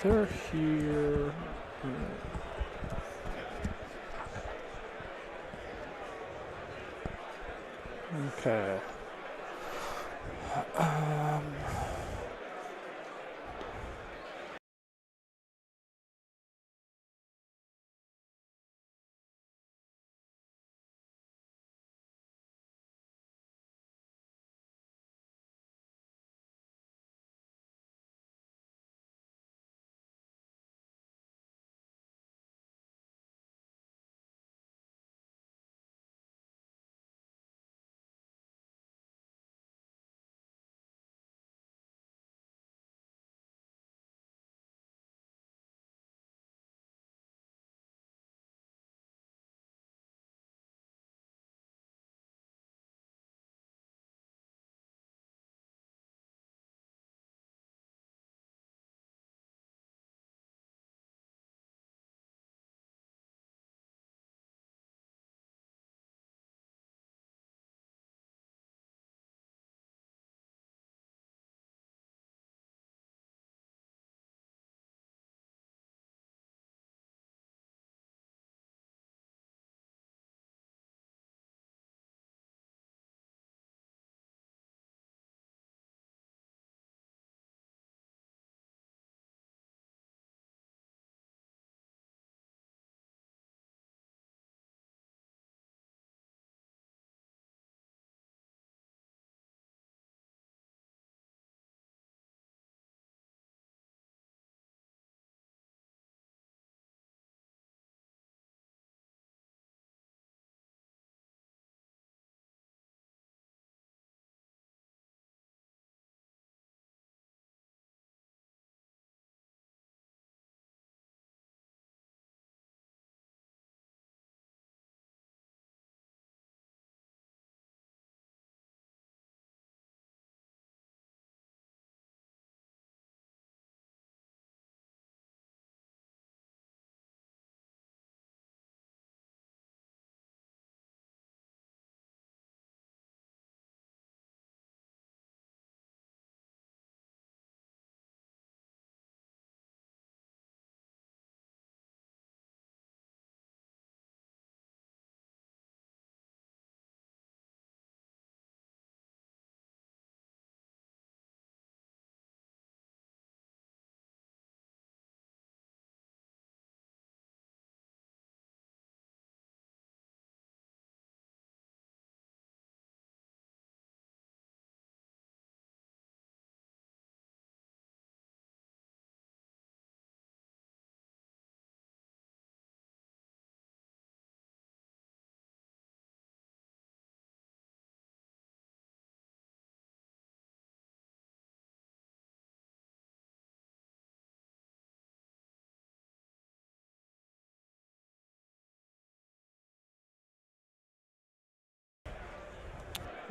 They're here. Okay.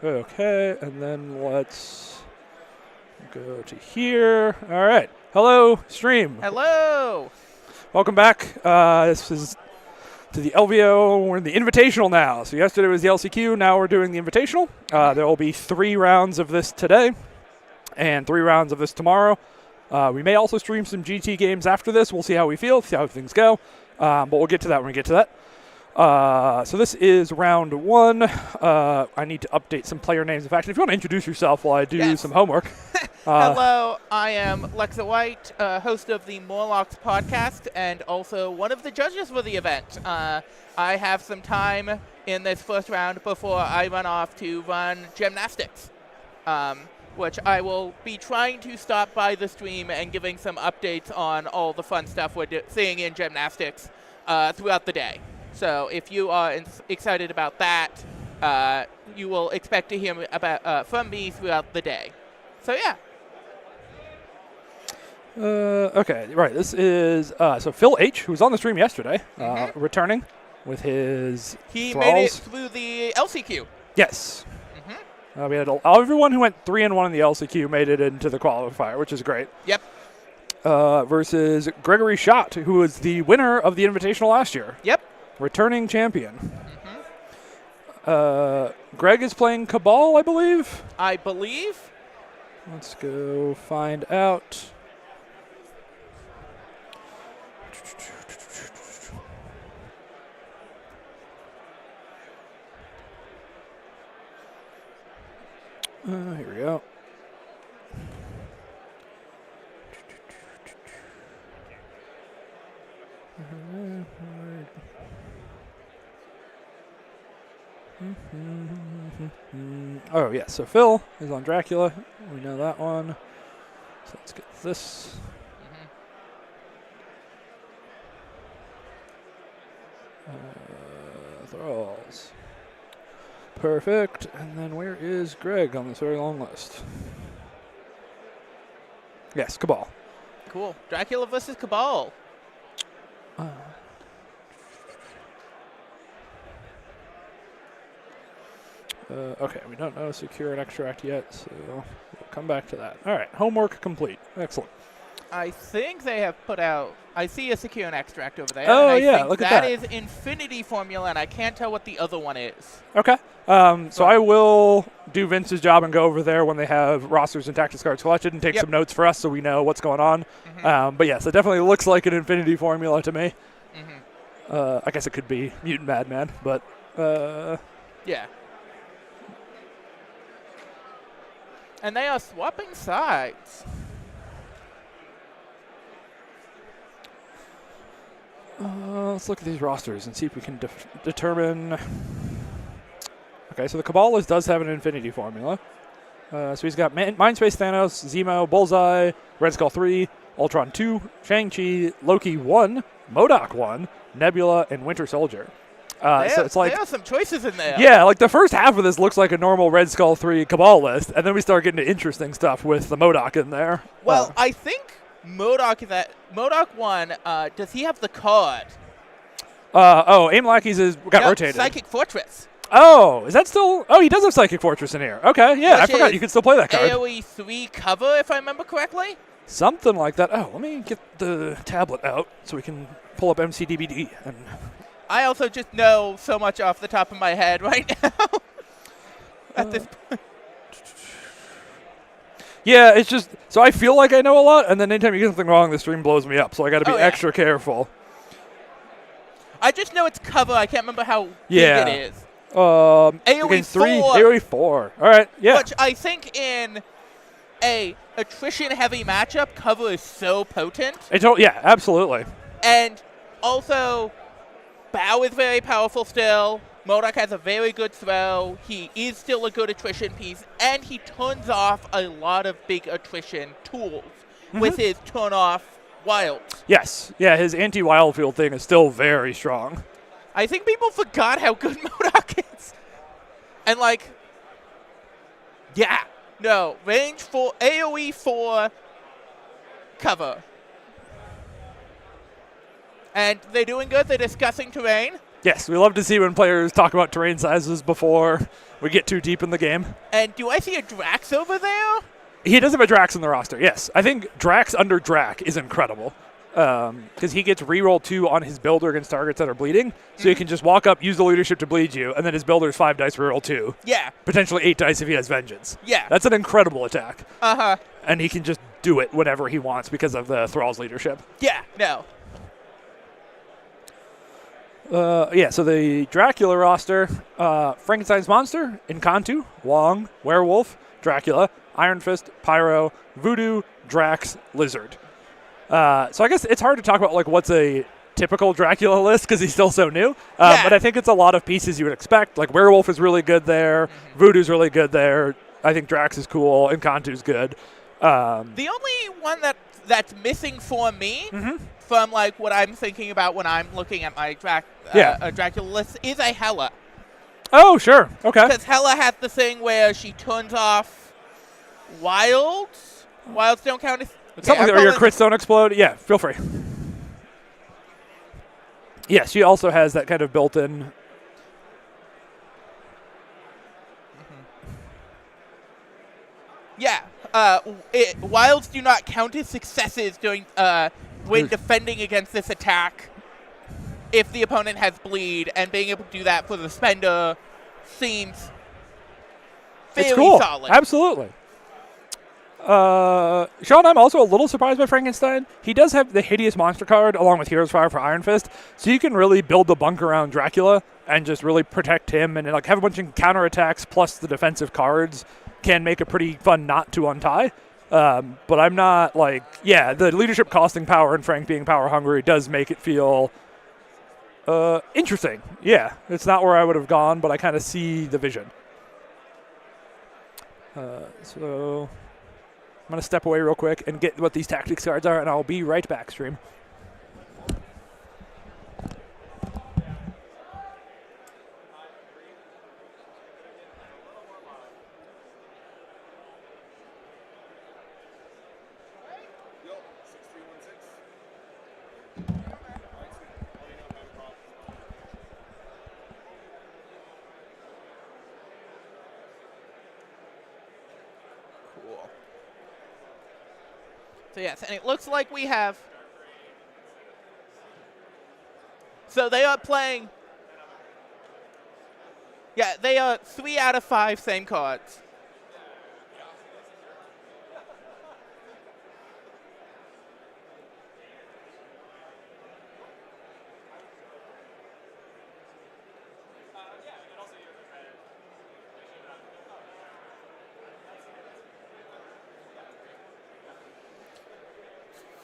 Okay, and then let's go to here. All right. Hello, stream. Hello. Welcome back. This is to the LVO. We're in the Invitational now. So yesterday was the LCQ. Now we're doing the Invitational. There will be 3 rounds of this today and 3 rounds of this tomorrow. We may also stream some GT games after this. We'll see how we feel, see how things go. But we'll get to that when we get to that. So this is round 1. I need to update some player names. In fact, if you want to introduce yourself while I do some homework. Hello, I am Lexa White, host of the Morlocks podcast and also one of the judges for the event. I have some time in this first round before I run off to run gymnastics, which I will be trying to stop by the stream and giving some updates on all the fun stuff we're seeing in gymnastics throughout the day. So if you are excited about that, you will expect to hear about from me throughout the day. So yeah. Okay, right. This is so Phil H, who was on the stream yesterday, returning with his He thralls. made it through the LCQ. Yes. We had everyone who went 3-1 in the LCQ made it into the qualifier, which is great. Yep. Versus Gregory Schott, who was the winner of the Invitational last year. Yep. Returning champion. Greg is playing Cabal, I believe. I believe. Let's go find out. Here we go. Oh, yeah, so Phil is on Dracula. We know that one. So let's get this. Thralls. Perfect. And then where is Greg on this very long list? Yes, Cabal. Cool. Dracula versus Cabal. Okay, we don't know secure and extract yet, so we'll come back to that. All right, homework complete. Excellent. I think they have put out. I see a secure and extract over there. Oh, and I yeah, think look at that. That is Infinity Formula, and I can't tell what the other one is. Okay. So I will do Vince's job and go over there when they have rosters and tactics cards collected and take some notes for us so we know what's going on. But yes, it definitely looks like an Infinity Formula to me. I guess it could be Mutant Madman, but yeah. And they are swapping sides. Let's look at these rosters and see if we can determine. Okay, so the Cabal does have an Infinity Formula. So he's got Mindspace Thanos, Zemo, Bullseye, Red Skull 3, Ultron 2, Shang-Chi, Loki 1, MODOK 1, Nebula, and Winter Soldier. So it's like there are some choices in there. Yeah, like the first half of this looks like a normal Red Skull 3 Cabal list, and then we start getting to interesting stuff with the MODOK in there. Well, I think MODOK 1, does he have the card? Aim Lackey's got rotated. Psychic Fortress. Oh, is that still? Oh, he does have Psychic Fortress in here. Okay, yeah, I forgot you can still play that card. AoE 3 cover, if I remember correctly. Something like that. Oh, let me get the tablet out so we can pull up MCDBD. And I also just know so much off the top of my head right now. At this point. Yeah, it's just so I feel like I know a lot, and then anytime you get something wrong, the stream blows me up. So I got to be extra careful. I just know it's cover. I can't remember how big it is. AoE 3, AoE 4. All right, yeah. Which I think in a attrition-heavy matchup, cover is so potent. Yeah, absolutely. And also, Bow is very powerful still. MODOK has a very good throw. He is still a good attrition piece, and he turns off a lot of big attrition tools with his turn-off wilds. Yes, yeah, his anti-wild field thing is still very strong. I think people forgot how good MODOK is. And range 4, AoE 4, cover. And they're doing good. They're discussing terrain. Yes, we love to see when players talk about terrain sizes before we get too deep in the game. And do I see a Drax over there? He does have a Drax in the roster, yes. I think Drax under Drac is incredible because he gets reroll 2 on his builder against targets that are bleeding. So he can just walk up, use the leadership to bleed you, and then his builder's 5 dice reroll 2. Yeah. Potentially 8 dice if he has Vengeance. Yeah. That's an incredible attack. Uh-huh. And he can just do it whenever he wants because of the Thrall's leadership. Yeah, no. So the Dracula roster, Frankenstein's Monster, Encantu, Wong, Werewolf, Dracula, Iron Fist, Pyro, Voodoo, Drax, Lizard. So I guess it's hard to talk about what's a typical Dracula list because he's still so new. But I think it's a lot of pieces you would expect. Like Werewolf is really good there, Voodoo's really good there. I think Drax is cool, Encantu's good. The only one that's missing for me from what I'm thinking about when I'm looking at my Dracula list is a Hela. Oh, sure. Okay. Because Hela has the thing where she turns off wilds. Wilds don't count as... Something or your crits don't explode. Yeah, feel free. Yeah, she also has that kind of built-in... Yeah. Wilds do not count as successes during when defending against this attack if the opponent has bleed, and being able to do that for the spender seems fairly it's cool. solid. Absolutely. Sean, I'm also a little surprised by Frankenstein. He does have the Hideous Monster card along with Hero's Fire for Iron Fist, so you can really build the bunker around Dracula and just really protect him and like have a bunch of counterattacks plus the defensive cards can make a pretty fun knot to untie. But I'm not like, the leadership costing power and Frank being power hungry does make it feel interesting. Yeah, it's not where I would have gone, but I kind of see the vision. So I'm going to step away real quick and get what these tactics cards are, and I'll be right back, stream. So yes, and it looks like we have. So they are playing. Yeah, they are 3 out of 5 same cards.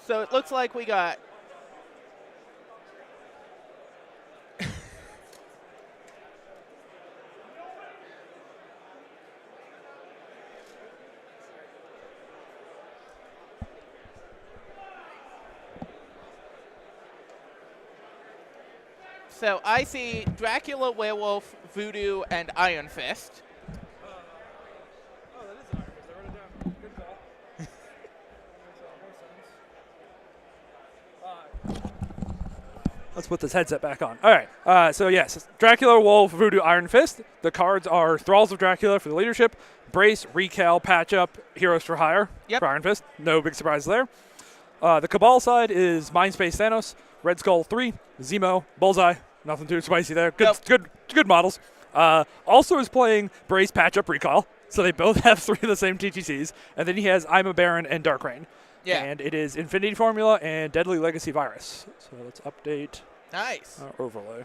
So it looks like we got So I see Dracula, Werewolf, Voodoo, and Iron Fist. Let's put this headset back on. All right. So, yes, Dracula, Wolf, Voodoo, Iron Fist. The cards are Thralls of Dracula for the leadership, Brace, Recal, Patch Up, Heroes for Hire for Iron Fist. No big surprise there. The Cabal side is Mindspace Thanos, Red Skull 3, Zemo, Bullseye. Nothing too spicy there. Good models. Also is playing Brace, Patch Up, Recall. So they both have 3 of the same TTCs. And then he has I'm a Baron and Dark Reign. Yeah. And it is Infinity Formula and Deadly Legacy Virus. So let's update Nice. our overlay.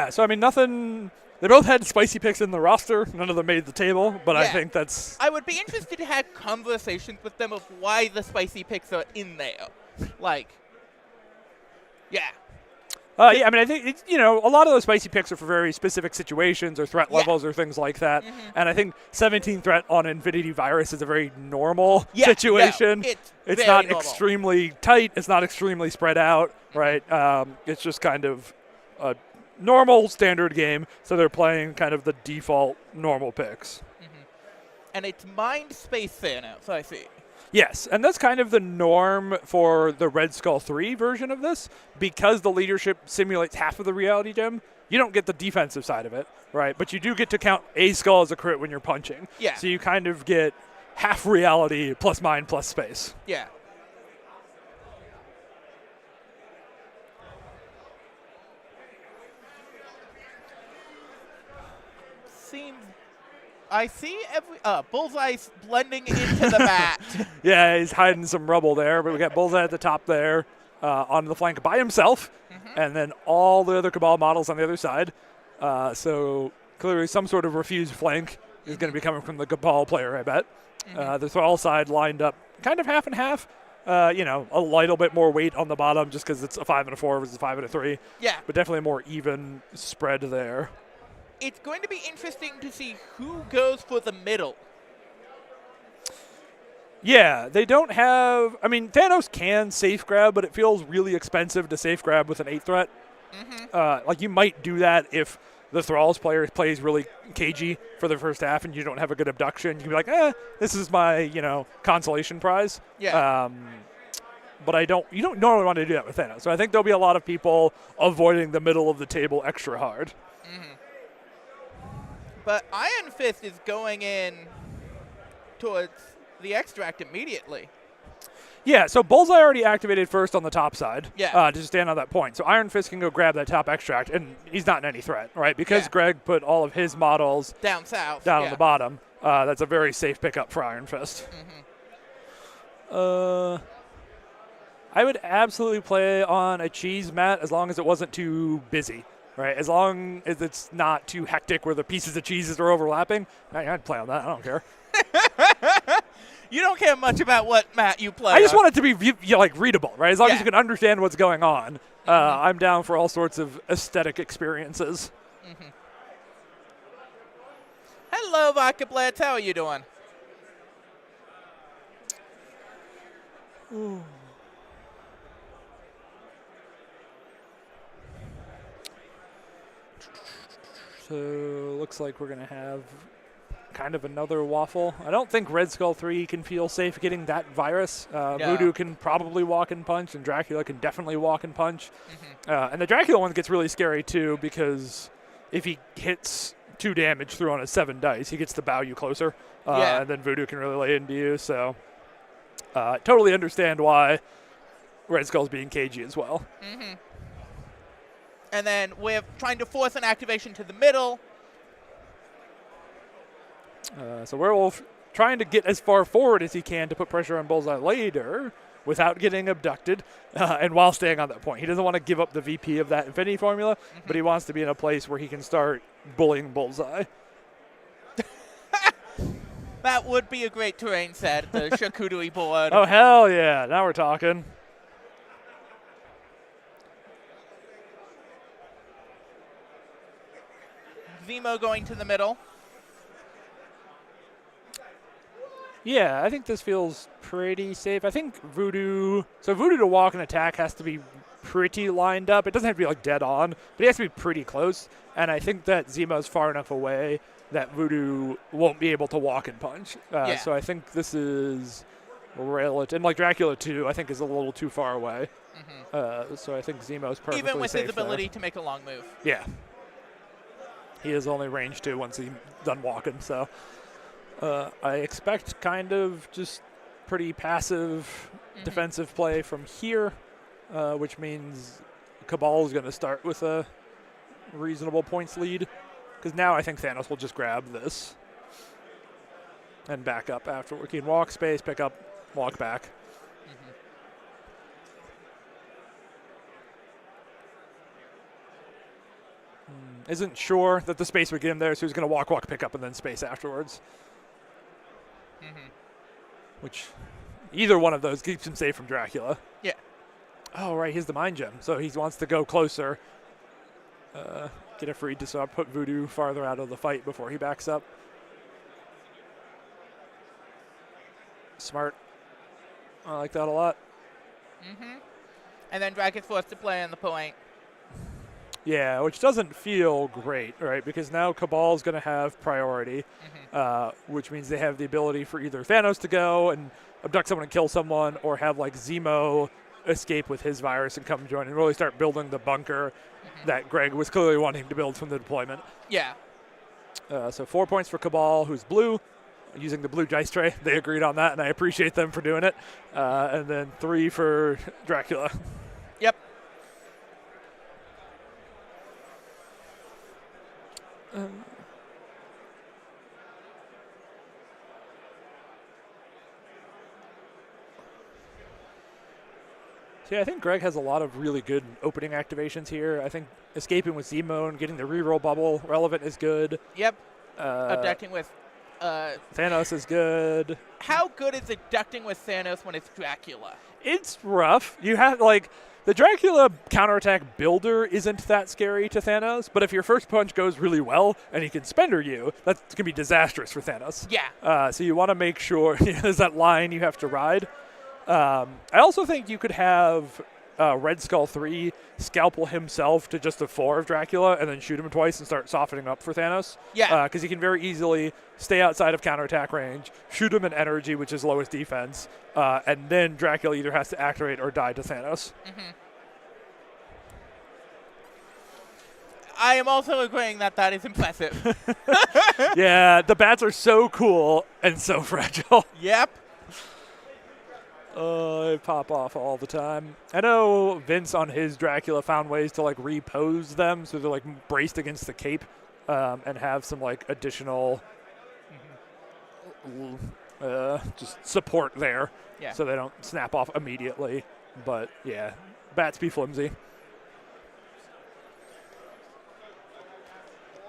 So I mean, nothing. They both had spicy picks in the roster. None of them made the table, but I think that's. I would be interested to have conversations with them of why the spicy picks are in there. Like, yeah. I mean, I think, a lot of those spicy picks are for very specific situations or threat levels or things like that. Mm-hmm. And I think 17 threat on Infinity Virus is a very normal situation. No, it's not normal. Extremely tight. It's not extremely spread out, right? It's just kind of a normal standard game. So they're playing kind of the default normal picks. Mm-hmm. And it's Mind Space Thanos, I see. Yes, and that's kind of the norm for the Red Skull 3 version of this. Because the leadership simulates half of the reality gem, you don't get the defensive side of it, right? But you do get to count a skull as a crit when you're punching. Yeah. So you kind of get half reality plus mind plus space. Yeah. I see Bullseye's blending into the mat. Yeah, he's hiding some rubble there, but we got Bullseye at the top there on the flank by himself, and then all the other Cabal models on the other side. So clearly some sort of refused flank is going to be coming from the Cabal player, I bet. The Thrall side lined up kind of half and half. A little bit more weight on the bottom just because it's a 5 and a 4 versus a 5 and a 3. Yeah. But definitely a more even spread there. It's going to be interesting to see who goes for the middle. Yeah, they don't have. I mean, Thanos can safe grab, but it feels really expensive to safe grab with an 8 threat. Like you might do that if the Thralls player plays really cagey for the first half and you don't have a good abduction. You can be like, this is my consolation prize. Yeah. but you don't normally want to do that with Thanos. So I think there'll be a lot of people avoiding the middle of the table extra hard. But Iron Fist is going in towards the extract immediately. Yeah, so Bullseye already activated first on the top side to stand on that point. So Iron Fist can go grab that top extract, and he's not in any threat, right? Because Greg put all of his models down south, on the bottom. That's a very safe pickup for Iron Fist. I would absolutely play on a cheese mat as long as it wasn't too busy, right? As long as it's not too hectic where the pieces of cheeses are overlapping, I'd play on that. I don't care. You don't care much about what mat you play. I just want it to be readable, right? As long as you can understand what's going on. I'm down for all sorts of aesthetic experiences. Hello, Vodka Blitz. How are you doing? Ooh. So looks like we're going to have kind of another waffle. I don't think Red Skull 3 can feel safe getting that virus. Voodoo can probably walk and punch, and Dracula can definitely walk and punch. And the Dracula one gets really scary too, because if he hits 2 damage through on a 7 dice, he gets to bow you closer. And then Voodoo can really lay into you. So totally understand why Red Skull's being cagey as well. And then we're trying to force an activation to the middle. So Werewolf trying to get as far forward as he can to put pressure on Bullseye later without getting abducted and while staying on that point. He doesn't want to give up the VP of that Infinity formula, but he wants to be in a place where he can start bullying Bullseye. That would be a great terrain set, the charcuterie board. Oh, hell yeah. Now we're talking. Zemo going to the middle. Yeah, I think this feels pretty safe. I think Voodoo to walk and attack has to be pretty lined up. It doesn't have to be dead on, but he has to be pretty close. And I think that Zemo's far enough away that Voodoo won't be able to walk and punch. So I think this is relative. And Dracula 2, I think is a little too far away. So I think Zemo's perfectly safe. Even with his ability to make a long move. Yeah. He is only range 2 once he's done walking, so I expect kind of just pretty passive defensive play from here, which means Cabal is going to start with a reasonable points lead, because now I think Thanos will just grab this and back up after we can walk space, pick up, walk back. Isn't sure that the space would get him there, so he's going to walk, pick up, and then space afterwards. Which, either one of those keeps him safe from Dracula. Yeah. Oh, right, he's the Mind Gem, so he wants to go closer. Get a free to put Voodoo farther out of the fight before he backs up. Smart. I like that a lot. And then Drag is forced to play on the point. Yeah, which doesn't feel great, right? Because now Cabal's going to have priority, which means they have the ability for either Thanos to go and abduct someone and kill someone, or have Zemo escape with his virus and come join and really start building the bunker that Greg was clearly wanting to build from the deployment. Yeah. So 4 points for Cabal, who's blue, using the blue dice tray. They agreed on that, and I appreciate them for doing it. And then 3 for Dracula. Yep. See, I think Greg has a lot of really good opening activations here. I think escaping with Zemo and getting the reroll bubble relevant is good. Yep. Abducting with Thanos is good. How good is abducting with Thanos when it's Dracula? It's rough. You have the Dracula counterattack builder isn't that scary to Thanos, but if your first punch goes really well and he can spender you, that's going to be disastrous for Thanos. Yeah. So you want to make sure there's that line you have to ride. I also think you could have Red Skull 3 scalpel himself to just a 4 of Dracula and then shoot him twice and start softening up for Thanos. Yeah. Because he can very easily stay outside of counterattack range, shoot him in energy, which is lowest defense, and then Dracula either has to activate or die to Thanos. Mm-hmm. I am also agreeing that that is impressive. Yeah, the bats are so cool and so fragile. Yep. They pop off all the time. I know Vince on his Dracula found ways to like repose them so they're like braced against the cape and have some like additional just support there so they don't snap off immediately. But yeah, bats be flimsy.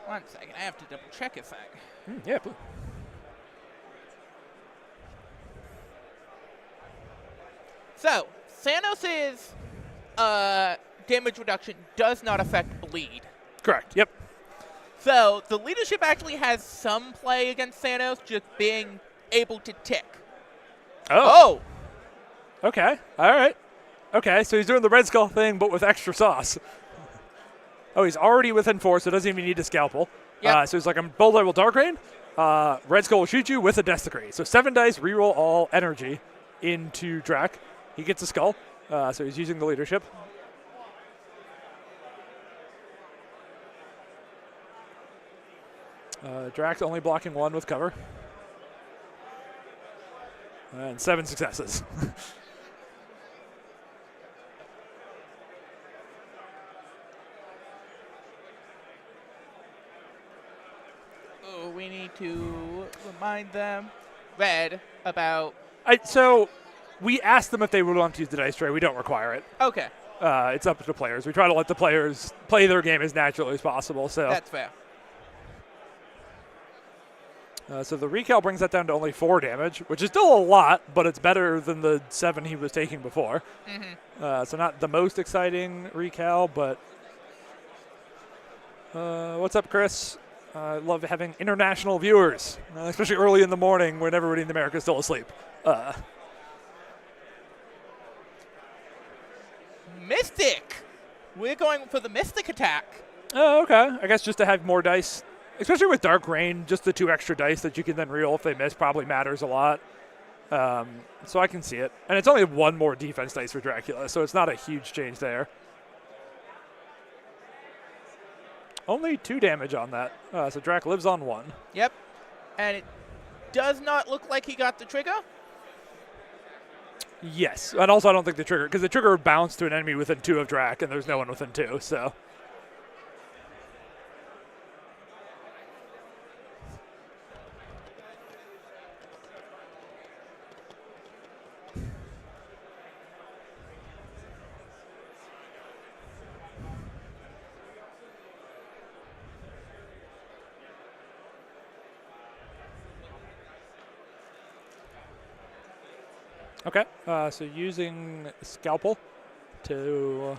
One second, I have to double check a thing. Yeah, please. So, Thanos' damage reduction does not affect bleed. Correct, yep. So, the leadership actually has some play against Thanos, just being able to tick. Oh! Okay, all right. Okay, so he's doing the Red Skull thing, but with extra sauce. Oh, he's already within 4, so doesn't even need a scalpel. Yep. So he's like, I'm Bullseye will Dark Rain. Red Skull will shoot you with a Desecrate. So 7 dice, reroll all energy into Drac. He gets a skull, so he's using the leadership. Drac's only blocking 1 with cover. And 7 successes. Oh, we need to remind them, Red, about... So we asked them if they would want to use the dice tray. We don't require it. Okay. It's up to the players. We try to let the players play their game as naturally as possible. So that's fair. So the recal brings that down to only 4 damage, which is still a lot, but it's better than the 7 he was taking before. Mm-hmm. So not the most exciting recal, but what's up, Chris? I love having international viewers, especially early in the morning when everybody in America is still asleep. Mystic! We're going for the Mystic attack. Oh, okay. I guess just to have more dice, especially with Dark Rain, just the 2 extra dice that you can then reroll if they miss probably matters a lot. So I can see it. And it's only 1 more defense dice for Dracula, so it's not a huge change there. Only 2 damage on that. So Drac lives on 1. Yep. And it does not look like he got the trigger. Yes. And also I don't think the trigger, because the trigger would bounce to an enemy within 2 of Drac, and there's no one within 2, so. Okay, so using Scalpel to...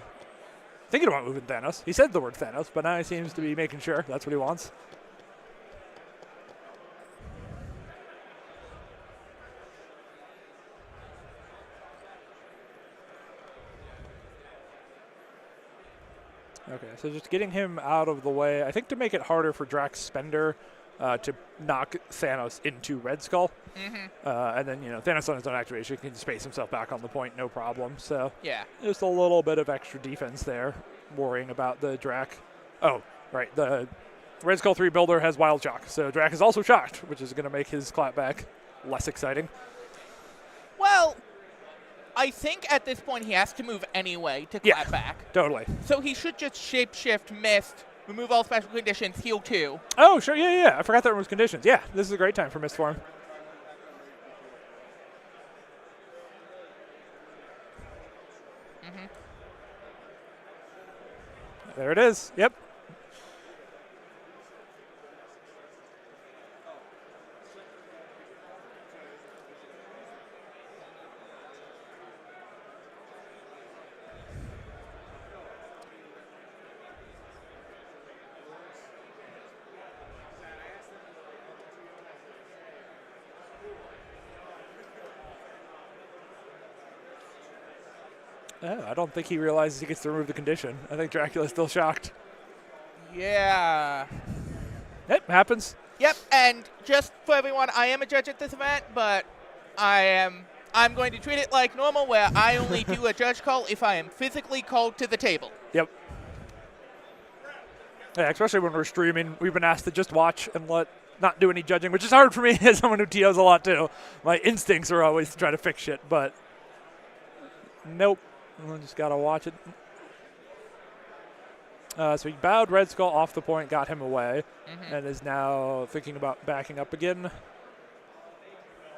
thinking about moving Thanos. He said the word Thanos, but now he seems to be making sure that's what he wants. Okay, so just getting him out of the way, I think to make it harder for Drax Spender to knock Thanos into Red Skull. Mm-hmm. And then, Thanos on his own activation can space himself back on the point, no problem. So yeah, just a little bit of extra defense there, worrying about the Drac. Oh, right, the Red Skull 3 builder has Wild Shock, so Drac is also shocked, which is going to make his clapback less exciting. Well, I think at this point he has to move anyway to clap back. Totally. So he should just shapeshift, mist, remove all special conditions, heal 2. Oh, sure, yeah. I forgot that was conditions. Yeah, this is a great time for mist for him. Mm-hmm. There it is. Yep. I don't think he realizes he gets to remove the condition. I think Dracula's still shocked. Yeah. It happens. Yep, and just for everyone, I am a judge at this event, but I'm going to treat it like normal, where I only do a judge call if I am physically called to the table. Yep. Yeah, especially when we're streaming, we've been asked to just watch and not do any judging, which is hard for me as someone who TOs a lot too. My instincts are always to try to fix shit, but nope. I just gotta watch it. So he bowed Red Skull off the point, got him away, and is now thinking about backing up again.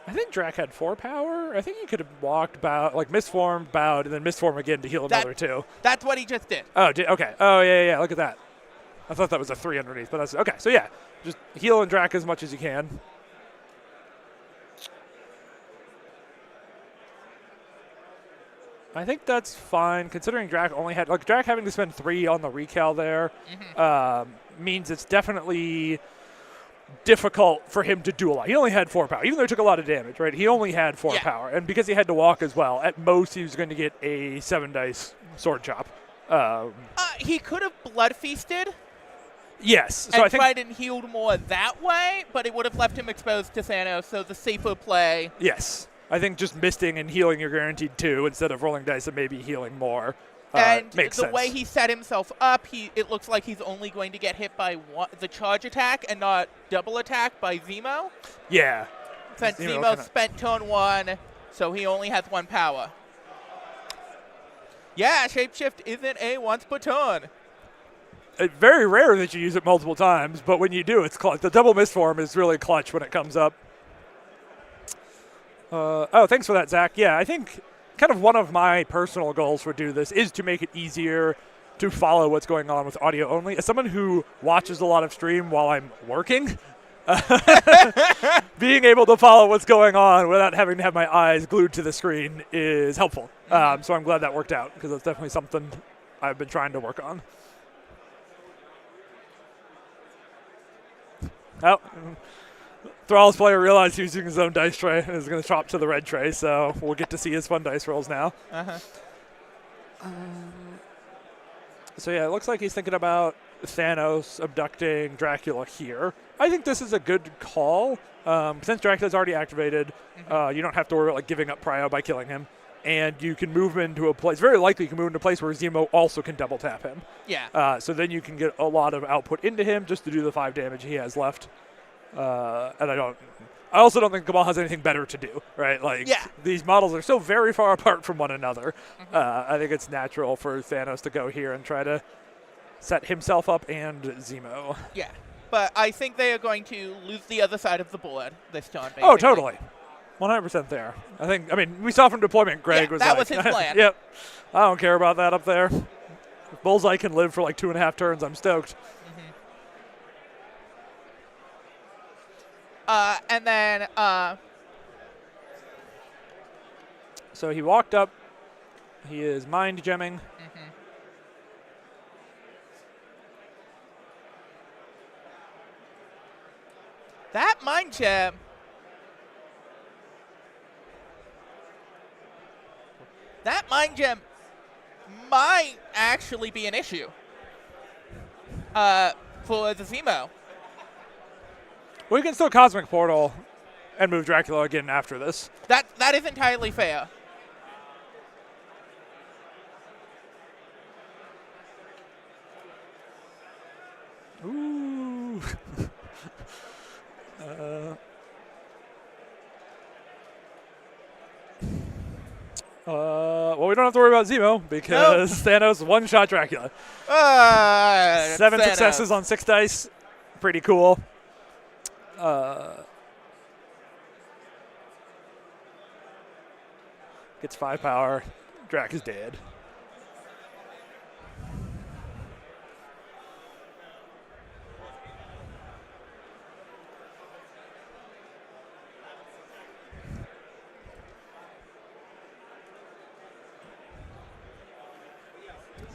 I think Drac had 4 power. I think he could have walked, bowed, like misformed, bowed, and then misformed again to heal another 2. That's what he just did. Oh, okay. Oh, yeah. Look at that. I thought that was a 3 underneath, but that's okay. So yeah, just heal and Drac as much as you can. I think that's fine, considering Drac only had Drac having to spend 3 on the recal there means it's definitely difficult for him to do a lot. He only had 4 power, even though he took a lot of damage, right? He only had 4 power, and because he had to walk as well, at most he was going to get a 7 dice sword chop. He could have blood feasted. Yes, so and I think tried and healed more that way, but it would have left him exposed to Thanos. So the safer play. Yes. I think just misting and healing you're guaranteed 2 instead of rolling dice and maybe healing more and makes the sense. way he set himself up, it looks like he's only going to get hit by the charge attack and not double attack by Zemo. Yeah. Since Zemo spent turn 1, so he only has 1 power. Yeah, Shapeshift isn't a once per turn. It's very rare that you use it multiple times, but when you do, it's clutch. The double misform is really clutch when it comes up. Thanks for that, Zach. Yeah, I think kind of one of my personal goals for Do This is to make it easier to follow what's going on with audio only. As someone who watches a lot of stream while I'm working, being able to follow what's going on without having to have my eyes glued to the screen is helpful. So I'm glad that worked out, because that's definitely something I've been trying to work on. Oh. Thrall's player realized he was using his own dice tray and is going to swap to the red tray, so we'll get to see his fun dice rolls now. So yeah, it looks like he's thinking about Thanos abducting Dracula here. I think this is a good call. Since Dracula's already activated, you don't have to worry about giving up prio by killing him. And you can move him into a place, very likely you can move into a place where Zemo also can double tap him. Yeah. So then you can get a lot of output into him just to do the 5 damage he has left. And I also don't think Cabal has anything better to do, right? These models are so very far apart from one another. I think it's natural for Thanos to go here and try to set himself up and Zemo. Yeah, but I think they are going to lose the other side of the board this turn, basically. Oh, totally. 100% there. I mean, we saw from deployment, Greg was that was his plan. Yep. I don't care about that up there. If Bullseye can live for 2.5 turns, I'm stoked. And then, so he walked up. He is mind gemming. That mind gem. That mind gem might actually be an issue for the Zemo. We can still Cosmic Portal and move Dracula again after this. That is entirely fair. Ooh. Well, we don't have to worry about Zemo because Thanos one-shot Dracula. 7 Thanos. successes on 6 dice. Pretty cool. Gets 5 power. Drac is dead.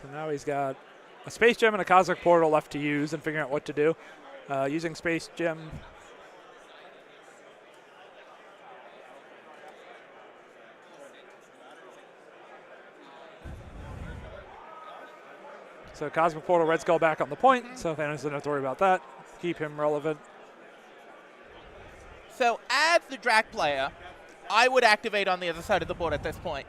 So now he's got a Space Gem and a Cosmic Portal left to use and figuring out what to do. Using Space Gem. So Cosmic Portal, Red Skull back on the point, so Thanos doesn't have to worry about that. Keep him relevant. So as the Drac player, I would activate on the other side of the board at this point.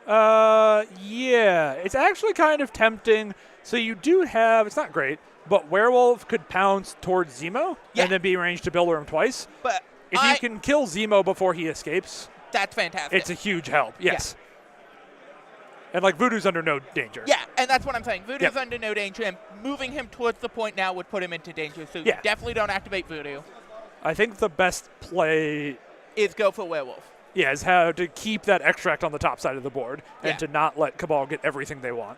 Yeah. It's actually kind of tempting. So you do have, it's not great, but Werewolf could pounce towards Zemo and then be arranged to builder him twice. But if you can kill Zemo before he escapes, that's fantastic. it's a huge help. Yes. Yeah. And like Voodoo's under no danger. Yeah, and that's what I'm saying. Voodoo's under no danger, and moving him towards the point now would put him into danger. So you definitely don't activate Voodoo. I think the best play is go for Werewolf. Yeah, is how to keep that extract on the top side of the board and to not let Cabal get everything they want.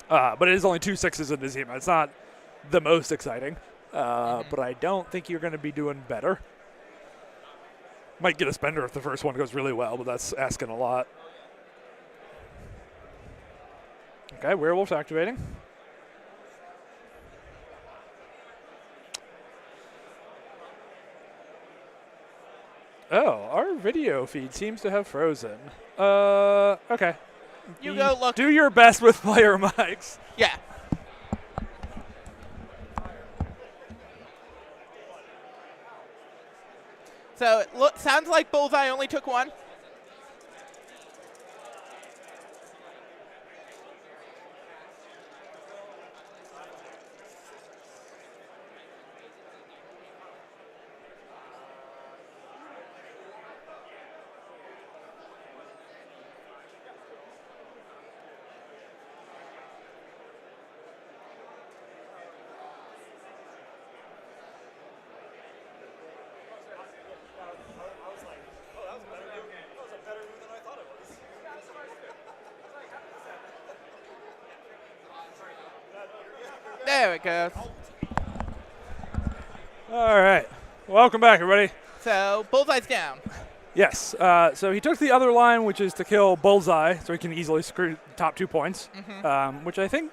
But it is only 2 6s into Zemo. It's not the most exciting, but I don't think you're going to be doing better. Might get a spender if the first one goes really well, but that's asking a lot. Okay, Werewolf's activating. Oh, our video feed seems to have frozen. Okay. You go look. Do your best with player mics. Yeah. So it sounds like Bullseye only took one. There it goes. All right. Welcome back, everybody. So, Bullseye's down. Yes. So he took the other line, which is to kill Bullseye, so he can easily screw the top 2 points, which I think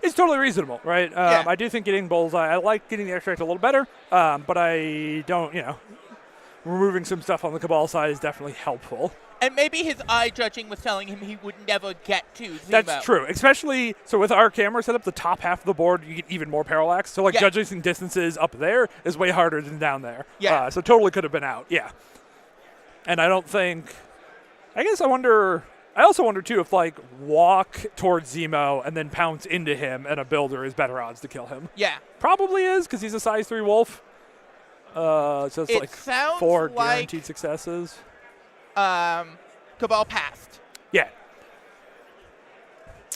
is totally reasonable, right? I do think getting Bullseye, I like getting the extract a little better, but I don't, removing some stuff on the Cabal side is definitely helpful. And maybe his eye judging was telling him he would never get to Zemo. That's true, especially, so with our camera setup, the top half of the board, you get even more parallax. So, judging distances up there is way harder than down there. Yeah. So totally could have been out, And I don't think, I also wonder, too, if, walk towards Zemo and then pounce into him and a builder is better odds to kill him. Yeah. Probably is, because he's a size 3 wolf. So it's 4 guaranteed successes. Cabal passed. Yeah.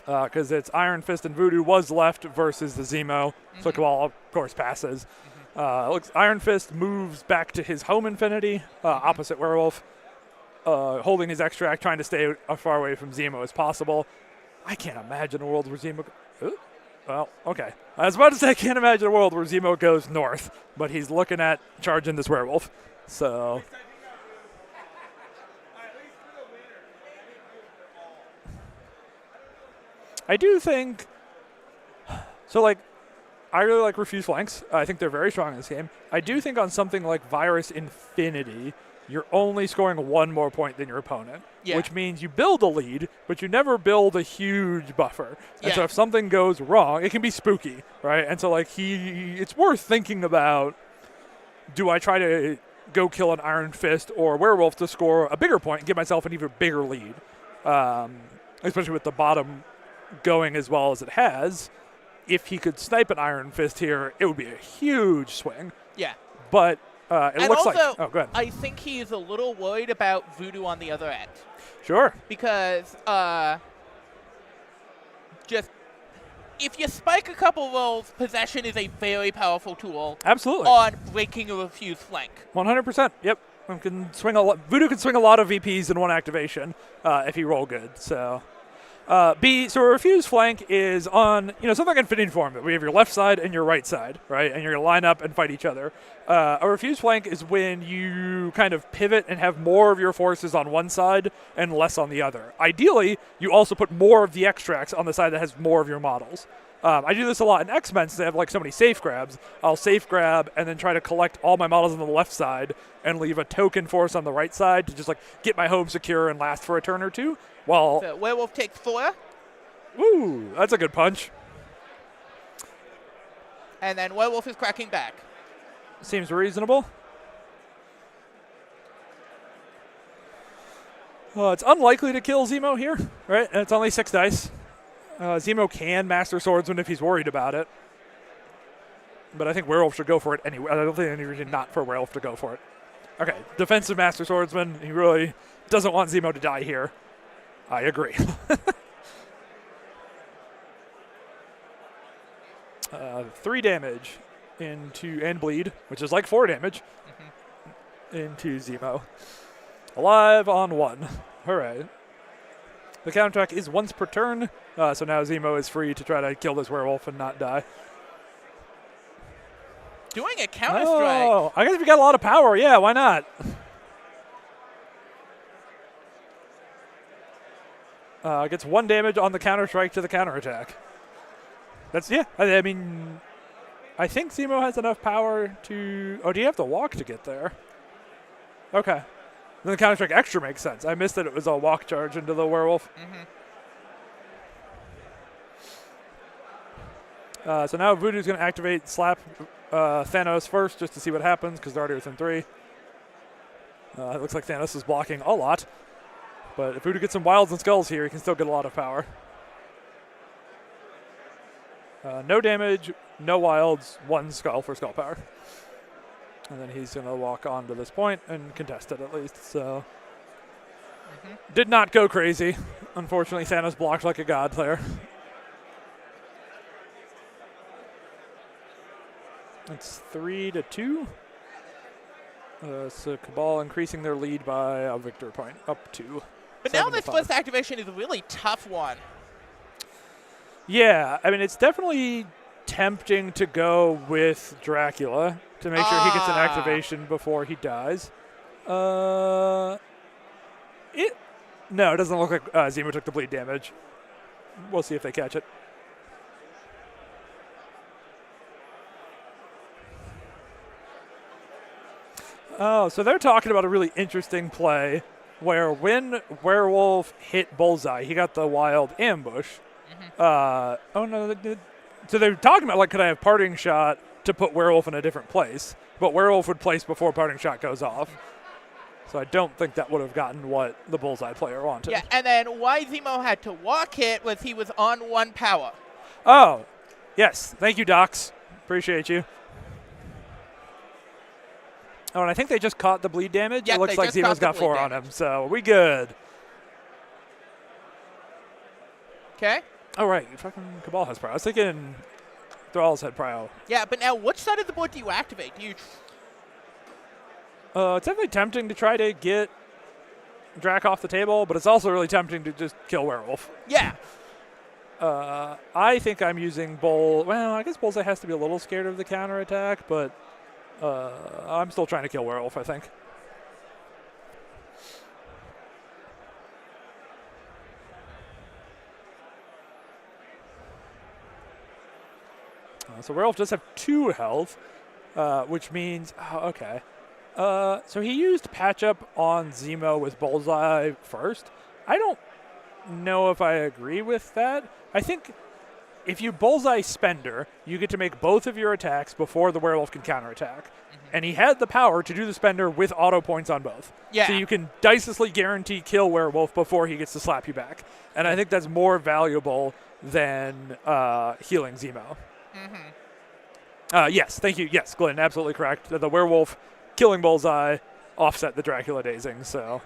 Because it's Iron Fist and Voodoo was left versus the Zemo. So Cabal, of course, passes. Iron Fist moves back to his home Infinity, opposite Werewolf, holding his extract, trying to stay as far away from Zemo as possible. I can't imagine a world where Zemo... Well, okay. I was about to say I can't imagine a world where Zemo goes north, but he's looking at charging this Werewolf. So... I do think, I really like Refuse Flanks. I think they're very strong in this game. I do think on something like Virus Infinity, you're only scoring 1 more point than your opponent, which means you build a lead, but you never build a huge buffer. And so if something goes wrong, it can be spooky, right? And so, it's worth thinking about, do I try to go kill an Iron Fist or Werewolf to score a bigger point and give myself an even bigger lead, especially with the bottom going as well as it has. If he could snipe an Iron Fist here, it would be a huge swing. Yeah. But it looks like... Oh, go ahead. I think he is a little worried about Voodoo on the other end. Sure. Because if you spike a couple rolls, Possession is a very powerful tool. Absolutely. On breaking a Refuse flank. 100%. Yep. Voodoo can swing a lot of VPs in one activation if he roll good. So... so a Refuse flank is on, something like Infinity Form. We have your left side and your right side, right? And you're going to line up and fight each other. A Refuse flank is when you kind of pivot and have more of your forces on one side and less on the other. Ideally, you also put more of the extracts on the side that has more of your models. I do this a lot in X-Men since they have so many safe grabs. I'll safe grab and then try to collect all my models on the left side and leave a token force on the right side to just get my home secure and last for a turn or two. So Werewolf takes 4. Woo, that's a good punch. And then Werewolf is cracking back. Seems reasonable. It's unlikely to kill Zemo here, right? And it's only 6 dice. Zemo can Master Swordsman if he's worried about it. But I think Werewolf should go for it anyway. I don't think any reason not for Werewolf to go for it. Okay, defensive Master Swordsman. He really doesn't want Zemo to die here. I agree. 3 damage and bleed, which is like 4 damage into Zemo. Alive on 1. Hooray. The counterattack is once per turn, so now Zemo is free to try to kill this werewolf and not die. Doing a counter strike. Oh, I guess if you got a lot of power, yeah, why not? Gets 1 damage on the counter strike to the counterattack. That's, yeah, I mean, I think Zemo has enough power to, oh, do you have to walk to get there? Okay. Then the counter strike extra makes sense. I missed that it was a walk charge into the werewolf. So now Voodoo's going to activate Slap Thanos first just to see what happens because they're already within 3. It looks like Thanos is blocking a lot. But if Voodoo gets some wilds and skulls here, he can still get a lot of power. No damage, no wilds, 1 skull for skull power. And then he's going to walk on to this point and contest it at least. So did not go crazy. Unfortunately, Thanos blocked like a god there. It's 3-2. So Cabal increasing their lead by a victory point, up to. But now this first activation is a really tough one. Yeah, I mean, it's definitely tempting to go with Dracula to make sure he gets an activation before he dies. No, it doesn't look like Zemo took the bleed damage. We'll see if they catch it. Oh, so they're talking about a really interesting play where when Werewolf hit Bullseye, he got the wild ambush. Oh, no. So they're talking about, like, could I have Parting Shot to put Werewolf in a different place? But Werewolf would place before Parting Shot goes off. So I don't think that would have gotten what the Bullseye player wanted. Yeah, and then why Zemo had to walk it was he was on 1 power. Oh, yes. Thank you, Docs. Appreciate you. Oh, and I think they just caught the bleed damage. Yeah, it looks like Zemo's got 4 on him, so we good. Okay. Oh, right. Fucking Cabal has Prio. I was thinking Thralls had Prio. Yeah, but now which side of the board do you activate? Do you... It's definitely tempting to try to get Drac off the table, but it's also really tempting to just kill Werewolf. Yeah. I think I'm using Bull. Well, I guess Bullseye has to be a little scared of the counterattack, but I'm still trying to kill Werewolf, I think. So Werewolf does have 2 health, which means, okay. So he used Patch Up on Zemo with Bullseye first. I don't know if I agree with that. I think if you Bullseye Spender, you get to make both of your attacks before the Werewolf can counterattack. And he had the power to do the Spender with auto points on both. Yeah. So you can dicelessly guarantee kill Werewolf before he gets to slap you back. And I think that's more valuable than healing Zemo. Yes, thank you. Yes, Glenn, absolutely correct. The Werewolf killing Bullseye offset the Dracula dazing, so.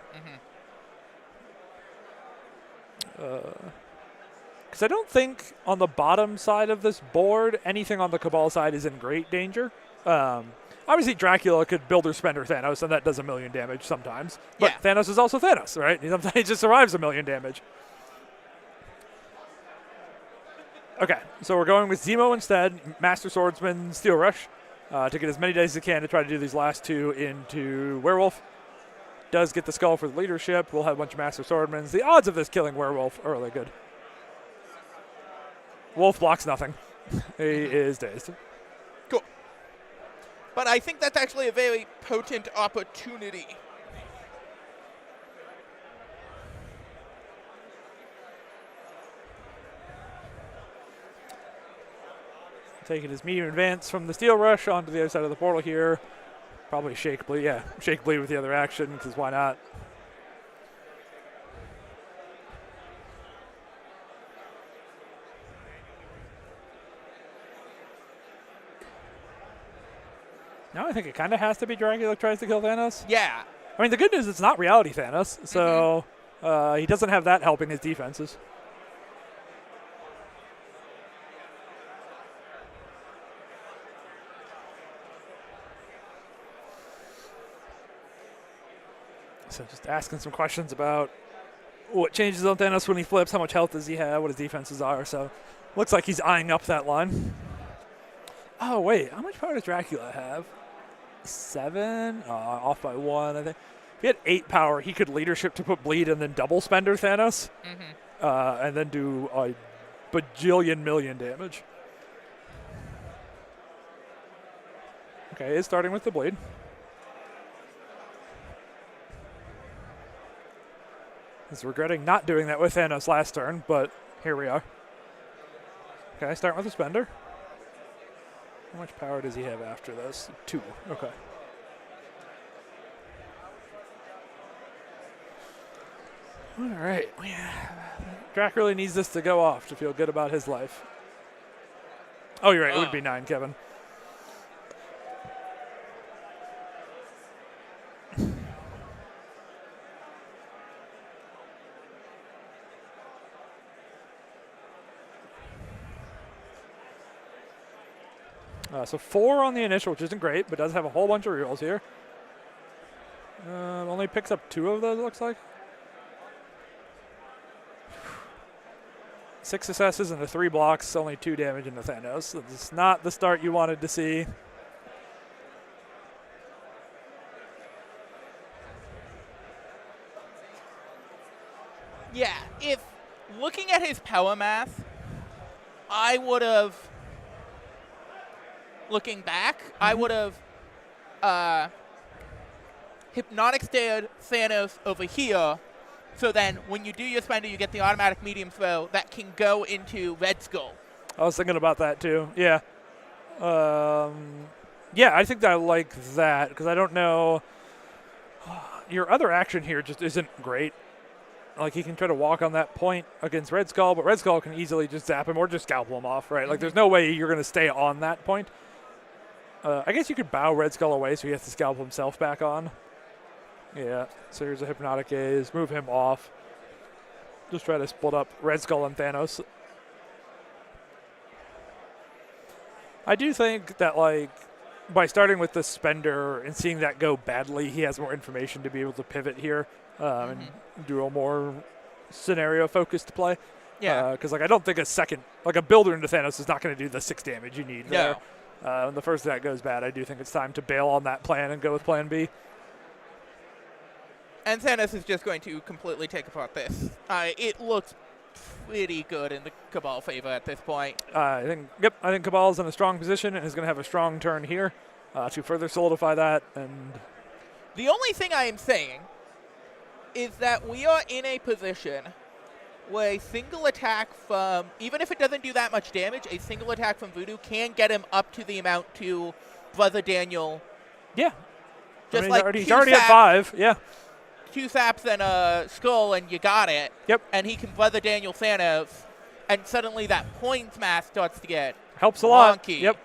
Because I don't think on the bottom side of this board, anything on the Cabal side is in great danger. Obviously, Dracula could build or spender Thanos, and that does 1,000,000 damage sometimes. But yeah. Thanos is also Thanos, right? Sometimes he just survives 1,000,000 damage. Okay, so we're going with Zemo instead, Master Swordsman, Steel Rush, to get as many dice as he can to try to do these last 2 into Werewolf. Does get the skull for the leadership. We'll have a bunch of Master Swordmans. The odds of this killing Werewolf are really good. Wolf blocks nothing. He is dazed. Cool. But I think that's actually a very potent opportunity. Taking his medium advance from the Steel Rush onto the other side of the portal here. Probably Shake Bleed. Yeah, Shake Bleed with the other action, because why not? Now I think it kind of has to be Dracula tries to kill Thanos. Yeah. I mean, the good news is it's not reality Thanos, so he doesn't have that helping his defenses. So just asking some questions about what changes on Thanos when he flips, how much health does he have, what his defenses are. So looks like he's eyeing up that line. Oh, wait, how much power does Dracula have? 7? Off by 1, I think. If he had 8 power, he could leadership to put bleed and then double spender Thanos. And then do a bajillion million damage. Okay, is starting with the bleed. He's regretting not doing that with Thanos last turn, but here we are. Okay, starting with the spender. How much power does he have after this? 2. Okay. All right. Drac really needs this to go off to feel good about his life. Oh, you're right. It would be 9, Kevin. So 4 on the initial, which isn't great, but does have a whole bunch of rerolls here. Only picks up 2 of those, it looks like. 6 successes and the 3 blocks, only 2 damage into Thanos. It's not the start you wanted to see. Yeah, if looking at his power math, I would have, looking back, I would have hypnotic stared Thanos over here. So then when you do your spender, you get the automatic medium throw that can go into Red Skull. I was thinking about that too. Yeah. Yeah, I think that I like that because I don't know. Your other action here just isn't great. Like, he can try to walk on that point against Red Skull, but Red Skull can easily just zap him or just scalpel him off, right? Like, there's no way you're going to stay on that point. I guess you could bow Red Skull away so he has to scalpel himself back on. Yeah, so here's a Hypnotic Gaze. Move him off. Just try to split up Red Skull and Thanos. I do think that, like, by starting with the Spender and seeing that go badly, he has more information to be able to pivot here and do a more scenario-focused play. Yeah. Because, like, I don't think a builder into Thanos is not going to do the 6 damage you need there. When the first that goes bad, I do think it's time to bail on that plan and go with plan B. And Thanos is just going to completely take apart this. It looks pretty good in the Cabal favor at this point. I think Cabal's in a strong position and is going to have a strong turn here to further solidify that. And the only thing I am saying is that we are in a position where a single attack from, even if it doesn't do that much damage, a single attack from Voodoo can get him up to the amount to Brother Daniel. Yeah. Just he's already at 5. Yeah. 2 saps and a skull, and you got it. Yep. And he can Brother Daniel Thanos, and suddenly that points math starts to get helps a lot. wonky. Yep.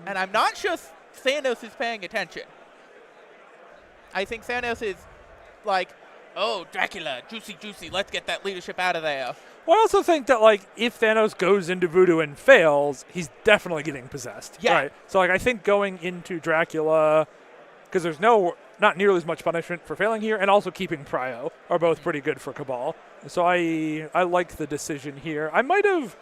And I'm not sure Thanos is paying attention. I think Thanos is like, oh, Dracula, juicy, let's get that leadership out of there. Well, I also think that, like, if Thanos goes into Voodoo and fails, he's definitely getting possessed. Yeah. Right? So, like, I think going into Dracula, because there's not nearly as much punishment for failing here, and also keeping Prio are both pretty good for Cabal. So I like the decision here. I might have,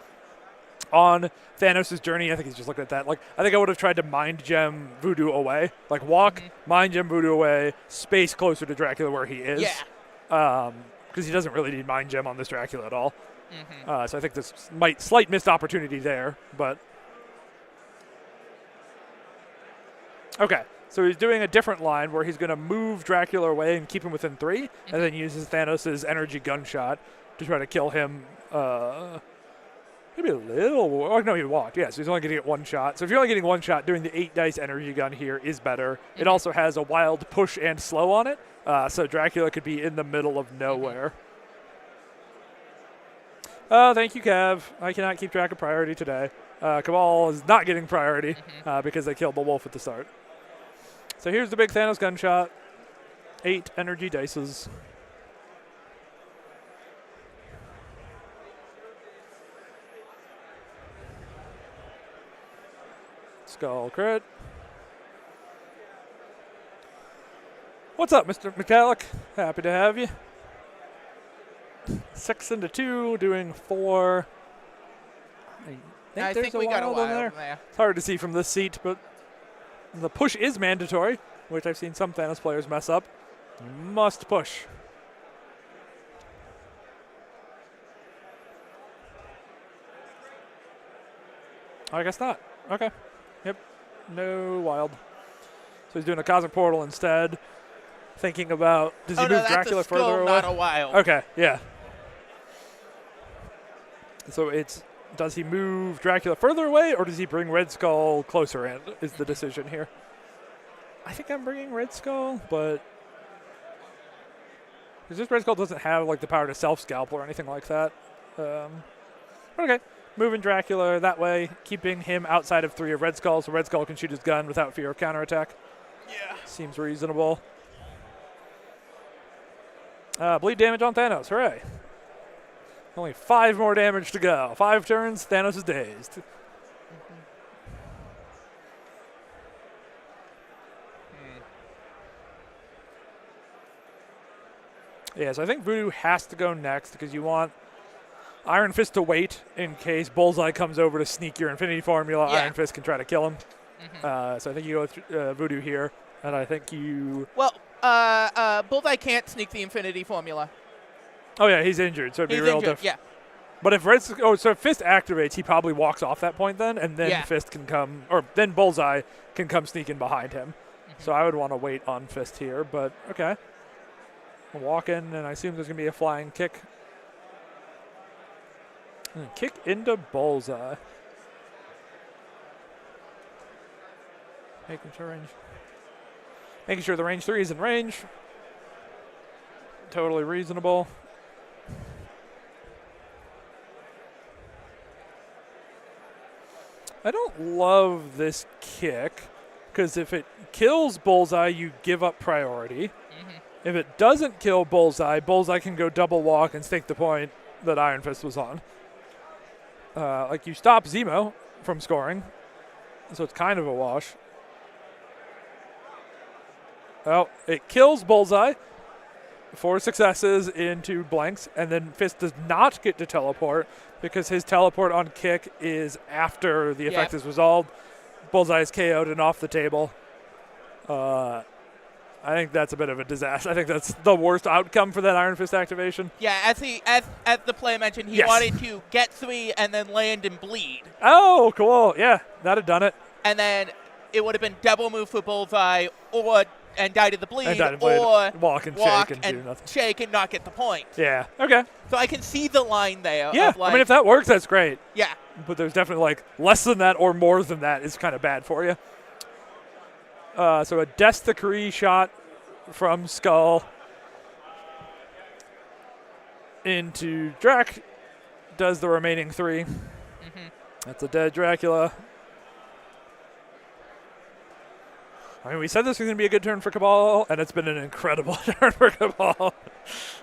on Thanos' journey, I think he's just looked at that. Like, I think I would have tried to Mind Gem Voodoo away. Like, walk, Mind Gem Voodoo away, space closer to Dracula where he is. Yeah. Because he doesn't really need Mind Gem on this Dracula at all. So I think this slight missed opportunity there, but okay. So he's doing a different line where he's going to move Dracula away and keep him within 3, and then uses Thanos' energy gunshot to try to kill him Maybe a little. Oh, no, he walked. Yeah, so he's only going to get one shot. So if you're only getting one shot, doing the 8 dice energy gun here is better. It also has a wild push and slow on it. So Dracula could be in the middle of nowhere. Thank you, Cav. I cannot keep track of priority today. Cabal is not getting priority because they killed the wolf at the start. So here's the big Thanos gunshot. 8 energy dices. Skull crit. What's up, Mr. McCallick? Happy to have you. 6 into 2, doing 4. I think we got a wild in there. It's hard to see from this seat, but the push is mandatory, which I've seen some Thanos players mess up. You must push. I guess not. Okay. Yep. No wild. So he's doing a Cosmic Portal instead. Thinking about, does he move Dracula further away? Not a wild. Okay, yeah. So it's, does he move Dracula further away, or does he bring Red Skull closer in, is the decision here. I think I'm bringing Red Skull, but because this Red Skull doesn't have like the power to self-scalp or anything like that. Okay, moving Dracula that way, keeping him outside of 3 of Red Skull, so Red Skull can shoot his gun without fear of counterattack. Yeah. Seems reasonable. Bleed damage on Thanos, hooray. Only 5 more damage to go. 5 turns, Thanos is dazed. Yeah, so I think Voodoo has to go next because you want Iron Fist to wait in case Bullseye comes over to sneak your Infinity Formula. Yeah. Iron Fist can try to kill him. So I think you go with Voodoo here, and I think you... Well, Bullseye can't sneak the Infinity Formula. Oh, yeah, he's injured, so it'd be real different. Yeah. But if so if Fist activates, he probably walks off that point then, and then Fist can come, or then Bullseye can come sneak in behind him. So I would want to wait on Fist here, but okay. Walk in, and I assume there's going to be a flying kick. Kick into Bullseye. Making sure the range 3 is in range. Totally reasonable. I don't love this kick, because if it kills Bullseye, you give up priority. If it doesn't kill Bullseye, Bullseye can go double walk and stake the point that Iron Fist was on. Like, you stop Zemo from scoring, so it's kind of a wash. Oh, it kills Bullseye. 4 successes into blanks, and then Fist does not get to teleport because his teleport on kick is after the effect is resolved. Bullseye is KO'd and off the table. I think that's a bit of a disaster. I think that's the worst outcome for that Iron Fist activation. Yeah, as the player mentioned, he wanted to get 3 and then land and bleed. Oh, cool. Yeah, that'd have done it. And then it would have been double move for Bullseye and die to the bleed, or walk and shake and do nothing. Shake and not get the point. Yeah, okay. So I can see the line there. Yeah, of like, I mean, if that works, that's great. Yeah. But there's definitely, like, less than that or more than that is kind of bad for you. So a Death Decree shot from Skull into Drac does the remaining 3. That's a dead Dracula. I mean, we said this was going to be a good turn for Cabal, and it's been an incredible turn for Cabal.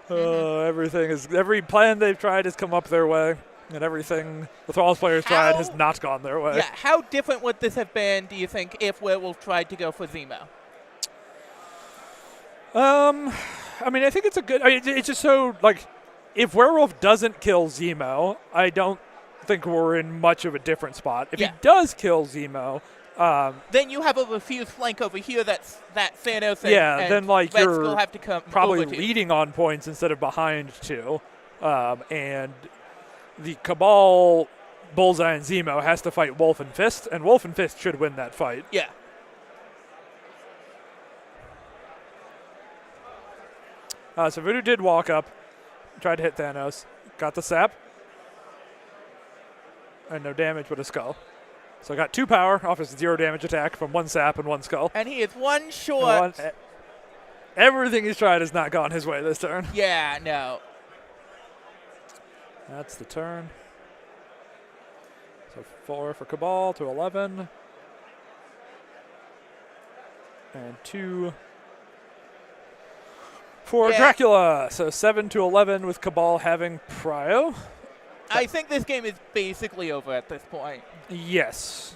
Every plan they've tried has come up their way, and everything the Thralls players tried has not gone their way. Yeah, how different would this have been, do you think, if Werewolf tried to go for Zemo? I mean, I think it's it's just so, like, if Werewolf doesn't kill Zemo, I don't think we're in much of a different spot. If he does kill Zemo, then you have a refused flank over here that Thanos and then, like, Red you're Skull have to come probably leading on points instead of behind 2. And the Cabal, Bullseye, and Zemo has to fight Wolf and Fist, and Wolf and Fist should win that fight. Yeah. So Voodoo did walk up, tried to hit Thanos, got the sap. and no damage but a skull. So I got 2 power off his 0 damage attack from 1 sap and 1 skull. And he is 1 short. Everything he's tried has not gone his way this turn. Yeah, no. That's the turn. So 4 for Cabal to 11. And 2 for Dracula. So 7 to 11 with Cabal having prio. I think this game is basically over at this point. Yes.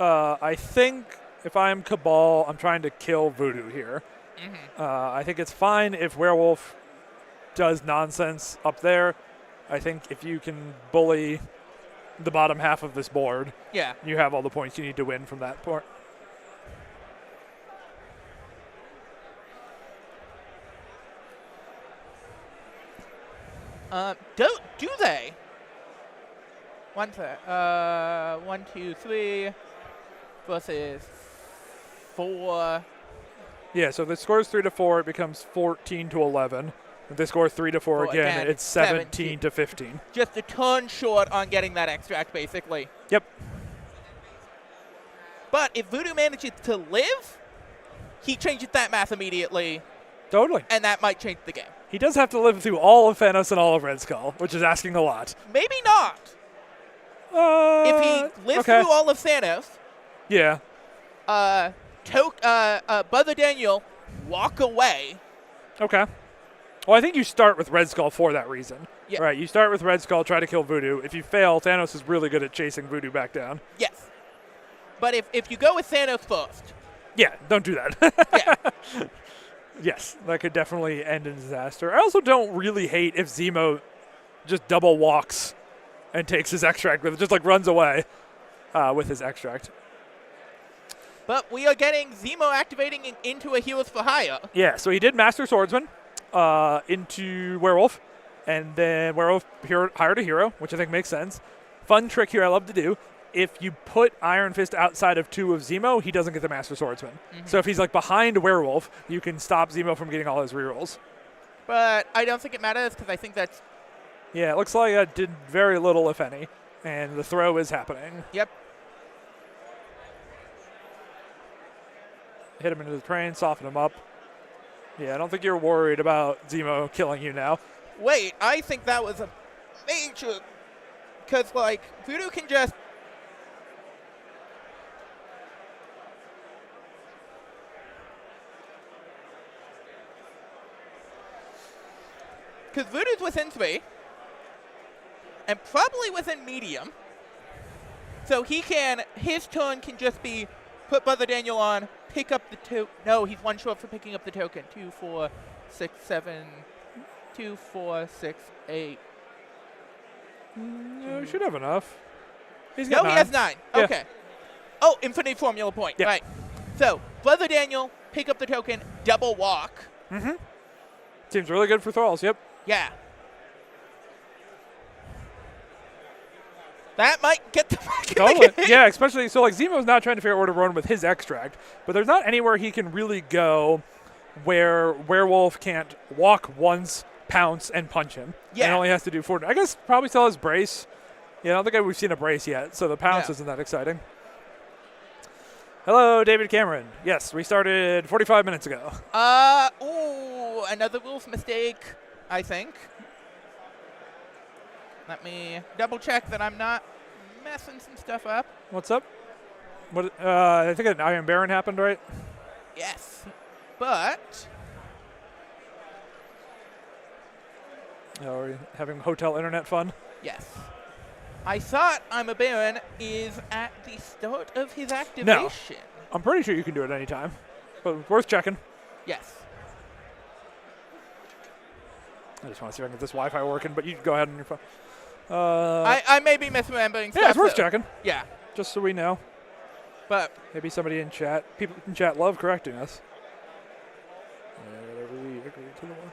I think if I'm Cabal, I'm trying to kill Voodoo here. Mm-hmm. I think it's fine if Werewolf does nonsense up there. I think if you can bully the bottom half of this board, you have all the points you need to win from that part. Do they? 1, 2, 3 versus 4. Yeah, so if the score is 3 to 4, it becomes 14 to 11. If they score 3 to 4 again, it's 17 to 15. Just a ton short on getting that extract, basically. Yep. But if Voodoo manages to live, he changes that math immediately. Totally. And that might change the game. He does have to live through all of Thanos and all of Red Skull, which is asking a lot. Maybe not. If he lives through all of Thanos, Brother Daniel walk away. Okay. Well, I think you start with Red Skull for that reason. Yeah. Right, you start with Red Skull, try to kill Voodoo. If you fail, Thanos is really good at chasing Voodoo back down. Yes. But if you go with Thanos first. Yeah, don't do that. Yeah. Yes, that could definitely end in disaster. I also don't really hate if Zemo just double walks and takes his extract with it, just like runs away with his extract. But we are getting Zemo activating into a Heroes for Hire. Yeah, so he did Master Swordsman into Werewolf, and then Werewolf hired a hero, which I think makes sense. Fun trick here I love to do. If you put Iron Fist outside of 2 of Zemo, he doesn't get the Master Swordsman. Mm-hmm. So if he's like behind Werewolf, you can stop Zemo from getting all his rerolls. But I don't think it matters because I think that's... Yeah, it looks like I did very little, if any, and the throw is happening. Yep. Hit him into the train, soften him up. Yeah, I don't think you're worried about Zemo killing you now. Wait, I think that was a major... Because, like, Voodoo can just... Because Voodoo's within 3, and probably within medium. So his turn can just be put Brother Daniel on, pick up the token. No, he's 1 short for picking up the token. 2, 4, 6, 7, 2, 4, 6, 8. No, he should have enough. He has 9. Yeah. Okay. Oh, Infinity Formula point. Yep. Right. So, Brother Daniel, pick up the token, double walk. Mm-hmm. Seems really good for thralls, yep. Yeah. That might get the back totally. Yeah, especially, so like Zemo's not trying to figure out where to run with his extract, but there's not anywhere he can really go where Werewolf can't walk once, pounce, and punch him. Yeah. And only has to do 4. I guess probably still has brace. Yeah, I don't think we've seen a brace yet, so the pounce isn't that exciting. Hello, David Cameron. Yes, we started 45 minutes ago. Another rules mistake, I think. Let me double check that I'm not messing some stuff up. What's up? What? I think an Iron Baron happened, right? Yes, but... Oh, are you having hotel internet fun? Yes. I thought I'm a Baron is at the start of his activation. No. I'm pretty sure you can do it any time, but worth checking. Yes. I just want to see if I can get this Wi-Fi working, but you can go ahead on your phone. I may be misremembering stuff. Yeah, it's worth checking. Yeah. Just so we know. But maybe somebody in chat. People in chat love correcting us. Whatever we agree to the one.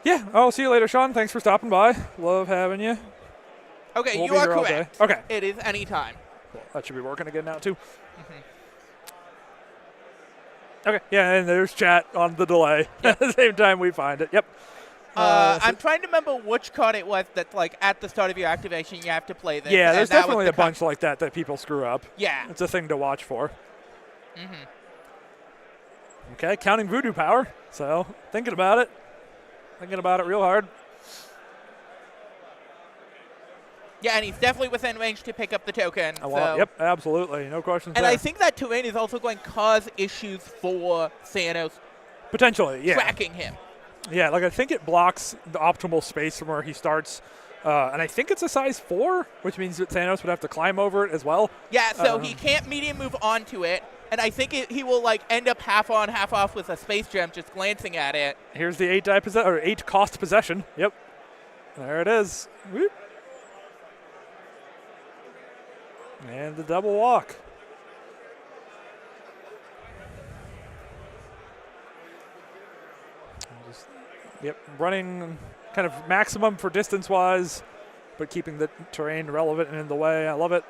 Yeah, I'll see you later, Sean. Thanks for stopping by. Love having you. Okay, we'll you are correct. Okay. It is any time. Cool. That should be working again now, too. Okay, yeah, and there's chat on the delay at the same time we find it. Yep. I'm trying to remember which card it was that's like at the start of your activation you have to play this. Yeah, there's and that was definitely the a bunch like that people screw up. Yeah. It's a thing to watch for. Mm-hmm. Okay, counting voodoo power. So, thinking about it. Thinking about it real hard. Yeah, and he's definitely within range to pick up the token. Yep, absolutely. No questions and there. I think that terrain is also going to cause issues for Thanos potentially, yeah. tracking him. Yeah, like I think it blocks the optimal space from where he starts. And I think it's a size 4, which means that Thanos would have to climb over it as well. Yeah, so he can't medium move onto it. And I think he will like end up half on, half off with a space gem just glancing at it. Here's the 8 cost possession. Yep. There it is. Whoop. And the double walk. Yep, running kind of maximum for distance-wise, but keeping the terrain relevant and in the way. I love it.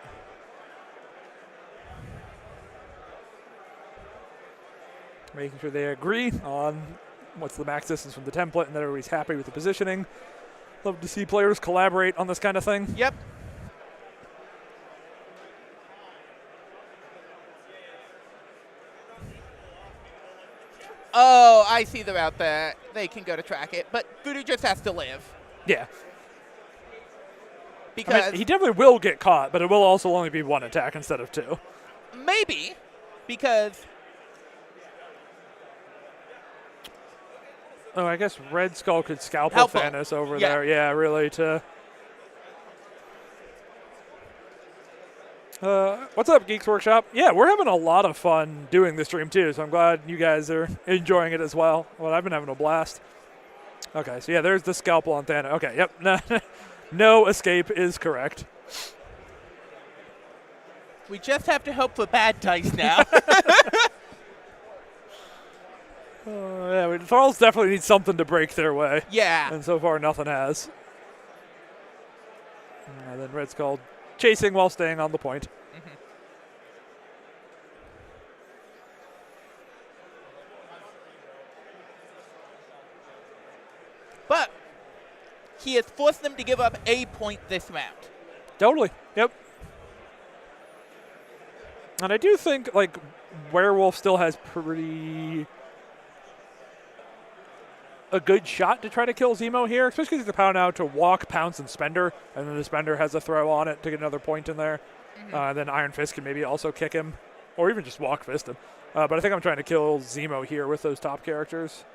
Making sure they agree on what's the max distance from the template and that everybody's happy with the positioning. Love to see players collaborate on this kind of thing. Yep. Oh, I see the route there. They can go to track it, but Voodoo just has to live. Yeah. Because he definitely will get caught, but it will also only be 1 attack instead of 2. Maybe, because... Oh, I guess Red Skull could scalpel Helpful. Thanos over there. Yeah, really to... what's up, Geeks Workshop? Yeah, we're having a lot of fun doing this stream, too, so I'm glad you guys are enjoying it as well. Well, I've been having a blast. Okay, so yeah, there's the scalpel on Thanos. Okay, yep. No escape is correct. We just have to hope for bad dice now. Yeah, Thralls definitely need something to break their way. Yeah. And so far, nothing has. And then Red Skull chasing while staying on the point. Mm-hmm. But he has forced them to give up a point this round. Totally. Yep. And I do think, like, Werewolf still has a good shot to try to kill Zemo here, especially because he's the power now to walk, pounce, and Spender, and then the Spender has a throw on it to get another point in there. Mm-hmm. Then Iron Fist can maybe also kick him, or even just walk fist him. But I think I'm trying to kill Zemo here with those top characters.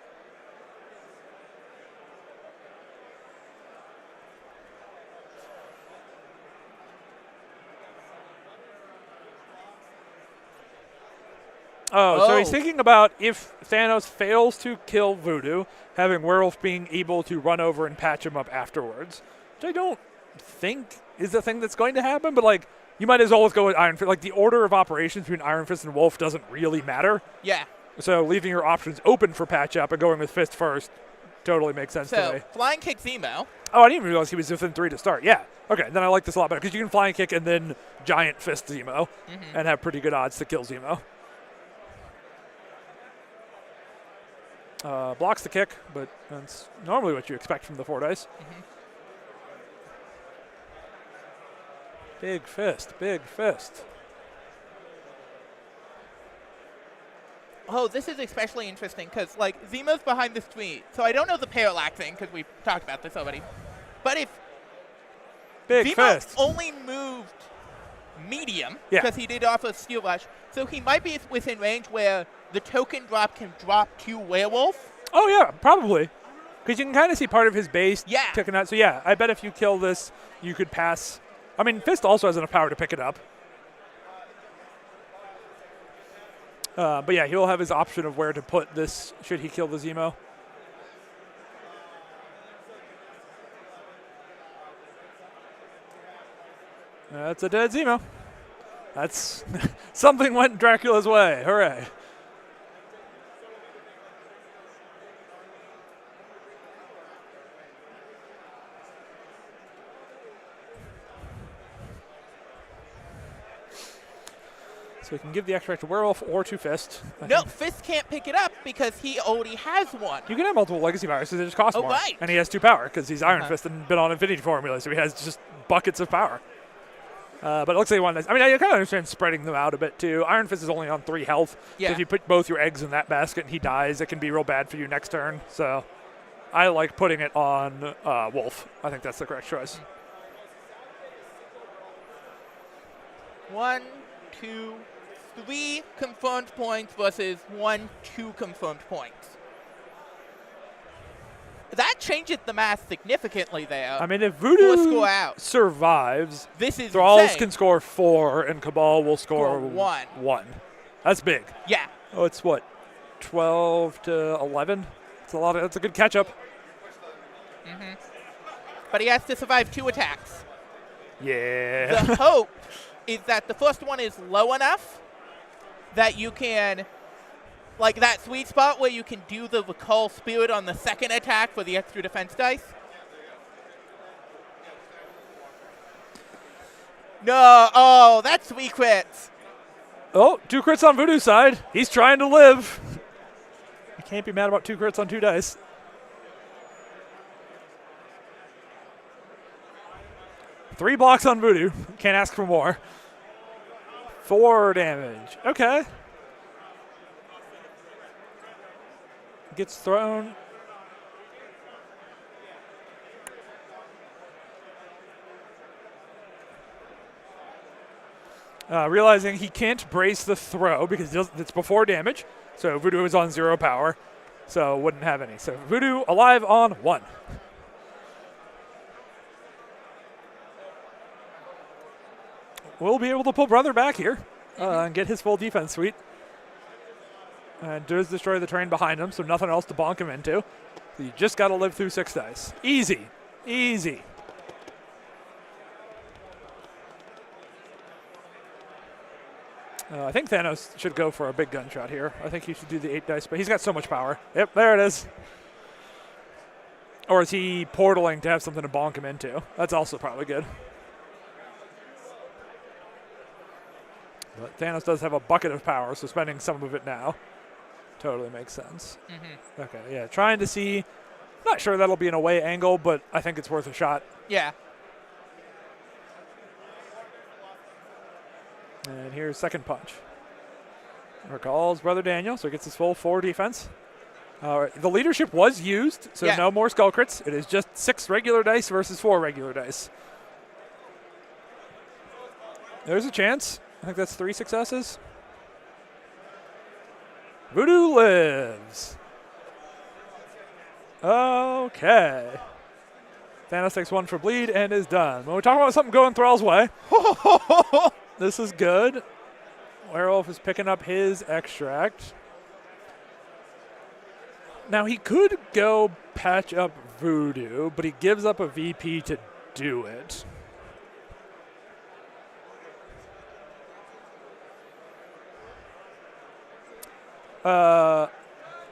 Oh, so he's thinking about if Thanos fails to kill Voodoo, having Werewolf being able to run over and patch him up afterwards, which I don't think is the thing that's going to happen, but, like, you might as well go with Iron Fist. Like, the order of operations between Iron Fist and Wolf doesn't really matter. Yeah. So leaving your options open for patch up and going with Fist first totally makes sense to me. Flying Kick Zemo. Oh, I didn't even realize he was within 3 to start. Yeah. Okay, then I like this a lot better because you can Flying Kick and then Giant Fist Zemo and have pretty good odds to kill Zemo. Blocks the kick, but that's normally what you expect from the 4 dice. Mm-hmm. Big fist, big fist. Oh, this is especially interesting because, like, Zemo's behind the tree, so I don't know the parallax thing because we've talked about this already. But if big Zemo fist only moved medium because he did offer Steel Rush, so he might be within range where the token drop can drop to Werewolf. Oh, yeah, probably. Because you can kind of see part of his base ticking out. So, yeah, I bet if you kill this, you could pass. I mean, Fist also has enough power to pick it up. But, yeah, he'll have his option of where to put this should he kill the Zemo. That's a dead Zemo. That's something went Dracula's way. Hooray. So he can give the extract to Werewolf or to Fist. No, Fist can't pick it up because he already has one. You can have multiple legacy powers, so they just cost more. Right. And he has 2 power because he's Iron Fist and been on Infinity Formula, so he has just buckets of power. But it looks like he wanted. I mean, I kind of understand spreading them out a bit too. Iron Fist is only on 3 health. Yeah. So if you put both your eggs in that basket and he dies, it can be real bad for you next turn. So I like putting it on Wolf. I think that's the correct choice. 1, 2, 3 confirmed points versus 1, 2 confirmed points. That changes the math significantly there. I mean, if Voodoo score out. survives, This is Thralls insane. can score 4 and Cabal will score 1. That's big. Yeah. Oh, it's what, 12 to 11? It's a lot. That's a good catch up. But he has to survive 2 attacks. Yeah. The hope is that the first one is low enough that you can, like that sweet spot where you can do the Recall Spirit on the second attack for the extra defense dice. No, oh, that's 3 crits. Oh, 2 crits on Voodoo's side. He's trying to live. You can't be mad about 2 crits on 2 dice. Three blocks on Voodoo. Can't ask for more. 4 damage. Okay. Gets thrown. Realizing he can't brace the throw because it's before damage. So Voodoo is on 0 power. So wouldn't have any. So Voodoo alive on 1. We'll be able to pull Brother back here and get his full defense suite. And does destroy the train behind him, so nothing else to bonk him into. So you just got to live through 6 dice. Easy. Easy. I think Thanos should go for a big gunshot here. I think he should do the 8 dice, but he's got so much power. Yep, there it is. Or is he portaling to have something to bonk him into? That's also probably good. But Thanos does have a bucket of power, so spending some of it now totally makes sense. Okay, yeah, trying to see. Not sure that'll be an away angle, but I think it's worth a shot. Yeah. And here's second punch. Recalls Brother Daniel, so he gets his full 4 defense. The leadership was used, so no more skull crits. It is just 6 regular dice versus 4 regular dice. There's a chance. I think that's 3 successes. Voodoo lives. Okay. Thanos takes 1 for bleed and is done. When we talk about something going Thrall's way, this is good. Werewolf is picking up his extract. Now he could go patch up Voodoo, but he gives up a VP to do it.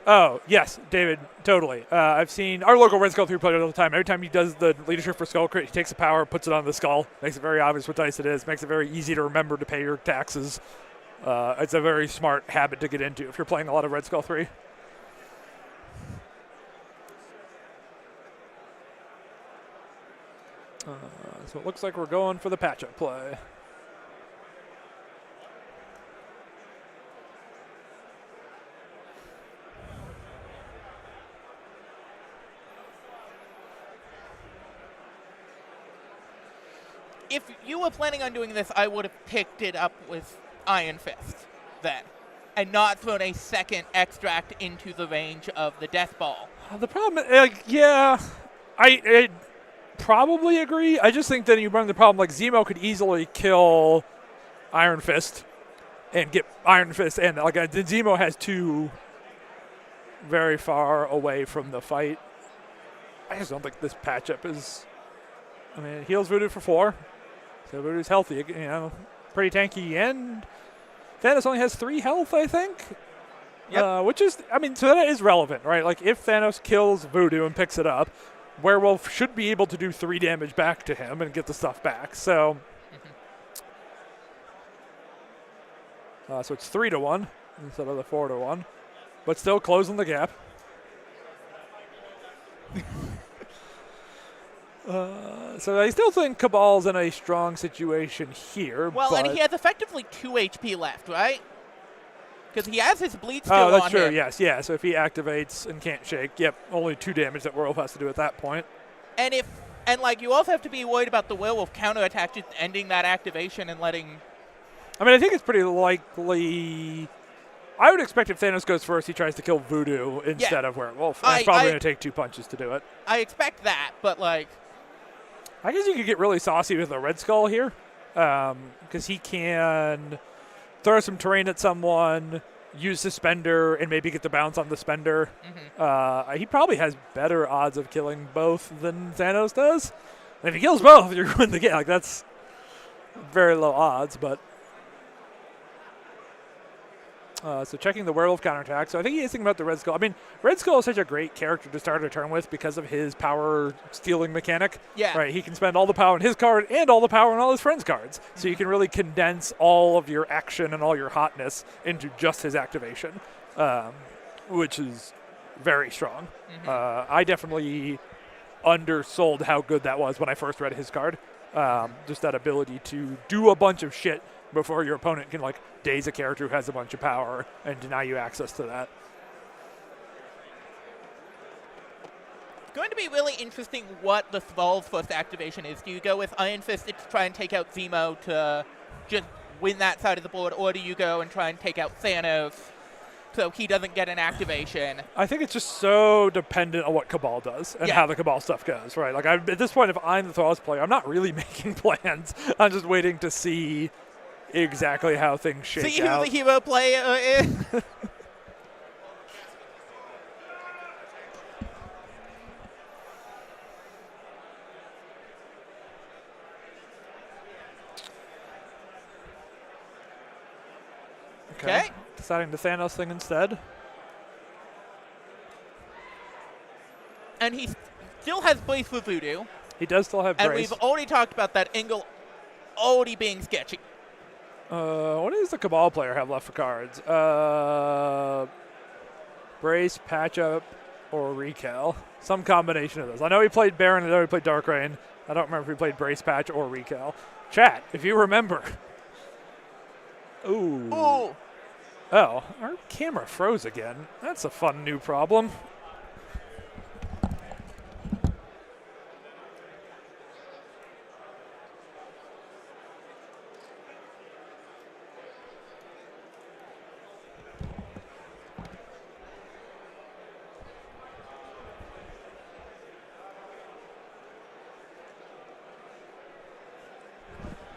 Oh, yes, David, totally. I've seen our local Red Skull 3 player all the time. Every time he does the leadership for Skull Crit, he takes the power, puts it on the skull, makes it very obvious what dice it is, makes it very easy to remember to pay your taxes. It's a very smart habit to get into if you're playing a lot of Red Skull 3. So it looks like we're going for the patch-up play. If you were planning on doing this, I would have picked it up with Iron Fist then, and not thrown a second extract into the range of the Death Ball. The problem, yeah, I probably agree. I just think that you run the problem, like Zemo could easily kill Iron Fist and get Iron Fist, and like Zemo has 2 very far away from the fight. I just don't think this patchup is. I mean, it heals Voodoo for 4. So Voodoo's healthy, you know, pretty tanky. And Thanos only has 3 health, I think. Yep. Which is, I mean, so that is relevant, right? Like, if Thanos kills Voodoo and picks it up, Werewolf should be able to do 3 damage back to him and get the stuff back. So, So it's 3-1 instead of the 4-1, but still closing the gap. So I still think Cabal's in a strong situation here. Well, and he has effectively 2 HP left, right? Because he has his bleed still on him. Oh, that's true, yes. Yeah, so if he activates and can't shake, yep, only 2 damage that Werewolf has to do at that point. And you also have to be worried about the Werewolf counterattack just ending that activation and letting... I mean, I think it's pretty likely... I would expect if Thanos goes first, he tries to kill Voodoo instead of Werewolf. That's probably going to take 2 punches to do it. I expect that, but like... I guess you could get really saucy with a Red Skull here, because he can throw some terrain at someone, use Suspender, and maybe get the bounce on the Spender. He probably has better odds of killing both than Thanos does. And if he kills both, you're going to get like that's very low odds, but... So checking the Werewolf counterattack. So I think he is thinking about the Red Skull. I mean, Red Skull is such a great character to start a turn with because of his power stealing mechanic. Yeah. Right. He can spend all the power in his card and all the power in all his friends' cards. So you can really condense all of your action and all your hotness into just his activation, which is very strong. I definitely undersold how good that was when I first read his card. Just that ability to do a bunch of shit before your opponent can like daze a character who has a bunch of power and deny you access to that. It's going to be really interesting what the Thrall's first activation is. Do you go with Iron Fist to try and take out Zemo to just win that side of the board, or do you go and try and take out Thanos so he doesn't get an activation? I think it's just so dependent on what Cabal does and how the Cabal stuff goes, right? Like at this point, if I'm the Thrall's player, I'm not really making plans. I'm just waiting to see exactly how things shake out. See who the hero player is. Okay. Deciding the Thanos thing instead. And he still has Brace for Voodoo. He does still have Brace. And we've already talked about that Engel already being sketchy. What does the Cabal player have left for cards? Brace, Patch Up, or Recal. Some combination of those. I know he played Baron, I know he played Dark Reign. I don't remember if he played Brace, Patch, or Recal. Chat, if you remember. Ooh. Ooh. Oh, our camera froze again. That's a fun new problem.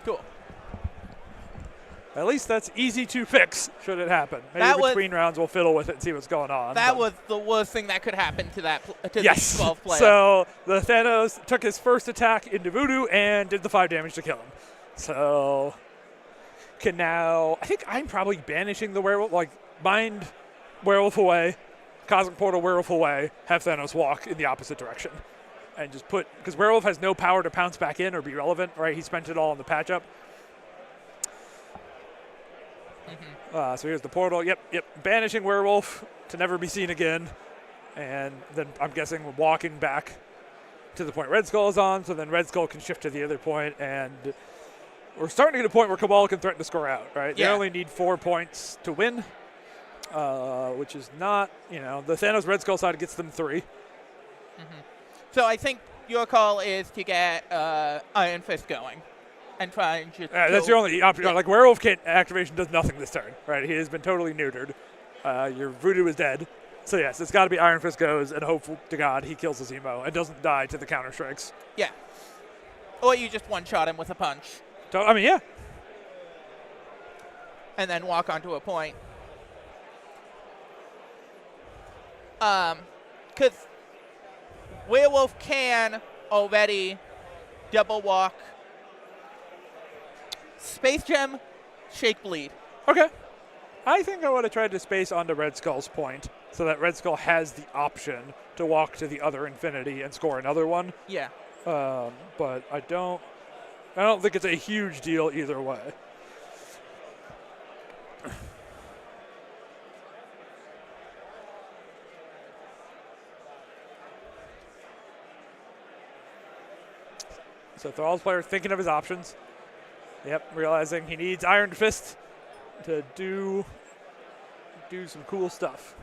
Cool. At least that's easy to fix, should it happen. Maybe between rounds we'll fiddle with it and see what's going on. That was the worst thing that could happen to that the 12th player. So the Thanos took his first attack into Voodoo and did the 5 damage to kill him. So can now, I think I'm probably banishing the Werewolf, like Mind Werewolf away, Cosmic Portal Werewolf away, have Thanos walk in the opposite direction. And just put, because Werewolf has no power to pounce back in or be relevant, right? He spent it all on the patch up. So here's the portal. Yep. Banishing Werewolf to never be seen again. And then I'm guessing walking back to the point Red Skull is on, so then Red Skull can shift to the other point, and we're starting to get a point where Cabal can threaten to score out, right? Yeah. They only need 4 points to win, which is not, the Thanos Red Skull side gets them 3. So I think your call is to get Iron Fist going and try and just that's your only option. Like, Werewolf activation does nothing this turn, right? He has been totally neutered. Your Voodoo is dead. So, yes, it's got to be Iron Fist goes, and hope to God he kills the Zemo and doesn't die to the counter strikes. Yeah. Or you just one-shot him with a punch. So, I mean, yeah. And then walk onto a point. Because Werewolf can already double walk Space Gem, Shake Bleed. Okay. I think I would have tried to space onto Red Skull's point so that Red Skull has the option to walk to the other infinity and score another one. Yeah. But I don't think it's a huge deal either way. So Thrall's player thinking of his options. Yep, realizing he needs Iron Fist to do some cool stuff.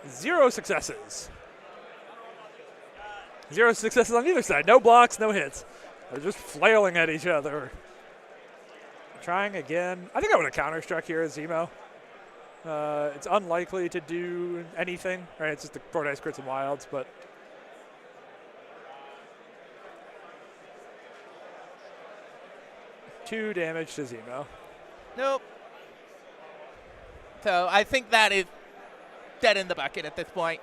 Zero successes. Zero successes on either side. No blocks, no hits. They're just flailing at each other. Trying again. I think I would have counter-struck here as Zemo. It's unlikely to do anything. Right, it's just the Fordice crits and wilds, but... Two damage to Zemo. Nope. So I think that is dead in the bucket at this point.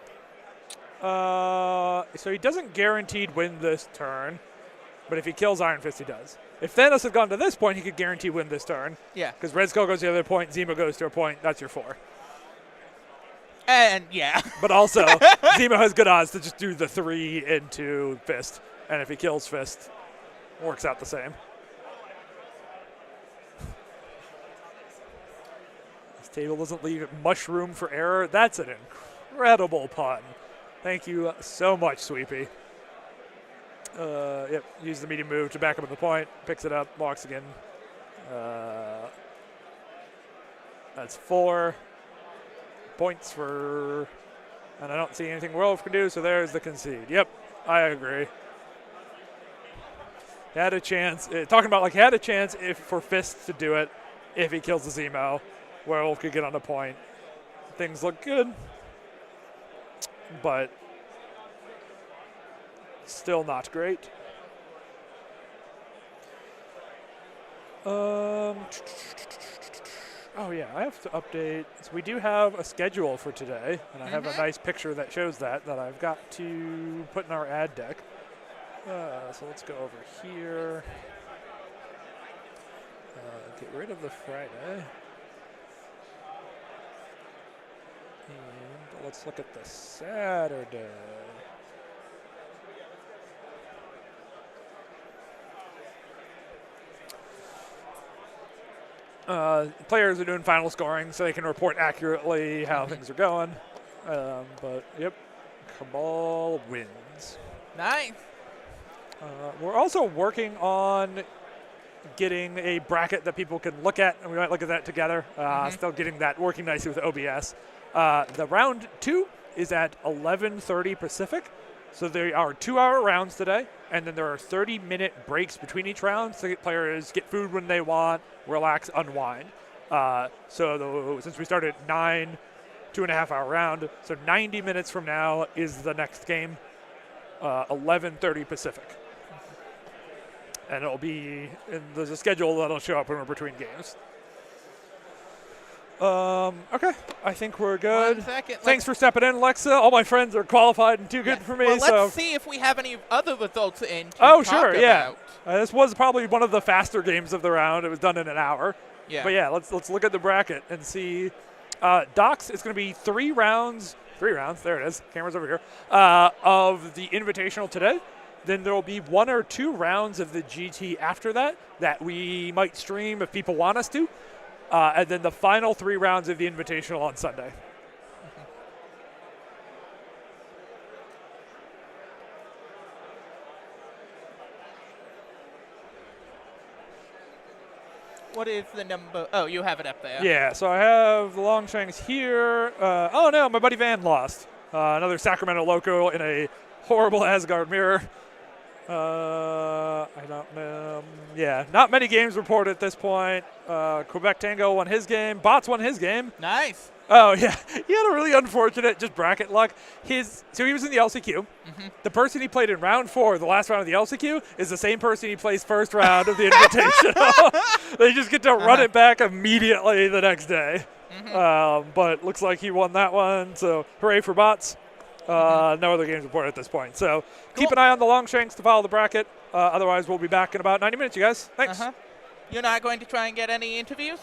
So he doesn't guaranteed win this turn, but if he kills Iron Fist, he does. If Thanos had gone to this point, he could guarantee win this turn. Yeah. Because Red Skull goes to the other point, Zemo goes to a point, that's your 4. And, yeah. But also, Zemo has good odds to just do the 3 into Fist. And if he kills Fist, works out the same. This table doesn't leave much room for error. That's an incredible pun. Thank you so much, Sweepy. Yep, use the medium move to back up at the point. Picks it up, walks again. That's 4 points for... And I don't see anything Werewolf can do, so there's the concede. Yep, I agree. He had a chance. Talking about like he had a chance for Fist to do it if he kills the Zemo. Werewolf could get on the point. Things look good. But still not great. Oh yeah, I have to update. So we do have a schedule for today, and I have a nice picture that shows that I've got to put in our ad deck. So let's go over here. Get rid of the Friday. And let's look at the Saturday. Players are doing final scoring so they can report accurately how things are going. But, yep, Cabal wins. Nice. We're also working on getting a bracket that people can look at, and we might look at that together. Still getting that working nicely with OBS. The round 2 is at 11:30 Pacific. So there are 2-hour rounds today, and then there are 30-minute breaks between each round so that players get food when they want, relax, unwind. Since we started at 9, 2.5-hour round, so 90 minutes from now is the next game, 11:30 Pacific. And it'll be, there's a schedule that'll show up when we're between games. Okay, I think we're good. 1 second. Thanks for stepping in, Alexa. All my friends are qualified and too good for me. Well, so let's see if we have any other results in to Oh, talk sure, yeah. about. This was probably one of the faster games of the round. It was done in an hour. Yeah. But yeah, let's look at the bracket and see. Docs, it's going to be 3 rounds. 3 rounds, there it is. Camera's over here. Of the Invitational today. Then there will be 1 or 2 rounds of the GT after that we might stream if people want us to. And then the final 3 rounds of the Invitational on Sunday. What is the number? Oh, you have it up there. Yeah, so I have the Longshanks here. Oh, no, my buddy Van lost. Another Sacramento loco in a horrible Asgard mirror. I don't know. Yeah, not many games reported at this point. Quebec Tango won his game. Bots won his game. Nice. Oh, yeah. He had a really unfortunate just bracket luck. So he was in the LCQ. The person he played in round 4, the last round of the LCQ, is the same person he plays first round of the Invitational. They just get to run it back immediately the next day. But looks like he won that one. So hooray for Bots. No other games reported at this point. So keep an eye on the Longshanks to follow the bracket. Otherwise, we'll be back in about 90 minutes, you guys. Thanks. You're not going to try and get any interviews?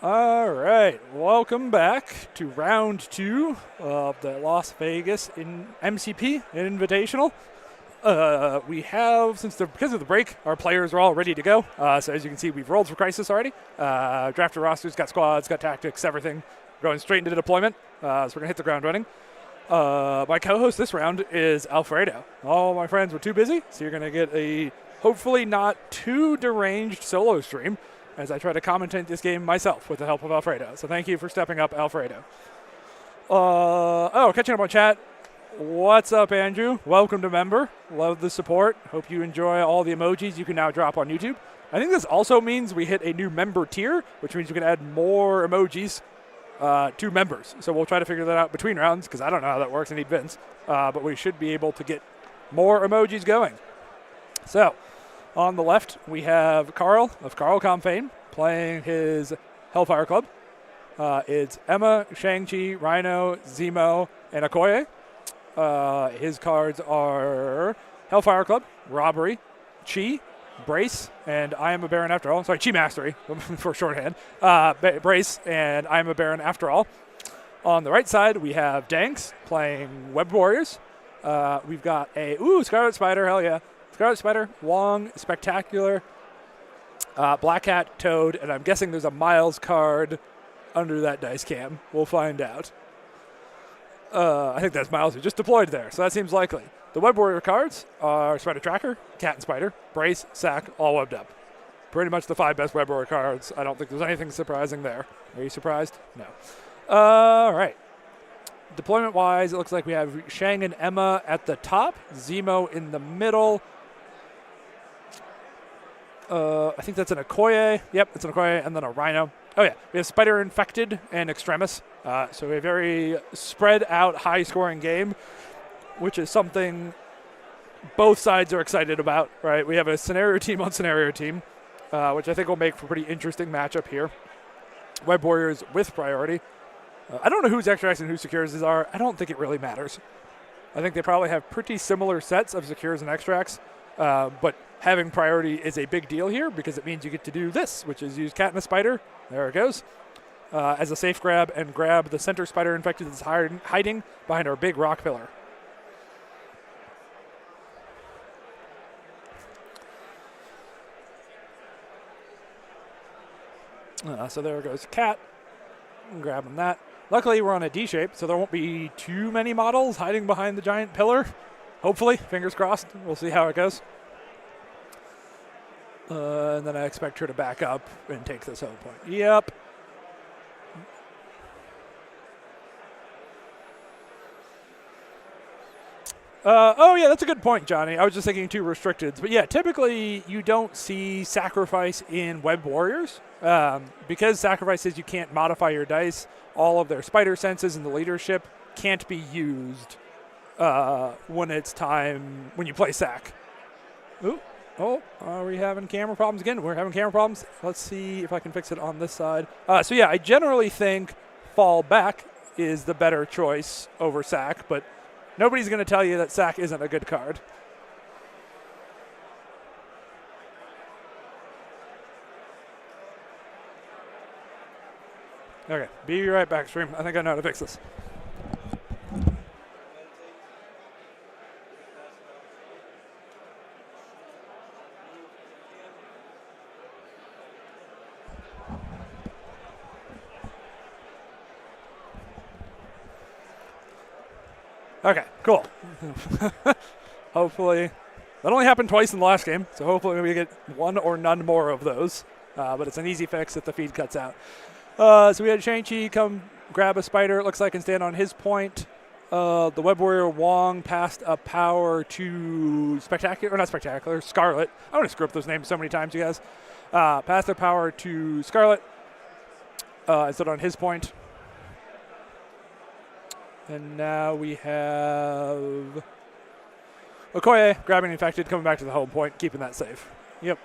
All right, welcome back to round 2 of the Las Vegas MCP Invitational. We have, because of the break, our players are all ready to go. So as you can see, we've rolled for Crisis already. Drafted rosters, got squads, got tactics, everything. Going straight into deployment, so we're going to hit the ground running. My co-host this round is Alfredo. All my friends were too busy, so you're going to get a hopefully not too deranged solo stream as I try to commentate this game myself with the help of Alfredo. So thank you for stepping up, Alfredo. Catching up on chat. What's up, Andrew? Welcome to member. Love the support. Hope you enjoy all the emojis you can now drop on YouTube. I think this also means we hit a new member tier, which means we can add more emojis to members. So we'll try to figure that out between rounds because I don't know how that works. I need Vince. But we should be able to get more emojis going. So on the left, we have Carl of Carl Com fame playing his Hellfire Club. It's Emma, Shang-Chi, Rhino, Zemo, and Okoye. His cards are Hellfire Club, Robbery, Chi, Brace, and I Am a Baron After All. Sorry, Chi Mastery for shorthand. Brace, and I Am a Baron After All. On the right side, we have Danks playing Web Warriors. We've got Scarlet Spider, hell yeah. Scarlet Spider, Wong, Spectacular, Black Hat, Toad, and I'm guessing there's a Miles card under that dice cam. We'll find out. I think that's Miles who just deployed there, so that seems likely. The Web Warrior cards are Spider Tracker, Cat and Spider, Brace, Sack, all webbed up. Pretty much the 5 best Web Warrior cards. I don't think there's anything surprising there. Are you surprised? No. All right. Deployment-wise, it looks like we have Shang and Emma at the top, Zemo in the middle. I think that's an Okoye. Yep, it's an Okoye, and then a Rhino. Oh, yeah. We have Spider Infected and Extremis. So a very spread out, high-scoring game, which is something both sides are excited about, right? We have a scenario team on scenario team, which I think will make for a pretty interesting matchup here. Web Warriors with priority. I don't know whose extracts and whose secures these are. I don't think it really matters. I think they probably have pretty similar sets of secures and extracts, but having priority is a big deal here because it means you get to do this, which is use Cat and a Spider. There it goes. As a safe grab and grab the center Spider Infected that's hiding behind our big rock pillar. So there goes Cat. Grabbing that. Luckily, we're on a D shape, so there won't be too many models hiding behind the giant pillar. Hopefully, fingers crossed. We'll see how it goes. And then I expect her to back up and take this home point. Yep. Yeah, that's a good point, Johnny. I was just thinking 2 restricteds. But yeah, typically you don't see sacrifice in Web Warriors. Because sacrifices, you can't modify your dice. All of their spider senses and the leadership can't be used when it's time, when you play sack. Are we having camera problems again? We're having camera problems. Let's see if I can fix it on this side. So yeah, I generally think fall back is the better choice over sack, but nobody's going to tell you that sack isn't a good card. Okay, be right back, stream. I think I know how to fix this. Okay, cool. Hopefully, that only happened twice in the last game, so hopefully we get one or none more of those. But it's an easy fix if the feed cuts out. So we had Shang-Chi come grab a spider, it looks like, and stand on his point. The Web Warrior Wong passed a power to Scarlet. I'm going to screw up those names so many times, you guys. Passed a power to Scarlet and stood on his point. And now we have Okoye grabbing Infected, coming back to the home point, keeping that safe. Yep.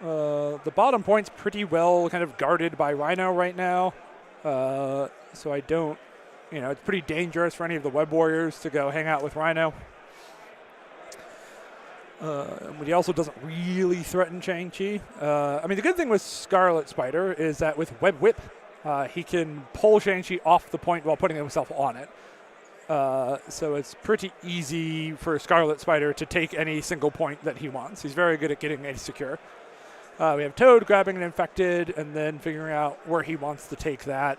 The bottom point's pretty well kind of guarded by Rhino right now. So I don't, it's pretty dangerous for any of the Web Warriors to go hang out with Rhino. But he also doesn't really threaten Shang-Chi. I mean, the good thing with Scarlet Spider is that with Web Whip, he can pull Shang-Chi off the point while putting himself on it. So it's pretty easy for Scarlet Spider to take any single point that he wants. He's very good at getting a secure. We have Toad grabbing an infected and then figuring out where he wants to take that.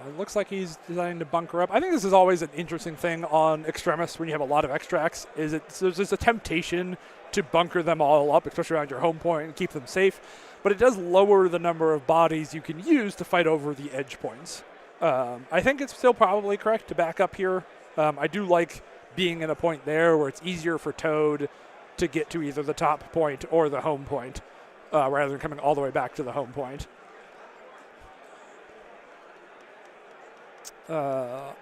It looks like he's deciding to bunker up. I think this is always an interesting thing on Extremis when you have a lot of extracts, is there's just a temptation to bunker them all up, especially around your home point, and keep them safe. But it does lower the number of bodies you can use to fight over the edge points. I think it's still probably correct to back up here. I do like being in a point there where it's easier for Toad to get to either the top point or the home point, rather than coming all the way back to the home point. We're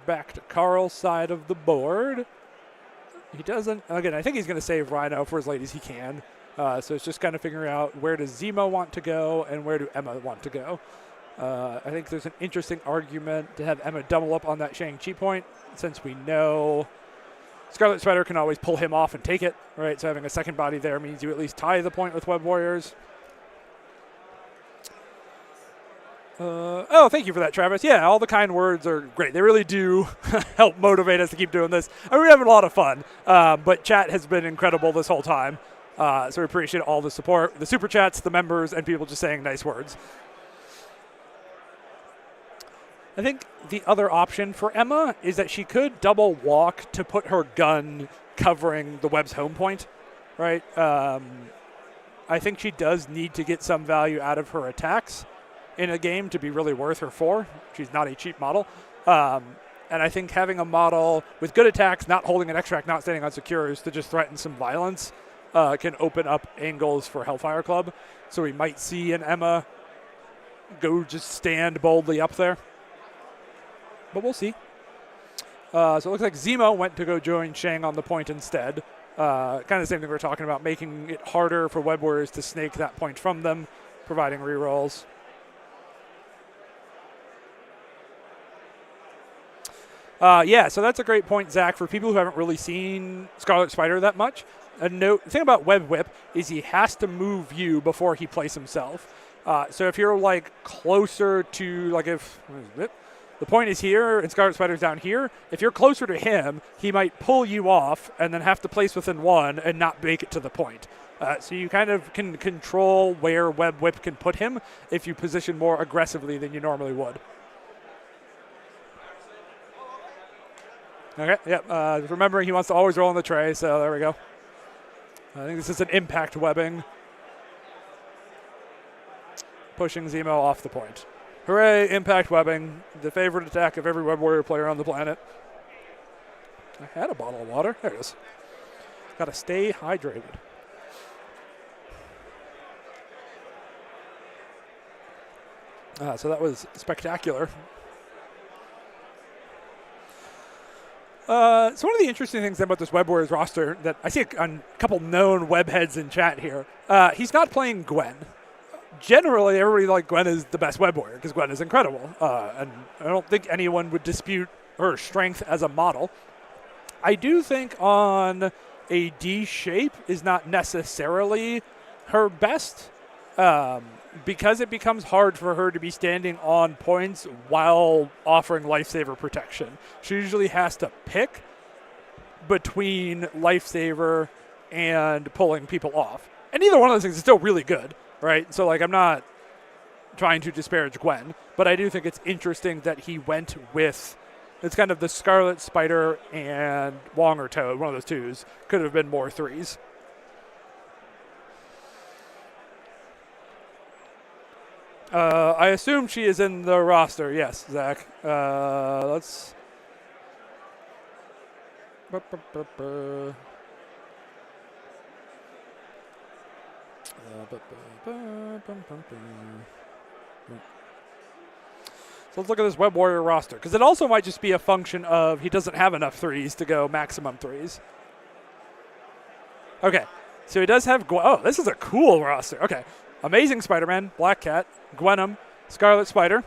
back to Carl's side of the board. He doesn't, again, I think he's going to save Rhino for as late as he can. So it's just kind of figuring out where does Zemo want to go and where do Emma want to go. I think there's an interesting argument to have Emma double up on that Shang-Chi point, since we know Scarlet Spider can always pull him off and take it, right? So having a second body there means you at least tie the point with Web Warriors. Oh, thank you for that, Travis. Yeah, all the kind words are great. They really do help motivate us to keep doing this. I mean, we're having a lot of fun, but chat has been incredible this whole time. So we appreciate all the support, the super chats, the members, and people just saying nice words. I think the other option for Emma is that she could double walk to put her gun covering the web's home point, right? I think she does need to get some value out of her attacks in a game to be really worth her for. She's not a cheap model. And I think having a model with good attacks, not holding an extract, not standing on secures to just threaten some violence can open up angles for Hellfire Club. So we might see an Emma go just stand boldly up there. But we'll see. So it looks like Zemo went to go join Shang on the point instead. Kind of the same thing we were talking about, making it harder for Web Warriors to snake that point from them, providing rerolls. Yeah, so that's a great point, Zach, for people who haven't really seen Scarlet Spider that much. The thing about Web Whip is he has to move you before he plays himself. So if you're like closer to, like if the point is here and Scarlet Spider's down here, if you're closer to him, he might pull you off and then have to place within one and not make it to the point. So you kind of can control where Web Whip can put him if you position more aggressively than you normally would. Okay, yep. Remembering he wants to always roll on the tray, so there we go. I think this is an impact webbing. Pushing Zemo off the point. Hooray, impact webbing, the favorite attack of every Web Warrior player on the planet. I had a bottle of water. There it is. Got to stay hydrated. So that was spectacular. So one of the interesting things about this Web Warriors roster that I see a couple known web heads in chat here, he's not playing Gwen. Generally, everybody like Gwen is the best Web Warrior because Gwen is incredible. And I don't think anyone would dispute her strength as a model. I do think on a D shape is not necessarily her best because it becomes hard for her to be standing on points while offering lifesaver protection. She usually has to pick between lifesaver and pulling people off. And either one of those things is still really good, right? So like I'm not trying to disparage Gwen, but I do think it's interesting that he went with, it's kind of the Scarlet Spider and Wong or Toad, one of those twos, could have been more threes. I assume she is in the roster. Yes, Zach. Let's. So let's look at this Web Warrior roster, because it also might just be a function of he doesn't have enough threes to go maximum threes. Okay, so he does have. Oh, this is a cool roster. Okay. Amazing Spider-Man, Black Cat, Gwenom, Scarlet Spider,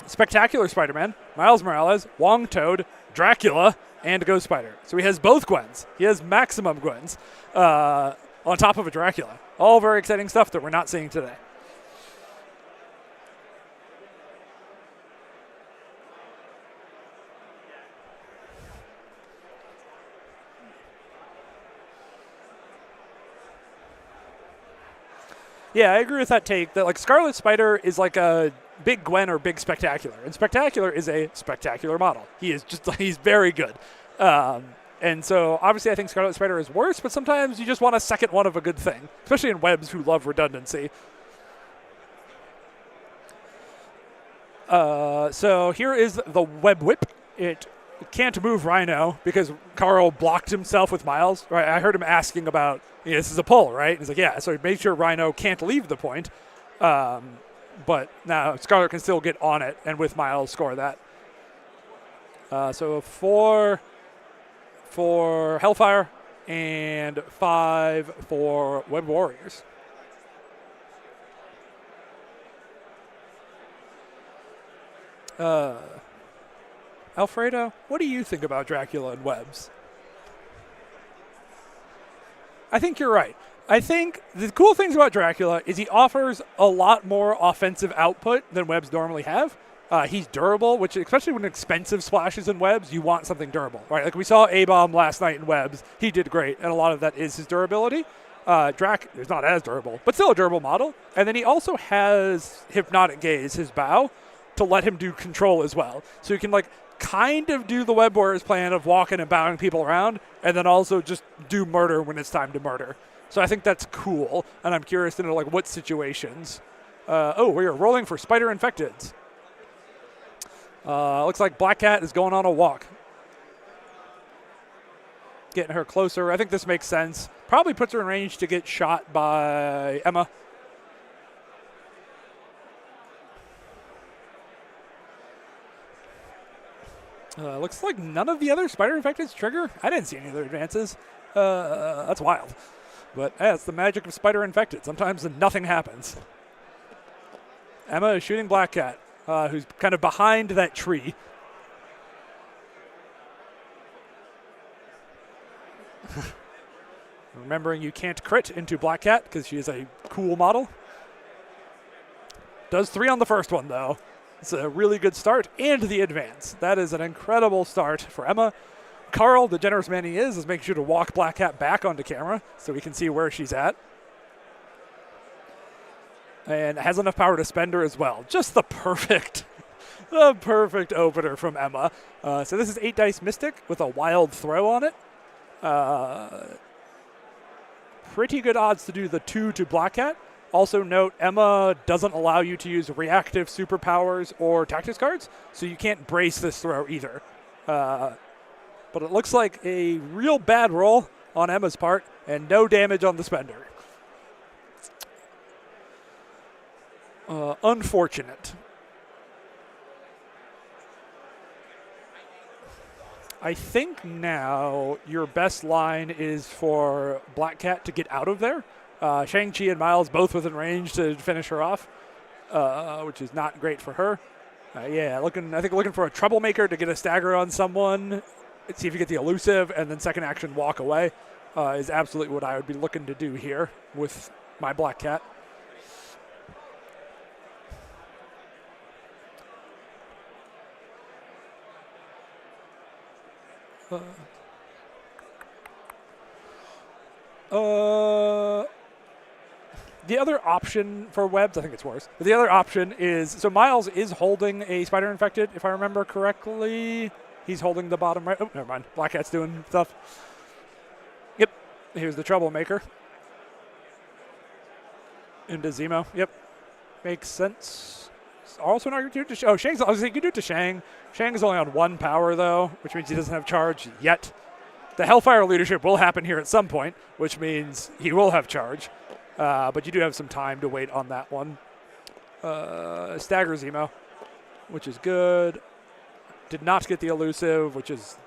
Spectacular Spider-Man, Miles Morales, Wong Toad, Dracula, and Ghost Spider. So he has both Gwens. He has maximum Gwens on top of a Dracula. All very exciting stuff that we're not seeing today. Yeah, I agree with that take that like Scarlet Spider is like a big Gwen or big Spectacular. And Spectacular is a spectacular model. He's very good. And so obviously I think Scarlet Spider is worse, but sometimes you just want a second one of a good thing, especially in webs who love redundancy. So here is the Web Whip. It can't move Rhino because Carl blocked himself with Miles. Right? I heard him asking about, this is a pull, right? He's like, yeah. So he made sure Rhino can't leave the point. But now Scarlet can still get on it and with Miles score that. So 4 for Hellfire and 5 for Web Warriors. Alfredo, what do you think about Dracula and webs? I think you're right. I think the cool things about Dracula is he offers a lot more offensive output than webs normally have. He's durable, which especially when expensive splashes in webs, you want something durable, right? Like we saw A-Bomb last night in webs. He did great, and a lot of that is his durability. Drac is not as durable, but still a durable model. And then he also has Hypnotic Gaze, his bow, to let him do control as well. So you can like kind of do the Web Warriors plan of walking and bowing people around, and then also just do murder when it's time to murder. So I think that's cool, and I'm curious to know like what situations. We are rolling for Spider Infecteds. Looks like Black Cat is going on a walk. Getting her closer. I think this makes sense. Probably puts her in range to get shot by Emma. Looks like none of the other Spider Infecteds trigger. I didn't see any other advances. That's wild. But it's the magic of Spider Infected. Sometimes nothing happens. Emma is shooting Black Cat, who's kind of behind that tree. Remembering you can't crit into Black Cat because she is a cool model. Does 3 on the first one, though. It's a really good start and the advance. That is an incredible start for Emma. Carl, the generous man he is making sure to walk Black Cat back onto camera so we can see where she's at. And has enough power to spend her as well. Just the perfect opener from Emma. So this is 8 Dice Mystic with a wild throw on it. Pretty good odds to do the 2 to Black Cat. Also note, Emma doesn't allow you to use reactive superpowers or tactics cards, so you can't brace this throw either. But it looks like a real bad roll on Emma's part and no damage on the spender. Unfortunate. I think now your best line is for Black Cat to get out of there. Shang-Chi and Miles both within range to finish her off, which is not great for her. Looking for a troublemaker to get a stagger on someone. See if you get the elusive, and then second action walk away is absolutely what I would be looking to do here with my Black Cat. The other option for webs, I think it's worse, but the other option is, so Miles is holding a Spider Infected, if I remember correctly. He's holding the bottom right. Oh, never mind. Black Cat's doing stuff. Yep. Here's the troublemaker. Into Zemo. Yep. Makes sense. Also an argument to Shang's. I was saying you can do it to Shang. Shang is only on 1 power, though, which means he doesn't have charge yet. The Hellfire leadership will happen here at some point, which means he will have charge. But you do have some time to wait on that one. Stagger Zemo, which is good. Did not get the elusive, which is,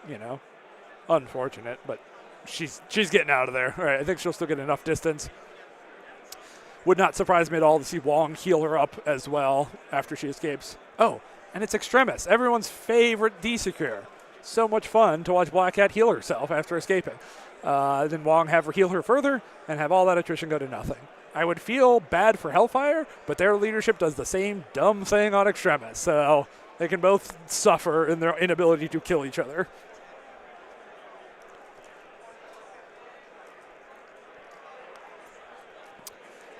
unfortunate, but she's getting out of there. All right, I think she'll still get enough distance. would not surprise me at all to see Wong heal her up as well after she escapes. Oh, and it's Extremis, everyone's favorite D-Secure. So much fun to watch Black Cat heal herself after escaping. Then Wong have her heal her further and have all that attrition go to nothing. I would feel bad for Hellfire, but their leadership does the same dumb thing on Extremis, so they can both suffer in their inability to kill each other.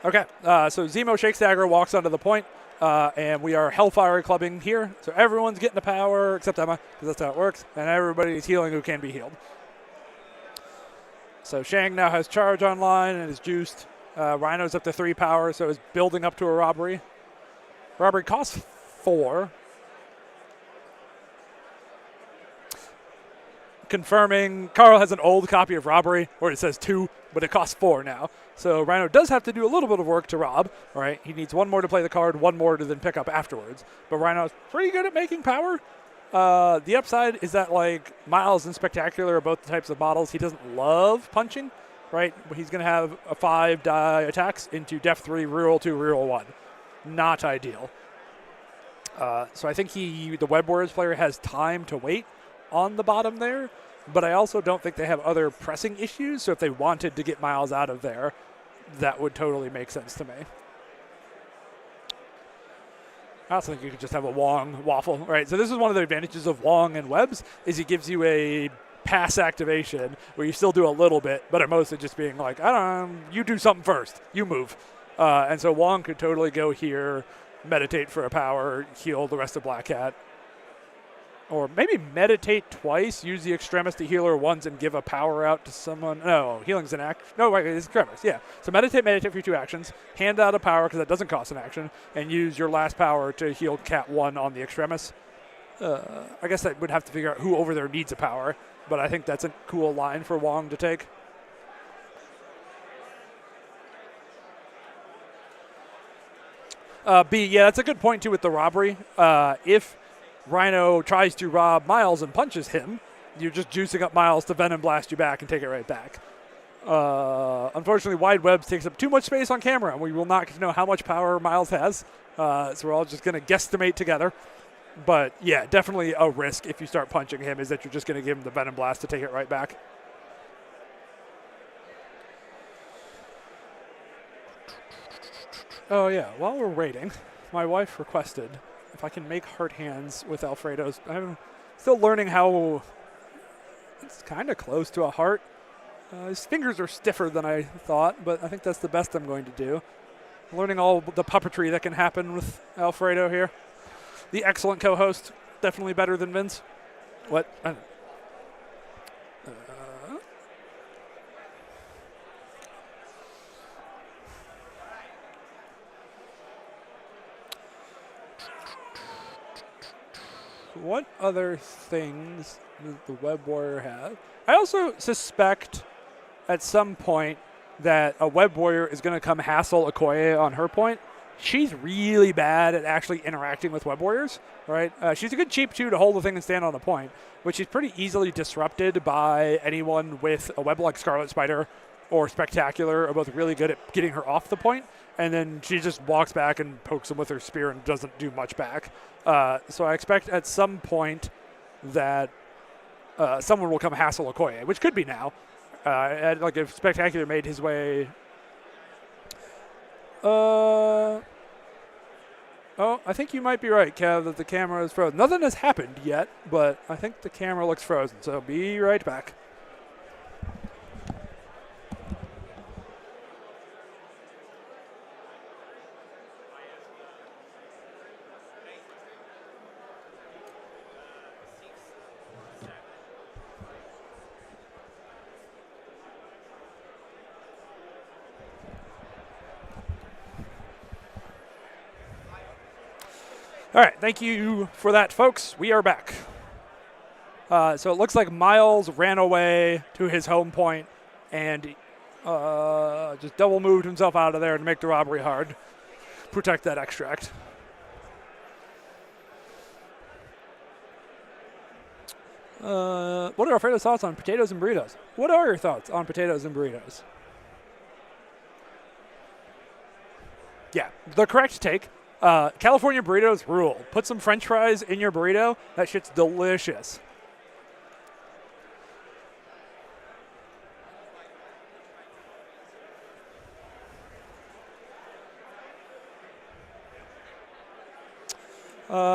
Okay, so Zemo shakes dagger, walks onto the point, and we are Hellfire clubbing here. So everyone's getting the power except Emma, because that's how it works, and everybody's healing who can be healed. So Shang now has charge online and is juiced. Rhino's up to 3 power, so is building up to a robbery. Robbery costs 4. Confirming, Carl has an old copy of Robbery where it says 2, but it costs 4 now. So Rhino does have to do a little bit of work to rob, right? He needs 1 more to play the card, 1 more to then pick up afterwards. But Rhino's pretty good at making power. The upside is that, like, Miles and Spectacular are both the types of models he doesn't love punching, right? But he's going to have a 5 die attacks into Def 3, reroll 2, reroll 1. Not ideal. So I think the Web Warriors player has time to wait on the bottom there, but I also don't think they have other pressing issues, so if they wanted to get Miles out of there, that would totally make sense to me. I also think you could just have a Wong waffle, right? So this is one of the advantages of Wong and Webs, is it gives you a pass activation where you still do a little bit, but are mostly just being like, I don't know, you do something first, you move. And so Wong could totally go here, meditate for a power, heal the rest of Black Cat. Or maybe meditate twice, use the Extremis to heal her once and give a power out to someone. No, healing's an action. No, wait, it's Extremis, yeah. So meditate for your 2 actions, hand out a power because that doesn't cost an action, and use your last power to heal Cat 1 on the Extremis. I guess I would have to figure out who over there needs a power, but I think that's a cool line for Wong to take. B, yeah, that's a good point too with the robbery. If Rhino tries to rob Miles and punches him, you're just juicing up Miles to Venom Blast you back and take it right back. Unfortunately, Wide Webs takes up too much space on camera, and we will not get to know how much power Miles has. So we're all just going to guesstimate together. But, yeah, definitely a risk if you start punching him is that you're just going to give him the Venom Blast to take it right back. Oh, yeah, while we're waiting, my wife requested if I can make heart hands with Alfredo's. I'm still learning how it's kind of close to a heart. His fingers are stiffer than I thought, but I think that's the best I'm going to do. Learning all the puppetry that can happen with Alfredo here. The excellent co-host, definitely better than Vince. What? What other things does the Web Warrior have? I also suspect at some point that a Web Warrior is going to come hassle Okoye on her point. She's really bad at actually interacting with Web Warriors, right? She's a good cheap 2 to hold the thing and stand on the point, but she's pretty easily disrupted by anyone with a web like Scarlet Spider or Spectacular are both really good at getting her off the point, and then she just walks back and pokes him with her spear and doesn't do much back. So I expect at some point that someone will come hassle Okoye, which could be now. Like if Spectacular made his way... Oh, I think you might be right, Kev, that the camera is frozen. Nothing has happened yet, but I think the camera looks frozen, so be right back. All right, thank you for that, folks. We are back. So it looks like Miles ran away to his home point and just double moved himself out of there to make the robbery hard. Protect that extract. What are Alfredo's thoughts on potatoes and burritos? What are your thoughts on potatoes and burritos? Yeah, the correct take. California burritos rule. Put some French fries in your burrito. That shit's delicious.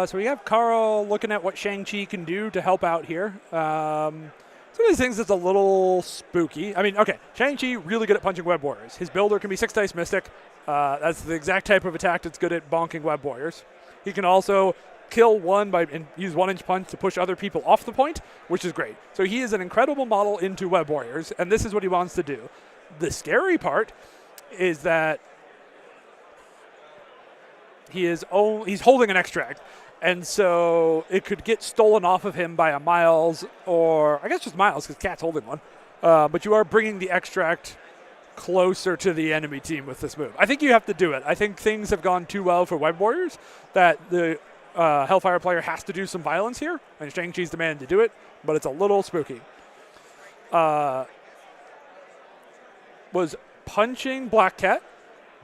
So we have Carl looking at what Shang-Chi can do to help out here. Some of these things that's a little spooky. I mean, okay, Shang-Chi really good at punching web warriors. His builder can be 6 dice mystic. That's the exact type of attack that's good at bonking web warriors. He can also kill one and use 1-inch punch to push other people off the point, which is great. So he is an incredible model into web warriors, and this is what he wants to do. The scary part is that he's holding an extract, and so it could get stolen off of him by a Miles, or I guess just Miles because Cat's holding one. But you are bringing the extract closer to the enemy team with this move. I think you have to do it. I think things have gone too well for Web Warriors that the Hellfire player has to do some violence here, and Shang-Chi's the man to do it, but it's a little spooky. Was punching Black Cat.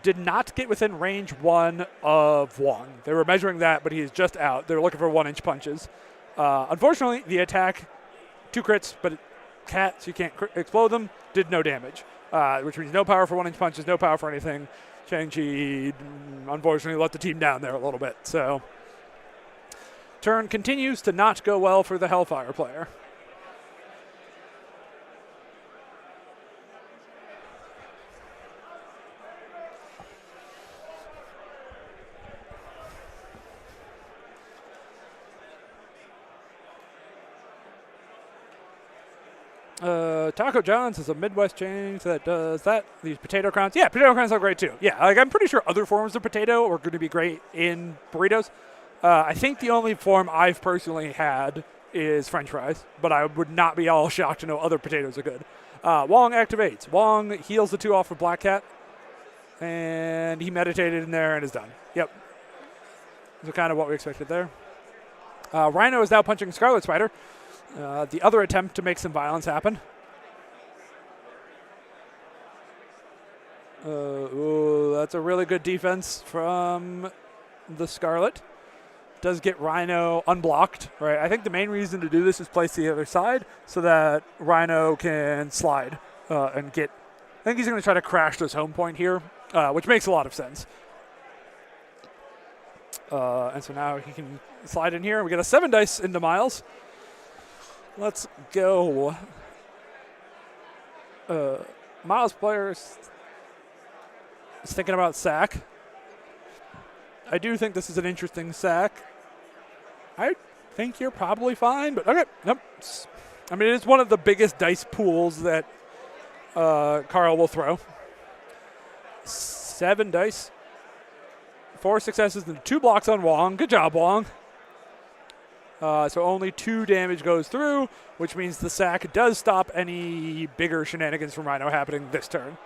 Did not get within range 1 of Wong. They were measuring that, but he's just out. They were looking for 1-inch punches. Unfortunately, the attack, 2 crits, but Cat, so you can't explode them, did no damage, which means no power for 1-inch punches, no power for anything. Shang-Chi, unfortunately, let the team down there a little bit. So, turn continues to not go well for the Hellfire player. Taco John's is a Midwest chain that does that. These potato crowns. Yeah, potato crowns are great too. Yeah, like I'm pretty sure other forms of potato are going to be great in burritos. I think the only form I've personally had is French fries, but I would not be all shocked to know other potatoes are good. Wong activates. Wong heals the 2 off of Black Cat, and he meditated in there and is done. Yep. So kind of what we expected there. Rhino is now punching Scarlet Spider. The other attempt to make some violence happen. That's a really good defense from the Scarlet. Does get Rhino unblocked, right? I think the main reason to do this is place the other side so that Rhino can slide and get... I think he's going to try to crash this home point here, which makes a lot of sense. And so now he can slide in here. We get a 7 dice into Miles. Let's go. Miles players is thinking about sack. I do think this is an interesting sack. I think you're probably fine, but okay. Nope. I mean, it's one of the biggest dice pools that Carl will throw. 7 dice. 4 successes and 2 blocks on Wong. Good job, Wong. So only 2 damage goes through, which means the sack does stop any bigger shenanigans from Rhino happening this turn.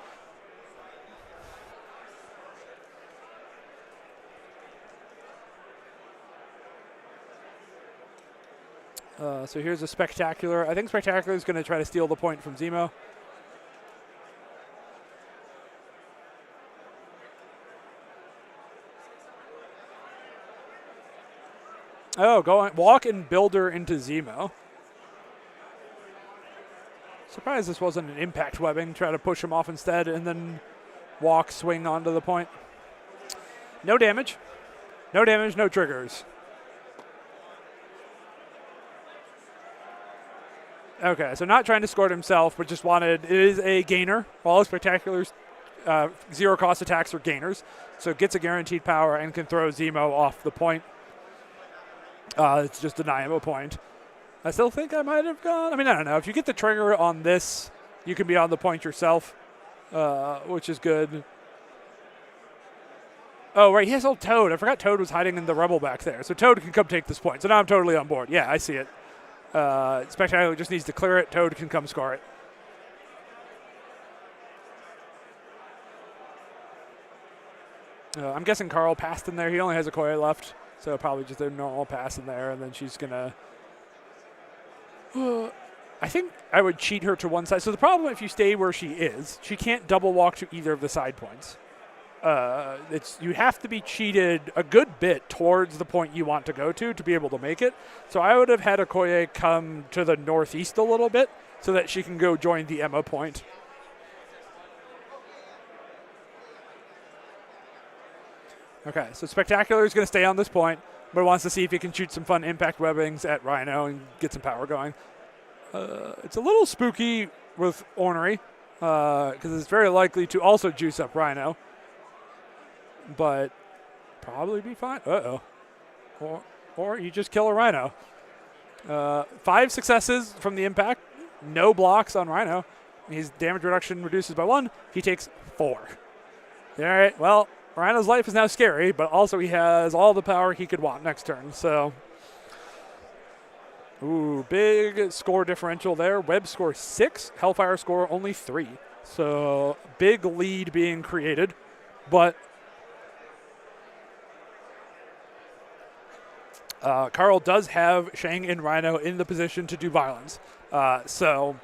So here's a Spectacular. I think Spectacular is going to try to steal the point from Zemo. Oh, walk and builder into Zemo. Surprised this wasn't an impact webbing. Try to push him off instead and then walk, swing onto the point. No damage. No damage, no triggers. Okay, so not trying to score it himself, but just wanted, it is a gainer. All Spectaculars, 0 cost attacks are gainers. So it gets a guaranteed power and can throw Zemo off the point. It's just deny him a point. I still think I might have gone. I mean, I don't know. If you get the trigger on this, you can be on the point yourself, which is good. Oh, right. He has old Toad. I forgot Toad was hiding in the rubble back there. So Toad can come take this point. So now I'm totally on board. Yeah, I see it. Spectacular just needs to clear it. Toad can come score it. I'm guessing Carl passed in there. He only has a Koya left. So probably just a normal pass in there, and then she's going to... I think I would cheat her to one side. So the problem, if you stay where she is, she can't double walk to either of the side points. you have to be cheated a good bit towards the point you want to go to be able to make it. So I would have had Okoye come to the northeast a little bit so that she can go join the Emma point. Okay, so Spectacular is going to stay on this point, but wants to see if he can shoot some fun impact webbings at Rhino and get some power going. It's a little spooky with Ornery, because it's very likely to also juice up Rhino, but probably be fine. Or you just kill a Rhino. 5 successes from the impact, no blocks on Rhino. His damage reduction reduces by 1. He takes 4. All right, well, Rhino's life is now scary, but also he has all the power he could want next turn. So, ooh, big score differential there. Webb score 6, Hellfire score only 3. So, big lead being created, but Carl does have Shang and Rhino in the position to do violence. So,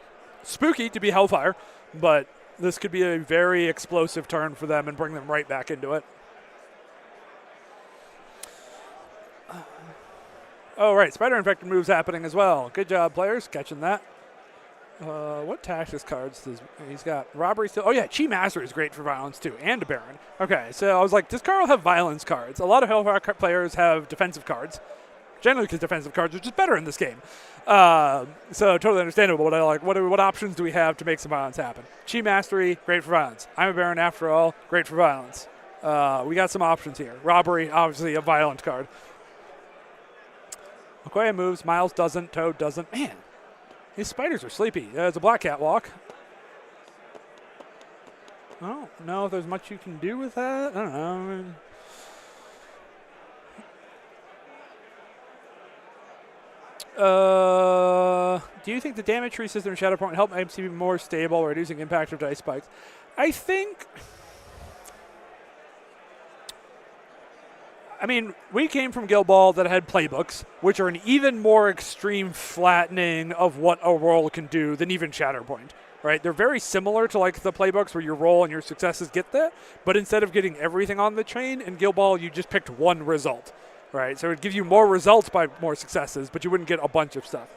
spooky to be Hellfire, but this could be a very explosive turn for them and bring them right back into it. Oh, right. Spider Infected moves happening as well. Good job, players, catching that. What tactics cards does he's got? Robbery still. Oh, yeah. Chi Master is great for violence, too, and a Baron. Okay, so I was like, does Carl have violence cards? A lot of Hellfire players have defensive cards, generally because defensive cards are just better in this game. So totally understandable. But I like, what options do we have to make some violence happen? Chi Mastery, great for violence. I'm a Baron after all, great for violence. We got some options here. Robbery, obviously a violent card. Okoye moves, Miles doesn't, Toad doesn't. Man, these spiders are sleepy. It's a Black Cat walk. I don't know if there's much you can do with that. I don't know. Do you think the damage tree system in Shatterpoint help MC be more stable, reducing impact of dice spikes? I think. I mean, we came from Guild Ball that had playbooks, which are an even more extreme flattening of what a roll can do than even Shatterpoint, right? They're very similar to like the playbooks where your roll and your successes get that, but instead of getting everything on the chain, in Guild Ball you just picked one result. Right, so it gives you more results by more successes, but you wouldn't get a bunch of stuff.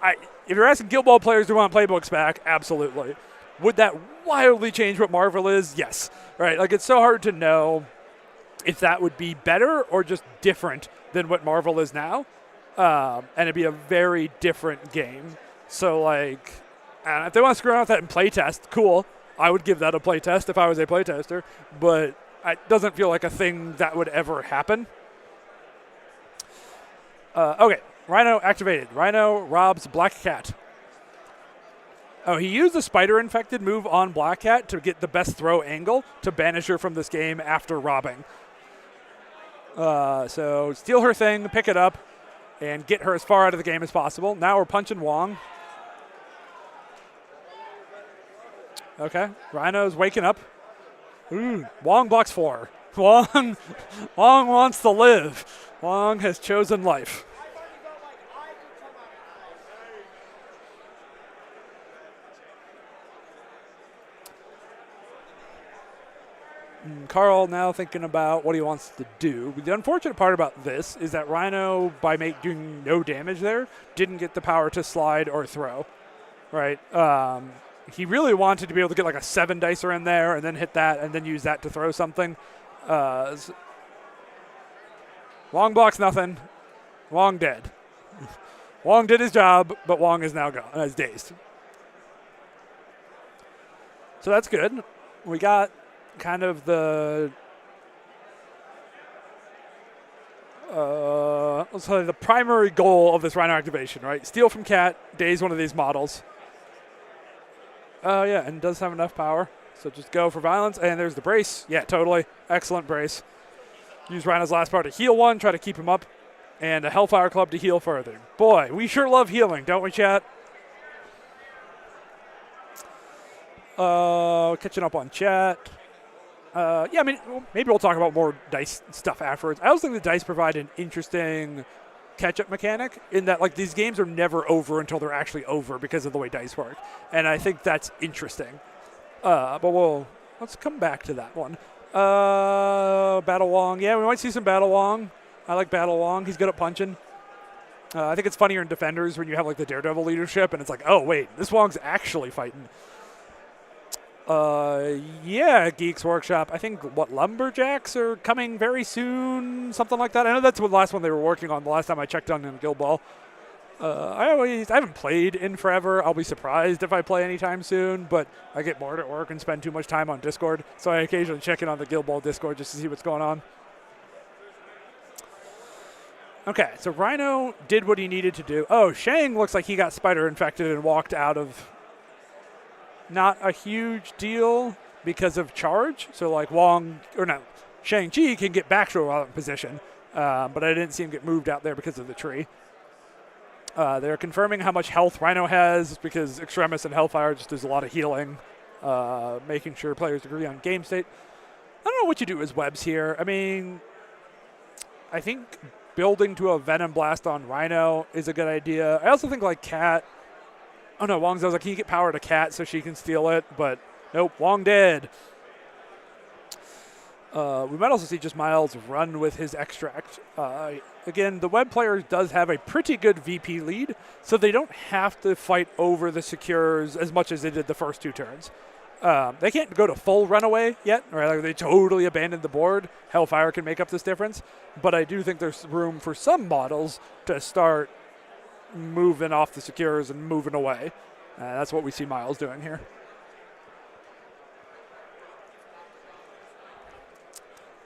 If you're asking Guild Ball players who want playbooks back, absolutely. Would that wildly change what Marvel is? Yes. Right, like it's so hard to know if that would be better or just different than what Marvel is now, and it'd be a very different game. So like, if they want to screw around with that in playtest, cool. I would give that a playtest if I was a playtester, but it doesn't feel like a thing that would ever happen. Okay, Rhino activated. Rhino robs Black Cat. Oh, he used the Spider-Infected move on Black Cat to get the best throw angle to banish her from this game after robbing. So steal her thing, pick it up, and get her as far out of the game as possible. Now we're punching Wong. Okay, Rhino's waking up. Ooh, Wong blocks 4. Wong wants to live. Wong has chosen life. Carl now thinking about what he wants to do. The unfortunate part about this is that Rhino, by doing no damage there, didn't get the power to slide or throw. Right? He really wanted to be able to get like a 7 dicer in there and then hit that and then use that to throw something. Wong blocks nothing. Wong dead. Wong did his job, but Wong is now gone. Is dazed. So that's good. We got kind of the so the primary goal of this Rhino activation, right? Steal from Cat, daze one of these models. Yeah, and does have enough power. So just go for violence, and there's the brace. Yeah, totally. Excellent brace. Use Rhino's last power to heal 1, try to keep him up, and a Hellfire Club to heal further. Boy, we sure love healing, don't we, chat? Catching up on chat. Yeah, I mean, maybe we'll talk about more dice stuff afterwards. I also think the dice provide an interesting catch-up mechanic in that, like, these games are never over until they're actually over because of the way dice work. And I think that's interesting. But let's come back to that one. Battle Wong. Yeah, we might see some Battle Wong. I like Battle Wong. He's good at punching. I think it's funnier in Defenders when you have like the Daredevil leadership and it's like, oh, wait, this Wong's actually fighting. Yeah, Geeks Workshop. I think, Lumberjacks are coming very soon, something like that. I know that's the last one they were working on the last time I checked on in Guild Ball. I haven't played in forever. I'll be surprised if I play anytime soon, but I get bored at work and spend too much time on Discord, so I occasionally check in on the Guild Ball Discord just to see what's going on. Okay, so Rhino did what he needed to do. Oh, Shang looks like he got spider infected and walked out of. Not a huge deal because of charge. So like Shang-Chi can get back to a position, but I didn't see him get moved out there because of the tree. They're confirming how much health Rhino has because Extremis and Hellfire just does a lot of healing, making sure players agree on game state. I don't know what you do as webs here. I mean, I think building to a Venom Blast on Rhino is a good idea. I also think like Cat. Oh no, Wong's. I was like, can you get power to Cat so she can steal it? But nope, Wong dead. We might also see just Miles run with his extract. Again, the web player does have a pretty good VP lead, so they don't have to fight over the secures as much as they did the first 2 turns. They can't go to full runaway yet, right? Like they totally abandoned the board. Hellfire can make up this difference, but I do think there's room for some models to start moving off the secures and moving away. That's what we see Miles doing here.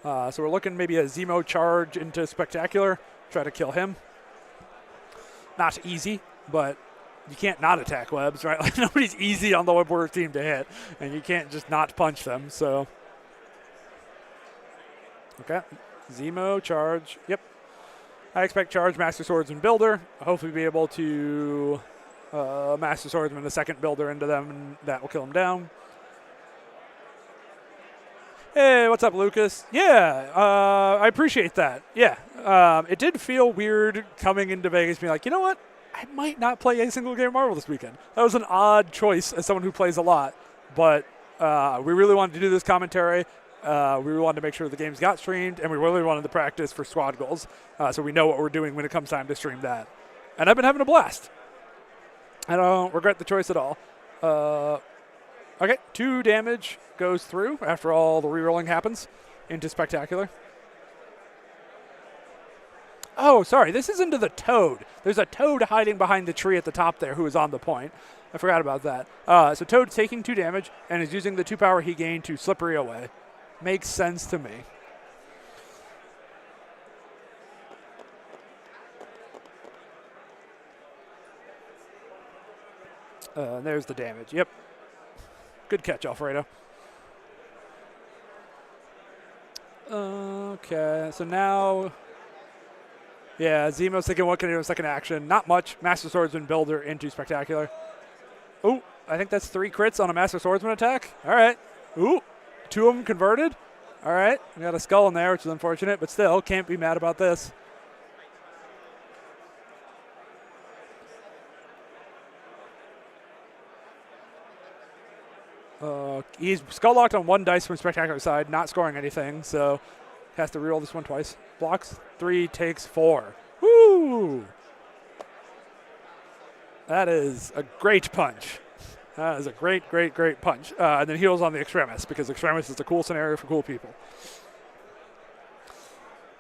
So we're looking maybe a Zemo charge into Spectacular, try to kill him. Not easy, but you can't not attack webs, right? Like nobody's easy on the web warrior team to hit, and you can't just not punch them. So, okay, Zemo charge. Yep. I expect charge Master Swordsman Builder. Hopefully be able to Master Swordsman the second Builder into them, and that will kill them down. Hey, what's up, Lucas? Yeah, I appreciate that. Yeah, it did feel weird coming into Vegas being like, you know what? I might not play a single game of Marvel this weekend. That was an odd choice as someone who plays a lot, but we really wanted to do this commentary. We wanted to make sure the games got streamed, and we really wanted to practice for squad goals, so we know what we're doing when it comes time to stream that. And I've been having a blast. I don't regret the choice at all. Okay, 2 damage goes through after all the rerolling happens into Spectacular. Oh, sorry, this is into the Toad. There's a Toad hiding behind the tree at the top there who is on the point. I forgot about that. So Toad's taking 2 damage and is using the 2 power he gained to Slippery away. Makes sense to me. There's the damage. Yep. Good catch, Alfredo. Okay, so now... Yeah, Zemo's thinking, what can he do in second action? Not much. Master Swordsman Builder into Spectacular. Oh, I think that's 3 crits on a Master Swordsman attack. All right. Ooh, 2 of them converted. All right, we got a skull in there, which is unfortunate, but still, can't be mad about this. He's skull locked on 1 dice from Spectacular side, not scoring anything, so has to reroll this one twice. Blocks 3, takes 4. Woo! That is a great punch. That is a great, great, great punch. And then heals on the Extremis, because Extremis is a cool scenario for cool people.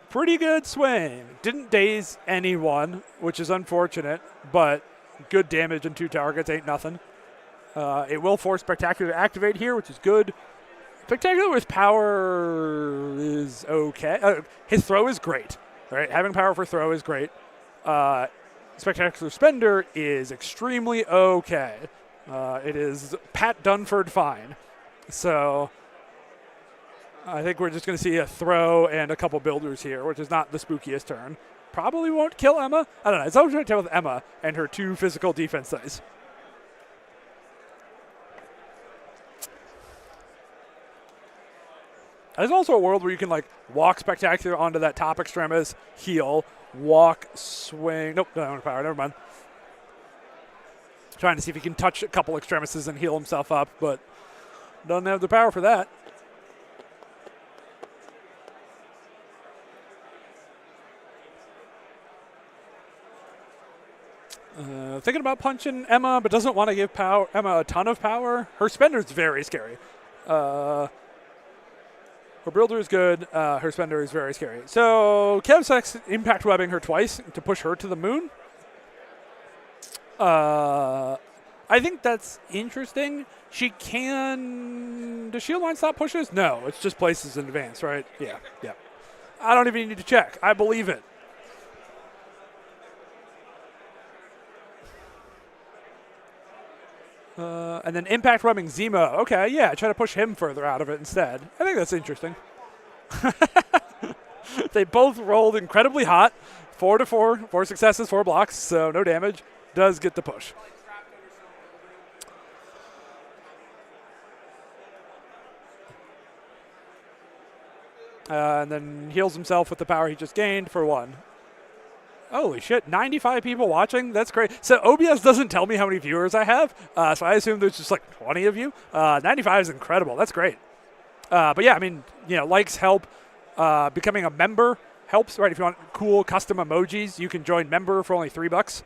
Pretty good swing. Didn't daze anyone, which is unfortunate, but good damage in 2 targets, ain't nothing. It will force Spectacular to activate here, which is good. Spectacular with power is okay. His throw is great. Right? Having power for throw is great. Spectacular Spender is extremely okay. It is Pat Dunford fine. So I think we're just going to see a throw and a couple builders here, which is not the spookiest turn. Probably won't kill Emma. I don't know. It's always right to tell with Emma and her 2 physical defense dice. There's also a world where you can like walk Spectacular onto that top Extremis, heal, walk, swing. Nope, don't have power. Never mind. Trying to see if he can touch a couple Extremises and heal himself up, but doesn't have the power for that. Thinking about punching Emma, but doesn't want to give Emma a ton of power. Her Spender's very scary. Her builder is good. Her Spender is very scary. So Kev selects impact webbing her twice to push her to the moon. I think that's interesting. She can... Does shield line stop pushes? No, it's just places in advance, right? Yeah. I don't even need to check. I believe it. And then impact webbing Zemo. Okay, yeah, try to push him further out of it instead. I think that's interesting. They both rolled incredibly hot. 4 to 4, 4 successes, 4 blocks, so no damage. Does get the push. And then heals himself with the power he just gained for 1. Holy shit, 95 people watching? That's great. So OBS doesn't tell me how many viewers I have, so I assume there's just like 20 of you. 95 is incredible. That's great. But yeah, I mean, likes help. Becoming a member helps, right? If you want cool custom emojis, you can join member for only $3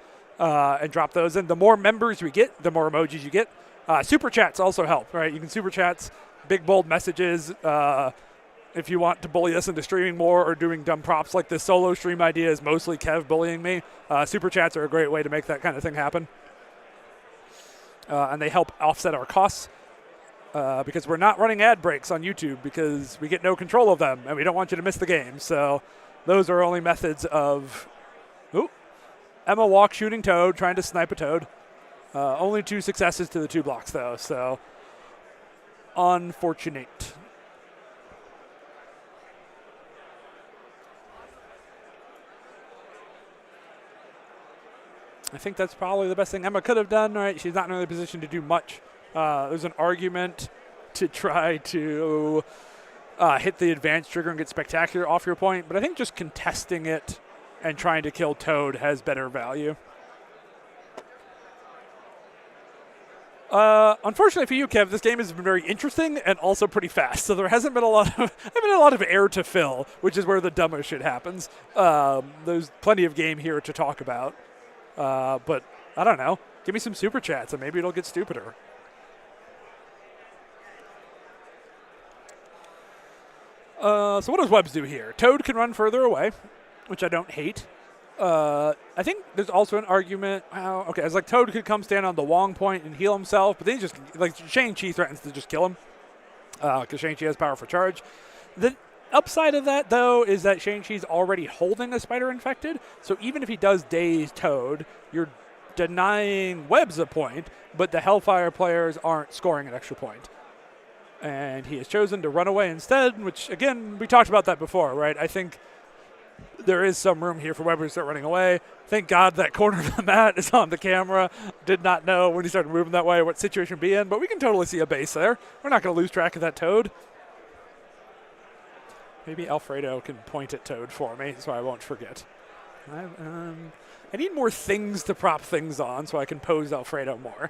and drop those in. The more members we get, the more emojis you get. Super chats also help, right? You can super chats, big bold messages. If you want to bully us into streaming more or doing dumb props like this solo stream idea is mostly Kev bullying me, super chats are a great way to make that kind of thing happen. And they help offset our costs because we're not running ad breaks on YouTube because we get no control of them and we don't want you to miss the game. So those are only methods of... Ooh, Emma walk shooting Toad, trying to snipe a Toad. Only 2 successes to the 2 blocks though, so unfortunate. I think that's probably the best thing Emma could have done, right? She's not in a position to do much. There's an argument to try to hit the advanced trigger and get spectacular off your point, but I think just contesting it and trying to kill Toad has better value. Unfortunately for you, Kev, this game has been very interesting and also pretty fast, so there hasn't been a lot of air to fill, which is where the dumber shit happens. There's plenty of game here to talk about. But I don't know. Give me some super chats and maybe it'll get stupider. So what does Webs do here? Toad can run further away, which I don't hate. I think there's also an argument. Okay, it's like Toad could come stand on the Wong point and heal himself, but then he just, like, Shang-Chi threatens to just kill him because Shang-Chi has power for charge. The upside of that, though, is that Shang-Chi's already holding a spider infected, so even if he does daze Toad, you're denying Webs a point, but the Hellfire players aren't scoring an extra point. And he has chosen to run away instead, which, again, we talked about that before, right? I think there is some room here for Weber to start running away. Thank God that corner of the mat is on the camera. Did not know when he started moving that way what situation to be in, but we can totally see a base there. We're not going to lose track of that Toad. Maybe Alfredo can point at Toad for me so I won't forget. I need more things to prop things on so I can pose Alfredo more.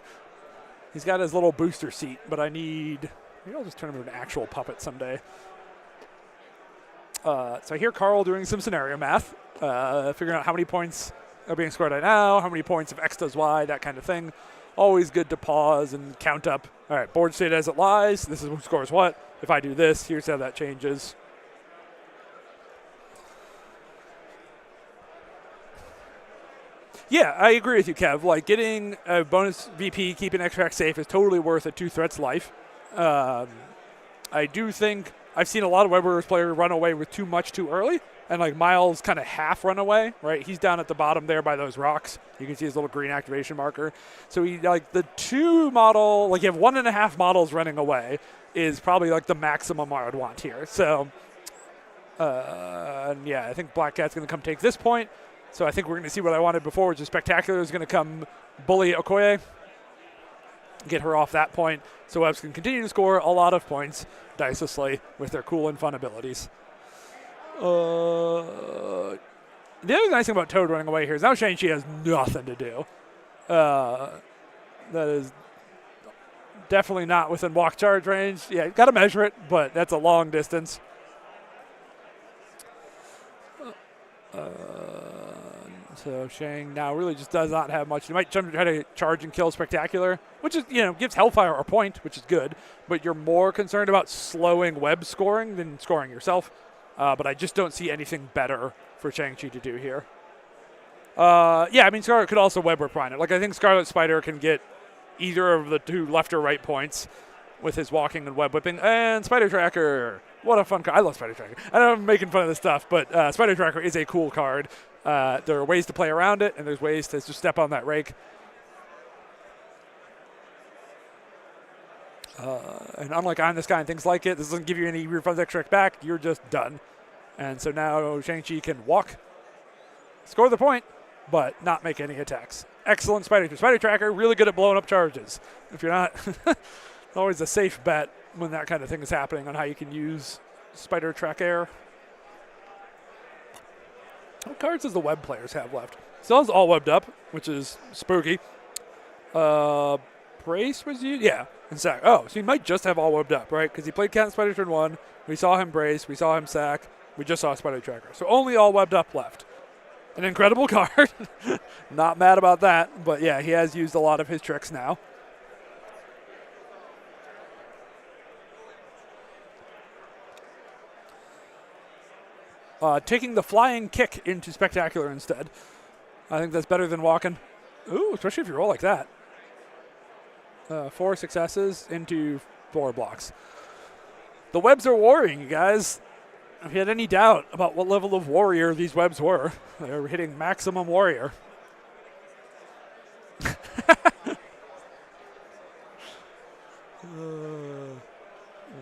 He's got his little booster seat, but I need... Maybe I'll just turn him into an actual puppet someday. So I hear Carl doing some scenario math, figuring out how many points are being scored right now, how many points if X does Y, that kind of thing. Always good to pause and count up. All right, board state as it lies. This is who scores what. If I do this, here's how that changes. Yeah, I agree with you, Kev. Like, getting a bonus VP, keeping extract safe is totally worth a 2 threats life. I do think I've seen a lot of Weber's players run away with too much too early, and like Miles kind of half run away, right? He's down at the bottom there by those rocks. You can see his little green activation marker. So he, like, the 2 model, like you have 1.5 models running away is probably like the maximum I would want here. So, yeah, I think Black Cat's going to come take this point. So I think we're going to see what I wanted before, which is Spectacular is going to come bully Okoye, get her off that point, so Webs can continue to score a lot of points dicelessly with their cool and fun abilities. The other nice thing about Toad running away here is now Shang-Chi has nothing to do. That is definitely not within walk charge range. Yeah, got to measure it, but that's a long distance. So Shang now really just does not have much. He might try to charge and kill Spectacular, which is, gives Hellfire a point, which is good. But you're more concerned about slowing web scoring than scoring yourself. But I just don't see anything better for Shang-Chi to do here. Scarlet could also web repine it. Like, I think Scarlet Spider can get either of the two left or right points with his walking and web whipping. And Spider Tracker. What a fun card. I love Spider Tracker. I know I'm making fun of this stuff, but Spider Tracker is a cool card. There are ways to play around it, and there's ways to just step on that rake. And unlike I'm this guy and things like it, this doesn't give you any refund extra back. You're just done. And so now Shang-Chi can walk, score the point, but not make any attacks. Excellent Spider Tracker, really good at blowing up charges. If you're not, always a safe bet when that kind of thing is happening on how you can use Spider Tracker. What cards does the web players have left? Still has all webbed up, which is spooky. Brace was used? Yeah. And sack. Oh, so he might just have all webbed up, right? Because he played Cat Spider turn 1. We saw him brace. We saw him sack. We just saw Spider Tracker. So only all webbed up left. An incredible card. Not mad about that. But yeah, he has used a lot of his tricks now. Taking the flying kick into Spectacular instead. I think that's better than walking. Ooh, especially if you roll like that. 4 successes into 4 blocks. The webs are warring, you guys. If you had any doubt about what level of warrior these webs were, they were hitting maximum warrior.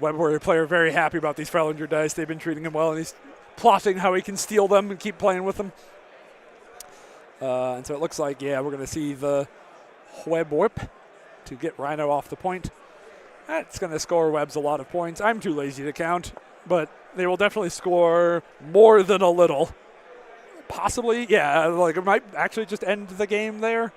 Web warrior player very happy about these Frelinger dice. They've been treating him well, and he's plotting how he can steal them and keep playing with them. And so it looks like, we're going to see the web whip to get Rhino off the point. That's going to score webs a lot of points. I'm too lazy to count, but they will definitely score more than a little. Possibly, it might actually just end the game there.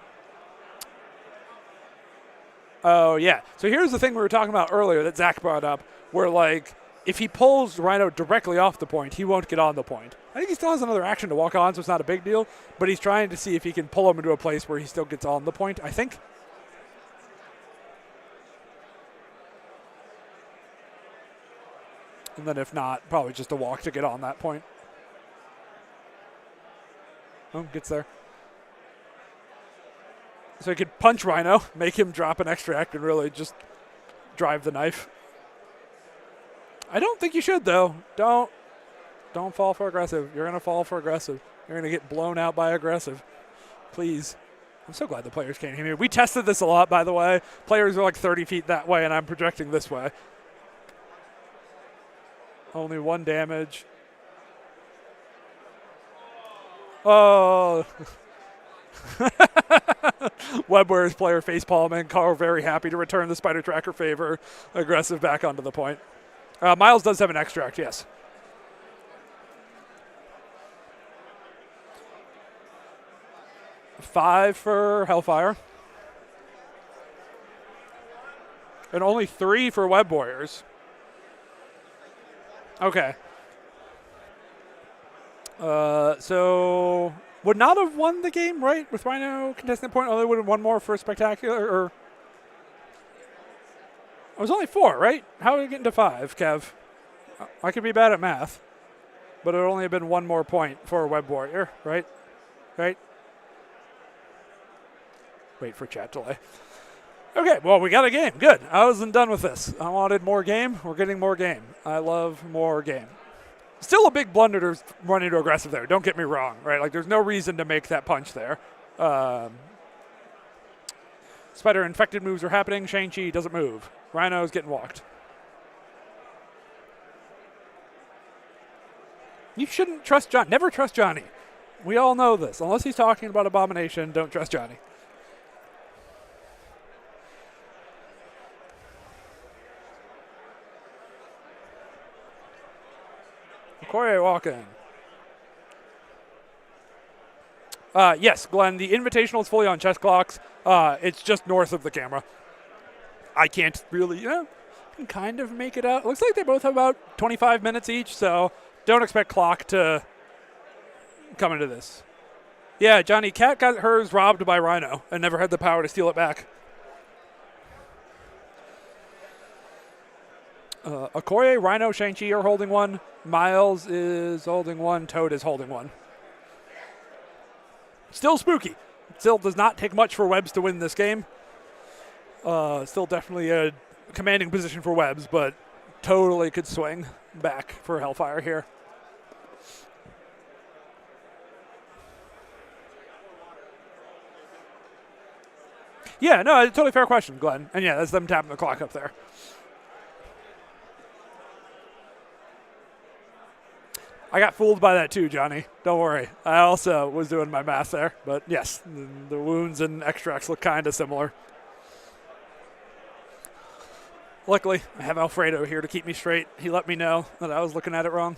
Oh, yeah. So here's the thing we were talking about earlier that Zach brought up, where, if he pulls Rhino directly off the point, he won't get on the point. I think he still has another action to walk on, so it's not a big deal, but he's trying to see if he can pull him into a place where he still gets on the point, I think. And then if not, probably just a walk to get on that point. Oh, gets there. So he could punch Rhino, make him drop an extract, and really just drive the knife. I don't think you should, though. Don't fall for aggressive. You're going to fall for aggressive. You're going to get blown out by aggressive. Please. I'm so glad the players can't hear me. We tested this a lot, by the way. Players are 30 feet that way, and I'm projecting this way. Only 1 damage. Oh. Webware's player facepalming. Carl very happy to return the Spider Tracker favor. Aggressive back onto the point. Miles does have an extract, yes. $5 for Hellfire. And only 3 for Web Warriors. Okay. So would not have won the game, right? With Rhino contesting the point, only would have won more for Spectacular, or it was only 4, right? How did it get into 5, Kev? I could be bad at math, but it would only have been 1 more point for a Web Warrior, right? Right? Wait for chat delay. Okay, well, we got a game. Good. I wasn't done with this. I wanted more game. We're getting more game. I love more game. Still a big blunder to run into aggressive there. Don't get me wrong, right? There's no reason to make that punch there. Spider infected moves are happening. Shang-Chi doesn't move. Rhino's getting walked. You shouldn't trust John. Never trust Johnny. We all know this. Unless he's talking about Abomination, don't trust Johnny. Corey walking. Yes, Glenn, the Invitational is fully on chess clocks. It's just north of the camera. I can't really, can kind of make it out. Looks like they both have about 25 minutes each, so don't expect clock to come into this. Yeah, Johnny, Cat got hers robbed by Rhino and never had the power to steal it back. Okoye, Rhino, Shang-Chi are holding one. Miles is holding one. Toad is holding one. Still spooky. Still does not take much for Webbs to win this game. Still definitely a commanding position for Webbs, but totally could swing back for Hellfire here. Yeah, no, it's a totally fair question, Glenn. And yeah, that's them tapping the clock up there. I got fooled by that too, Johnny. Don't worry. I also was doing my math there. But yes, the wounds and extracts look kind of similar. Luckily, I have Alfredo here to keep me straight. He let me know that I was looking at it wrong.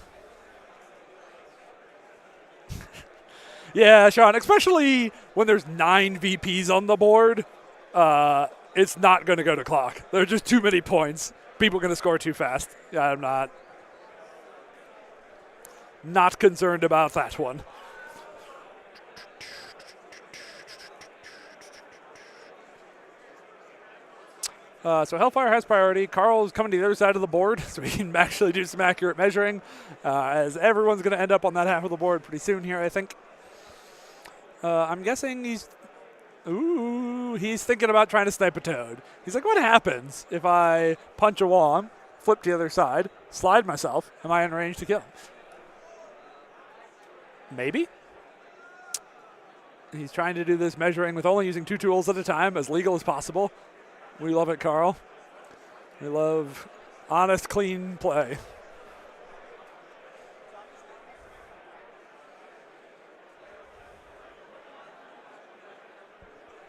Yeah, Sean, especially when there's 9 VPs on the board, it's not going to go to clock. There are just too many points. People are going to score too fast. Yeah, I'm not concerned about that one. So Hellfire has priority. Carl's coming to the other side of the board, so we can actually do some accurate measuring, as everyone's going to end up on that half of the board pretty soon here, I think. I'm guessing he's thinking about trying to snipe a Toad. He's like, what happens if I punch a Wong, flip to the other side, slide myself? Am I in range to kill him? Maybe. He's trying to do this measuring with only using 2 tools at a time, as legal as possible. We love it, Carl. We love honest, clean play.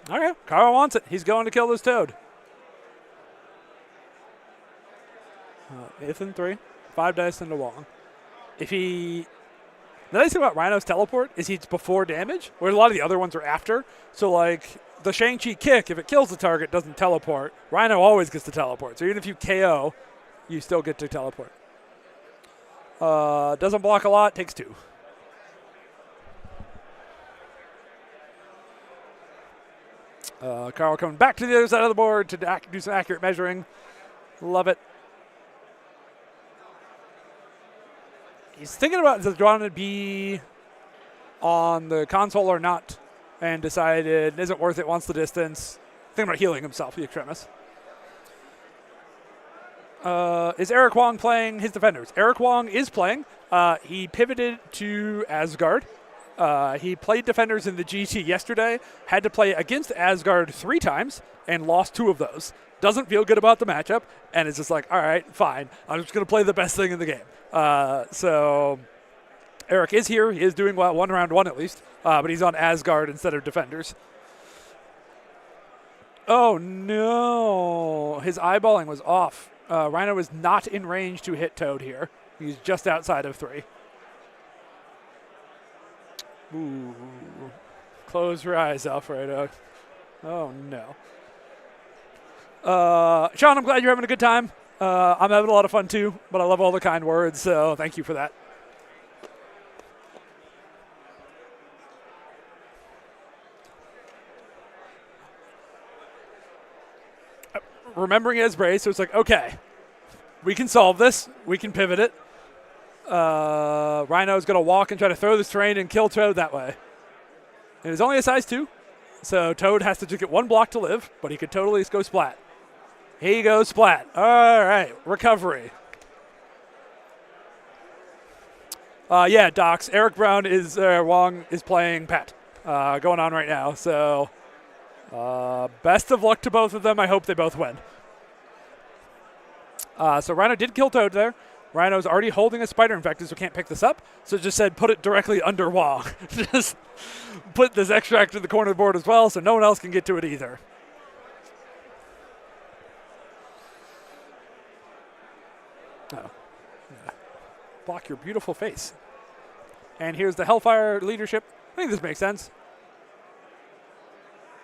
Okay, Carl wants it. He's going to kill this Toad. 8th and 3. 5 dice into Wong. The nice thing about Rhino's teleport is he's before damage, where a lot of the other ones are after. So, like, the Shang-Chi kick, if it kills the target, doesn't teleport. Rhino always gets to teleport. So even if you KO, you still get to teleport. Doesn't block a lot, takes 2. Carl coming back to the other side of the board to do some accurate measuring. Love it. He's thinking about does John be on the console or not, and decided isn't worth it, wants the distance. Thinking about healing himself, the Extremis. Is Eric Wong playing his defenders? Eric Wong is playing. He pivoted to Asgard. He played defenders in the GT yesterday, had to play against Asgard 3 times, and lost 2 of those. Doesn't feel good about the matchup, and is just like, all right, fine. I'm just going to play the best thing in the game. So Eric is here. He is doing well, 1 round 1 at least, but he's on Asgard instead of defenders. Oh, no. His eyeballing was off. Rhino is not in range to hit Toad here. He's just outside of 3. Ooh. Close your eyes, Alfredo. Oh, no. Sean, I'm glad you're having a good time. I'm having a lot of fun, too, but I love all the kind words, so thank you for that. Remembering his brace, so it's like, okay, we can solve this. We can pivot it. Rhino's going to walk and try to throw this terrain and kill Toad that way. It is only a size 2, so Toad has to just get 1 block to live, but he could totally go splat. He goes splat. All right, recovery. Yeah, Docs. Eric Brown is Wong is playing Pat, going on right now. So best of luck to both of them. I hope they both win. So Rhino did kill Toad there. Rhino's already holding a spider infected, so can't pick this up. So just said put it directly under Wong. Just put this extract in the corner of the board as well, so no one else can get to it either. Oh. Yeah. Block your beautiful face. And here's the Hellfire leadership. I think this makes sense.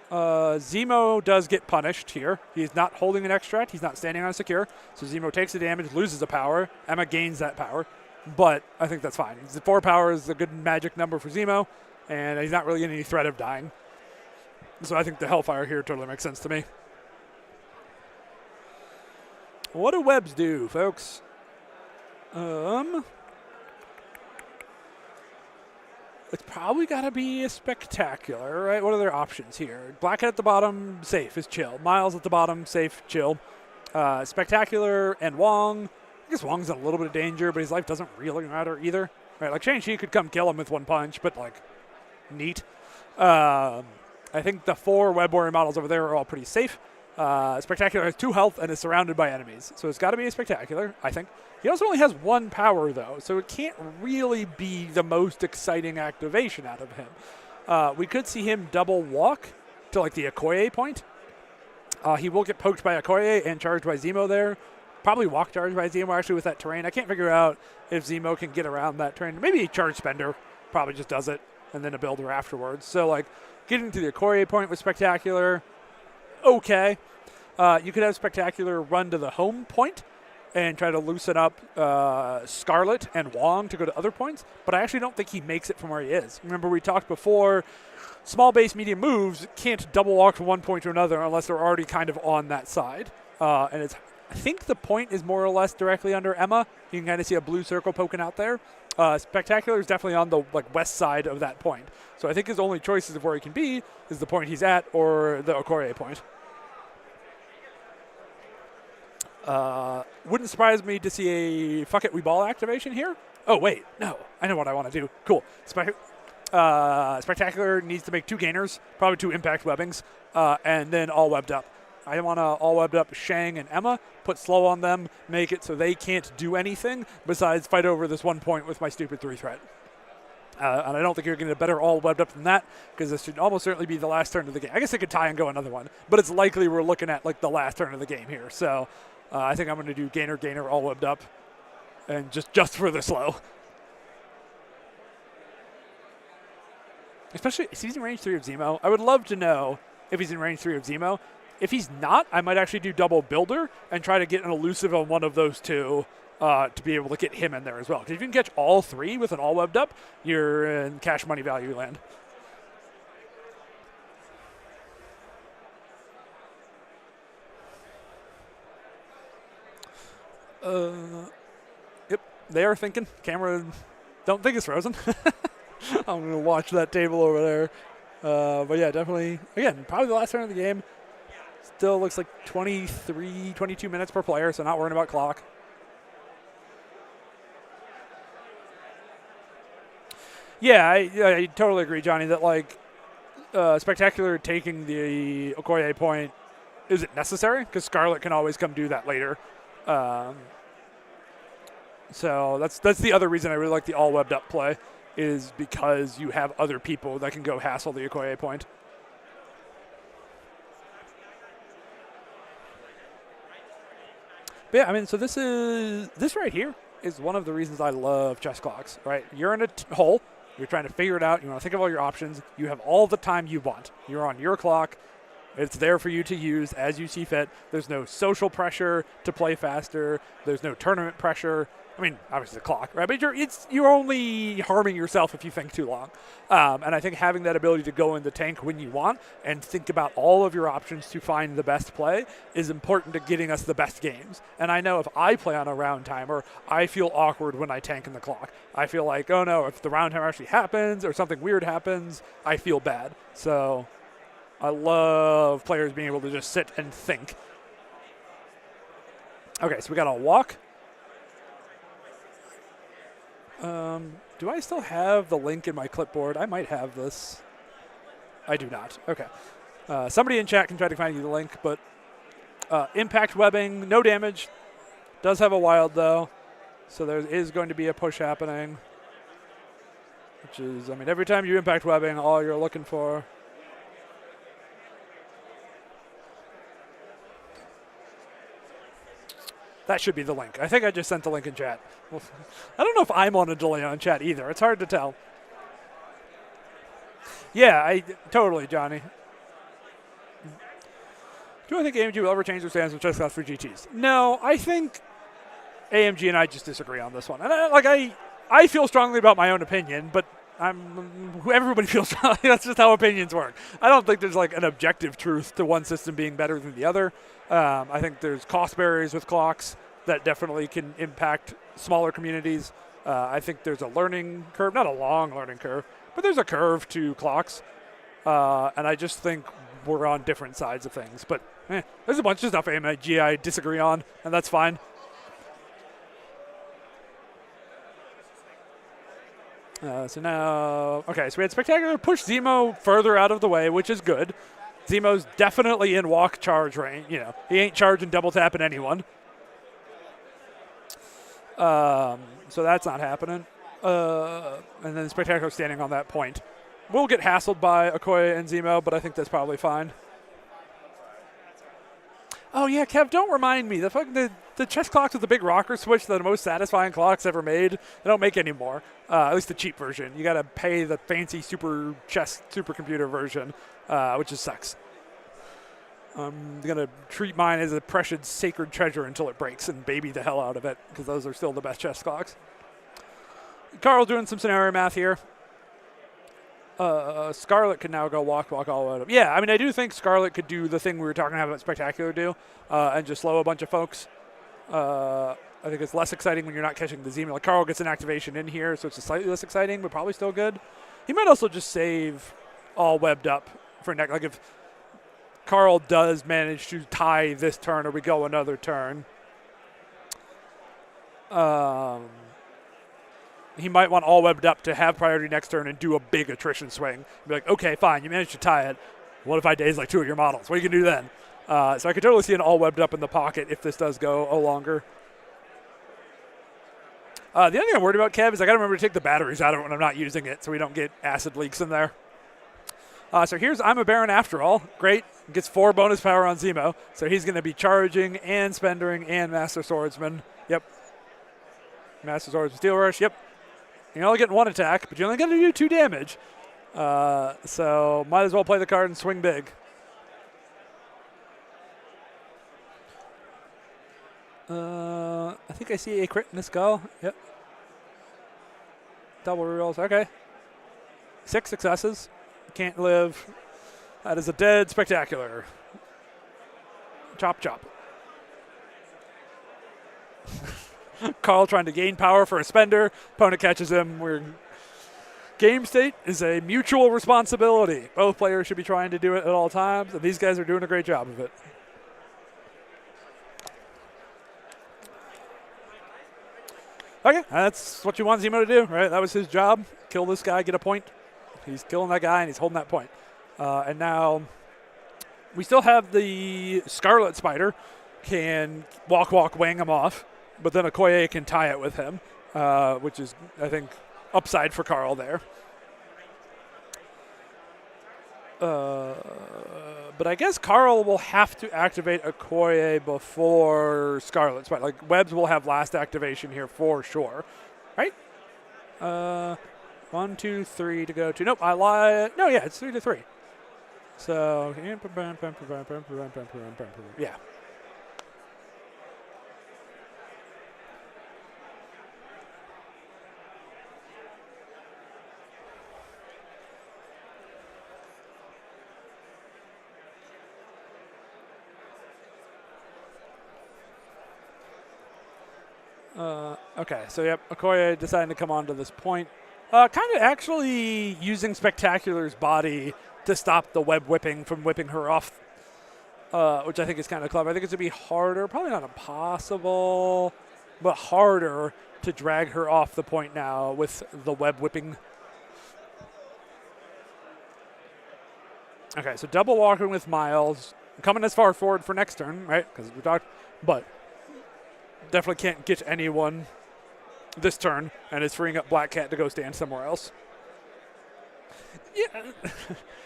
Zemo does get punished here. He's not holding an extract. He's not standing on a secure. So Zemo takes the damage, loses a power. Emma gains that power. But I think that's fine. 4 power is a good magic number for Zemo. and he's not really in any threat of dying. So I think the Hellfire here totally makes sense to me. What do webs do, folks? It's probably got to be a spectacular, right? What are their options here? Blackhead at the bottom, safe is chill. Miles at the bottom, safe, chill. Spectacular and Wong. I guess Wong's in a little bit of danger, but his life doesn't really matter either. Right? Like Shang-Chi could come kill him with one punch, but like, neat. I think the 4 web warrior models over there are all pretty safe. Spectacular has 2 health and is surrounded by enemies. So it's got to be a Spectacular, I think. He also only has 1 power, though, so it can't really be the most exciting activation out of him. We could see him double walk to, like, the Okoye point. He will get poked by Okoye and charged by Zemo there. Probably walk charged by Zemo, actually, with that terrain. I can't figure out if Zemo can get around that terrain. Maybe a Charge Spender probably just does it, and then a builder afterwards. So, like, getting to the Okoye point with Spectacular, okay. You could have Spectacular run to the home point and try to loosen up Scarlet and Wong to go to other points, but I actually don't think he makes it from where he is. Remember, we talked before, small base, medium moves can't double walk from one point to another unless they're already kind of on that side. And it's, I think the point is more or less directly under Emma. You can kind of see a blue circle poking out there. Spectacular is definitely on the west side of that point. So I think his only choices of where he can be is the point he's at or the Okoye point. Wouldn't surprise me to see a fuck it, we ball activation here. Oh, wait, no. I know what I want to do. Cool. Spectacular needs to make 2 gainers, probably 2 impact webbings, and then all webbed up. I want to all webbed up Shang and Emma, put slow on them, make it so they can't do anything besides fight over this 1 point with my stupid 3 threat. And I don't think you're going to get better all webbed up than that, because this should almost certainly be the last turn of the game. I guess it could tie and go another one, but it's likely we're looking at like the last turn of the game here. So I think I'm going to do gainer, all webbed up, and just for the slow. Especially if he's in range 3 of Zemo. I would love to know if he's in range 3 of Zemo. If he's not, I might actually do double builder and try to get an elusive on one of those 2 to be able to get him in there as well. Because if you can catch all 3 with an all webbed up, you're in cash money value land. Yep, they are thinking. Camera don't think it's frozen. I'm going to watch that table over there. But yeah, definitely, again, probably the last turn of the game. Still looks like 23, 22 minutes per player, so not worrying about clock. Yeah, I totally agree, Johnny, that like Spectacular taking the Okoye point isn't necessary because Scarlet can always come do that later. So that's the other reason I really like the all webbed up play is because you have other people that can go hassle the Okoye point. But yeah, I mean, so this right here is one of the reasons I love chess clocks, right? You're in a hole. You're trying to figure it out. You want to think of all your options. You have all the time you want. You're on your clock. It's there for you to use as you see fit. There's no social pressure to play faster. There's no tournament pressure. I mean, obviously the clock, right? But you're only harming yourself if you think too long. And I think having that ability to go in the tank when you want and think about all of your options to find the best play is important to getting us the best games. And I know if I play on a round timer, I feel awkward when I tank in the clock. I feel like, oh no, if the round timer actually happens or something weird happens, I feel bad. So I love players being able to just sit and think. Okay, so we got a walk. Do I still have the link in my clipboard? I might have this. I do not. Okay. Somebody in chat can try to find you the link, but impact webbing, no damage. Does have a wild, though. So there is going to be a push happening. Which is, I mean, every time you impact webbing, all you're looking for. That should be the link. I think I just sent the link in chat. Well, I don't know if I'm on a delay on chat either. It's hard to tell. Yeah, totally, Johnny. Do I think AMG will ever change their stance on chess class for GTs? No, I think AMG and I just disagree on this one. And I feel strongly about my own opinion, but Everybody feels that's just how opinions work. I don't think there's like an objective truth to one system being better than the other. I think there's cost barriers with clocks that definitely can impact smaller communities. I think there's a learning curve, not a long learning curve, but there's a curve to clocks. And I just think we're on different sides of things. But there's a bunch of stuff AMG I disagree on, and that's fine. So now, okay, so we had Spectacular push Zemo further out of the way, which is good. Zemo's definitely in walk charge range. You know, he ain't charging double tapping anyone. So that's not happening. And then Spectacular standing on that point. We'll get hassled by Okoye and Zemo, but I think that's probably fine. Oh, yeah, Kev, don't remind me. The chess clocks with the big rocker switch, the most satisfying clocks ever made, they don't make anymore. At least the cheap version. You got to pay the fancy supercomputer version, which just sucks. I'm going to treat mine as a precious sacred treasure until it breaks and baby the hell out of it, because those are still the best chess clocks. Carl's doing some scenario math here. Scarlet can now go walk all the way up. Yeah, I mean, I do think Scarlet could do the thing we were talking about Spectacular do, and just slow a bunch of folks. I think it's less exciting when you're not catching the Zemo. Like, Carl gets an activation in here, so it's slightly less exciting, but probably still good. He might also just save all webbed up for next. Like, if Carl does manage to tie this turn or we go another turn, he might want all webbed up to have priority next turn and do a big attrition swing. Be like, okay, fine, you managed to tie it. What if I daze like two of your models? What are you going to do then? So I could totally see an all webbed up in the pocket if this does go longer. The other thing I'm worried about, Kev, is I got to remember to take the batteries out of it when I'm not using it so we don't get acid leaks in there. So here's I'm a Baron after all. Great. Gets 4 bonus power on Zemo. So he's going to be charging and spendering and Master Swordsman. Yep. Master Swordsman Steel Rush. Yep. You're only getting 1 attack, but you're only going to do 2 damage. So might as well play the card and swing big. I think I see a crit in this go. Yep. Double rerolls. Okay. 6 successes. Can't live. That is a dead Spectacular. Chop, chop. Carl trying to gain power for a spender. Opponent catches him. Game state is a mutual responsibility. Both players should be trying to do it at all times, and these guys are doing a great job of it. Okay, that's what you want Zemo to do, right? That was his job. Kill this guy, get a point. He's killing that guy, and he's holding that point. And now we still have the Scarlet Spider can walk, wang him off, but then Okoye can tie it with him, which is, I think, upside for Carl there. But I guess Carl will have to activate Okoye before Scarlet Spider. Like, Webbs will have last activation here for sure, right? 1, 2, 3 to go to. Nope, I lied. No, yeah, it's 3 to 3. So, yeah. Okay, so yep, Okoye deciding to come onto this point. Kind of actually using Spectacular's body to stop the web whipping from whipping her off, which I think is kind of clever. I think it's going to be harder, probably not impossible, but harder to drag her off the point now with the web whipping. Okay, so double walking with Miles. Coming as far forward for next turn, right? Because we talked, but definitely can't get anyone this turn, and is freeing up Black Cat to go stand somewhere else. Yeah,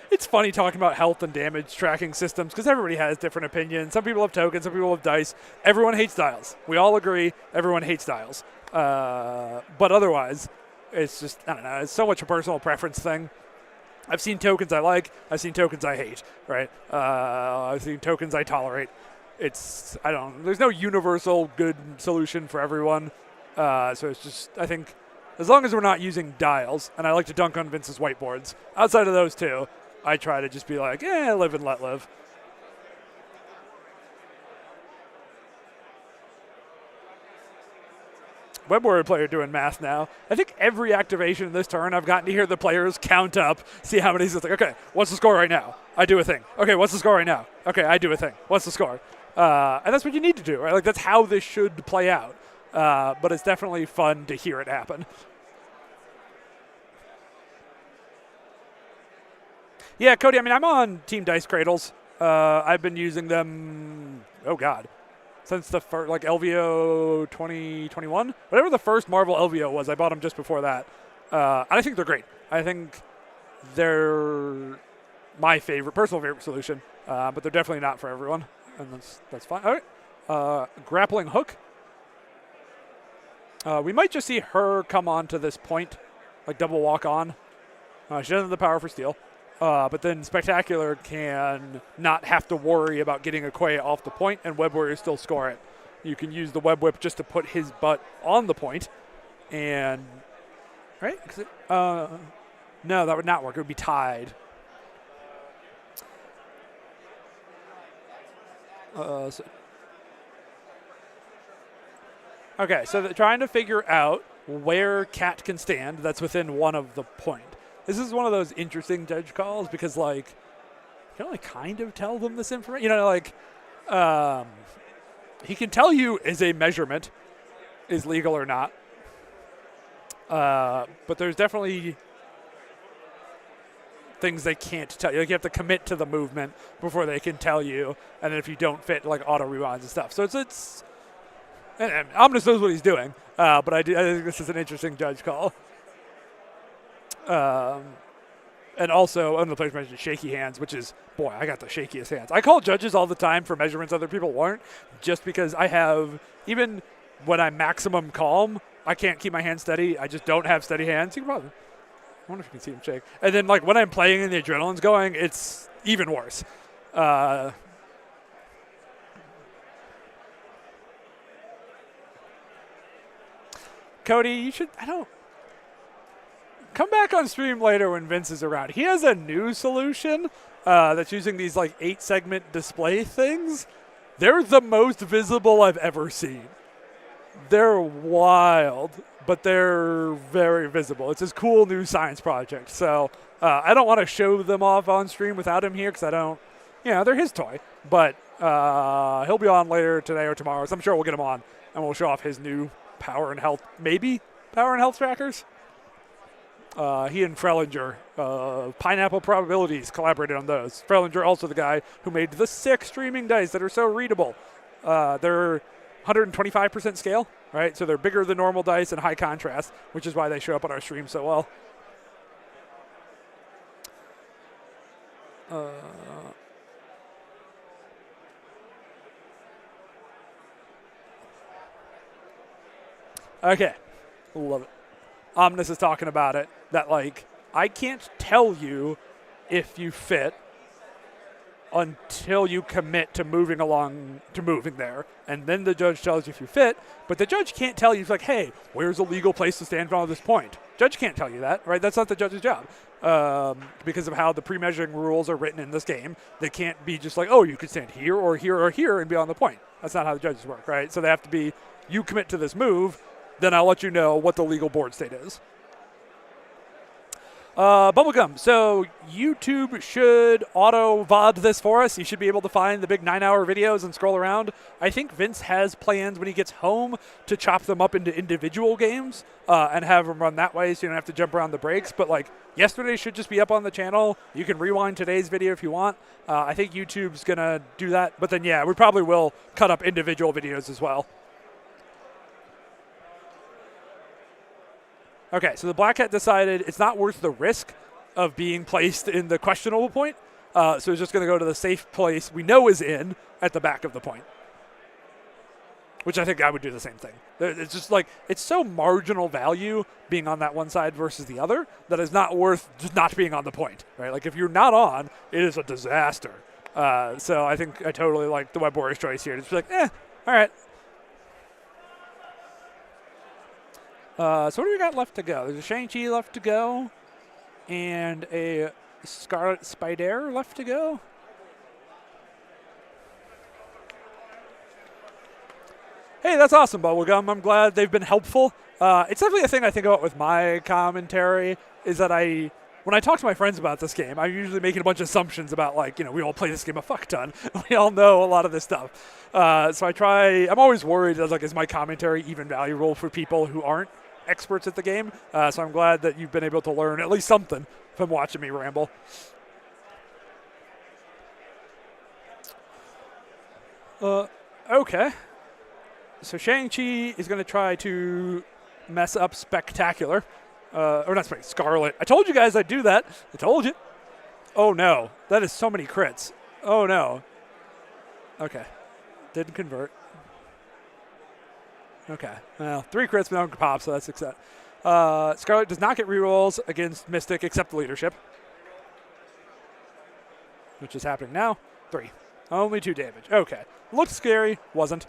it's funny talking about health and damage tracking systems because everybody has different opinions. Some people have tokens, some people have dice. Everyone hates dials. We all agree everyone hates dials. But otherwise, it's just, I don't know, it's so much a personal preference thing. I've seen tokens I like. I've seen tokens I hate, right? I've seen tokens I tolerate. There's no universal good solution for everyone. So it's just, I think As long as we're not using dials, and I like to dunk on Vince's whiteboards. Outside of those two, I try to just be like, live and let live. Web Warrior player doing math now. I think every activation in this turn, I've gotten to hear the players count up, see how many. It's like, okay, what's the score right now? I do a thing. Okay, what's the score right now? Okay, I do a thing. What's the score? And that's what you need to do, right? Like, that's how this should play out. But it's definitely fun to hear it happen. Yeah, Cody, I mean, I'm on Team Dice Cradles. I've been using them, oh, God, since the first, like, LVO 2021. Whatever the first Marvel LVO was, I bought them just before that. And I think they're great. I think they're my personal favorite solution. But they're definitely not for everyone. And that's fine. All right. Grappling hook. We might just see her come on to this point, like double walk on. She doesn't have the power for steal. But then Spectacular can not have to worry about getting a Quay off the point, and Web Warrior still score it. You can use the Web Whip just to put his butt on the point, and right? No, that would not work. It would be tied. Okay, so they're trying to figure out where Cat can stand that's within one of the point. This is one of those interesting judge calls because, like, you can only kind of tell them this information. You know, like, he can tell you is a measurement is legal or not. But there's definitely things they can't tell you. Like, you have to commit to the movement before they can tell you. And then if you don't fit, like, auto rewinds and stuff. So it's and Omnis knows what he's doing. But I think this is an interesting judge call. And also, another place mentioned shaky hands, which is, boy, I got the shakiest hands. I call judges all the time for measurements other people weren't, just because I have, even when I'm maximum calm, I can't keep my hands steady. I just don't have steady hands. You can probably, I wonder if you can see them shake. And then, like, when I'm playing and the adrenaline's going, it's even worse. Cody, you should, come back on stream later when Vince is around. He has a new solution that's using these, like, 8-segment display things. They're the most visible I've ever seen. They're wild, but they're very visible. It's his cool new science project. So I don't want to show them off on stream without him here because I don't, they're his toy. But he'll be on later today or tomorrow, so I'm sure we'll get him on and we'll show off his new power and health, maybe power and health trackers. He and Frelinger, Pineapple Probabilities, collaborated on those. Frelinger, also the guy who made the 6 streaming dice that are so readable. They're 125% scale, right? So they're bigger than normal dice and high contrast, which is why they show up on our stream so well. Okay, love it. Omnis is talking about it, that, like, I can't tell you if you fit until you commit to moving there. And then the judge tells you if you fit, but the judge can't tell you, like, hey, where's a legal place to stand on this point? Judge can't tell you that, right? That's not the judge's job. Because of how the pre-measuring rules are written in this game, they can't be just like, oh, you could stand here or here or here and be on the point. That's not how the judges work, right? So they have to be, you commit to this move, then I'll let you know what the legal board state is. Bubblegum. So YouTube should auto-VOD this for us. You should be able to find the big 9-hour videos and scroll around. I think Vince has plans when he gets home to chop them up into individual games and have them run that way so you don't have to jump around the breaks. But, like, yesterday should just be up on the channel. You can rewind today's video if you want. I think YouTube's going to do that. But then, yeah, we probably will cut up individual videos as well. Okay, so the Black Hat decided it's not worth the risk of being placed in the questionable point, so it's just going to go to the safe place we know is in at the back of the point, which I think I would do the same thing. It's just like, it's so marginal value being on that one side versus the other that it's not worth just not being on the point, right? Like, if you're not on, it is a disaster. So I think I totally like the Web Warriors choice here. It's like, all right. So what do we got left to go? There's a Shang-Chi left to go, and a Scarlet Spider left to go. Hey, that's awesome, Bubblegum. I'm glad they've been helpful. It's definitely a thing I think about with my commentary, is that when I talk to my friends about this game, I'm usually making a bunch of assumptions about, like, we all play this game a fuck ton. We all know a lot of this stuff. So I'm always worried, is my commentary even valuable for people who aren't experts at the game? So I'm glad that you've been able to learn at least something from watching me ramble. Okay. So Shang-Chi is going to try to mess up Spectacular. Or not Scarlet. I told you guys I'd do that. I told you. Oh, no. That is so many crits. Oh, no. Okay. Didn't convert. Okay. Well, 3 crits, but no pop, so that's success. Scarlet does not get rerolls against Mystic except the leadership, which is happening now. 3. Only 2 damage. Okay. Looked scary. Wasn't.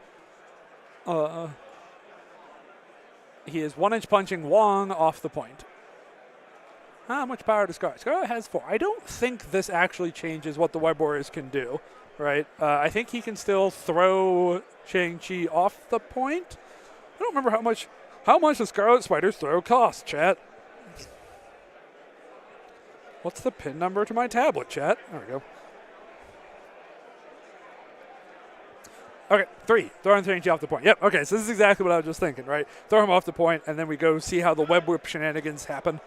He is 1-inch punching Wong off the point. How much power does Scarlet? Scarlet has 4. I don't think this actually changes what the Web Warriors can do, right? I think he can still throw Shang-Chi off the point. I don't remember how much does Scarlet Spider's throw cost, chat? What's the pin number to my tablet, chat? There we go. Okay, 3. Throwing Shang-Chi off the point. Yep, okay, so this is exactly what I was just thinking, right? Throw him off the point, and then we go see how the web whip shenanigans happen.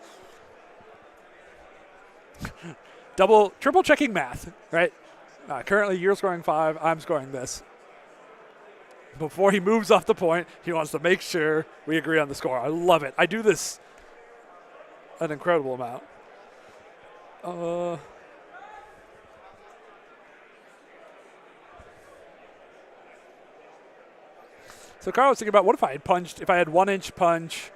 Triple checking math, right? Currently, you're scoring 5, I'm scoring this. Before he moves off the point, he wants to make sure we agree on the score. I love it. I do this an incredible amount. So Carl was thinking about, what if I had 1-inch punch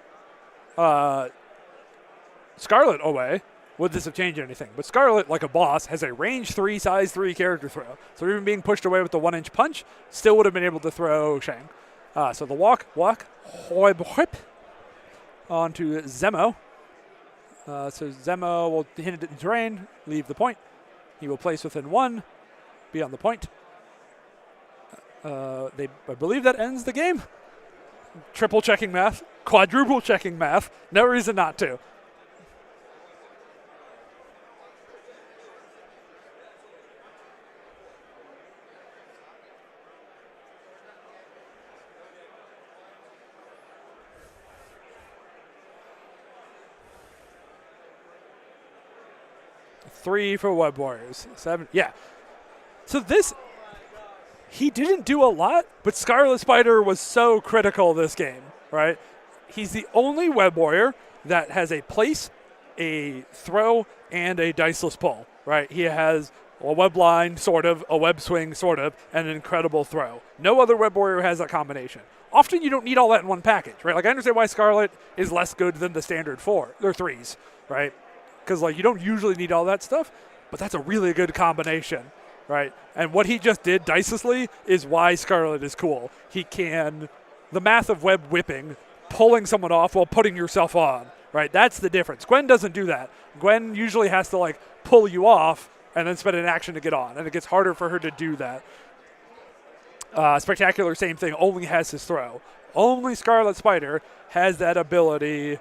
Scarlet away? Would this have changed anything? But Scarlet, like a boss, has a range 3, size 3 character throw. So even being pushed away with the 1-inch punch, still would have been able to throw Shang. So the walk, whip, onto Zemo. So Zemo will hit it in terrain, leave the point. He will place within 1, be on the point. I believe that ends the game. Triple checking math, quadruple checking math. No reason not to. Three for Web Warriors. 7. Yeah. So this, he didn't do a lot, but Scarlet Spider was so critical this game, right? He's the only Web Warrior that has a place, a throw, and a diceless pull, right? He has a web line, sort of, a web swing, sort of, and an incredible throw. No other Web Warrior has that combination. Often you don't need all that in one package, right? Like, I understand why Scarlet is less good than the standard 4, or 3s, right? Because, like, you don't usually need all that stuff, but that's a really good combination, right? And what he just did dicelessly is why Scarlet is cool. He can, the math of web whipping, pulling someone off while putting yourself on, right? That's the difference. Gwen doesn't do that. Gwen usually has to, like, pull you off and then spend an action to get on, and it gets harder for her to do that. Spectacular, same thing, only has his throw. Only Scarlet Spider has that ability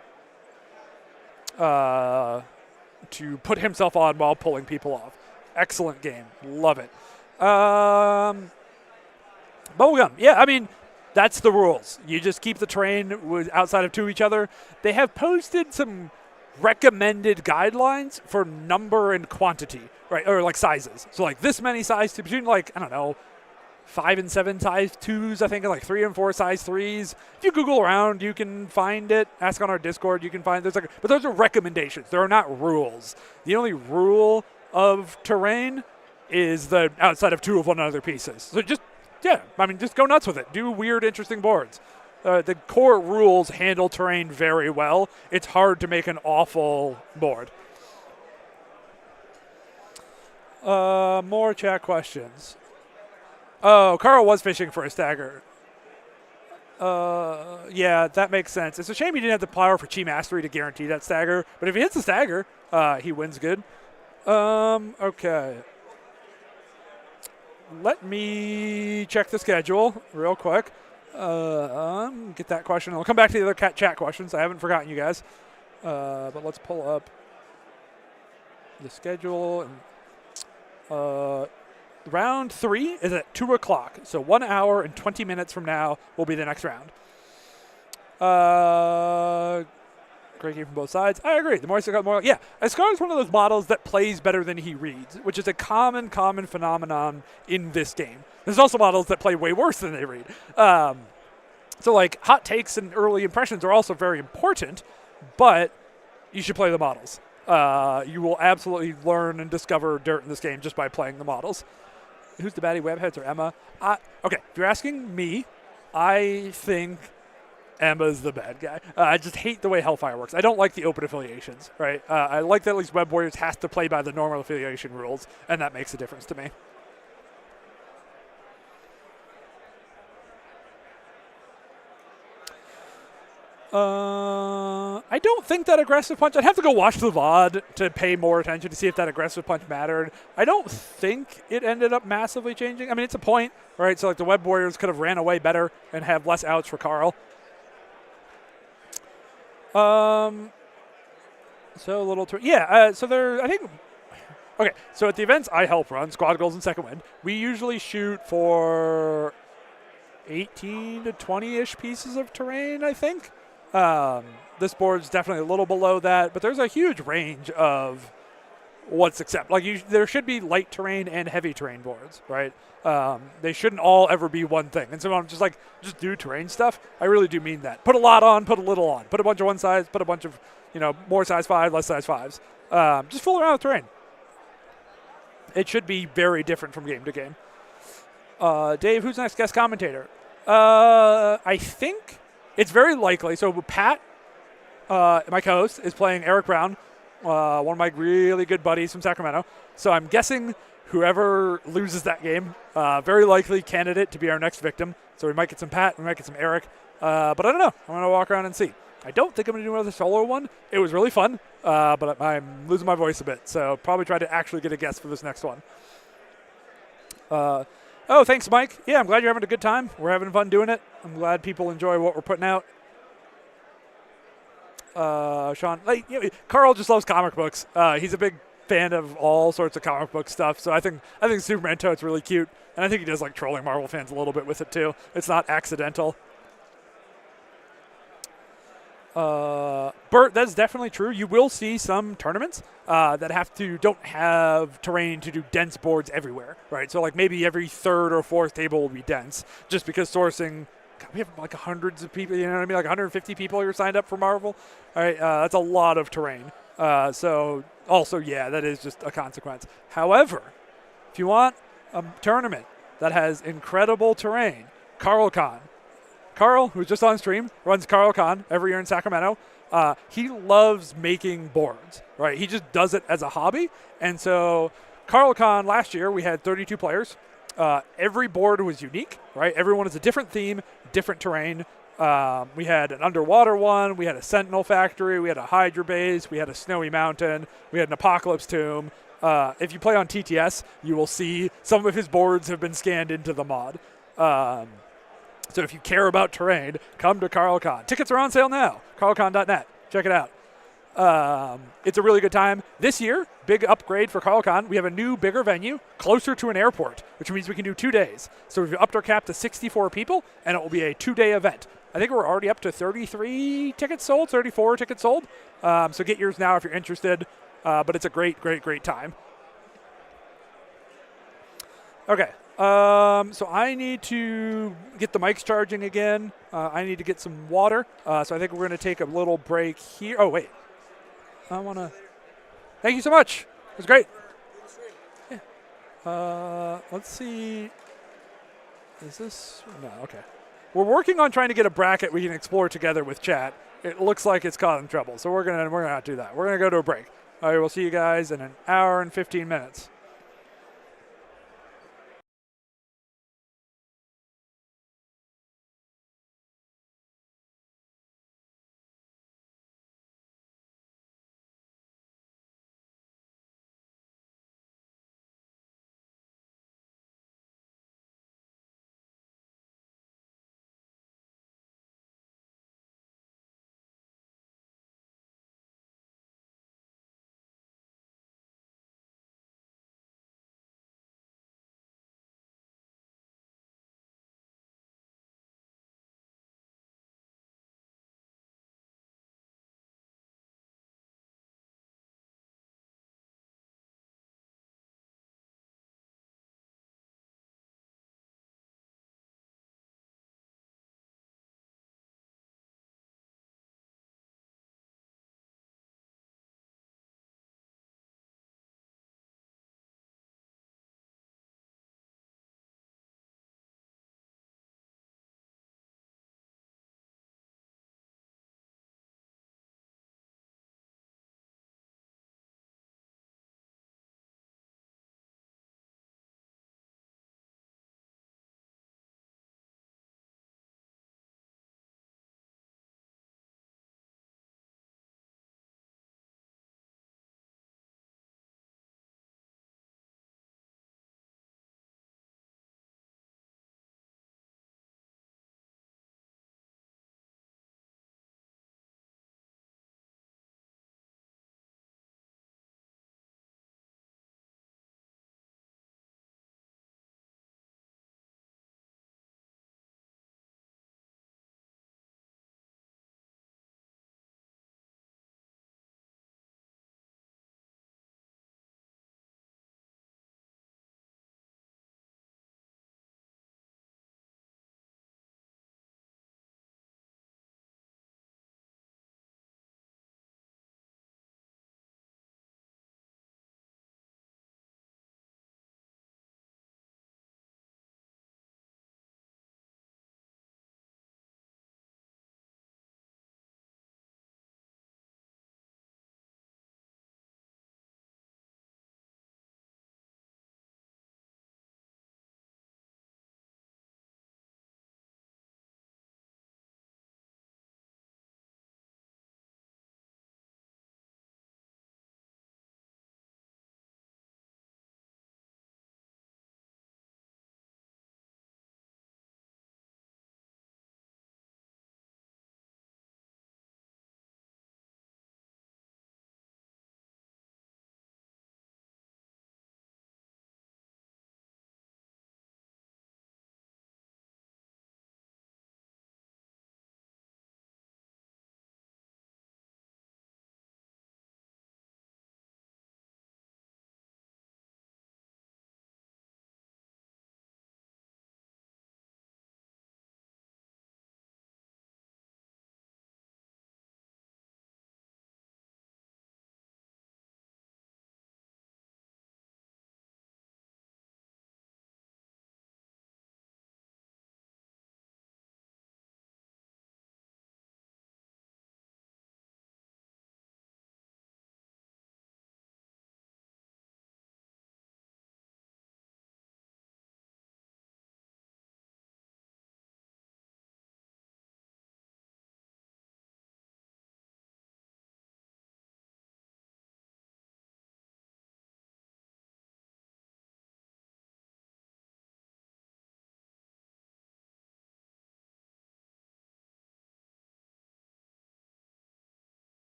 to put himself on while pulling people off. Excellent game. Love it. Bubblegum. Yeah, I mean, that's the rules. You just keep the train outside of 2 each other. They have posted some recommended guidelines for number and quantity, right? Or like sizes. So like this many size, between like, I don't know, 5 and 7 size 2s, I think, and like 3 and 4 size 3s. If you Google around, you can find it. Ask on our Discord, you can find there's like, but those are recommendations. There are not rules. The only rule of terrain is the outside of 2 of one another pieces. So just, yeah, I mean, just go nuts with it. Do weird, interesting boards. The core rules handle terrain very well. It's hard to make an awful board. More chat questions. Oh, Carl was fishing for a stagger. Yeah, that makes sense. It's a shame he didn't have the power for Chi Mastery to guarantee that stagger. But if he hits the stagger, he wins good. Okay. Let me check the schedule real quick. Get that question. I'll come back to the other chat questions. I haven't forgotten you guys. But let's pull up the schedule. Round 3 is at 2 o'clock. So 1 hour and 20 minutes from now will be the next round. Great game from both sides. I agree. The more yeah, Ascar is one of those models that plays better than he reads, which is a common phenomenon in this game. There's also models that play way worse than they read. So like hot takes and early impressions are also very important, but you should play the models. You will absolutely learn and discover dirt in this game just by playing the models. Who's the baddie, Webheads or Emma? Okay, if you're asking me, I think Emma's the bad guy. I just hate the way Hellfire works. I don't like the open affiliations, right? I like that at least Web Warriors has to play by the normal affiliation rules, and that makes a difference to me. I don't think that aggressive punch. I'd have to go watch the VOD to pay more attention to see if that aggressive punch mattered. I don't think it ended up massively changing. I mean, it's a point, right? So like the Web Warriors could have ran away better and have less outs for Carl. So a little, so there, I think, okay, so at the events I help run, Squad Goals and Second Wind, we usually shoot for 18 to 20-ish pieces of terrain, I think. This board's definitely a little below that, but there's a huge range of what's acceptable. Like there should be light terrain and heavy terrain boards, right? They shouldn't all ever be one thing. And so I'm just like, just do terrain stuff. I really do mean that. Put a lot on, put a little on. Put a bunch of one size, put a bunch of, more size 5, less size 5s. Just fool around with terrain. It should be very different from game to game. Dave, who's next guest commentator? I think it's very likely. So Pat, my co-host, is playing Eric Brown, one of my really good buddies from Sacramento. So I'm guessing whoever loses that game, very likely candidate to be our next victim. So we might get some Pat, we might get some Eric. But I don't know. I'm going to walk around and see. I don't think I'm going to do another solo one. It was really fun, but I'm losing my voice a bit. So probably try to actually get a guest for this next one. Oh, thanks, Mike. Yeah, I'm glad you're having a good time. We're having fun doing it. I'm glad people enjoy what we're putting out. Sean, Carl just loves comic books. He's a big fan of all sorts of comic book stuff. So I think Superman Toad's really cute, and I think he does like trolling Marvel fans a little bit with it too. It's not accidental. Bert, that's definitely true. You will see some tournaments that don't have terrain to do dense boards everywhere, right? So like maybe every third or fourth table will be dense, just because sourcing. God, we have like hundreds of people. You know what I mean? Like 150 people who are signed up for Marvel. All right, that's a lot of terrain. So also, yeah, that is just a consequence. However, if you want a tournament that has incredible terrain, Carl, who's just on stream, runs CarlCon every year in Sacramento. He loves making boards, right? He just does it as a hobby. And so CarlCon last year, we had 32 players. Every board was unique, right? Everyone is a different theme, different terrain. We had an underwater one. We had a Sentinel factory. We had a Hydra base. We had a snowy mountain. We had an Apocalypse tomb. If you play on TTS, you will see some of his boards have been scanned into the mod. So if you care about terrain, come to CarlCon. Tickets are on sale now. CarlCon.net. Check it out. It's a really good time. This year, big upgrade for CarlCon. We have a new, bigger venue closer to an airport, which means we can do 2 days. So we've upped our cap to 64 people, and it will be a 2-day event. I think we're already up to 33 tickets sold, 34 tickets sold. So get yours now if you're interested. But it's a great, great, great time. Okay. So I need to get the mics charging again. I need to get some water. So I think we're going to take a little break here. Oh, wait. I want to. Thank you so much. It was great. Yeah. Let's see. Is this? No, okay. We're working on trying to get a bracket we can explore together with chat. It looks like it's causing trouble. So we're gonna not do that. We're going to go to a break. All right, we'll see you guys in an hour and 15 minutes.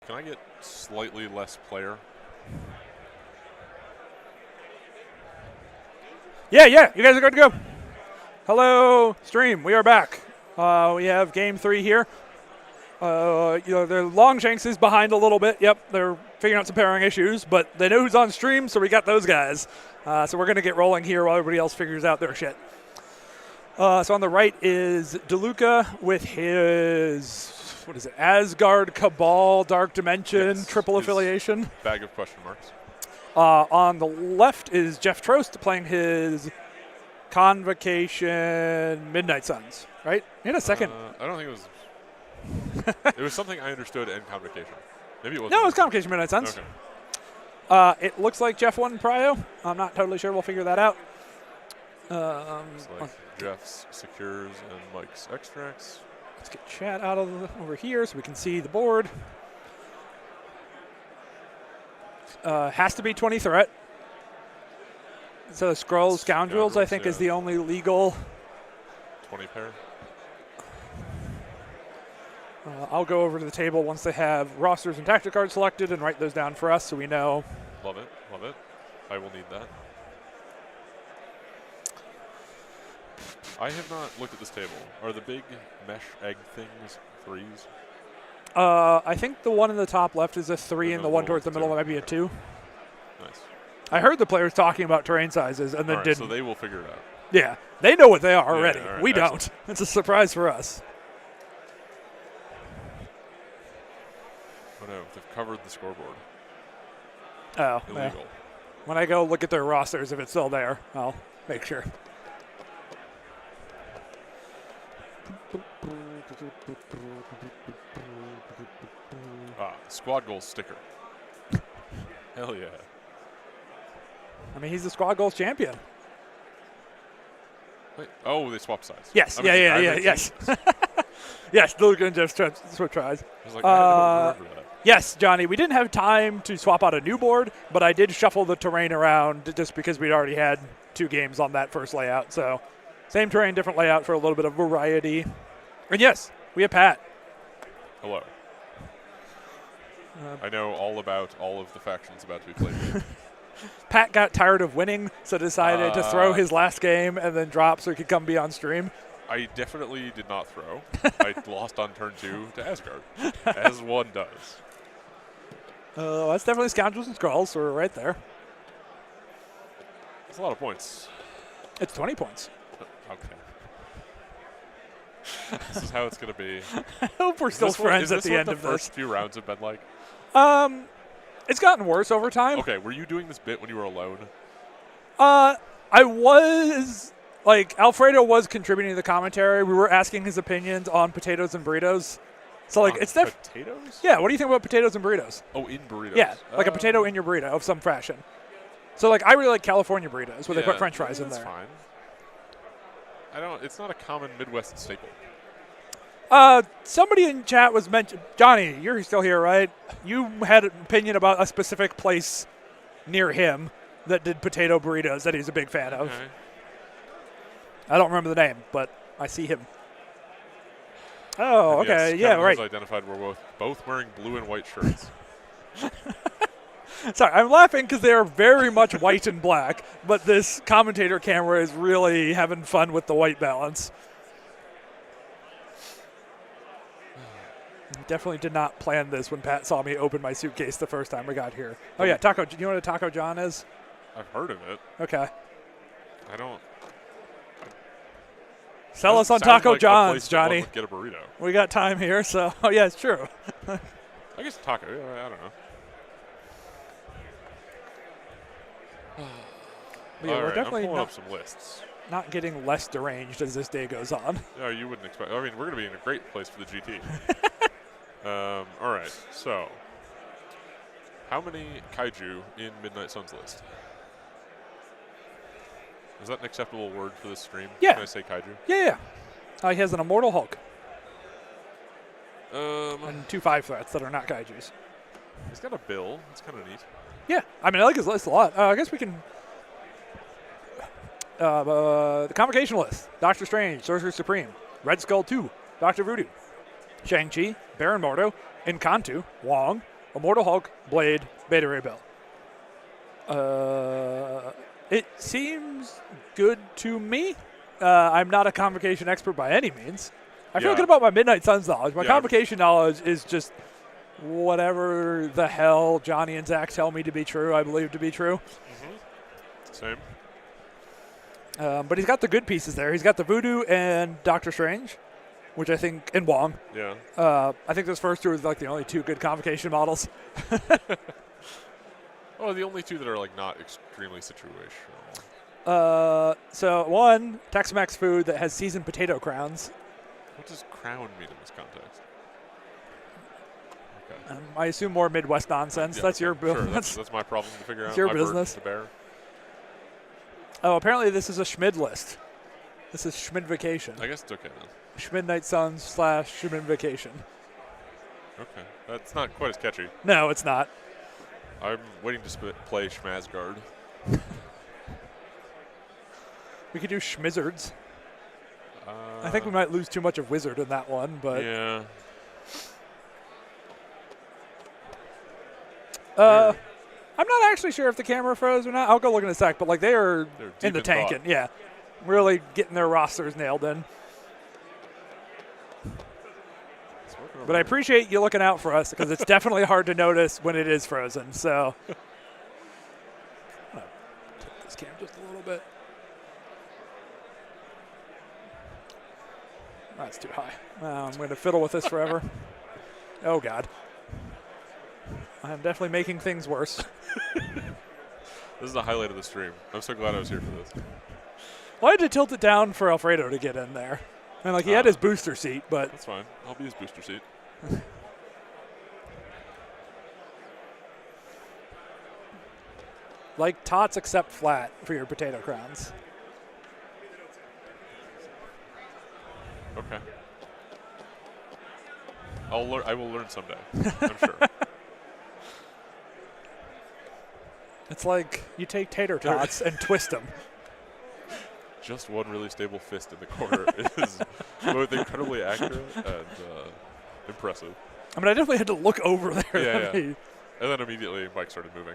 Can I get slightly less player? Yeah, you guys are good to go. Hello, stream. We are back. We have game 3 here. The Longshanks is behind a little bit. Yep, they're figuring out some pairing issues, but they know who's on stream, so we got those guys. So we're going to get rolling here while everybody else figures out their shit. So on the right is DeLuca with his, Asgard, Cabal, Dark Dimension, triple affiliation. Bag of question marks. On the left is Jeff Trost playing his Convocation Midnight Suns, right? In a second. I don't think it was. It was something I understood in Convocation. Maybe it wasn't. No, it was Convocation Midnight Suns. Okay. It looks like Jeff won Prio. I'm not totally sure. We'll figure that out. It's like Jeff's secures and Mike's extracts. Let's get chat out of over here so we can see the board. Has to be 20 threat. So Skrulls, Scoundrels, I think, is the only legal. 20 pair. I'll go over to the table once they have rosters and tactic cards selected and write those down for us so we know. Love it. I will need that. I have not looked at this table. Are the big mesh egg things 3s? I think the one in the top left is a 3 and the one towards the middle might be a 2. Nice. I heard the players talking about terrain sizes and then didn't. So they will figure it out. Yeah, they know what they are already. Right, we excellent. don't. It's a surprise for us. Oh no, they've covered the scoreboard. Oh, Illegal. When I go look at their rosters, if it's still there, I'll make sure. Squad goal sticker. Hell yeah. I mean, he's the squad goals champion. Wait, oh, they swapped sides. Yes, yes. Yes, Luke and Jeff switch tries. I was like, I don't remember that. Yes, Johnny, we didn't have time to swap out a new board, but I did shuffle the terrain around just because we'd already had 2 games on that first layout. So same terrain, different layout for a little bit of variety. And yes, we have Pat. Hello. I know all about all of the factions about to be played. Pat got tired of winning, so decided to throw his last game and then drop so he could come be on stream. I definitely did not throw. I lost on turn 2 to Asgard, as one does. That's definitely Scoundrels and Skrulls, so we're right there. That's a lot of points. It's 20 points. Okay. This is how it's going to be. I hope we're still friends at the end of this. First few rounds have been like? It's gotten worse over time. Okay, were you doing this bit when you were alone? I was, Alfredo was contributing to the commentary. We were asking his opinions on potatoes and burritos. So, it's potatoes? Yeah, what do you think about potatoes and burritos? Oh, in burritos. Yeah, like a potato in your burrito of some fashion. So, I really like California burritos where they put French fries in there. That's fine. It's not a common Midwest staple. Somebody in chat was mentioned. Johnny, you're still here, right? You had an opinion about a specific place near him that did potato burritos that he's a big fan of. I don't remember the name, but I see him. Oh, okay. Yes, yeah, Kevin right. has identified we're both wearing blue and white shirts. Sorry, I'm laughing because they are very much white and black, but this commentator camera is really having fun with the white balance. Definitely did not plan this when Pat saw me open my suitcase the first time I got here. Oh, yeah, Taco. Do you know what a Taco John is? I've heard of it. Okay. I don't. Sell us on Taco like John's, Johnny. Get a burrito. We got time here, so oh yeah, it's true. I guess taco. I don't know. But yeah, we're right, definitely I'm pulling up some lists. Not getting less deranged as this day goes on. No, you wouldn't expect. I mean, we're going to be in a great place for the GT. All right, so how many kaiju in Midnight Suns list? Is that an acceptable word for this stream? Yeah. Can I say kaiju? Yeah. He has an Immortal Hulk And and 2 5 threats that are not kaijus. He's got a bill. It's kind of neat. Yeah, I mean, I like his list a lot. I guess we can. The Convocation list: Doctor Strange, Sorcerer Supreme, Red Skull 2, Doctor Voodoo, Shang-Chi, Baron Mordo, Encanto, Wong, Immortal Hulk, Blade, Beta Ray Bill. It seems good to me. I'm not a convocation expert by any means. I feel good about my Midnight Suns knowledge. My convocation knowledge is just whatever the hell Johnny and Zach tell me to be true, I believe to be true. Same. But he's got the good pieces there. He's got the Voodoo and Doctor Strange, which I think, and Wong. Yeah. I think those first two are like the only two good convocation models. Oh, the only two that are like not extremely situational. So one, Tex-Mex food that has seasoned potato crowns. What does crown mean in this context? Okay. I assume more Midwest nonsense. That's your sure, that's my problem to figure out. It's your my business. burden to bear. Oh, apparently this is a Schmid list. This is Schmid Vacation. I guess it's okay then. Schmidnight Suns / Schmid Vacation. Okay. That's not quite as catchy. No, it's not. I'm waiting to play Schmazgard. We could do Schmizzards. I think we might lose too much of Wizard in that one, but yeah. I'm not actually sure if the camera froze or not. I'll go look in a sec, but like they're in the tanking. Yeah, really getting their rosters nailed in. But I appreciate you looking out for us because it's definitely hard to notice when it is frozen. So I'll take this camera just a little bit. That's too high. I'm going to fiddle with this forever. Oh, God. I'm definitely making things worse. This is the highlight of the stream. I'm so glad I was here for this. Well, I had to tilt it down for Alfredo to get in there. And, like, he had his booster seat, but... That's fine. I'll be his booster seat. Like tots except flat for your potato crowns. Okay. I will learn someday. I'm sure. It's like you take tater tots and twist them. Just one really stable fist in the corner is both incredibly accurate and impressive. I mean, I definitely had to look over there. Yeah. And then immediately Mike started moving.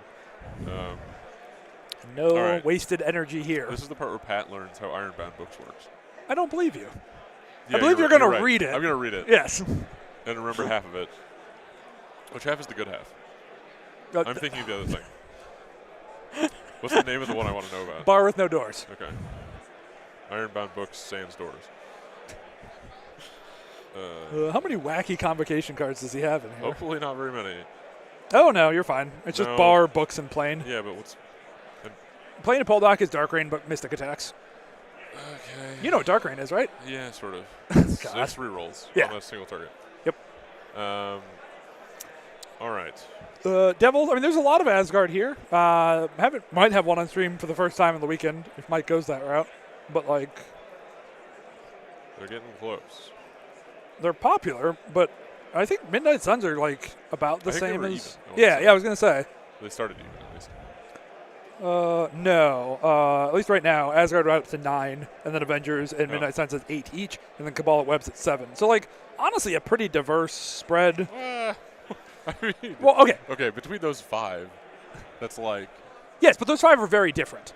No wasted energy here. This is the part where Pat learns how Ironbound Books works. I don't believe you. Yeah, I believe you're going to read it. I'm going to read it. Yes. And remember half of it. Which half is the good half? I'm thinking of the other thing. What's the name of the one I want to know about? Bar with no doors. Okay. Ironbound Books, Sans Doors. How many wacky convocation cards does he have in here? Hopefully not very many. Oh, no, you're fine. It's just bar, books, and plain. Yeah, but what's... Plain and Poldark is Dark Rain, but Mystic Attacks. Okay. You know what Dark Rain is, right? Yeah, sort of. God. It's 3 rolls on a single target. Yep. All right. Devils, I mean, there's a lot of Asgard here. Might have one on stream for the first time on the weekend if Mike goes that route. But, like... They're getting close. They're popular, but I think Midnight Suns are, like, about the same as... Yeah, I was going to say. They started even, at least. No. At least right now, Asgard are up to 9, and then Avengers and Midnight Suns at 8 each, and then Cabal at Webs at 7. So, like, honestly, a pretty diverse spread. I mean, well, okay. Okay, between those 5, that's like... Yes, but those 5 are very different.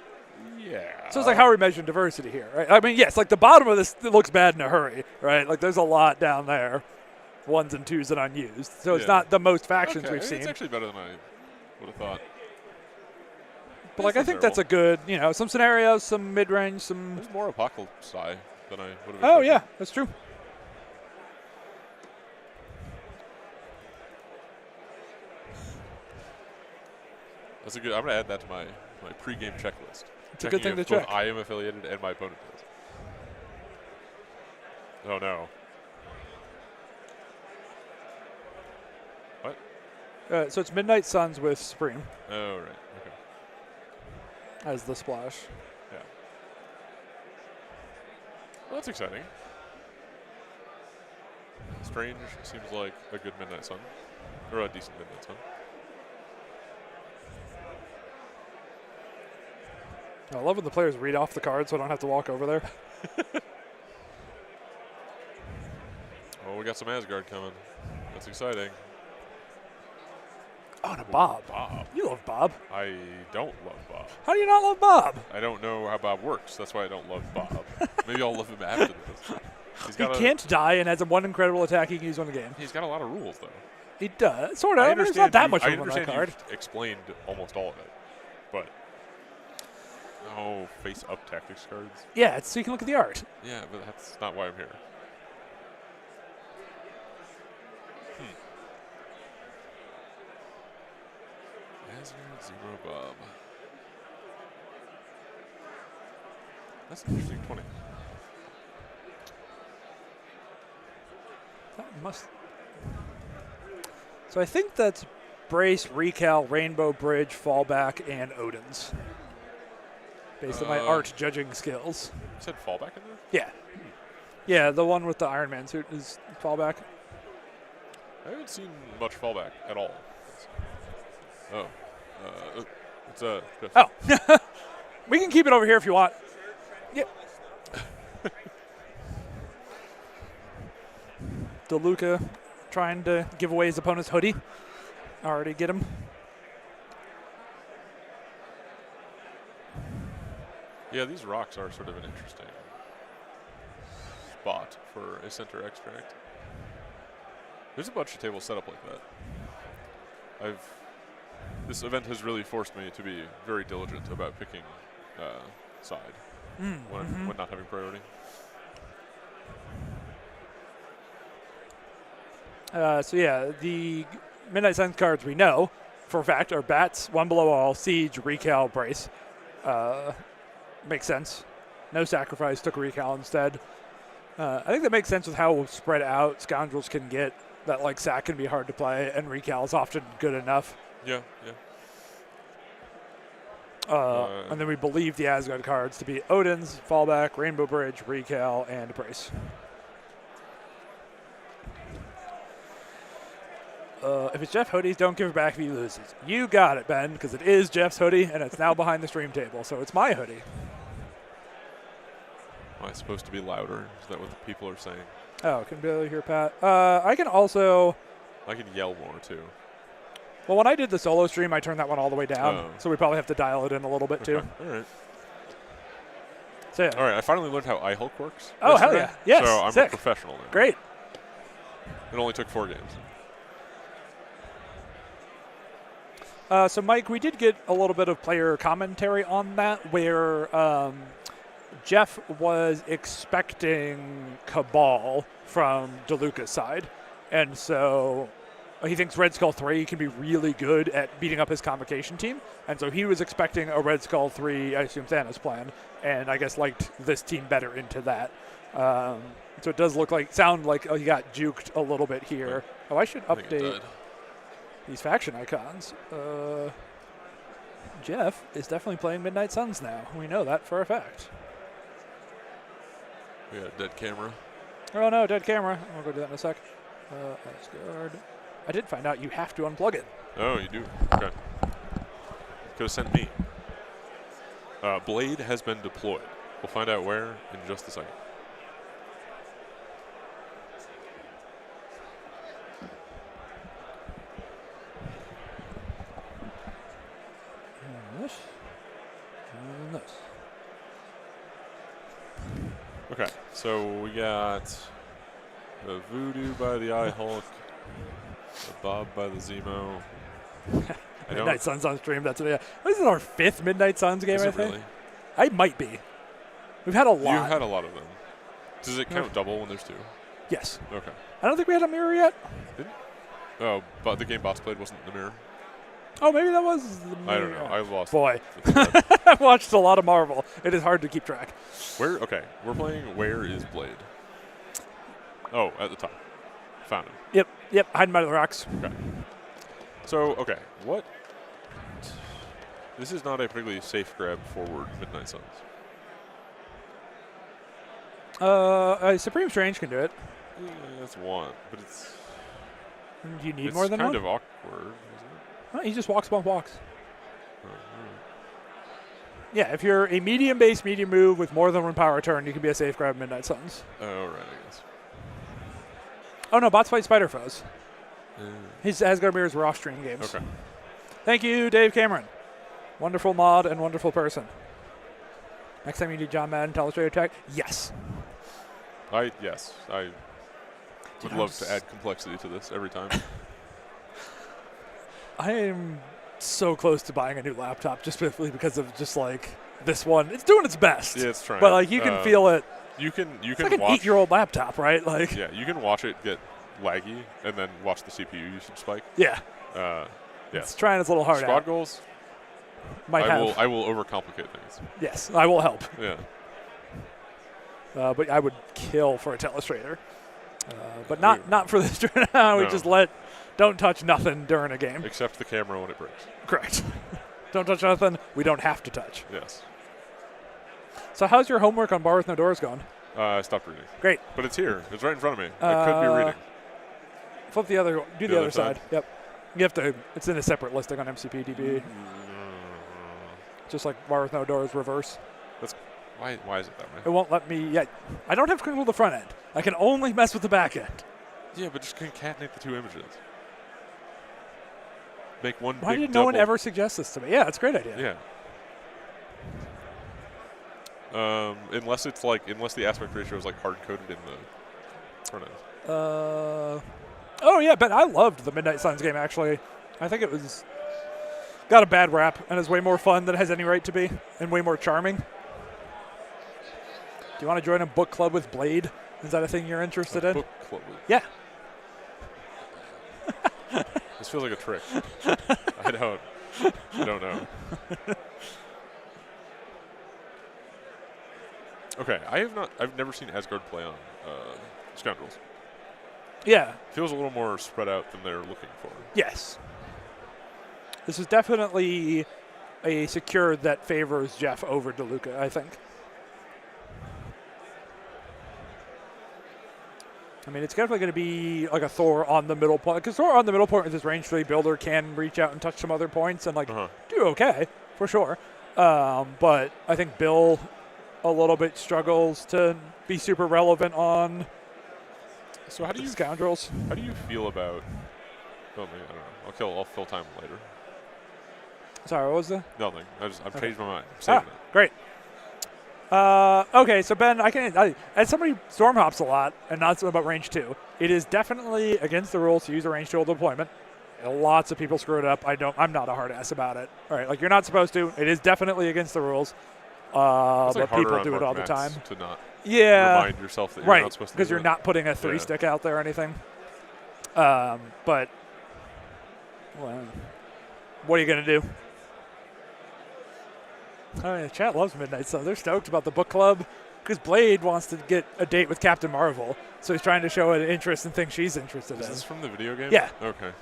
Yeah. So it's like how are we measuring diversity here, right? I mean, yes, like the bottom of this looks bad in a hurry, right? Like there's a lot down there, 1s and 2s and unused. So it's not the most factions we've seen. It's actually better than I would have thought. But like I think that's a good, some scenarios, some mid-range, some... There's more Apocalypse than I would have expected. Oh, yeah, that's true. That's a good... I'm going to add that to my pre-game checklist. It's a good thing to check. I am affiliated and my opponent is. Oh, no. What? So it's Midnight Suns with Supreme. Oh, right. Okay. As the splash. Yeah. Well, that's exciting. Strange seems like a good Midnight Sun. Or a decent Midnight Sun. I love when the players read off the card so I don't have to walk over there. Well, we got some Asgard coming. That's exciting. Oh, and a Bob. Bob. You love Bob. I don't love Bob. How do you not love Bob? I don't know how Bob works. That's why I don't love Bob. Maybe I'll love him after this. He can't die and has one incredible attack he can use on the game. He's got a lot of rules, though. He does. Sort of. There's not that much room on that card. You've explained almost all of it. But, face-up tactics cards. Yeah, so you can look at the art. Yeah, but that's not why I'm here. Asgard, Zemo, Bob. That's an interesting 20. That must. So I think that's Brace, Recal, Rainbow Bridge, Fallback, and Odin's. Based on my art judging skills. You said Fallback in there? Yeah. Yeah, the one with the Iron Man suit is Fallback. I haven't seen much Fallback at all. Oh. It's Oh. We can keep it over here if you want. Yep. DeLuca trying to give away his opponent's hoodie. Already get him. Yeah, these rocks are sort of an interesting spot for a center extract. There's a bunch of tables set up like that. This event has really forced me to be very diligent about picking side when not having priority. So yeah, the Midnight Suns cards we know for a fact are Bats, One Below All, Siege, Recal, Brace. Makes sense. No Sacrifice, took Recal instead. I think that makes sense with how spread out Scoundrels can get. That like Sack can be hard to play, and Recal is often good enough. Yeah. And then we believe the Asgard cards to be Odin's, Fallback, Rainbow Bridge, Recal, and Brace. If it's Jeff Hoodie's, don't give it back if he loses. You got it, Ben, because it is Jeff's hoodie, and it's now behind the stream table, so it's my hoodie. Am I supposed to be louder? Is that what the people are saying? Oh, can barely hear Pat. I can also... I can yell more, too. Well, when I did the solo stream, I turned that one all the way down, so we probably have to dial it in a little bit, too. All right. So, yeah. All right, I finally learned how iHulk works. Oh, hell yeah. Yes, so I'm sick. a professional now. Great. It only took 4 games. So, Mike, we did get a little bit of player commentary on that, where Jeff was expecting Cabal from DeLuca's side, and so he thinks Red Skull 3 can be really good at beating up his Convocation team, and so he was expecting a Red Skull 3, I assume Thanos plan, and I guess liked this team better into that. So it does sound like he got juked a little bit here. Oh, I should update these faction icons. Jeff is definitely playing Midnight Suns now. We know that for a fact. We got a dead camera. Oh no, dead camera. I'll go do that in a sec. Asgard. I did find out you have to unplug it. Oh, you do? Okay. Could have sent me. Blade has been deployed. We'll find out where in just a second. And this. And this. Okay, so we got the Voodoo by the iHulk, the Bob by the Zemo. Midnight Suns on stream. This is our 5th Midnight Suns game, I think. Really? I might be. We've had a lot. You've had a lot of them. Does it count double when there's 2? Yes. Okay. I don't think we had a mirror yet. Did? Oh, but the game Boss played wasn't in the mirror. Oh, maybe that was the mirror. I don't know. I lost. Boy. I've watched a lot of Marvel. It is hard to keep track. Okay, we're playing Where is Blade? Oh, at the top. Found him. Yep, hiding by the rocks. Okay. So, what? This is not a particularly safe grab forward Midnight Suns. Supreme Strange can do it. Yeah, that's one, but it's... Do you need more than one? It's kind of awkward, isn't it? Well, he just walks, walks. Oh, Yeah, if you're a medium base, medium move with more than 1 power turn, you can be a safe grab Midnight Suns. Oh, right, I guess. Oh, no, bots fight spider foes. His Asgard mirrors were off-stream games. Okay. Thank you, Dave Cameron. Wonderful mod and wonderful person. Next time you need John Madden Telestrator Tech, yes. Yes. I would love to add complexity to this every time. I am so close to buying a new laptop just specifically because of just like this one. It's doing its best. Yeah, it's trying. But like you can feel it. You can It's like an watch 8-year-old laptop, right? Like Yeah, you can watch it get laggy and then watch the CPU usage spike. yeah. Yeah. It's trying its little hard Squad out. goals. I will overcomplicate things. Yes, I will help. Yeah. But I would kill for a telestrator. But not for this. We No. just don't touch nothing during a game. Except the camera when it breaks. Correct. Don't touch nothing we don't have to touch. Yes. So how's your homework on Bar with No Doors going? I stopped reading. Great. But it's here. It's right in front of me. I could be reading. Flip the other. Do the other side. Yep. You have to. It's in a separate listing on MCPDB. Just like Bar with No Doors reverse. Why is it that way? It won't let me yet. I don't have control of the front end. I can only mess with the back end. Yeah, but just concatenate the two images. Make one Why big did no one double. ever suggest this to me? Yeah, it's a great idea. Yeah. Unless the aspect ratio is like hard coded in the front end. Oh yeah, but I loved the Midnight Suns game actually. I think it was got a bad rap and is way more fun than it has any right to be and way more charming. Do you want to join a book club with Blade? Is that a thing you're interested in? Book club. Yeah. This feels like a trick. I don't know. Okay, I've never seen Asgard play on Scoundrels. Yeah. Feels a little more spread out than they're looking for. Yes. This is definitely a secure that favors Jeff over DeLuca, I think. I mean, it's definitely going to be like a Thor on the middle point. Because Thor on the middle point with his range 3 builder can reach out and touch some other points and do okay, for sure. But I think Bill a little bit struggles to be super relevant on Scoundrels. How do you feel about? Well, maybe, I don't know. I'll fill time later. Sorry, what was the? Nothing. I've changed my mind. I'm saving it. Great. Okay, so Ben, as somebody storm hops a lot and not so about range 2, it is definitely against the rules to use a range 2 deployment. Lots of people screw it up. I'm not a hard ass about it. All right, like you're not supposed to. It is definitely against the rules. But people do it all the time. To not remind yourself that you're not supposed to. Because you're not putting a 3-stick out there or anything. But well, what are you gonna do? I mean, the chat loves Midnight Sun. They're stoked about the book club because Blade wants to get a date with Captain Marvel. So he's trying to show an interest in things she's interested in. Is this from the video game? Yeah. Okay.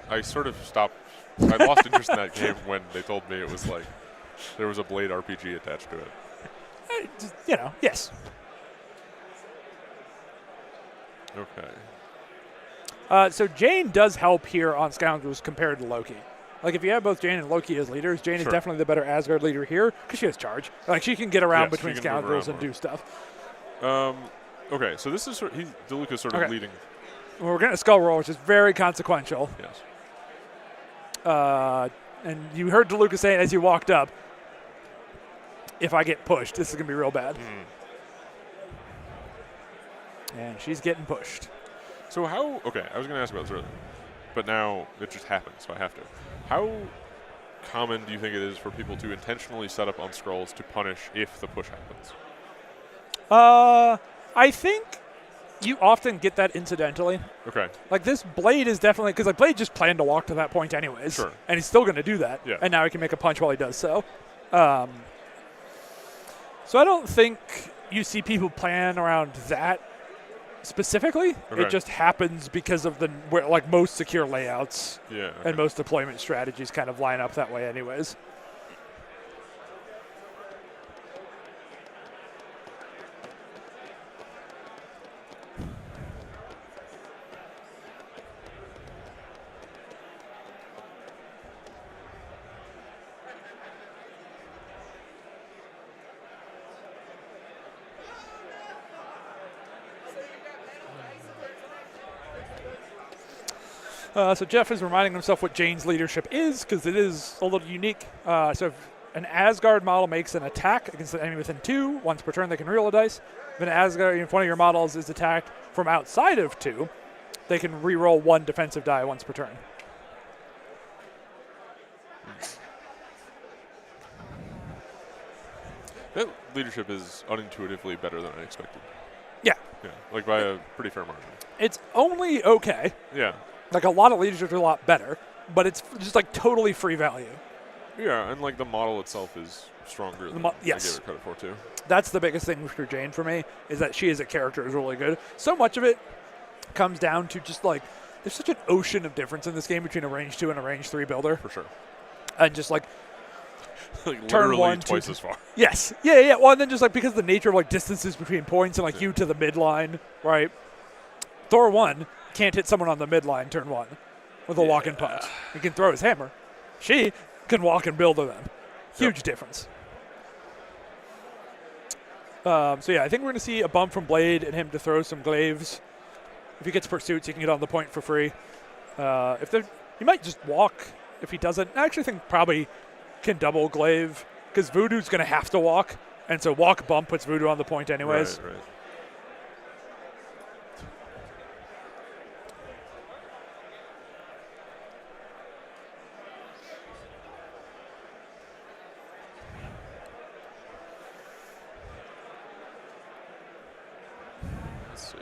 I sort of stopped. I lost interest in that game when they told me it was like there was a Blade RPG attached to it. Yes. Okay. So Jane does help here on Scoundrels compared to Loki. Like, if you have both Jane and Loki as leaders, Jane is definitely the better Asgard leader here because she has charge. Like, she can get around between Scoundrels and do stuff. Okay, so this is DeLuca's sort of leading. We're getting a skull roll, which is very consequential. Yes. And you heard DeLuca say it as you walked up. If I get pushed, this is going to be real bad. And she's getting pushed. So okay, I was going to ask about this earlier, but now it just happened, so I have to. How common do you think it is for people to intentionally set up on scrolls to punish if the push happens? I think you often get that incidentally. Okay. Like this Blade is definitely, because like Blade just planned to walk to that point anyways. Sure. And he's still going to do that. Yeah. And now he can make a punch while he does so. So I don't think you see people plan around that specifically. Okay. It just happens because of like most secure layouts and most deployment strategies kind of line up that way anyways. So Jeff is reminding himself what Jane's leadership is, because it is a little unique. So if an Asgard model makes an attack against an enemy within 2, once per turn they can reroll a dice. If one of your models is attacked from outside of 2, they can reroll 1 defensive die once per turn. That leadership is unintuitively better than I expected. Yeah. Yeah, like by a pretty fair margin. It's only okay. Yeah. Like, a lot of leaderships are a lot better, but it's just, like, totally free value. Yeah, and, like, the model itself is stronger than yes. I gave it credit for, too. That's the biggest thing for Jane for me, is that she as a character is really good. So much of it comes down to just, like, there's such an ocean of difference in this game between a range 2 and a range 3 builder. For sure. And just, like, like turn literally 1, twice 2, as far. Yes. Yeah. Well, and then just, like, because of the nature of, like, distances between points and, like, you to the midline, right? Thor 1 can't hit someone on the midline turn 1 with a walk-in punch. He can throw his hammer. She can walk and build to them. Huge difference. So, yeah, I think we're going to see a bump from Blade and him to throw some glaives. If he gets pursuits, he can get on the point for free. He might just walk if he doesn't. I actually think probably can double glaive, because Voodoo's going to have to walk, and so walk bump puts Voodoo on the point anyways. Right. Let's see.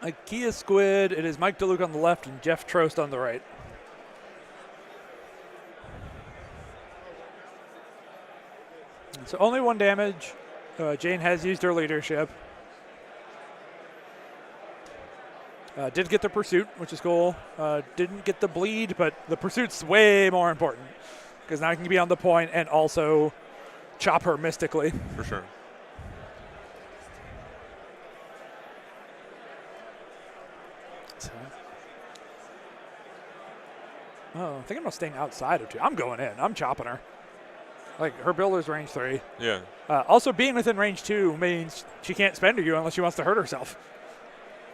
IKEA Squid, it is Mike DeLuke on the left and Jeff Trost on the right. So only 1 damage. Jane has used her leadership. Did get the pursuit, which is cool. Didn't get the bleed, but the pursuit's way more important, because now he can be on the point and also chop her mystically. For sure. Oh, I'm thinking about staying outside of 2. I'm going in. I'm chopping her. Like, her builder's range 3. Yeah. Also, being within range 2 means she can't spend you unless she wants to hurt herself.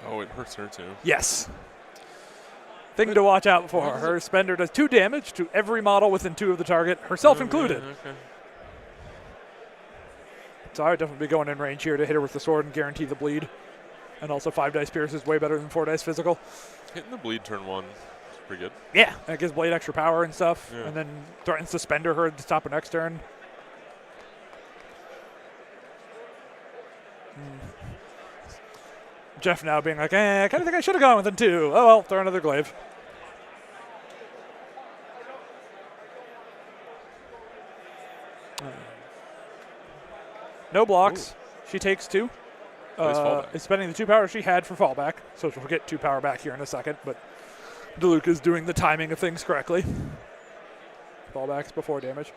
Oh, it hurts her too. Yes. Thing to watch out for. Her spender does 2 damage to every model within 2 of the target, herself included. Okay. So I would definitely be going in range here to hit her with the sword and guarantee the bleed. And also 5 dice pierce is way better than 4 dice physical. Hitting the bleed turn 1 is pretty good. Yeah, and it gives Blade extra power and stuff, Yeah. and then threatens to spender her at the top of next turn. Jeff now being like, I kind of think I should have gone within 2. Oh well, throw another glaive. No blocks. Ooh. She takes 2. Is spending the 2 power she had for fallback, so she'll get 2 power back here in a second, but DeLuke is doing the timing of things correctly. Fallbacks before damage.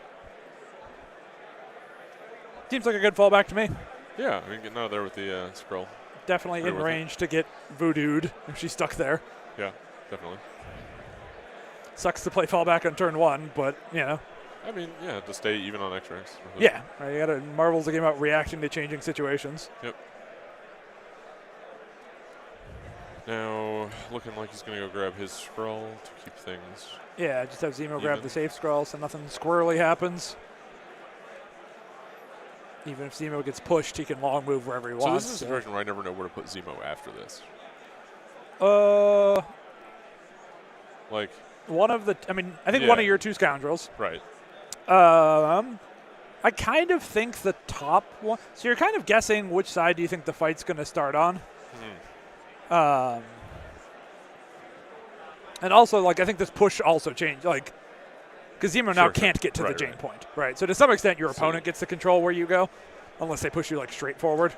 Seems like a good fallback to me. Yeah, I mean, getting out of there with the scroll. Definitely in range to get voodooed if she's stuck there. Yeah, definitely. Sucks to play fallback on turn 1, but, you know. I mean, yeah, to stay even on X-ranks. Yeah, right, you gotta Marvel's the game about reacting to changing situations. Yep. Now, looking like he's going to go grab his scroll to keep things. Yeah, just have Zemo grab the safe scroll so nothing squirrely happens. Even if Zemo gets pushed, he can long move wherever he wants. So this is a situation where I never know where to put Zemo after this. Like. One of the, I think one of your 2 scoundrels. Right. I kind of think the top one. So you're kind of guessing which side do you think the fight's going to start on. And also, like, I think this push also changed, like, because Zemo now can't get to the Jane point, right? So to some extent, your opponent gets to control where you go, unless they push you, like, straight forward.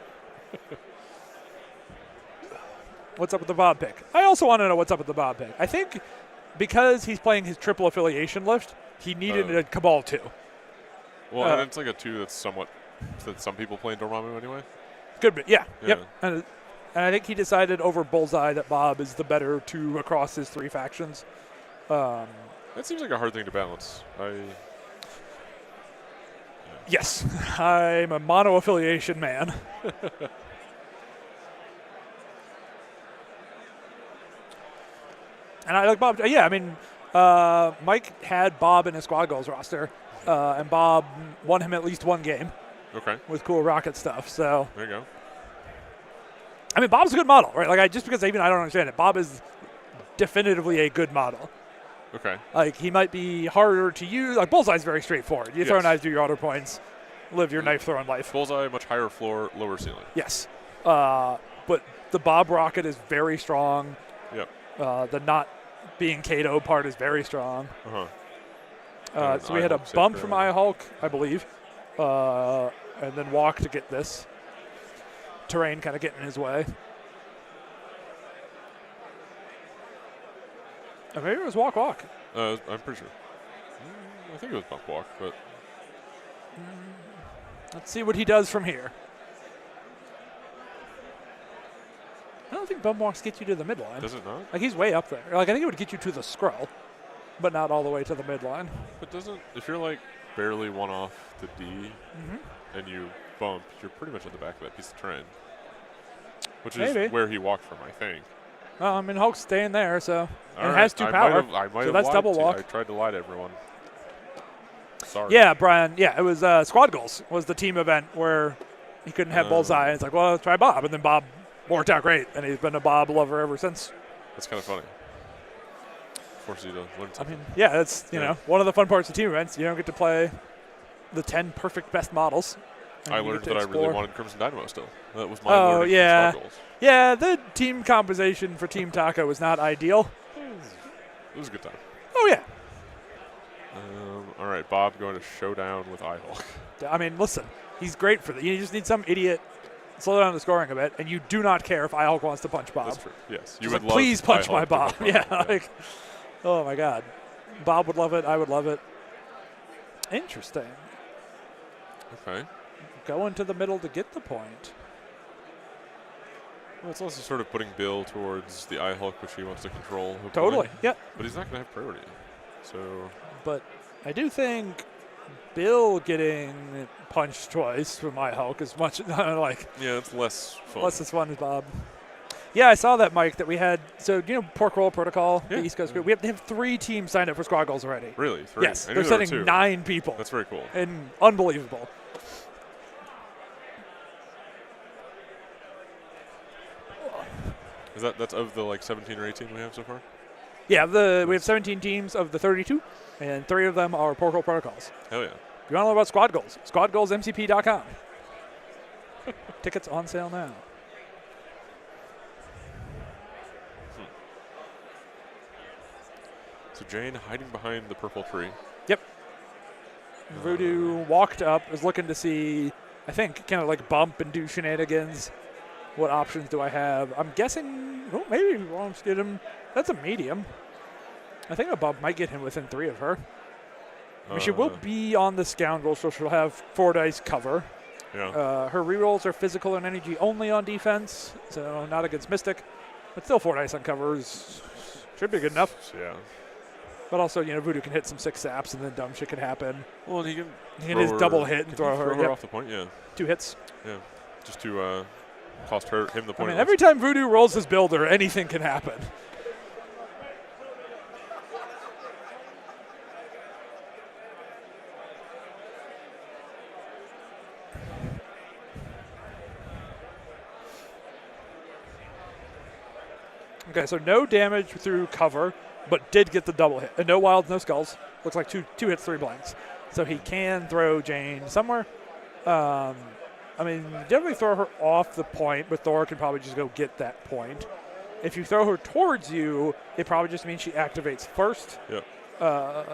What's up with the Bob pick? I also want to know what's up with the Bob pick. I think because he's playing his triple affiliation lift, he needed a Cabal 2. Well, and it's like a 2 that's somewhat, that some people play in Dormammu anyway. Could be, yeah. Yep. And I think he decided over Bullseye that Bob is the better 2 across his 3 factions. That seems like a hard thing to balance. Yes, I'm a mono-affiliation man. And I like Bob. Yeah, I mean, Mike had Bob in his squad goals roster, and Bob won him at least one game. Okay. With cool rocket stuff. So there you go. I mean, Bob's a good model, right? Like, just because I don't understand it, Bob is definitively a good model. Okay. Like, he might be harder to use. Like, Bullseye's very straightforward. You throw knives, do your auto points, live your knife throwing life. Bullseye, much higher floor, lower ceiling. Yes. But the Bob rocket is very strong. Yep. The not being Kato part is very strong. Uh-huh. So we had a bump from iHulk, I believe, and then walk to get this. Terrain kind of getting in his way. Or maybe it was walk. I'm pretty sure. I think it was bump walk, but let's see what he does from here. I don't think bump walks get you to the midline. Does it not? Like, he's way up there. Like, I think it would get you to the scroll, but not all the way to the midline. But if you're like barely one off the D and you bump, you're pretty much at the back of that piece of terrain, which is where he walked from, I think. Well, I mean, Hulk's staying there, so All it right. has 2 power. I might so have that's lied double to you. walk. I tried to lie to everyone. Sorry. Yeah, Brian. Yeah, it was Squad Goals was the team event where he couldn't have Bullseye. And it's like, well, let's try Bob. And then Bob worked out great, and he's been a Bob lover ever since. That's kind of funny. Forces you to learn something. I mean, yeah, that's, you know, one of the fun parts of team events. You don't get to play the 10 perfect best models. I learned that I really wanted Crimson Dynamo still. That was my learning yeah. from Squad Goals. Yeah, the team composition for Team Taco was not ideal. It was a good time. Oh, yeah. All right, Bob going to showdown with iHulk. I mean, listen, he's great for that. You just need some idiot slow down the scoring a bit, and you do not care if iHulk wants to punch Bob. That's true. Yes, you would love please punch iHulk my Bob. Yeah, yeah. like, oh my God, Bob would love it. I would love it. Interesting. Okay. Going to the middle to get the point. Well, it's also sort of putting Bill towards the iHulk, which he wants to control. Hopefully. Totally. Yeah. But he's not going to have priority. So. But I do think Bill getting punched twice from iHulk is much like. Yeah, it's less fun. Less as fun as Bob. Yeah, I saw that, Mike, that we had. So, you know, Pork Roll Protocol, yeah. the East Coast group. We have 3 teams signed up for Squad Goals already. Really? 3? Yes. They're sending 9 people. That's very cool. And unbelievable. Is that's of the like 17 or 18 we have so far? Yeah, we have 17 teams of the 32, and 3 of them are Pork Roll Protocols. Hell yeah. If you want to know about Squad Goals, squadgoalsmcp.com. Tickets on sale now. So Jane hiding behind the purple tree. Yep. Voodoo walked up, was looking to see, I think, kind of like bump and do shenanigans. What options do I have? I'm guessing, maybe wants to get him. That's a medium. I think a bump might get him within 3 of her. I mean, she will be on the Scoundrel, so she'll have 4 dice cover. Yeah. Her rerolls are physical and energy only on defense, so not against Mystic. But still 4 dice on covers should be good enough. Yeah. But also, you know, Voodoo can hit some 6 saps and then dumb shit can happen. Well, and he can his double hit and throw her off the point, yeah. 2 hits. Yeah. Just to cost him the point. I mean, every time Voodoo rolls his builder, anything can happen. Okay, so no damage through cover, but did get the double hit. And no wilds, no skulls. Looks like 2 hits, 3 blanks. So he can throw Jane somewhere. I mean, definitely throw her off the point, but Thor can probably just go get that point. If you throw her towards you, it probably just means she activates first. Yep. I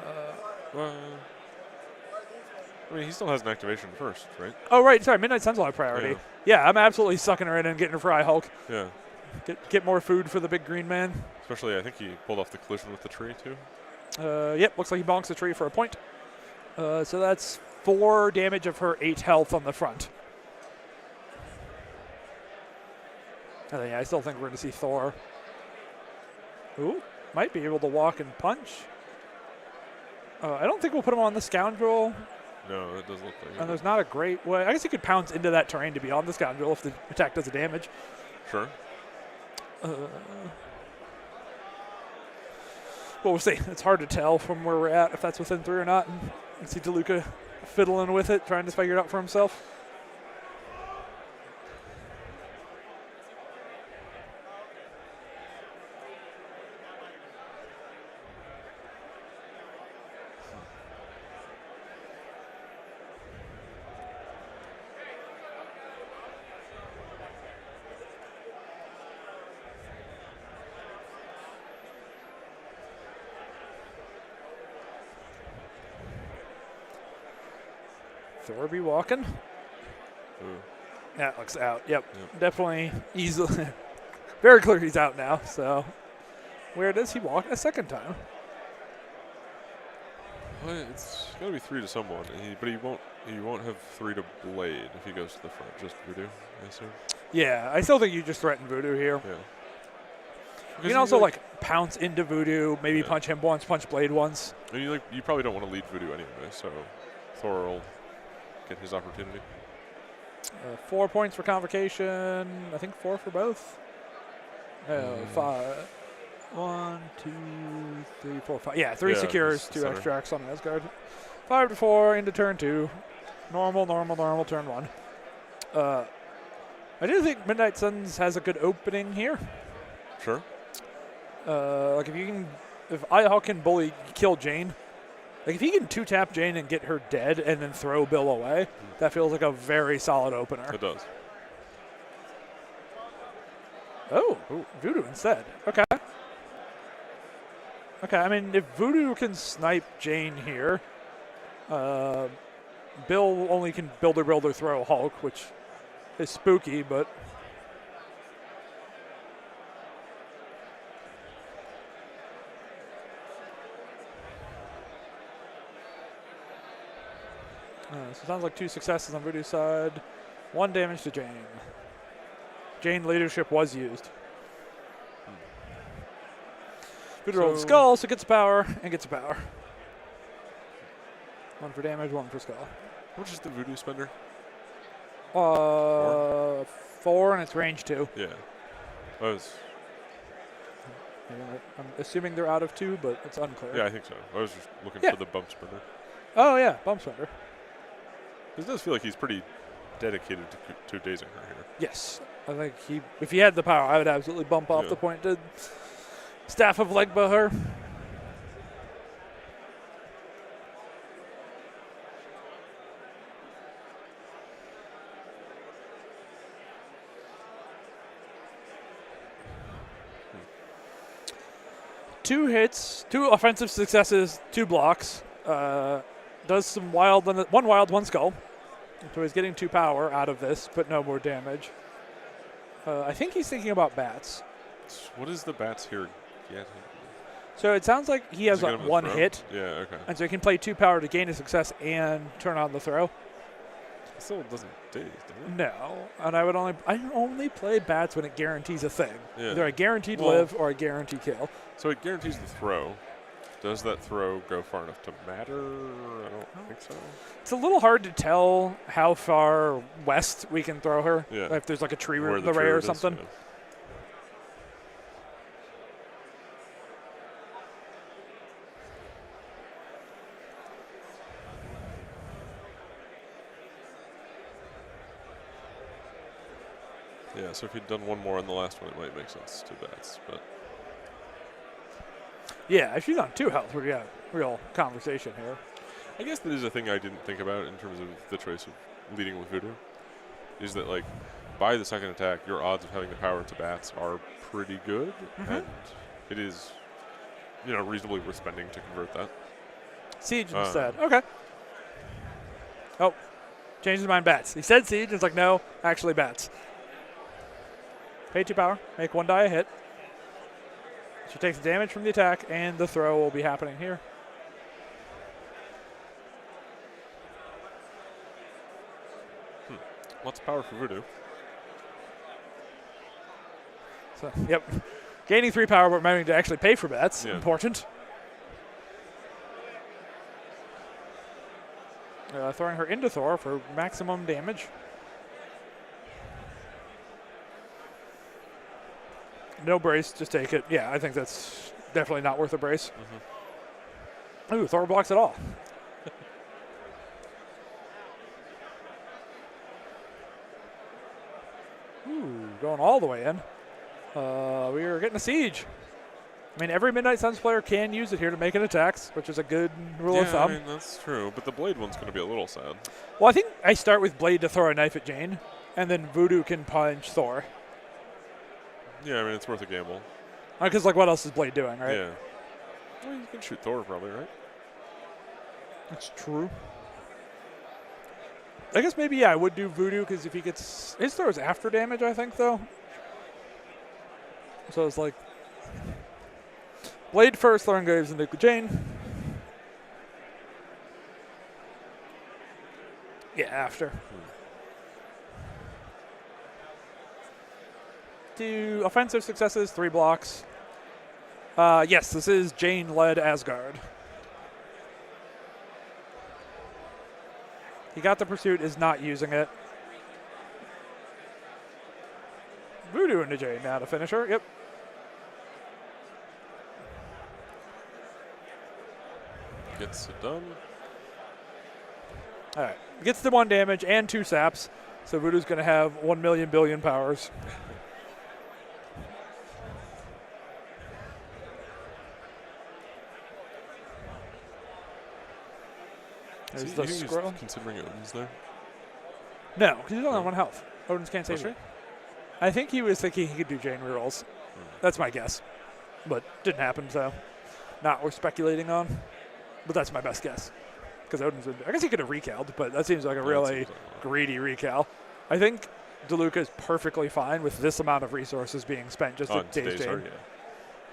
mean, he still has an activation first, right? Oh, right. Sorry, Midnight Sun's on priority. Yeah, I'm absolutely sucking her in and getting her for iHulk. Yeah. Get more food for the big green man. Especially, I think he pulled off the collision with the tree, too. Yep, looks like he bonks the tree for a point. So that's 4 damage of her 8 health on the front. I still think we're going to see Thor. Ooh, might be able to walk and punch. I don't think we'll put him on the Scoundrel. No, it doesn't look like it. And there's not a great way. I guess he could pounce into that terrain to be on the scoundrel if the attack does the damage. Sure. Well, we'll see. It's hard to tell from where we're at if that's within 3 or not. And you see DeLuca fiddling with it, trying to figure it out for himself. Thorby walking. Ooh. That looks out. Yep. Definitely easily. Very clear he's out now. So where does he walk a second time? Well, it's got to be 3 to someone, but he won't have 3 to Blade if he goes to the front. Just Voodoo, I assume. Yeah, I still think you just threaten Voodoo here. Yeah. You can also like pounce into Voodoo, maybe punch him once, punch Blade once. And you probably don't want to lead Voodoo anyway, so Thor will get his opportunity. 4 points for Convocation. I think 4 for both. No, 5. 1, 2, 3, 4, 5. Yeah, 3 secures, 2 extracts on Asgard. 5 to 4 into turn 2. Normal, turn 1. I do think Midnight Suns has a good opening here. Sure. Like if Ihawk can bully kill Jane, like if he can 2-tap Jane and get her dead and then throw Bill away, that feels like a very solid opener. It does. Oh, Voodoo instead. Okay. I mean, if Voodoo can snipe Jane here, Bill only can builder throw Hulk, which is spooky, but so it sounds like 2 successes on Voodoo's side. 1 damage to Jane. Jane leadership was used. Voodoo rolled skull, so gets power and gets a power. 1 for damage, 1 for skull. How much is the Voodoo spender? 4 and it's range 2. Yeah. I'm assuming they're out of 2, but it's unclear. Yeah, I think so. I was just looking for the bump spender. Oh, yeah, bump spender. It does feel like he's pretty dedicated to dazing her here. Yes. I think if he had the power, I would absolutely bump off the pointed Staff of Legba her. Two hits, 2 offensive successes, 2 blocks. Does some wild, 1 wild, 1 skull. So he's getting 2 power out of this, but no more damage. I think he's thinking about bats. What is the bats here get? So it sounds like he has like 1 hit. Yeah, okay. And so he can play 2 power to gain a success and turn on the throw. It still doesn't daze, does it? No. And I only play bats when it guarantees a thing. Yeah. Either a guaranteed live or a guaranteed kill. So it guarantees the throw. Does that throw go far enough to matter? I don't think so. It's a little hard to tell how far west we can throw her. Yeah. If there's like a tree Where root in the ray or something. Yeah. Yeah, so if he'd done 1 more on the last one, it might make sense to bats, but yeah, if she's on 2 health, we got real conversation here. I guess that is a thing I didn't think about in terms of the choice of leading with Voodoo, is that like by the second attack, your odds of having the power to bats are pretty good, and it is, reasonably worth spending to convert that. Siege instead. Okay. Oh, changed his mind. Bats. He said siege. It's like no, actually bats. Pay 2 power. Make 1 die a hit. She takes damage from the attack, and the throw will be happening here. Lots of power for Voodoo. So, yep. Gaining 3 power, but remembering to actually pay for bats. Yeah. Important. Throwing her into Thor for maximum damage. No brace, just take it. Yeah, I think that's definitely not worth a brace. Ooh, Thor blocks it all. Ooh, going all the way in. We are getting a siege. I mean, every Midnight Suns player can use it here to make an attacks, which is a good rule of thumb. I mean, that's true, but the Blade one's going to be a little sad. Well, I think I start with Blade to throw a knife at Jane, and then Voodoo can punch Thor. Yeah, I mean, it's worth a gamble. Because, like, what else is Blade doing, right? Yeah. Well, you can shoot Thor probably, right? That's true. I guess maybe, yeah, I would do Voodoo, because if he gets... His Thor is after damage, I think, though. So it's like... Blade first, Thor goes into Jane. Yeah, after. Do offensive successes, 3 blocks. Yes, this is Jane-led Asgard. He got the pursuit, is not using it. Voodoo into Jane now to finish her. Yep. Gets it done. All right. Gets the 1 damage and 2 saps. So Voodoo's going to have 1 million billion powers. There's the scroll. Considering Odin's there? No, because he's only on 1 health. Odin's can't save him. I think he was thinking he could do Jane rerolls. That's my guess. But didn't happen, so not worth speculating on. But that's my best guess. Because Odin's I guess he could have recaled, but that seems like a really greedy recal. I think DeLuca is perfectly fine with this amount of resources being spent just to Daze Jane.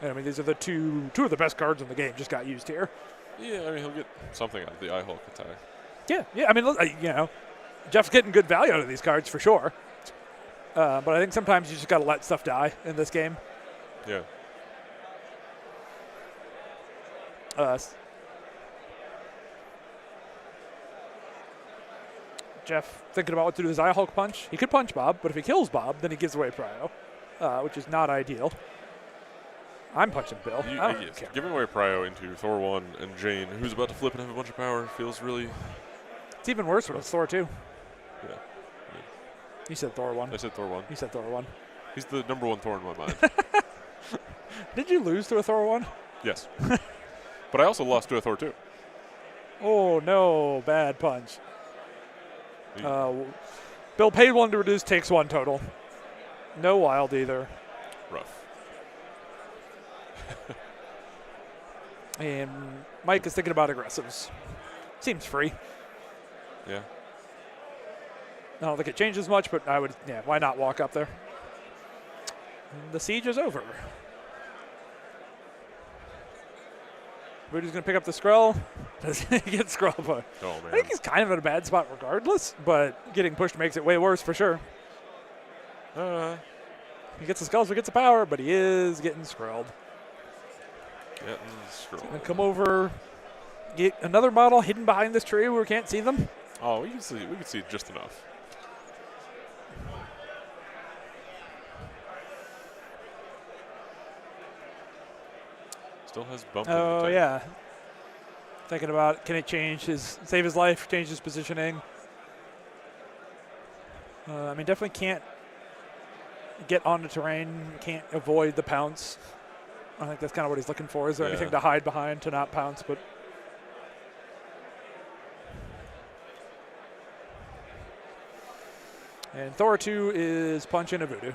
I mean, these are the two of the best cards in the game just got used here. Yeah, I mean, he'll get something out of the Eye Hulk attack. Yeah. I mean, you know, Jeff's getting good value out of these cards for sure. But I think sometimes you just got to let stuff die in this game. Yeah. Jeff thinking about what to do with his Eye Hulk punch. He could punch Bob, but if he kills Bob, then he gives away Prio, which is not ideal. I'm punching Bill. I don't care. Giving away Prio into Thor 1 and Jane, who's about to flip and have a bunch of power, feels really... It's even worse when it's Thor 2. Yeah. You said Thor 1. I said Thor 1. You said Thor 1. He's the number 1 Thor in my mind. Did you lose to a Thor 1? Yes. But I also lost to a Thor 2. Oh, no. Bad punch. Bill paid 1 to reduce, takes 1 total. No wild either. Rough. And Mike is thinking about aggressives. Seems free. Yeah. I don't think it changes much, but I would, why not walk up there? And the siege is over. Voodoo's going to pick up the scroll. Does he get scroll push? Oh, man. I think he's kind of in a bad spot regardless, but getting pushed makes it way worse for sure. He gets the skulls, he gets the power, but he is getting scrolled. And come over, get another model hidden behind this tree where we can't see them. Oh, we can see just enough. Still has bump. Oh yeah. Thinking about can it save his life, change his positioning. I mean, definitely can't get on the terrain, can't avoid the pounce. I think that's kind of what he's looking for. Is there anything to hide behind to not pounce? But and Thor 2 is punch into Voodoo.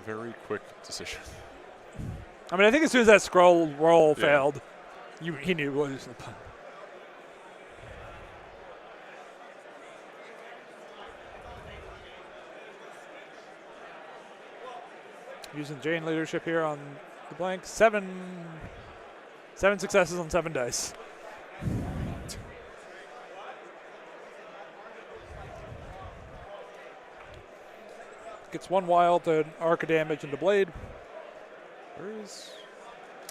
Very quick decision. I mean, I think as soon as that scroll roll failed, he knew what he was going to punch. Using Jane leadership here on the blank. 7 successes on 7 dice. Gets 1 wild to arc of damage into Blade.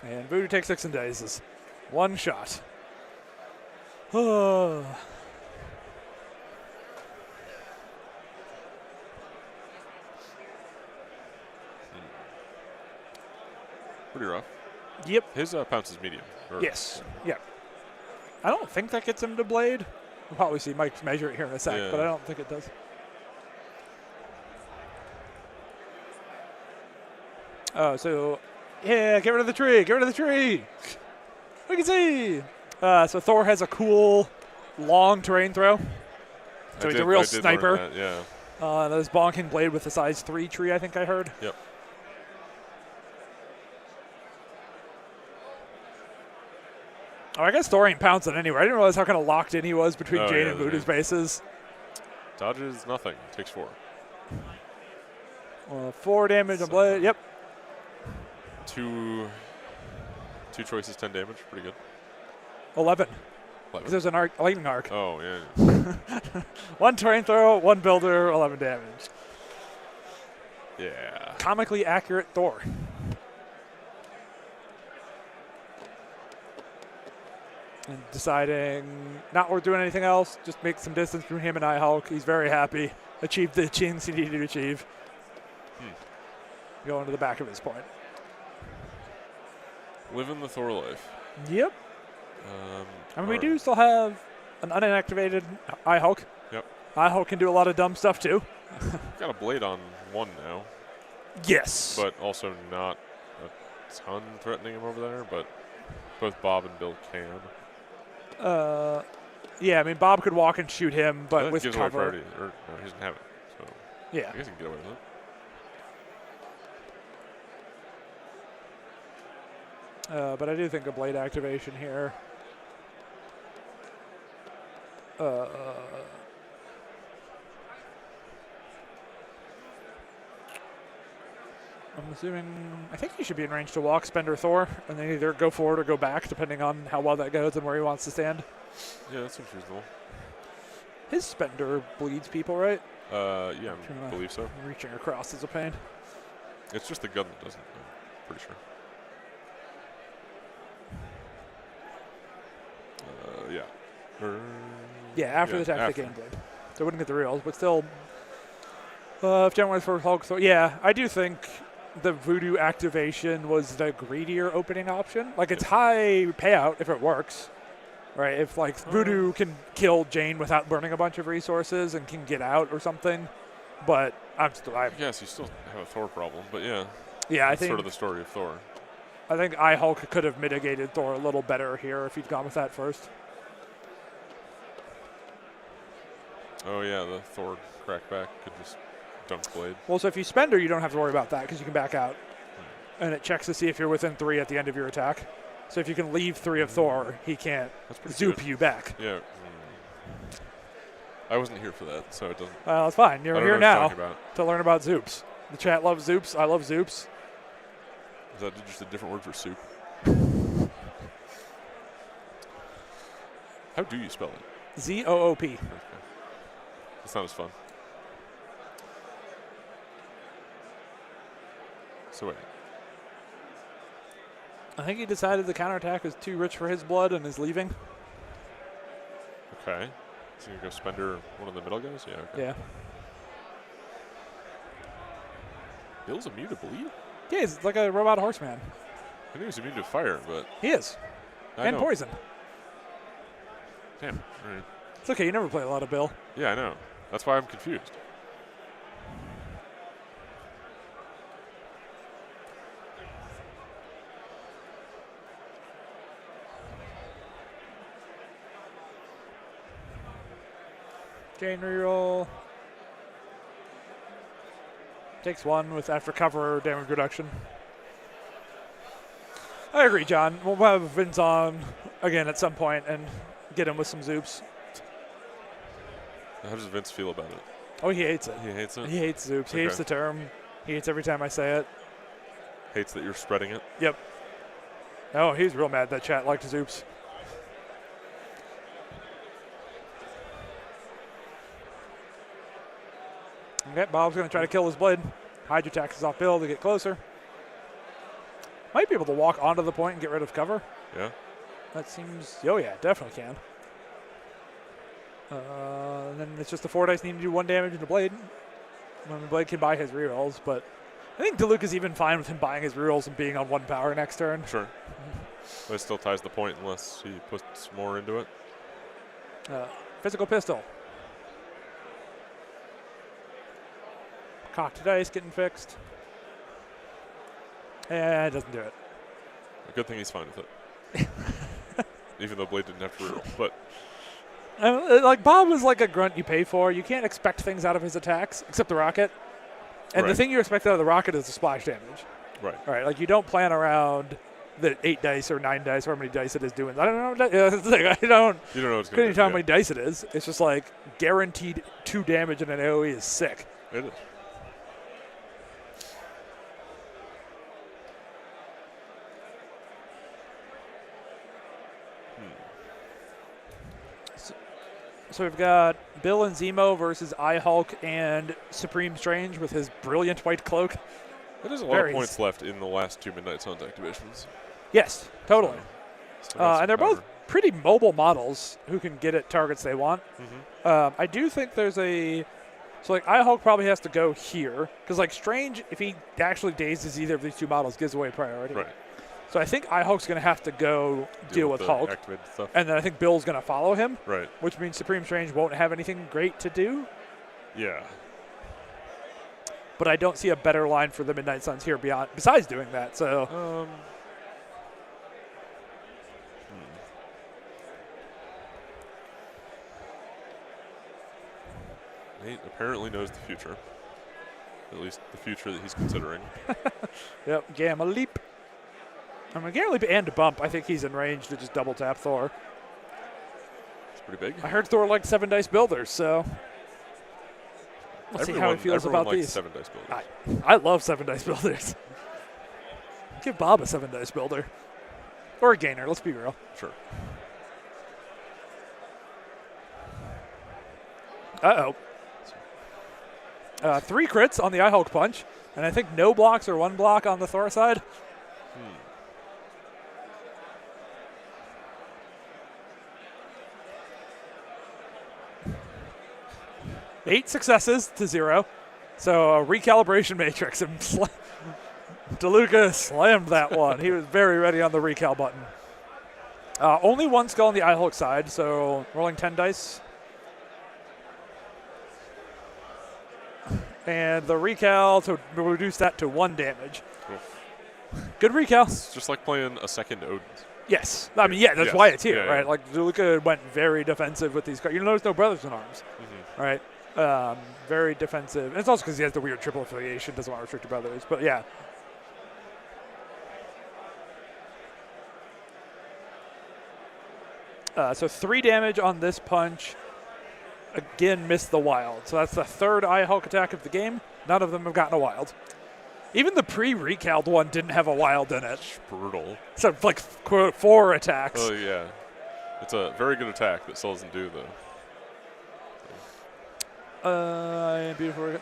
And Voodoo takes 6 and dazes. 1 shot. Pretty rough. Yep. His pounce is medium. Yes. Yeah. I don't think that gets him to blade. We'll probably see Mike measure it here in a sec, but I don't think it does. Oh, so yeah, get rid of the tree. Get rid of the tree. We can see. So Thor has a cool long terrain throw. So he's a real sniper. That, yeah. Those bonking blade with the size 3 tree, I think I heard. Yep. Oh, I guess Thor ain't pouncing anywhere. I didn't realize how kind of locked in he was between Jane and Voodoo's bases. Dodges nothing. Takes 4. 4 damage on blade. Yep. Two choices, 10 damage. Pretty good. 11. Because there's a lightning arc. Oh, yeah. 1 terrain throw, 1 builder, 11 damage. Yeah. Comically accurate Thor. And deciding not worth doing anything else, just make some distance between him and I-Hulk. He's very happy. Achieved the things he needed to achieve. Going to the back of his point. Living the Thor life. Yep. I mean, we do still have an unactivated I-Hulk. Yep. I-Hulk can do a lot of dumb stuff, too. Got a blade on 1 now. Yes. But also not a ton threatening him over there, but both Bob and Bill can. Yeah, I mean, Bob could walk and shoot him, but with gives cover. Away priority, or no, he doesn't have it. So yeah. I guess he can get away with it. But I do think a blade activation here. I'm assuming, I think he should be in range to walk Spender Thor, and then either go forward or go back, depending on how well that goes and where he wants to stand. Yeah, that seems reasonable. His Spender bleeds people, right? Yeah, I believe so. Reaching across is a pain. It's just the gun that doesn't, I'm pretty sure. Yeah. Yeah, after the attack, the game blade. So I wouldn't get the reels, but still, if Jen went for Hulk Thor, yeah, I do think the Voodoo activation was the greedier opening option. Like, it's high payout if it works, right? If, like, Voodoo can kill Jane without burning a bunch of resources and can get out or something, but Yes, you still have a Thor problem, but yeah. Yeah, That's I think sort of the story of Thor. I think I-Hulk could have mitigated Thor a little better here if he'd gone with that first. Oh, yeah, the Thor crackback could just dunk blade. Well, so if you Spender, you don't have to worry about that because you can back out. And it checks to see if you're within 3 at the end of your attack. So if you can leave 3 of Thor, he can't zoop you back. Yeah. I wasn't here for that, so it doesn't. Well, it's fine. You're here now to learn about zoops. The chat loves zoops. I love zoops. Is that just a different word for soup? How do you spell it? Z-O-O-P. Okay. That's not as fun. So wait. I think he decided the counterattack is too rich for his blood and is leaving. Okay. So you go Spender one of the middle guys? Yeah, okay. Yeah. Bill's immune to bleed? Yeah, he's like a robot horseman. I knew he was immune to fire, but... He is. And poison. Damn. All right. It's okay, you never play a lot of Bill. Yeah, I know. That's why I'm confused. Jane reroll. Takes 1 with after cover damage reduction. I agree, John. We'll have Vince on again at some point and get him with some zoops. How does Vince feel about it? Oh, he hates it. He hates it? He hates zoops. He hates the term. He hates every time I say it. Hates that you're spreading it? Yep. Oh, he's real mad that chat liked zoops. Okay, Bob's going to try to kill his blade. Hydra taxes off Bill to get closer. Might be able to walk onto the point and get rid of cover. Yeah. That seems... Oh, yeah, definitely can. And then it's just the 4 dice needing to do 1 damage to the Blade. When the Blade can buy his rerolls, but I think DeLuca's even fine with him buying his rerolls and being on 1 power next turn. Sure. But it still ties the point unless he puts more into it. Physical pistol. Cocked dice getting fixed. And it doesn't do it. A good thing he's fine with it. Even though Blade didn't have to reroll. But like Bob is like a grunt you pay for. You can't expect things out of his attacks except the rocket. And the Right. thing you expect out of the rocket is the splash damage. right. All right, like you don't plan around the 8 dice or 9 dice, or how many dice it is doing. I don't know. That's the thing. I don't. You don't know what's Couldn't going even to tell how many dice it is. It's just like guaranteed 2 damage in an AoE is sick. It is. So we've got Bill and Zemo versus iHulk and Supreme Strange with his brilliant white cloak. There's a lot of points left in the last 2 Midnight Suns activations. Yes, totally. Still got some And they're power. both pretty mobile models who can get at targets they want. Mm-hmm. I do think there's a... So, like, iHulk probably has to go here. Because, like, Strange, if he actually dazes either of these 2 models, gives away priority. Right. So I think iHulk's going to have to go deal with the Hulk. activated stuff. And then I think Bill's going to follow him. Right. Which means Supreme Strange won't have anything great to do. Yeah. But I don't see a better line for the Midnight Suns here besides doing that. So Nate apparently knows the future. At least the future that he's considering. Yep, Gamma Leap. I mean, Gamma Leap and Bump, I think he's in range to just double tap Thor. It's pretty big. I heard Thor liked 7 dice builders, so we'll see how he feels about likes these. 7 dice builders. I love 7 dice builders. Give Bob a 7 dice builder. Or a gainer, let's be real. Sure. Uh-oh. 3 crits on the iHulk punch, and I think no blocks or 1 block on the Thor side. 8 successes to 0. So a recalibration matrix. And DeLuca slammed that one. He was very ready on the recal button. Only 1 skull on the iHulk side, so rolling 10 dice. And the recal to reduce that to 1 damage. Cool. Good recal. It's just like playing a second Odin. Yes. I mean, yeah, that's Yes. why it's here, Yeah, right? yeah. Like, DeLuca went very defensive with these cards. You notice no Brothers in Arms, right? Very defensive. And it's also because he has the weird triple affiliation, doesn't want restricted brothers. But, yeah. So 3 damage on this punch. Again, missed the wild. So that's the 3rd iHulk attack of the game. None of them have gotten a wild. Even the pre-recaled one didn't have a wild in it. Brutal. So, like, quote, 4 attacks. Oh, yeah. It's a very good attack that still doesn't do, though. Beautiful.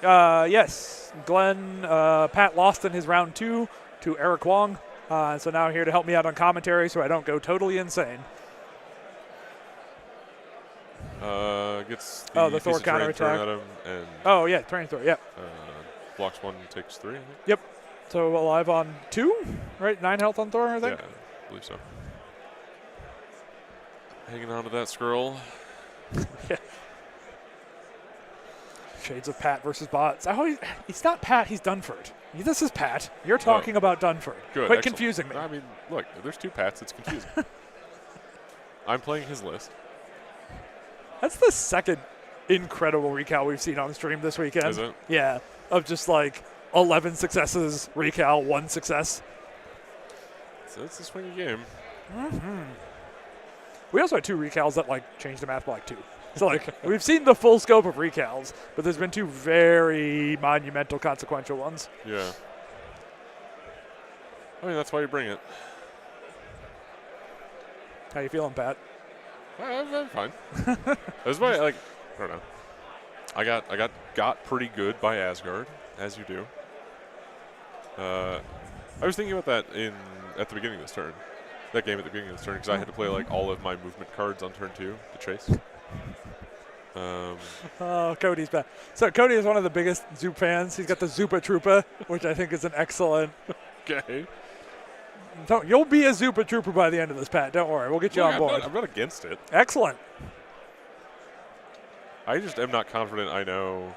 Yes, Glenn, Pat lost in his round 2 to Eric Wong. So now here to help me out on commentary so I don't go totally insane. Gets the the Thor piece of terrain counterattack. thrown at him, and Oh, yeah, Terrain Thor, yeah. blocks 1, takes 3, I think. Yep. So alive on 2, right? 9 health on Thor, I think? Yeah, I believe so. Hanging on to that scroll. Yeah. Shades of Pat versus bots. He's not Pat, he's Dunford. This is Pat. You're talking about Dunford. Good. Quite excellent. confusing me. I mean, look, if there's 2 Pats, it's confusing. I'm playing his list. That's the 2nd incredible recal we've seen on stream this weekend. Is it? Yeah, of just like 11 successes, recal, 1 success. So it's a swingy game. We also had 2 recals that like changed the math by like 2. So like we've seen the full scope of recals, but there's been 2 very monumental, consequential ones. Yeah. I mean, that's why you bring it. How you feeling, Pat? I'm fine. That's why, like, I don't know. I got pretty good by Asgard, as you do. I was thinking about that at the beginning of this turn. That game at the beginning of this turn, because I had to play like all of my movement cards on turn 2 to chase. Oh, Cody's back. So Cody is one of the biggest Zoop fans. He's got the Zoopa Troopa, which I think is an excellent. Okay. You'll be a Zoopa Trooper by the end of this, Pat. Don't worry. We'll get you on board. I'm not against it. Excellent. I just am not confident I know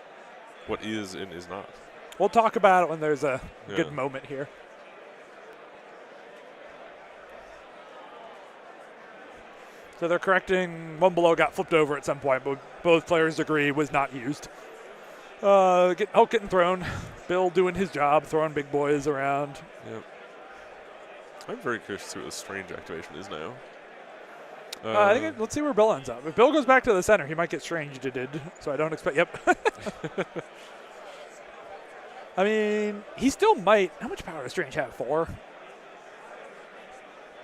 what is and is not. We'll talk about it when there's a good moment here. So they're correcting one below got flipped over at some point, but both players agree was not used. Hulk getting thrown. Bill doing his job, throwing big boys around. Yep. I'm very curious to see what the strange activation is now. I think let's see where Bill ends up. If Bill goes back to the center, he might get Strange did. So I don't expect. Yep. I mean, he still might. How much power does Strange have? 4.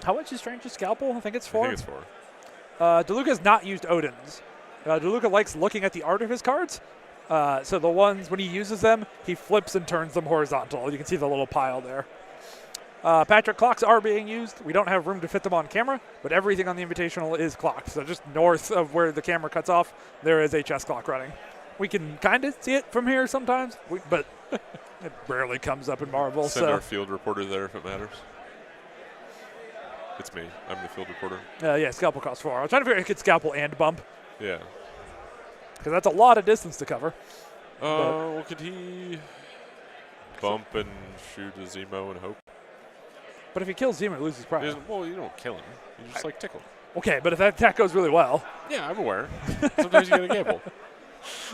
How much is Strange's scalpel? I think it's 4. I think it's 4. DeLuca's not used Odin's. DeLuca likes looking at the art of his cards. So the ones, when he uses them, he flips and turns them horizontal. You can see the little pile there. Patrick, clocks are being used. We don't have room to fit them on camera, but everything on the Invitational is clocked. So just north of where the camera cuts off, there is a chess clock running. We can kind of see it from here sometimes, but it rarely comes up in Marvel. Send our field reporter there if it matters. It's me. I'm the field reporter. Yeah, scalpel costs 4. I was trying to figure out if it could scalpel and bump. Yeah. Because that's a lot of distance to cover. Well, could he bump and shoot a Zemo and hope? But if he kills Zemo, he loses pride. Well, you don't kill him. You just, tickle him. Okay, but if that attack goes really well. Yeah, I'm aware. Sometimes you get a gamble.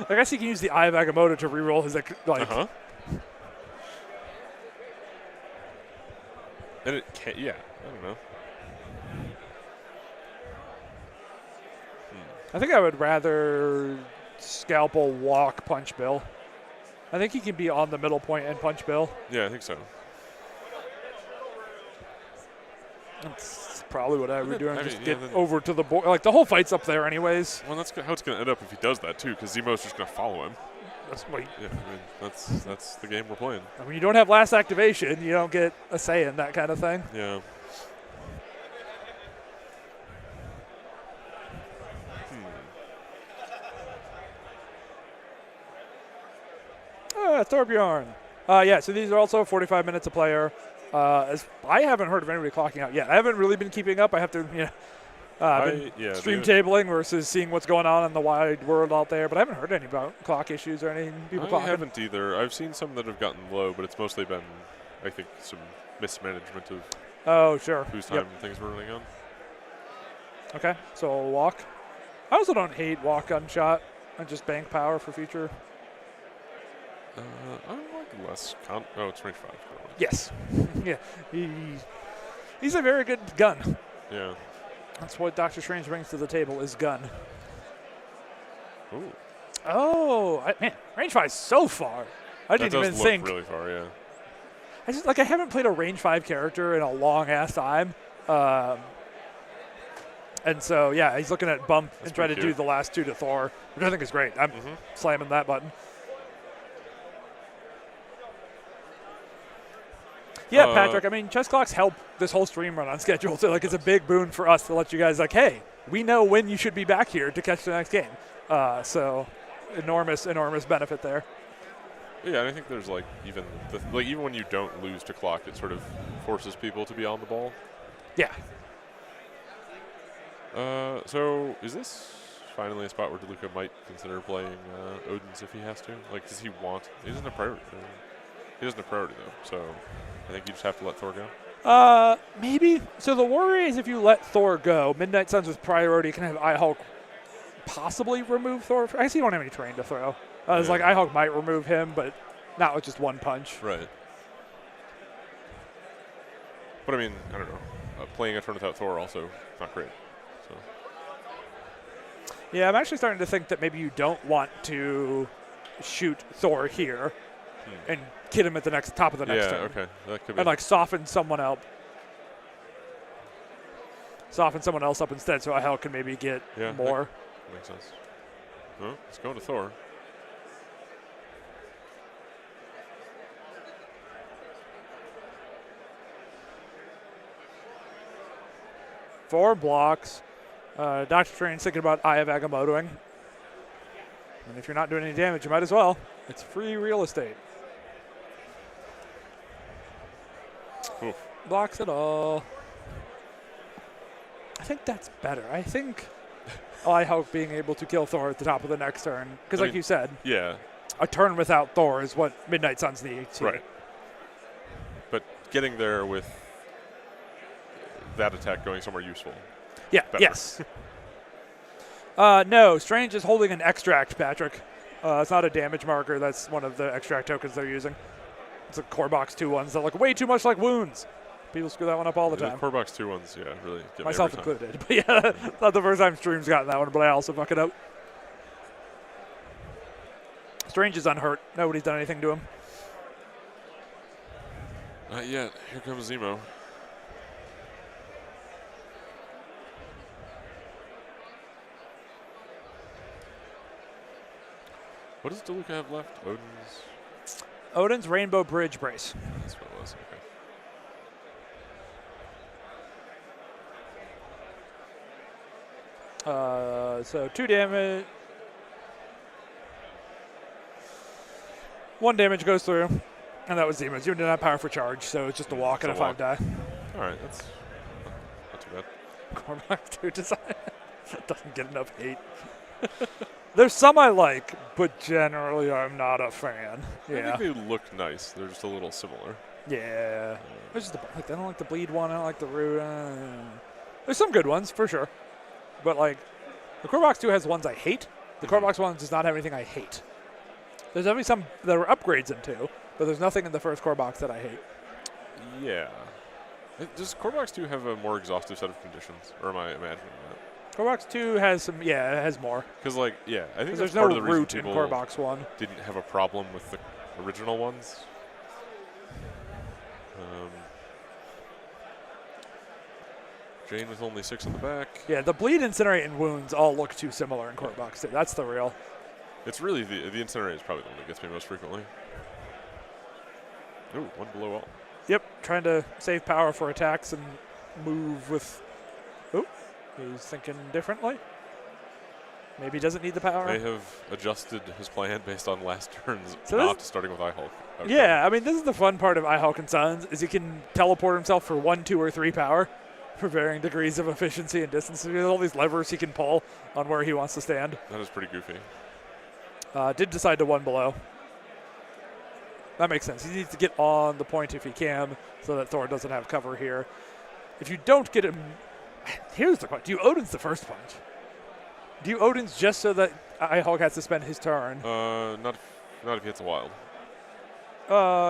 I guess he can use the Eye of Agamotto to reroll his, Uh-huh. And it can't, I don't know. I think I would rather scalpel, walk, punch Bill. I think he can be on the middle point and punch Bill. Yeah, I think so. That's probably what I would do. Just get then over to the board. The whole fight's up there anyways. Well, that's how it's going to end up if he does that, too, because Zemo's just going to follow him. That's the game we're playing. When you don't have last activation, you don't get a say in that kind of thing. Yeah. Thorbjorn. So these are also 45 minutes a player. As I haven't heard of anybody clocking out yet. I haven't really been keeping up. I have to, stream tabling versus seeing what's going on in the wide world out there. But I haven't heard any about clock issues or any people clocking. I haven't either. I've seen some that have gotten low, but it's mostly been, I think, some mismanagement of whose time things were running on. Okay, so a walk. I also don't hate walk gunshot and just bank power for future. I like less. It's range 5. Yes. Yeah. He's a very good gun. Yeah. That's what Doctor Strange brings to the table is gun. Ooh. Oh, man. Range 5 is so far. I didn't even think. Really far, yeah. I haven't played a range 5 character in a long-ass time. And so, he's looking at bump and try to do the last 2 to Thor, which I think is great. I'm slamming that button. Yeah, Patrick, I mean, chess clocks help this whole stream run on schedule. So, it's a big boon for us to let you guys, hey, we know when you should be back here to catch the next game. So, enormous benefit there. Yeah, and I think there's, even even when you don't lose to clock, it sort of forces people to be on the ball. Yeah. So, is this finally a spot where DeLuca might consider playing Odin's if he has to? Does he want? He doesn't have priority. He doesn't have priority, though, so I think you just have to let Thor go. Maybe. So the worry is if you let Thor go, Midnight Suns with priority can have iHulk possibly remove Thor. I guess you don't have any terrain to throw. It's iHulk might remove him, but not with just one punch. Right. But, I mean, I don't know. Playing a turn without Thor also not great. So. Yeah, I'm actually starting to think that maybe you don't want to shoot Thor here and hit him at the top of the next turn. Okay. That could be. And soften someone else. Soften someone else up instead so iHulk can maybe get more. That makes sense. Well, let's go to Thor. Four blocks. Doctor Strange thinking about Eye of Agamottoing. And if you're not doing any damage, you might as well. It's free real estate. Oof. Blocks it all. I think that's better. I think I hope being able to kill Thor at the top of the next turn. Because like you said, yeah, a turn without Thor is what Midnight Suns needs. Right. But getting there with that attack going somewhere useful. Yeah, better. yes. No, Strange is holding an extract, Patrick. It's not a damage marker. That's one of the extract tokens they're using. It's a core box 2 ones that look way too much like wounds. People screw that one up all the time. The core box 2 ones, yeah, really get Myself me every time. included. But yeah, it's not the first time Stream's gotten that one, but I also fuck it up. Strange is unhurt. Nobody's done anything to him. Not yet. Here comes Zemo. What does DeLuca have left? Odin's Rainbow Bridge Brace. That's what it was. Okay. So 2 damage. 1 damage goes through, and that was Zemo. Zemo didn't have power for charge, so it's just a walk and a 5 die. All right, that's not too bad. Cormac 2 design doesn't get enough hate. There's some I like, but generally I'm not a fan. Yeah. I think they look nice. They're just a little similar. Yeah. There's just I don't like the bleed one. I don't like the root. There's some good ones for sure, but like the Core Box 2 has ones I hate. The Core Box 1 does not have anything I hate. There's definitely some that are upgrades into, but there's nothing in the first Core Box that I hate. Yeah. Does Core Box 2 have a more exhaustive set of conditions, or am I imagining that? Core Box 2 has some, yeah, it has more. Because, like, yeah, I think there's that's part no of the reason root in people Core Box 1. didn't have a problem with the original ones. Jane with only 6 in the back. Yeah, the bleed, incinerate, and wounds all look too similar in Core Box 2. That's the real. It's really the incinerate is probably the one that gets me most frequently. Ooh, 1 below all. Yep, trying to save power for attacks and move with. Ooh, he's thinking differently. Maybe he doesn't need the power. May have adjusted his plan based on last turns, So not starting with iHulk. Yeah, I mean, this is the fun part of iHulk and Sons, is he can teleport himself for 1, 2, or 3 power for varying degrees of efficiency and distance. There's all these levers he can pull on where he wants to stand. That is pretty goofy. Did decide to 1 below. That makes sense. He needs to get on the point if he can so that Thor doesn't have cover here. If you don't get him, here's the question. Do you Odin's the first punch? Do you Odin's just so that iHulk has to spend his turn? Not if he hits a wild.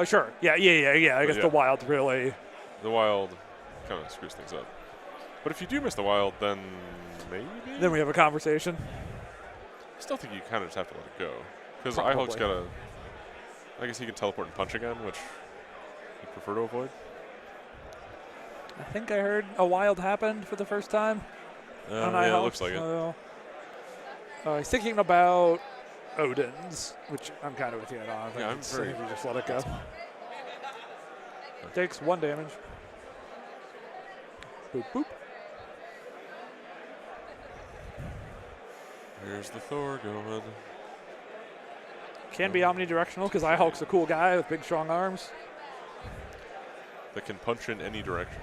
Sure. Yeah. I guess the wild really. The wild kind of screws things up. But if you do miss the wild, then maybe? Then we have a conversation. I still think you kind of just have to let it go. Because Probably. iHulk's got a... I guess he can teleport and punch again, which you prefer to avoid. I think I heard a wild happened for the first time on iHulk. Yeah, it looks like it. He's thinking about Odin's, which I'm kind of with you on. I think Yeah, I think you just let it go. Takes 1 damage. Boop, boop. Here's the Thor going. Can be omnidirectional because iHulk's a cool guy with big, strong arms. That can punch in any direction.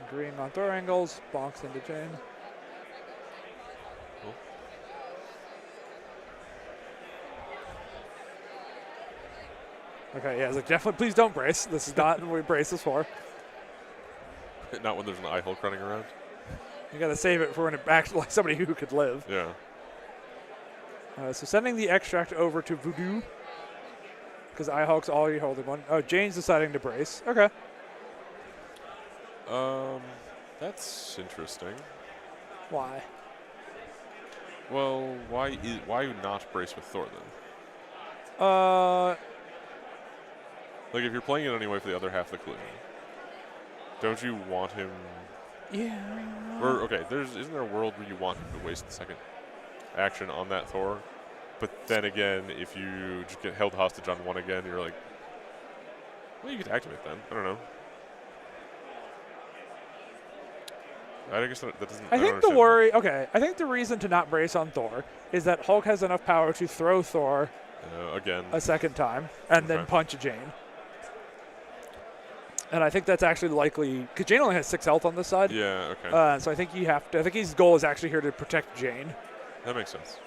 Agreeing on Thor angles, bonks into Jane. Cool. Okay, yeah, it's like, definitely, please don't brace. This is not what we brace is for. Not when there's an iHulk running around. You got to save it for when it actually like somebody who could live. Yeah. So sending the extract over to Voodoo because iHulk's already holding one. Oh, Jane's deciding to brace. Okay. That's interesting. Why? Well, why not brace with Thor then? Like if you're playing it anyway for the other half of the clue, don't you want him? Yeah. Or okay, isn't there a world where you want him to waste the second action on that Thor? But then again, if you just get held hostage on one again, you're like, well, you could activate then. I don't know. I guess that doesn't. I don't think the understand worry. Okay, I think the reason to not brace on Thor is that Hulk has enough power to throw Thor again. a second time and then punch Jane. And I think that's actually likely because Jane only has 6 health on this side. Yeah. Okay. So I think you have to. I think his goal is actually here to protect Jane. That makes sense.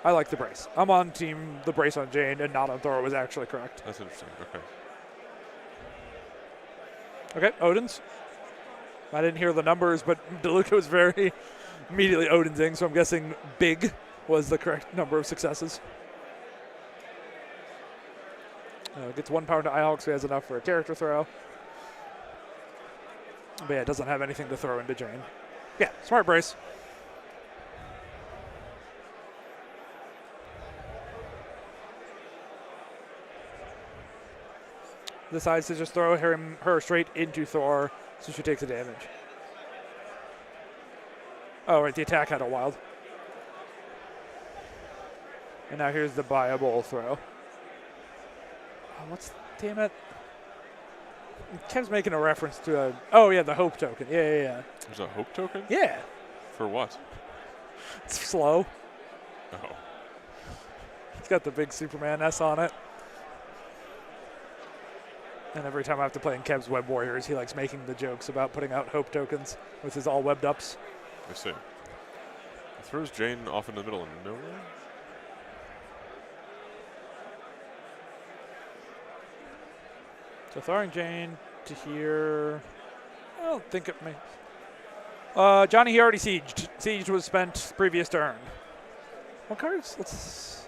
I like the brace. I'm on team the brace on Jane and not on Thor was actually correct. That's interesting. Okay. Okay, Odin's. I didn't hear the numbers, but DeLuca was very immediately Odinsing, so I'm guessing big was the correct number of successes. Gets 1 power to Ihulk, so he has enough for a character throw. But yeah, doesn't have anything to throw into Jane. Yeah, smart brace. Decides to just throw her straight into Thor, so she takes the damage. Oh, right, the attack had a wild. And now here's the viable throw. Oh, damn it. Kev's making a reference to the hope token. Yeah. There's a hope token? Yeah. For what? It's slow. Oh. It's got the big Superman S on it. And every time I have to play in Kev's Web Warriors, he likes making the jokes about putting out hope tokens with his all webbed ups. I see. It throws Jane off in the middle of nowhere. So throwing Jane to here. I don't think it may. Johnny, he already sieged. Siege was spent previous turn. What cards? Let's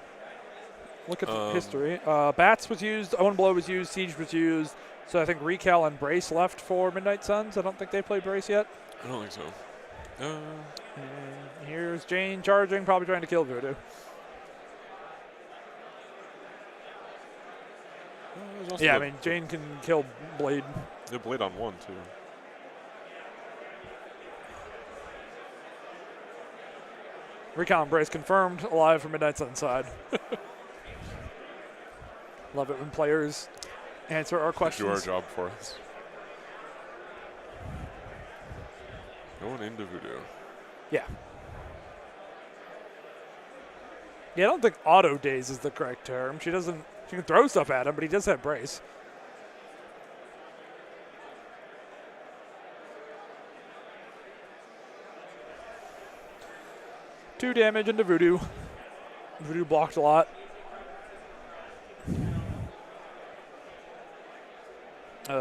look at the history. Bats was used. Owen Blow was used. Siege was used. So I think Recal and Brace left for Midnight Suns. I don't think they played Brace yet. I don't think so. And here's Jane charging, probably trying to kill Voodoo. Yeah, I mean, Jane can kill Blade. The Blade on 1, too. Recon Brace confirmed, alive from Midnight Sun side. Love it when players answer our questions. Do our job for us. Going into Voodoo. Yeah. Yeah, I don't think auto daze is the correct term. She can throw stuff at him, but he does have Brace. Two damage into Voodoo. Voodoo blocked a lot.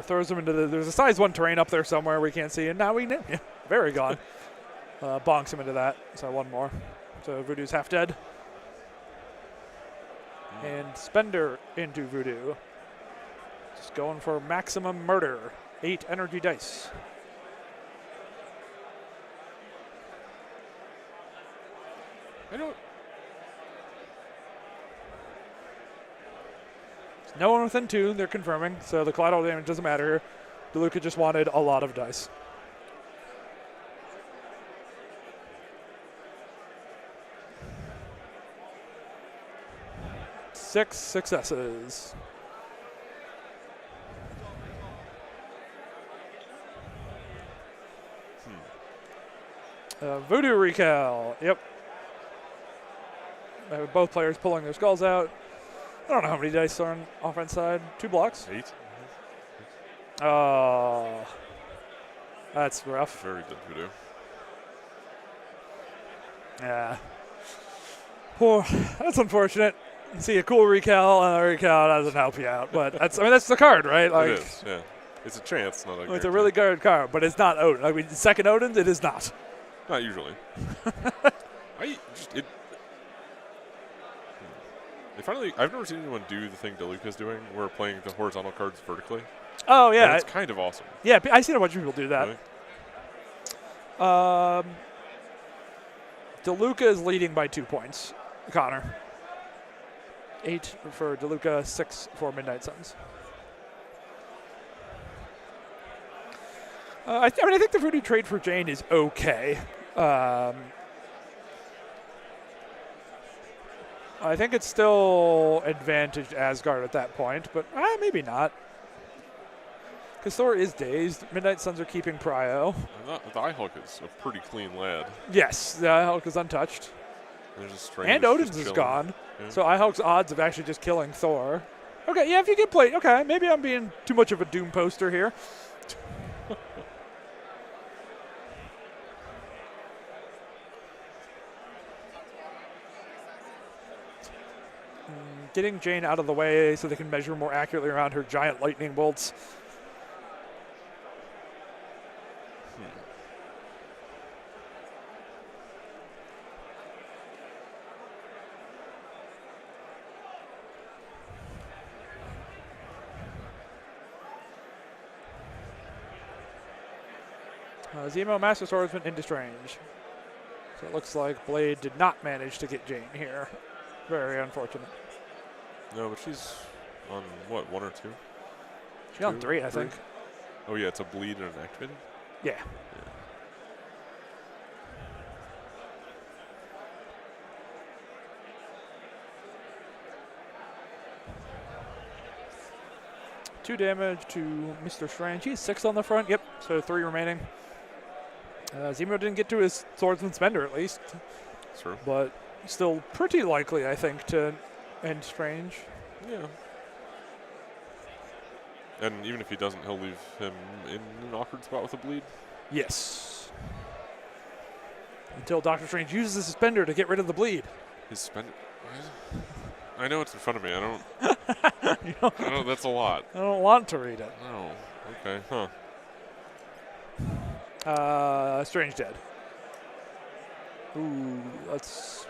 Throws him into there's a size 1 terrain up there somewhere we can't see, and now we know. Yeah, very gone. Bonks him into that, so 1 more. So Voodoo's half dead. And Spender into Voodoo. Just going for maximum murder. 8 energy dice. No one within 2, they're confirming, so the collateral damage doesn't matter here. DeLuca just wanted a lot of dice. 6 successes. Voodoo Recal. Yep. Both players pulling their skulls out. I don't know how many dice are on offense side. 2 blocks. 8. Oh. That's rough. Very good Voodoo. Yeah. Poor. That's unfortunate. See a cool Recal and a Recal doesn't help you out, but that's the card, right? Like, it is, yeah. It's a chance, not a guarantee. It's a really good card, but it's not Odin. I mean, second Odin's, it is not. Not usually. I've never seen anyone do the thing DeLuca's doing, where playing the horizontal cards vertically. Oh, yeah. And it's kind of awesome. Yeah, I've seen a bunch of people do that. Really? DeLuca is leading by 2 points. Connor. 8 for DeLuca, 6 for Midnight Suns. I think the Voodoo trade for Jane is okay. I think it's still advantaged Asgard at that point, but maybe not. Because Thor is dazed. Midnight Suns are keeping Prio. The Eye Hulk is a pretty clean lad. Yes, the Eye Hulk is untouched. There's a Strange And Odin's is gone. Yeah. So Eye Hulk's odds of actually just killing Thor. Okay, yeah, if you get played, okay, maybe I'm being too much of a Doom poster here. Getting Jane out of the way so they can measure more accurately around her giant lightning bolts. Zemo, Master Swordsman into Strange. So it looks like Blade did not manage to get Jane here. Very unfortunate. No, but she's on, what, 1 or 2? She's on 3, I think. Oh, yeah, it's a bleed and an activated? Yeah. Two damage to Mr. Strange. He's 6 on the front. Yep, so 3 remaining. Zemo didn't get to his Swordsman Spender, at least. True. But still pretty likely, I think, to end Strange. Yeah. And even if he doesn't, he'll leave him in an awkward spot with a bleed. Yes. Until Doctor Strange uses his Spender to get rid of the bleed. His Spender? I know it's in front of me. I don't. That's a lot. I don't want to read it. Oh, okay, huh. Strange dead. Ooh, that's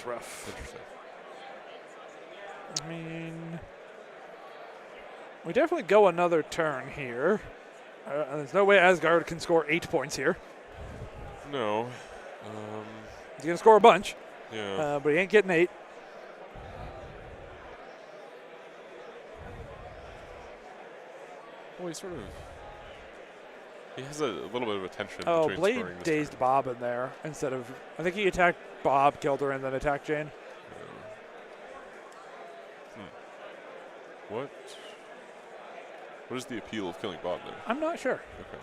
rough. Interesting. I mean, we definitely go another turn here. There's no way Asgard can score 8 points here. No. He's going to score a bunch. Yeah. But he ain't getting 8. Well, he has a little bit of a tension. Oh, between Blade scoring this dazed turn. Bob in there instead of. I think he attacked Bob, killed her, and then attacked Jane. What is the appeal of killing Bob there? I'm not sure. Okay.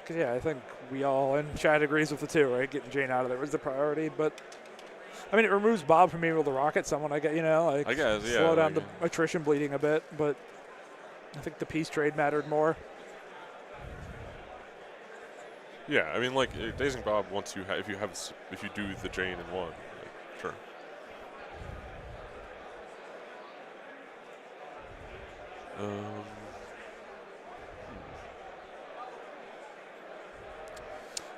Because, yeah, I think we all in chat agrees with the 2, right? Getting Jane out of there was the priority, but. I mean, it removes Bob from being able to rocket someone. I guess, I guess, yeah. Slow down the attrition bleeding a bit, but I think the peace trade mattered more. Yeah, I mean, like dazing Bob once if you do the Jane in one, sure.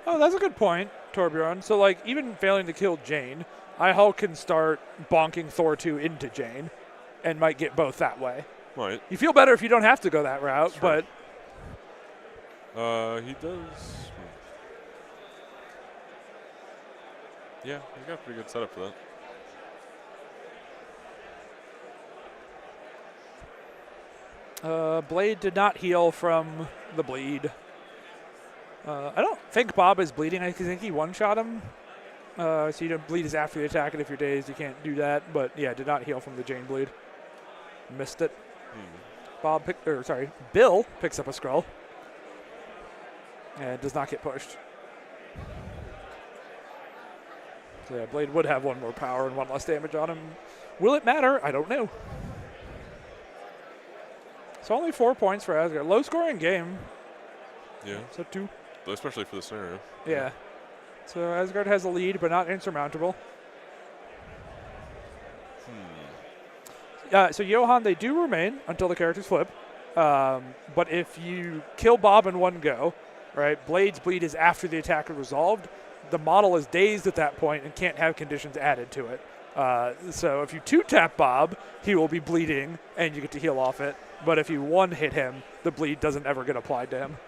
Oh, that's a good point, Torbjorn. So, like, even failing to kill Jane, Hulk can start bonking Thor 2 into Jane and might get both that way. Right. You feel better if you don't have to go that route, sure. but... He does... Yeah, he got a pretty good setup for that. Blade did not heal from the bleed. I don't think Bob is bleeding. I think he one-shot him. So you don't bleed is after the attack, and if you're dazed, you can't do that. But yeah, did not heal from the Jane bleed. Missed it. Bill picks up a scroll and does not get pushed. So yeah, Blade would have 1 more power and 1 less damage on him. Will it matter? I don't know. So only 4 points for Asgard. Low-scoring game. Yeah. So 2. Especially for the scenario. Yeah. So Asgard has a lead, but not insurmountable. So Johan, they do remain until the characters flip. But if you kill Bob in one go, right, Blade's bleed is after the attack is resolved. The model is dazed at that point and can't have conditions added to it. So if you 2-tap Bob, he will be bleeding, and you get to heal off it. But if you 1-hit him, the bleed doesn't ever get applied to him.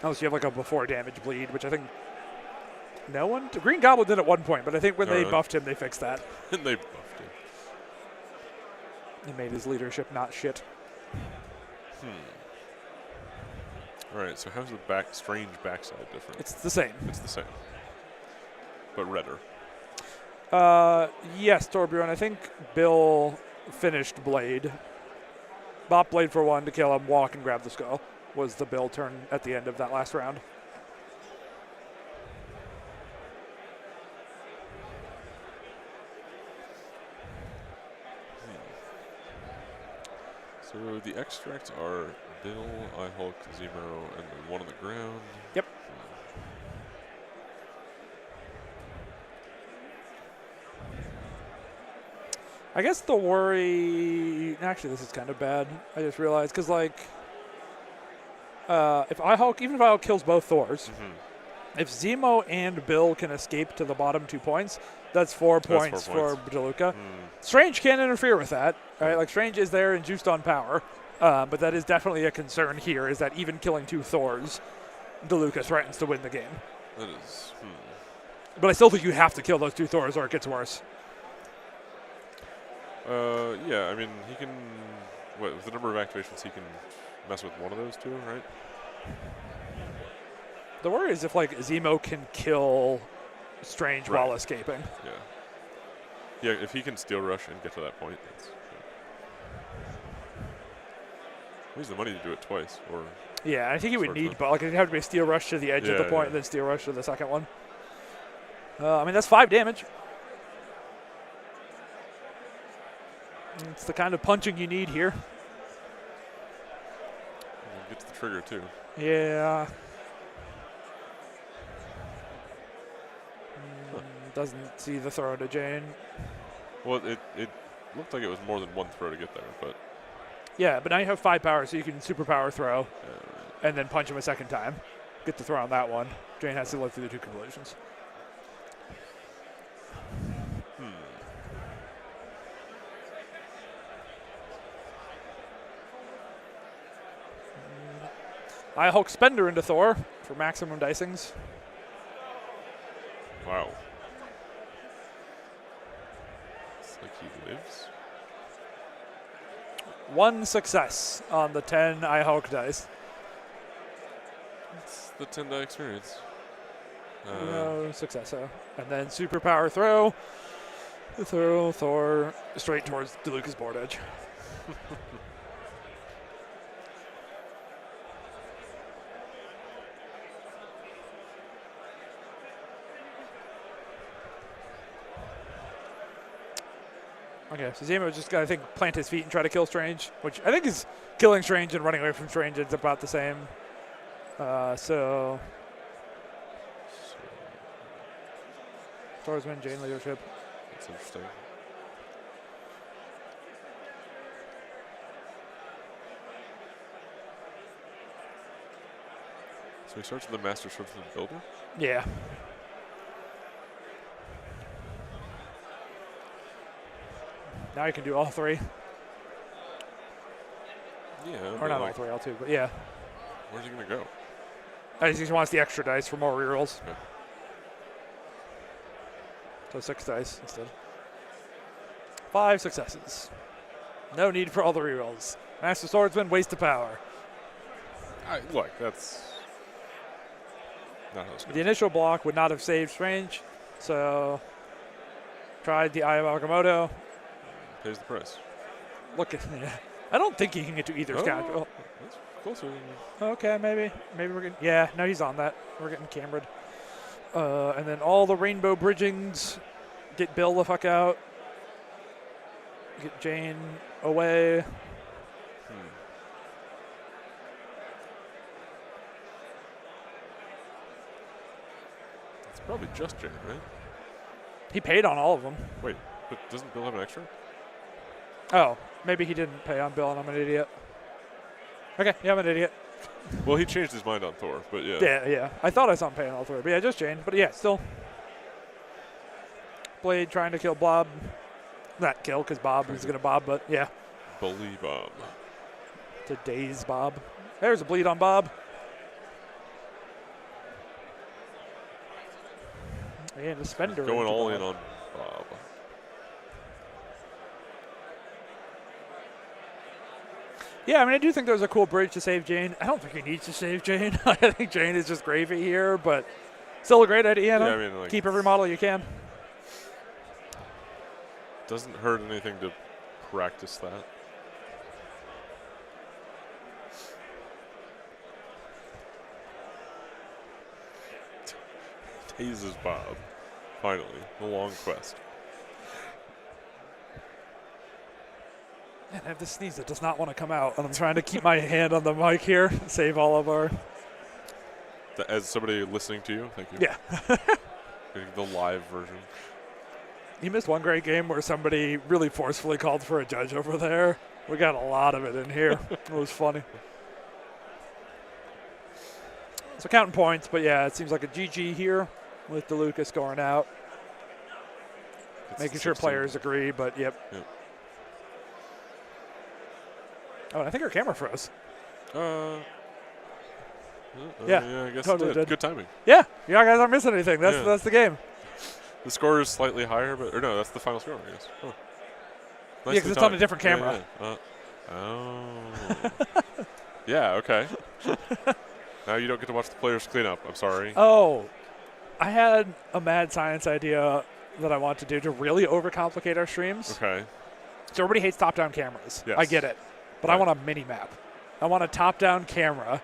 Unless you have like a before damage bleed, which I think no one... Green Goblin did at one point, but I think when they buffed him, they fixed that. And they buffed him. It made his leadership not shit. All right, so how's the strange backside different? It's the same. It's the same. But redder. Yes, Torbjorn. I think Bill finished Blade. Bop Blade for 1 to kill him, walk and grab the skull was the Bill turn at the end of that last round. So the extracts are Bill, I Hulk, Zemo, and then 1 on the ground. Yep. I guess the worry... Actually, this is kind of bad. I just realized, because, like, if I Hulk, even if I Hulk kills both Thors, if Zemo and Bill can escape to the bottom 2 points, that's 4 points for DeLuca. Strange can't interfere with that, right? Like, Strange is there and juiced on power, but that is definitely a concern here, is that even killing 2 Thors, DeLuca threatens to win the game. That is... But I still think you have to kill those 2 Thors or it gets worse. Yeah, I mean, he can... with the number of activations, he can mess with 1 of those 2, right? The worry is if, like, Zemo can kill Strange while escaping. Yeah. Yeah, if he can Steel Rush and get to that point, that's... He has the money to do it twice, or... Yeah, I think he would need, but like, it'd have to be a Steel Rush to the edge of the point and then Steel Rush to the second one. I mean, that's 5 damage. It's the kind of punching you need here. Get to the trigger, too. Yeah. Doesn't see the throw to Jane. Well, it looked like it was more than 1 throw to get there, but... Yeah, but now you have 5 power, so you can superpower throw and then punch him a second time. Get the throw on that one. Jane has to live through the 2 conclusions. I Hulk Spender into Thor for maximum dicings. Wow. It's like he lives. 1 success on the 10 I Hulk dice. It's the 10-die experience. No success. And then superpower throw. Throw Thor straight towards DeLuca's board edge. Okay, so Zemo's just going to, I think, plant his feet and try to kill Strange, which I think is killing Strange and running away from Strange. It's about the same. So Swordsman, Jane leadership. That's interesting. So he starts with the Master Swordsman Builder? Yeah. Now you can do all 3. Yeah. Or not all 3, all 2, but yeah. Where's he going to go? He just wants the extra dice for more rerolls. Okay. So 6 dice instead. 5 successes. No need for all the rerolls. Master Swordsman, waste of power. Look, that's not how it's going. The initial block would not have saved Strange, so tried the Eye of Agamotto. Pays the price. Look at I don't think he can get to either scout. Oh. That's closer than... Okay, maybe we're getting... Yeah, no, he's on that. We're getting cambered. And then all the rainbow bridgings. Get Bill the fuck out. Get Jane away. It's probably just Jane, right? He paid on all of them. Wait, but doesn't Bill have an extra? Oh, maybe he didn't pay on Bill and I'm an idiot. Okay, yeah, I'm an idiot. Well, he changed his mind on Thor, but yeah. Yeah. I thought I saw him pay on all 3, but yeah, just Jane. But yeah, still. Blade trying to kill Bob. Not kill, because Bob is going to Bob, but yeah. Bully Bob. To daze Bob. There's a bleed on Bob. And a Spender. Going all in on Bob. Yeah, I mean, I do think there's a cool bridge to save Jane. I don't think he needs to save Jane. I think Jane is just gravy here, but still a great idea. Yeah, I mean, like, keep every model you can. Doesn't hurt anything to practice that. Tases Bob. Finally, the long quest. Man, I have this sneeze that does not want to come out, and I'm trying to keep my hand on the mic here, save all of our. As somebody listening to you, thank you. Yeah. The live version. You missed one great game where somebody really forcefully called for a judge over there. We got a lot of it in here. It was funny. So counting points, but yeah, it seems like a GG here with DeLuca scoring out. Making sure 16. players agree, but yep. Oh, and I think our camera froze. Yeah, Yeah, I guess totally it did. did. Good timing. Yeah, you guys aren't missing anything. That's the game. The score is slightly higher, but no, that's the final score, I guess. Oh. Yeah, because it's on a different camera. Oh. Yeah, okay. Now you don't get to watch the players clean up. I'm sorry. Oh, I had a mad science idea that I want to do to really overcomplicate our streams. Okay. So everybody hates top-down cameras. Yes. I get it. But I want a mini-map. I want a top-down camera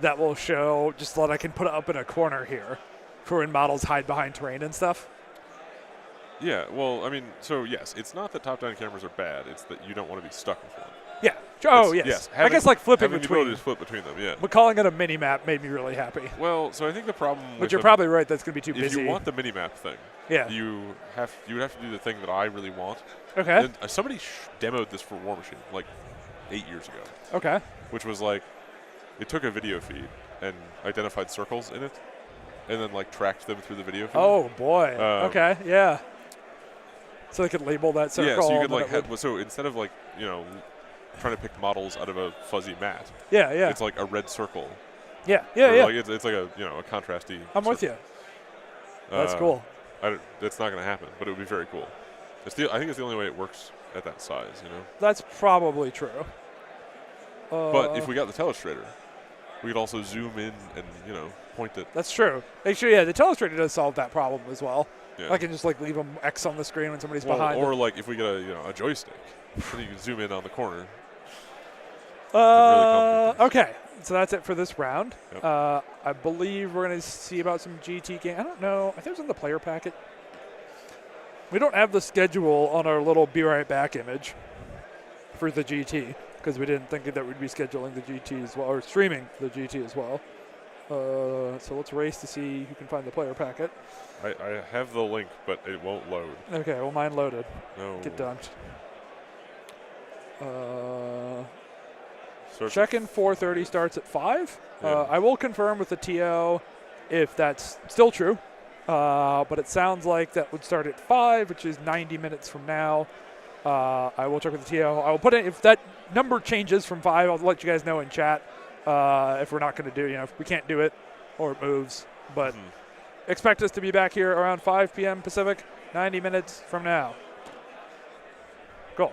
that will show just that I can put it up in a corner here for when models hide behind terrain and stuff. Yeah, well, I mean, so yes, it's not that top-down cameras are bad. It's that you don't want to be stuck with one. Yeah. Oh, It's- yes. having, I guess like flipping having the ability between. to flip between them, yeah. But calling it a mini-map made me really happy. Well, so I think the problem with But you're probably right. That's going to be too busy. if you want the mini-map thing, yeah. you would have to do the thing that I really want. Okay. And, somebody demoed this for War Machine like 8 years ago. Okay. Which was like, it took a video feed and identified circles in it, and then like tracked them through the video feed. Oh boy. Okay. Yeah. So they could label that circle. Yeah, so you could and like so instead of like trying to pick models out of a fuzzy mat. Yeah. It's like a red circle. Yeah. Like it's like a a contrasty. I'm with you. That's cool. It's not going to happen, but it would be very cool. I think it's the only way it works at that size. That's probably true. But if we got the telestrator, we could also zoom in and point it. That's true. Actually, yeah, the telestrator does solve that problem as well. Yeah. I can just like leave them X on the screen when somebody's behind. Or like if we get a joystick, then you can zoom in on the corner. Okay, so that's it for this round. Yep. I believe we're going to see about some GT game. I don't know. I think it was in the player packet. We don't have the schedule on our little Be Right Back image for the GT because we didn't think that we'd be scheduling the GT as well or streaming the GT as well. So let's race to see who can find the player packet. I have the link, but it won't load. Okay, well, mine loaded. No. Get dunked. Search Check-in 4:30 starts at 5. Yeah. I will confirm with the TO if that's still true. But it sounds like that would start at 5, which is 90 minutes from now. I will check with the TO. I will put in, if that number changes from 5, I'll let you guys know in chat if we're not going to do, if we can't do it or it moves. But expect us to be back here around 5 p.m. Pacific, 90 minutes from now. Cool.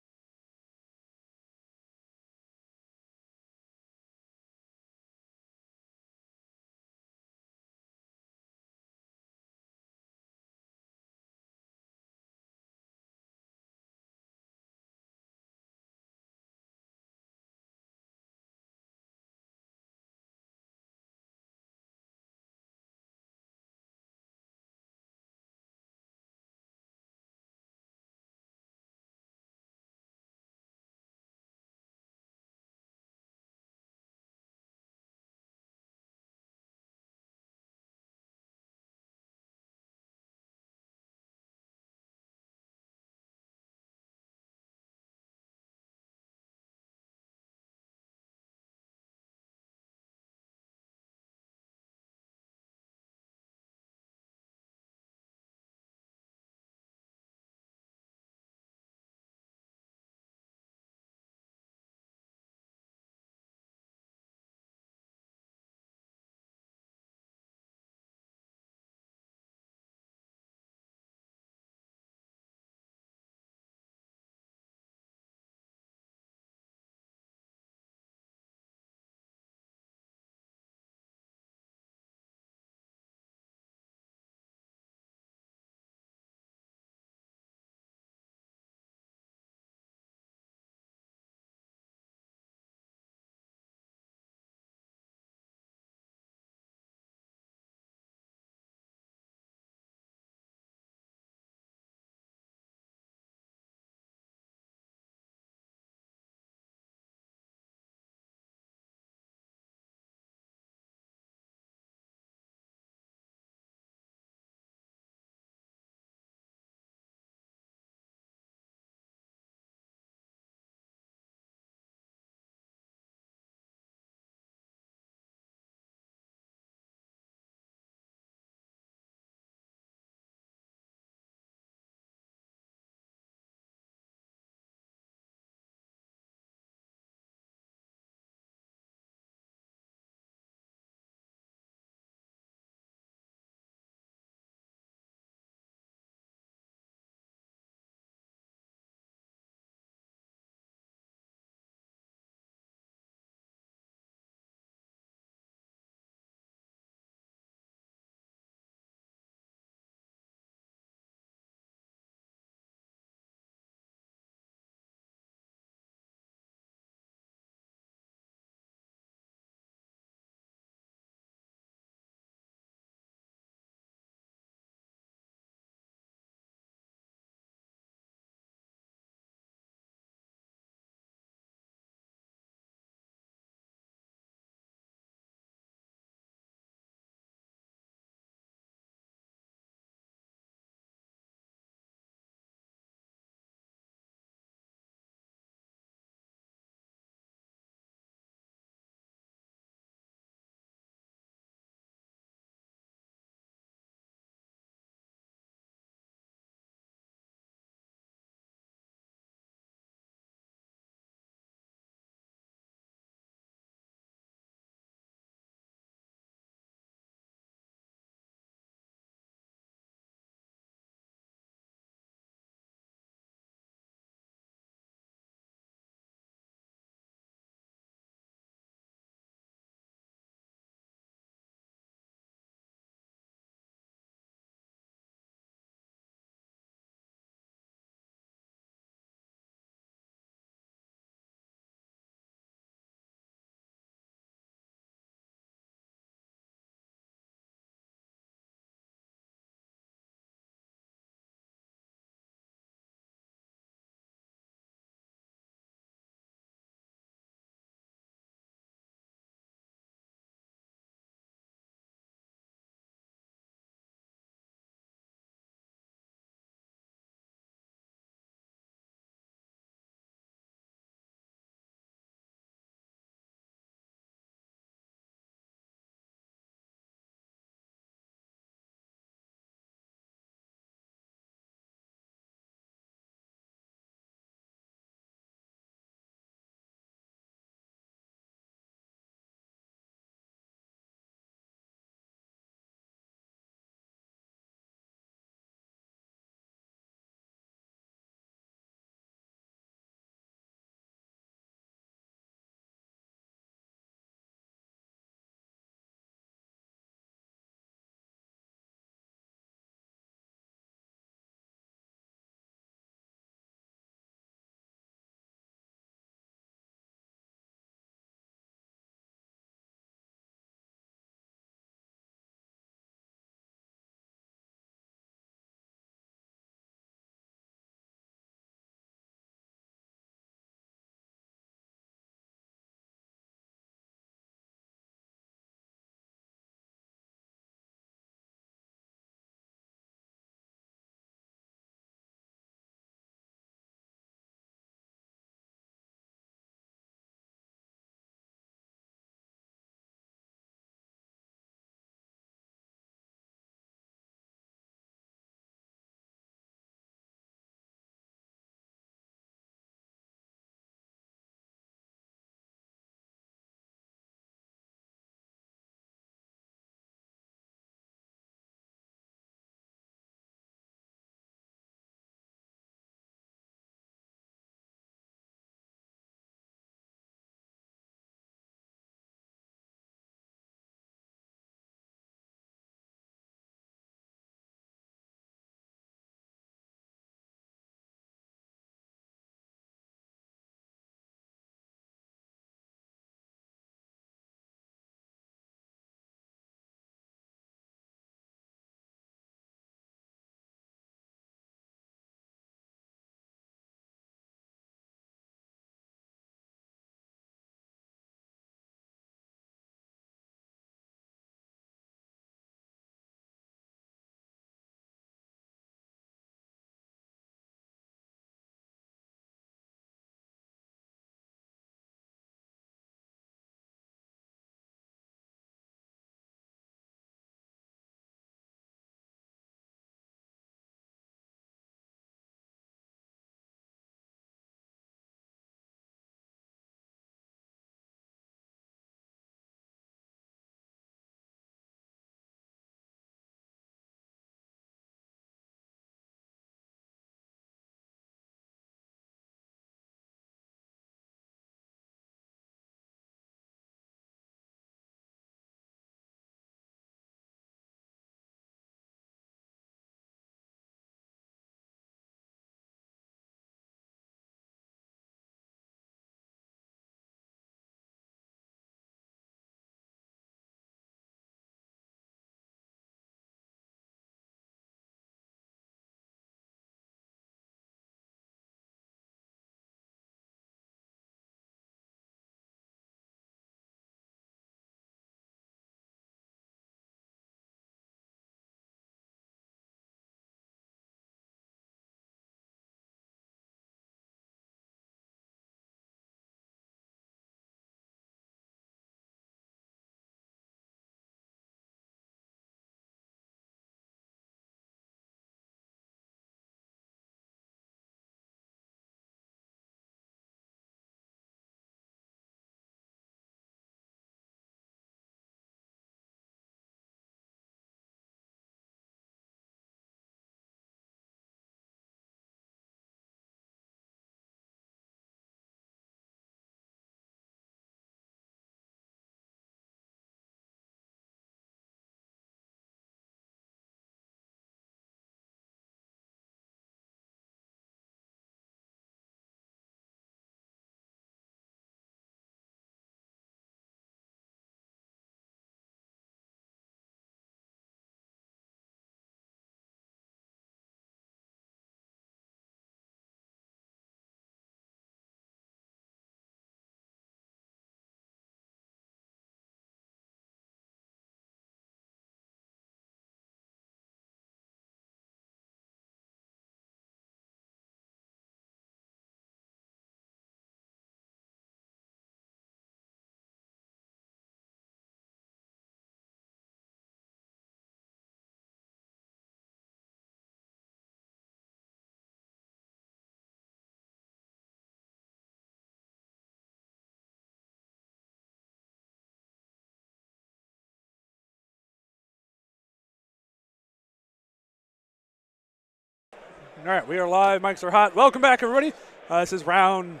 All right, we are live. Mics are hot. Welcome back, everybody. This is round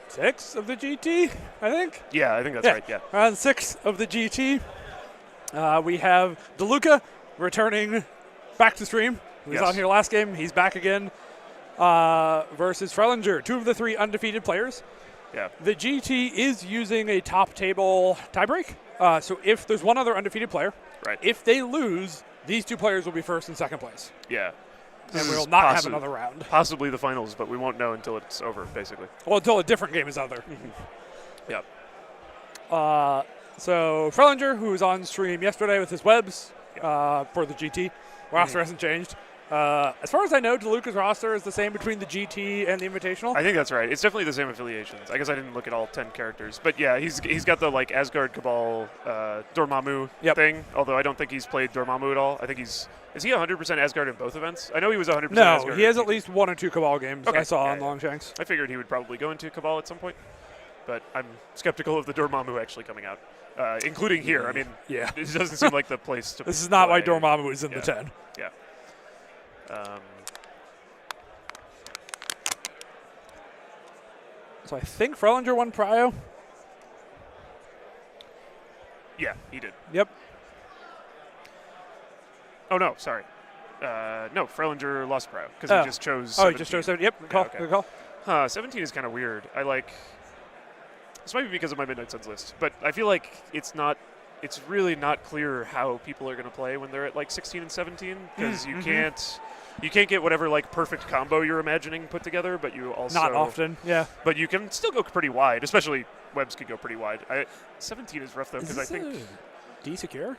6 of the GT, I think. Yeah, I think that's right, yeah. Round 6 of the GT. We have DeLuca returning back to stream. He was on here last game. He's back again versus Frelinger, 2 of the 3 undefeated players. Yeah. The GT is using a top table tiebreak. So if there's one other undefeated player, right. If they lose, these 2 players will be first and second place. Yeah. And we will not have another round. Possibly the finals, but we won't know until it's over, basically. Well, until a different game is out there. Yep. So Frelinger, who was on stream yesterday with his webs for the GT, roster hasn't changed. As far as I know, DeLuca's roster is the same between the GT and the Invitational. I think that's right. It's definitely the same affiliations. I guess I didn't look at all 10 characters. But yeah, he's got the like Asgard, Cabal, Dormammu thing, although I don't think he's played Dormammu at all. I think is he 100% Asgard in both events? I know he was 100% Asgard. No, he has at least 1 or 2 Cabal games I saw on Longshanks. I figured he would probably go into Cabal at some point. But I'm skeptical of the Dormammu actually coming out, including here. I mean, it doesn't seem like the place to This is not why Dormammu is in the 10. Yeah. So I think Frelinger won Prio. Yeah, he did. Yep. Oh, no, sorry. No, Frelinger lost Prio because he just chose 17. Oh, he just chose 17. Yep, good call. 17 is kind of weird. This might be because of my Midnight Suns list, but I feel like it's really not clear how people are going to play when they're at like 16 and 17 because you can't get whatever like perfect combo you're imagining put together, but you also not often, yeah. But you can still go pretty wide, especially webs could go pretty wide. 17 is rough though because I think D secure.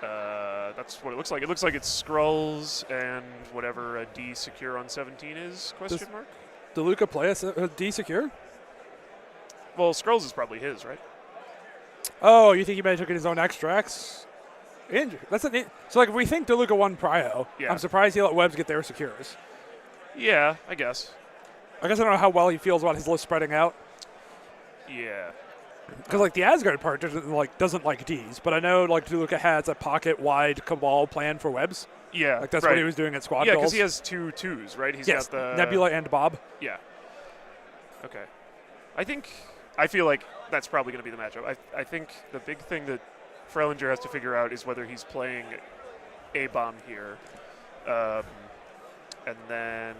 That's what it looks like. It looks like it's Skrulls and whatever a D secure on 17 is? Question mark. DeLuca play a D secure? Well, Skrulls is probably his, right? Oh, you think he may have taken his own extracts? So, like, if we think DeLuca won Prio, I'm surprised he let Webs get their secures. Yeah, I guess. I don't know how well he feels about his list spreading out. Yeah. Because, like, the Asgard part doesn't like Ds, but I know, like, DeLuca has a pocket-wide Cabal plan for Webs. Yeah, like, that's what he was doing at Squad Goals. Yeah, because he has 2 twos, right? He's got the Nebula and Bob. Yeah. Okay. I feel like that's probably going to be the matchup. I think the big thing that Frelinger has to figure out is whether he's playing A-Bomb here. And then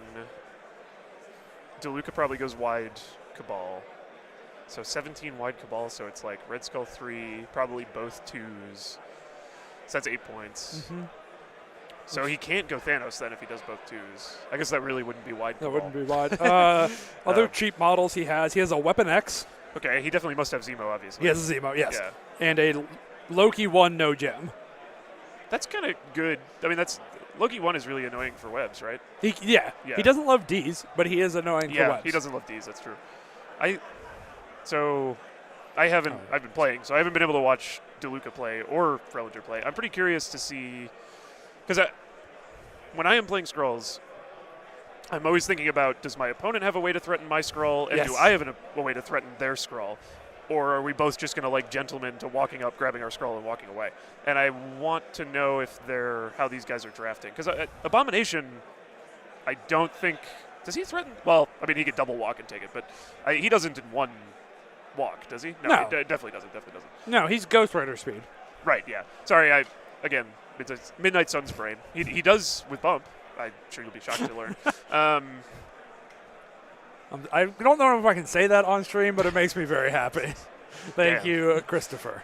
DeLuca probably goes wide Cabal. So 17 wide Cabal, so it's like Red Skull 3, probably both 2s. So that's 8 points. Mm-hmm. So he can't go Thanos then if he does both 2s. I guess that really wouldn't be wide Cabal. That wouldn't be wide. Other cheap models he has a Weapon X. Okay, he definitely must have Zemo, obviously. He has a Zemo, yes. Yeah. And a Loki 1 no gem. That's kind of good. I mean, Loki 1 is really annoying for webs, right? He doesn't love Ds, but he is annoying for webs. Yeah, he doesn't love Ds, that's true. I've been playing, so I haven't been able to watch DeLuca play or Frelinger play. I'm pretty curious to see, because when I am playing Skrulls, I'm always thinking about, does my opponent have a way to threaten my Skrull, and do I have a way to threaten their Skrull? Or are we both just going to like gentlemen to walking up, grabbing our Skrull, and walking away? And I want to know how these guys are drafting. Because Abomination, I don't think, does he threaten? Well, I mean, he could double walk and take it, but he doesn't in one walk, does he? No. He definitely doesn't. No, he's Ghost Rider speed. Right, yeah. Sorry, again, it's a Midnight Suns brain. He does with bump. I'm sure you'll be shocked to learn. I don't know if I can say that on stream, but it makes me very happy. Thank you, Christopher.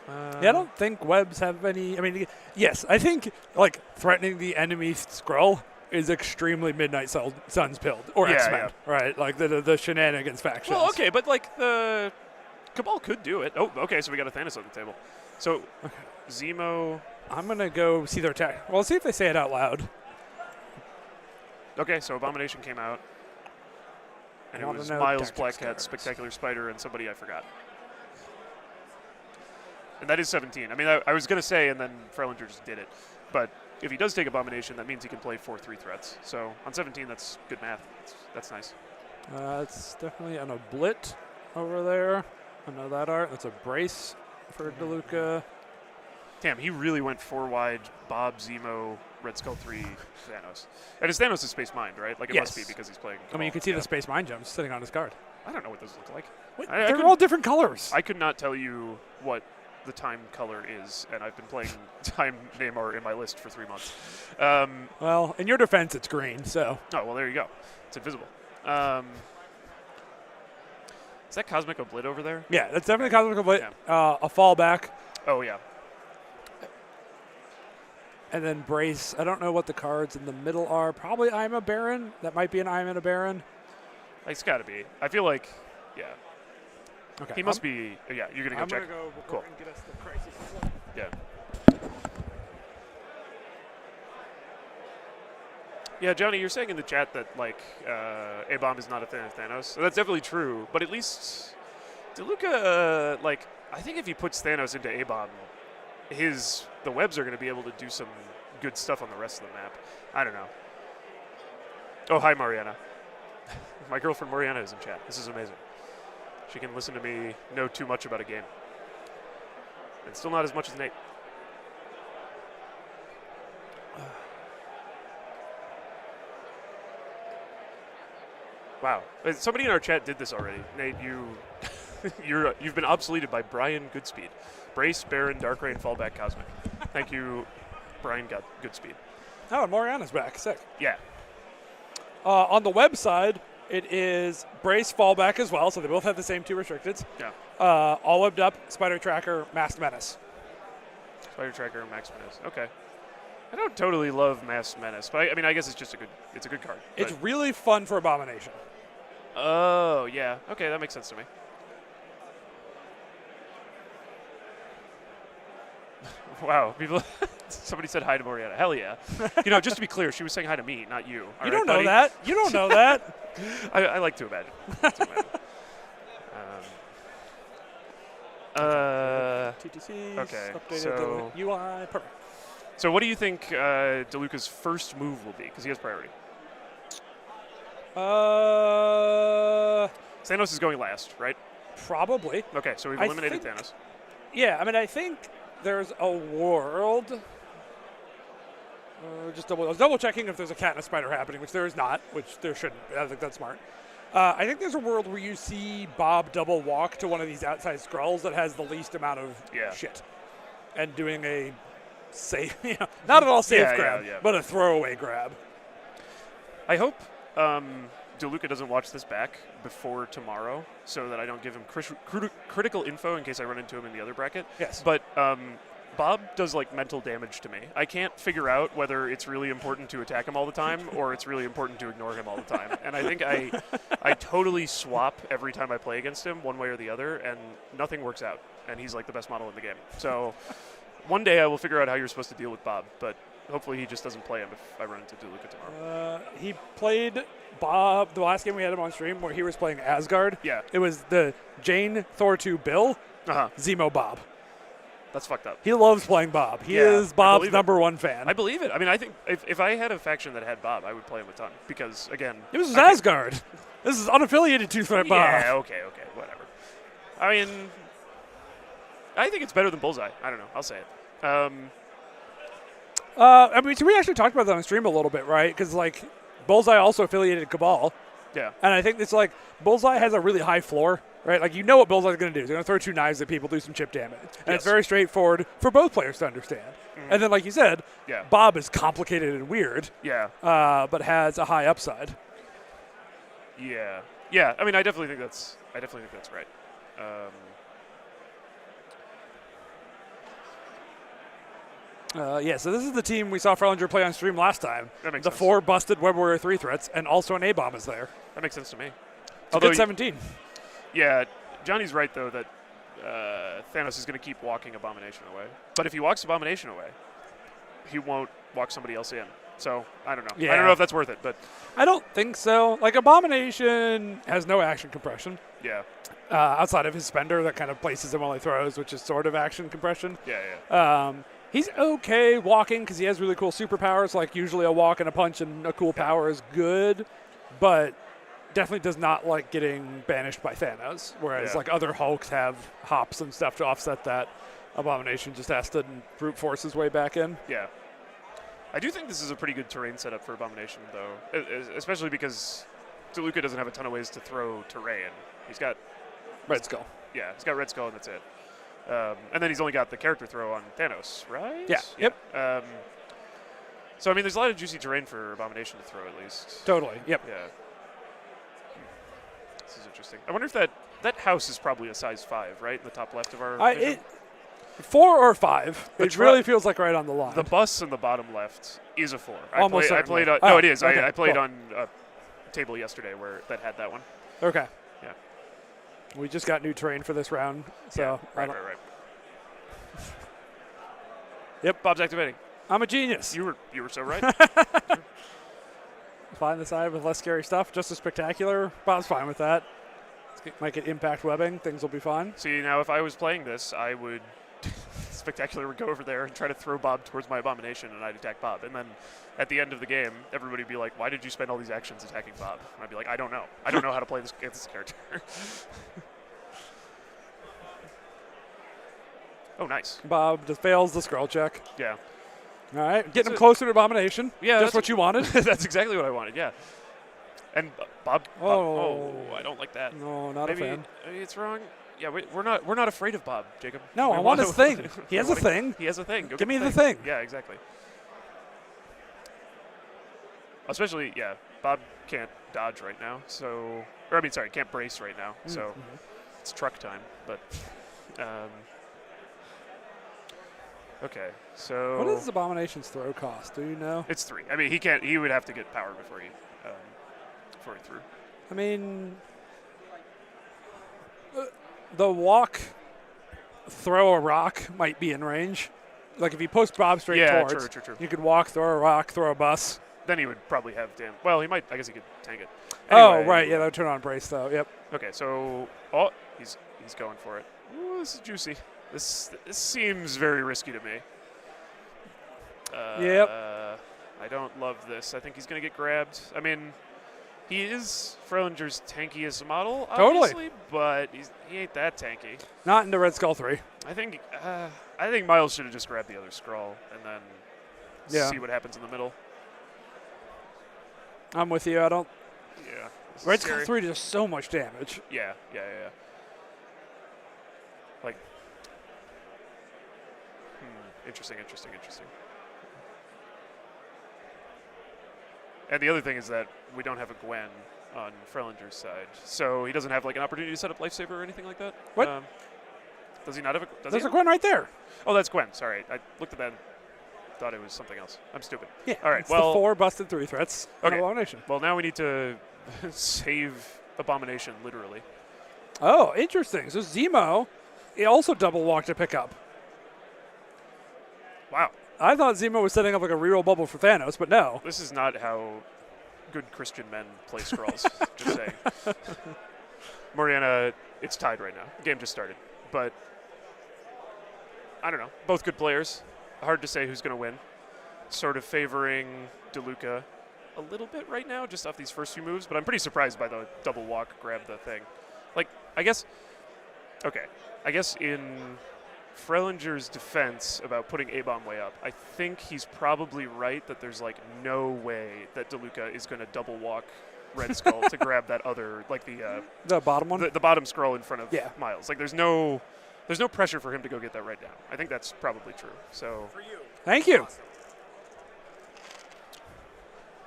I don't think webs have any. I mean, yes, I think like threatening the enemy Skrull is extremely Midnight Suns build or X-Men, right? Like the shenanigans factions. Well, okay, but like the Cabal could do it. Oh, okay, so we got a Thanos on the table. So Zemo. I'm going to go see their tech. Well, let's see if they say it out loud. Okay, so Abomination came out. And it was Miles, Black Cat, Spectacular Spider, and somebody I forgot. And that is 17. I mean, I was going to say, and then Frelinger just did it. But if he does take Abomination, that means he can play 4-3 threats. So on 17, that's good math. That's nice. It's definitely an Oblit over there. I know that art. That's a brace for DeLuca. Damn, he really went 4 wide, Bob, Zemo, Red Skull 3, Thanos. And his Thanos is Space Mind, right? Like, it must be because he's playing I mean, you can see the Space Mind jumps sitting on his card. I don't know what those look like. They're all different colors. I could not tell you what the time color is, and I've been playing time Neymar in my list for 3 months. Well, in your defense, it's green, so. Oh, well, there you go. It's invisible. Is that Cosmic Oblit over there? Yeah, that's definitely Cosmic Oblit. Yeah. A fallback. Oh, yeah. And then Brace. I don't know what the cards in the middle are. Probably I'm a Baron. That might be an I'm in a Baron. It's got to be. I feel like, yeah. Okay. He must be. Yeah, you're going to go check. I'm going to go cool. and get us the crisis. Yeah. Yeah, Johnny, you're saying in the chat that, like, A-Bomb is not a fan of Thanos. So that's definitely true, but at least DeLuca, like, I think if he puts Thanos into A-Bomb, the webs are going to be able to do some good stuff on the rest of the map. I don't know. Oh, hi, Mariana. My girlfriend Mariana is in chat. This is amazing. She can listen to me know too much about a game. And still not as much as Nate. Wow. Somebody in our chat did this already. Nate, you've been obsoleted by Brian Goodspeed. Brace, Baron, Dark Rain, Fallback, Cosmic. Thank you, Brian Goodspeed. Oh, and Mariana's back. Sick. Yeah. On the website, it is Brace, Fallback as well, so they both have the same 2 restricteds. Yeah. All webbed up, Spider Tracker, Masked Menace. Spider Tracker, Max Menace. Okay. I don't totally love Masked Menace, but I mean, I guess it's just a good card. It's really fun for Abomination. Oh, yeah. Okay, that makes sense to me. Wow, people. Somebody said hi to Mariana. Hell yeah. Just to be clear, she was saying hi to me, not you. You don't know that. You don't know that. I like to imagine. TTC. Okay. Updated So the UI. Perfect. So what do you think DeLuca's first move will be? Because he has priority. Thanos is going last, right? Probably. Okay, so we've eliminated Thanos. Yeah, I mean, I think there's a world. I was double checking if there's a cat and a spider happening, which there is not, which there shouldn't. I think that's smart. I think there's a world where you see Bob double walk to one of these outside scrolls that has the least amount of shit, and doing a safe, not at all safe grab, but a throwaway grab. I hope DeLuca doesn't watch this back before tomorrow, so that I don't give him critical info in case I run into him in the other bracket. Yes. But Bob does like mental damage to me. I can't figure out whether it's really important to attack him all the time or it's really important to ignore him all the time. And I think I totally swap every time I play against him, one way or the other, and nothing works out. And he's like the best model in the game. So one day I will figure out how you're supposed to deal with Bob, but hopefully he just doesn't play him if I run into DeLuca tomorrow. He played Bob the last game we had him on stream where he was playing Asgard. Yeah. It was the Jane, Thor 2 Bill, Zemo Bob. That's fucked up. He loves playing Bob. He is Bob's number 1 fan. I believe it. I mean, I think if I had a faction that had Bob, I would play him a ton because, again... It was Asgard. This is unaffiliated 2-threat Bob. Yeah, okay, whatever. I mean, I think it's better than Bullseye. I don't know. I'll say it. I mean, so we actually talked about that on stream a little bit, right? Because, like, Bullseye also affiliated Cabal. Yeah. And I think it's like Bullseye has a really high floor, right? Like, you know what Bullseye's going to do. He's going to throw 2 knives at people, do some chip damage. And it's very straightforward for both players to understand. Mm-hmm. And then, like you said, Bob is complicated and weird. Yeah. But has a high upside. Yeah. Yeah. I mean, I definitely think that's right. So this is the team we saw Frelinger play on stream last time. That makes the sense. 4 busted Web Warrior 3 threats, and also an A-bomb is there. That makes sense to me. It's a good 17. Yeah, Johnny's right, though, that Thanos is going to keep walking Abomination away. But if he walks Abomination away, he won't walk somebody else in. So, I don't know. Yeah. I don't know if that's worth it, but... I don't think so. Like, Abomination has no action compression. Yeah. Outside of his spender that kind of places him while he throws, which is sort of action compression. Yeah. He's okay walking because he has really cool superpowers. Like, usually a walk and a punch and a cool power is good, but definitely does not like getting banished by Thanos, whereas like other Hulks have hops and stuff to offset that. Abomination just has to brute force his way back in. Yeah. I do think this is a pretty good terrain setup for Abomination, though, especially because DeLuca doesn't have a ton of ways to throw terrain. He's got Red Skull. Yeah, he's got Red Skull, and that's it. And then he's only got the character throw on Thanos, right? Yeah. Yep. So, I mean, there's a lot of juicy terrain for Abomination to throw, at least. Totally. Yep. Yeah. This is interesting. I wonder if that house is probably a size 5, right? In the top left of our vision? 4 or 5. It really feels like right on the line. The bus in the bottom left is a 4. Almost I played certainly. on, no, it is. Okay, I played cool. on a table yesterday that had that one. Okay. Yeah. We just got new terrain for this round, so yeah, right. Yep. Bob's activating. I'm a genius. You were so right. Find the side with less scary stuff, just as spectacular. Bob's fine with that. Might get impact webbing. Things will be fine. See, now if I was playing this, I would Spectacular would go over there and try to throw Bob towards my Abomination, and I'd attack Bob. And then at the end of the game, everybody would be like, "Why did you spend all these actions attacking Bob?" And I'd be like, "I don't know. I don't know how to play this character." Oh, nice. Bob just fails the scroll check. Yeah. All right, getting him closer to Abomination. Yeah, just what you wanted. That's exactly what I wanted. Yeah. And Bob. Oh, I don't like that. No, not Maybe, a fan. Maybe it's wrong. Yeah, we're not afraid of Bob, Jacob. No, I want his thing. He has a thing. He has a thing. Give me the thing. Yeah, exactly. Especially, yeah, Bob can't dodge right now, so, or I mean, sorry, can't brace right now, so it's truck time. But, okay, so what does Abomination's throw cost? Do you know? it's 3. I mean, he can't. He would have to get power before he threw. I mean, the walk, throw a rock might be in range. Like if you post Bob straight towards, true. you could walk, throw a rock, throw a bus. Then he would probably have Well, he might. I guess he could tank it. Oh, Anyway, right. Yeah, that would turn on brace though. Yep. Okay, so he's going for it. Ooh, this is juicy. This seems very risky to me. Yep. I don't love this. I think he's going to get grabbed. I mean, he is Fröhlinger's tankiest model, obviously, but he ain't that tanky. Not into Red Skull 3. I think Miles should have just grabbed the other scroll and then see what happens in the middle. I'm with you. I don't. Yeah. Red Skull 3 does so much damage. Yeah. Like, interesting. And the other thing is that we don't have a Gwen on Fröhlinger's side, so he doesn't have like an opportunity to set up Lifesaver or anything like that. What? Does he not have a? There's a Gwen right there. Oh, that's Gwen. Sorry, I looked at that and thought it was something else. I'm stupid. Yeah. All right. It's Well, the 4 busted 3 threats. Okay. Abomination. Well, now we need to save Abomination, literally. Oh, interesting. So Zemo, he also double walked to pick up. Wow. I thought Zemo was setting up like a reroll bubble for Thanos, but no. This is not how good Christian men play Skrulls. Just saying. Mariana, it's tied right now. Game just started. But I don't know. Both good players. Hard to say who's going to win. Sort of favoring DeLuca a little bit right now, just off these first few moves. But I'm pretty surprised by the double walk, grab the thing. Like, I guess in Fröhlinger's defense about putting A-Bomb way up, I think he's probably right that there's like no way that DeLuca is going to double walk Red Skull to grab that other, like the bottom one, the bottom scroll in front of Miles. Like there's no pressure for him to go get that right now. I think that's probably true. So for you. Thank you. Awesome.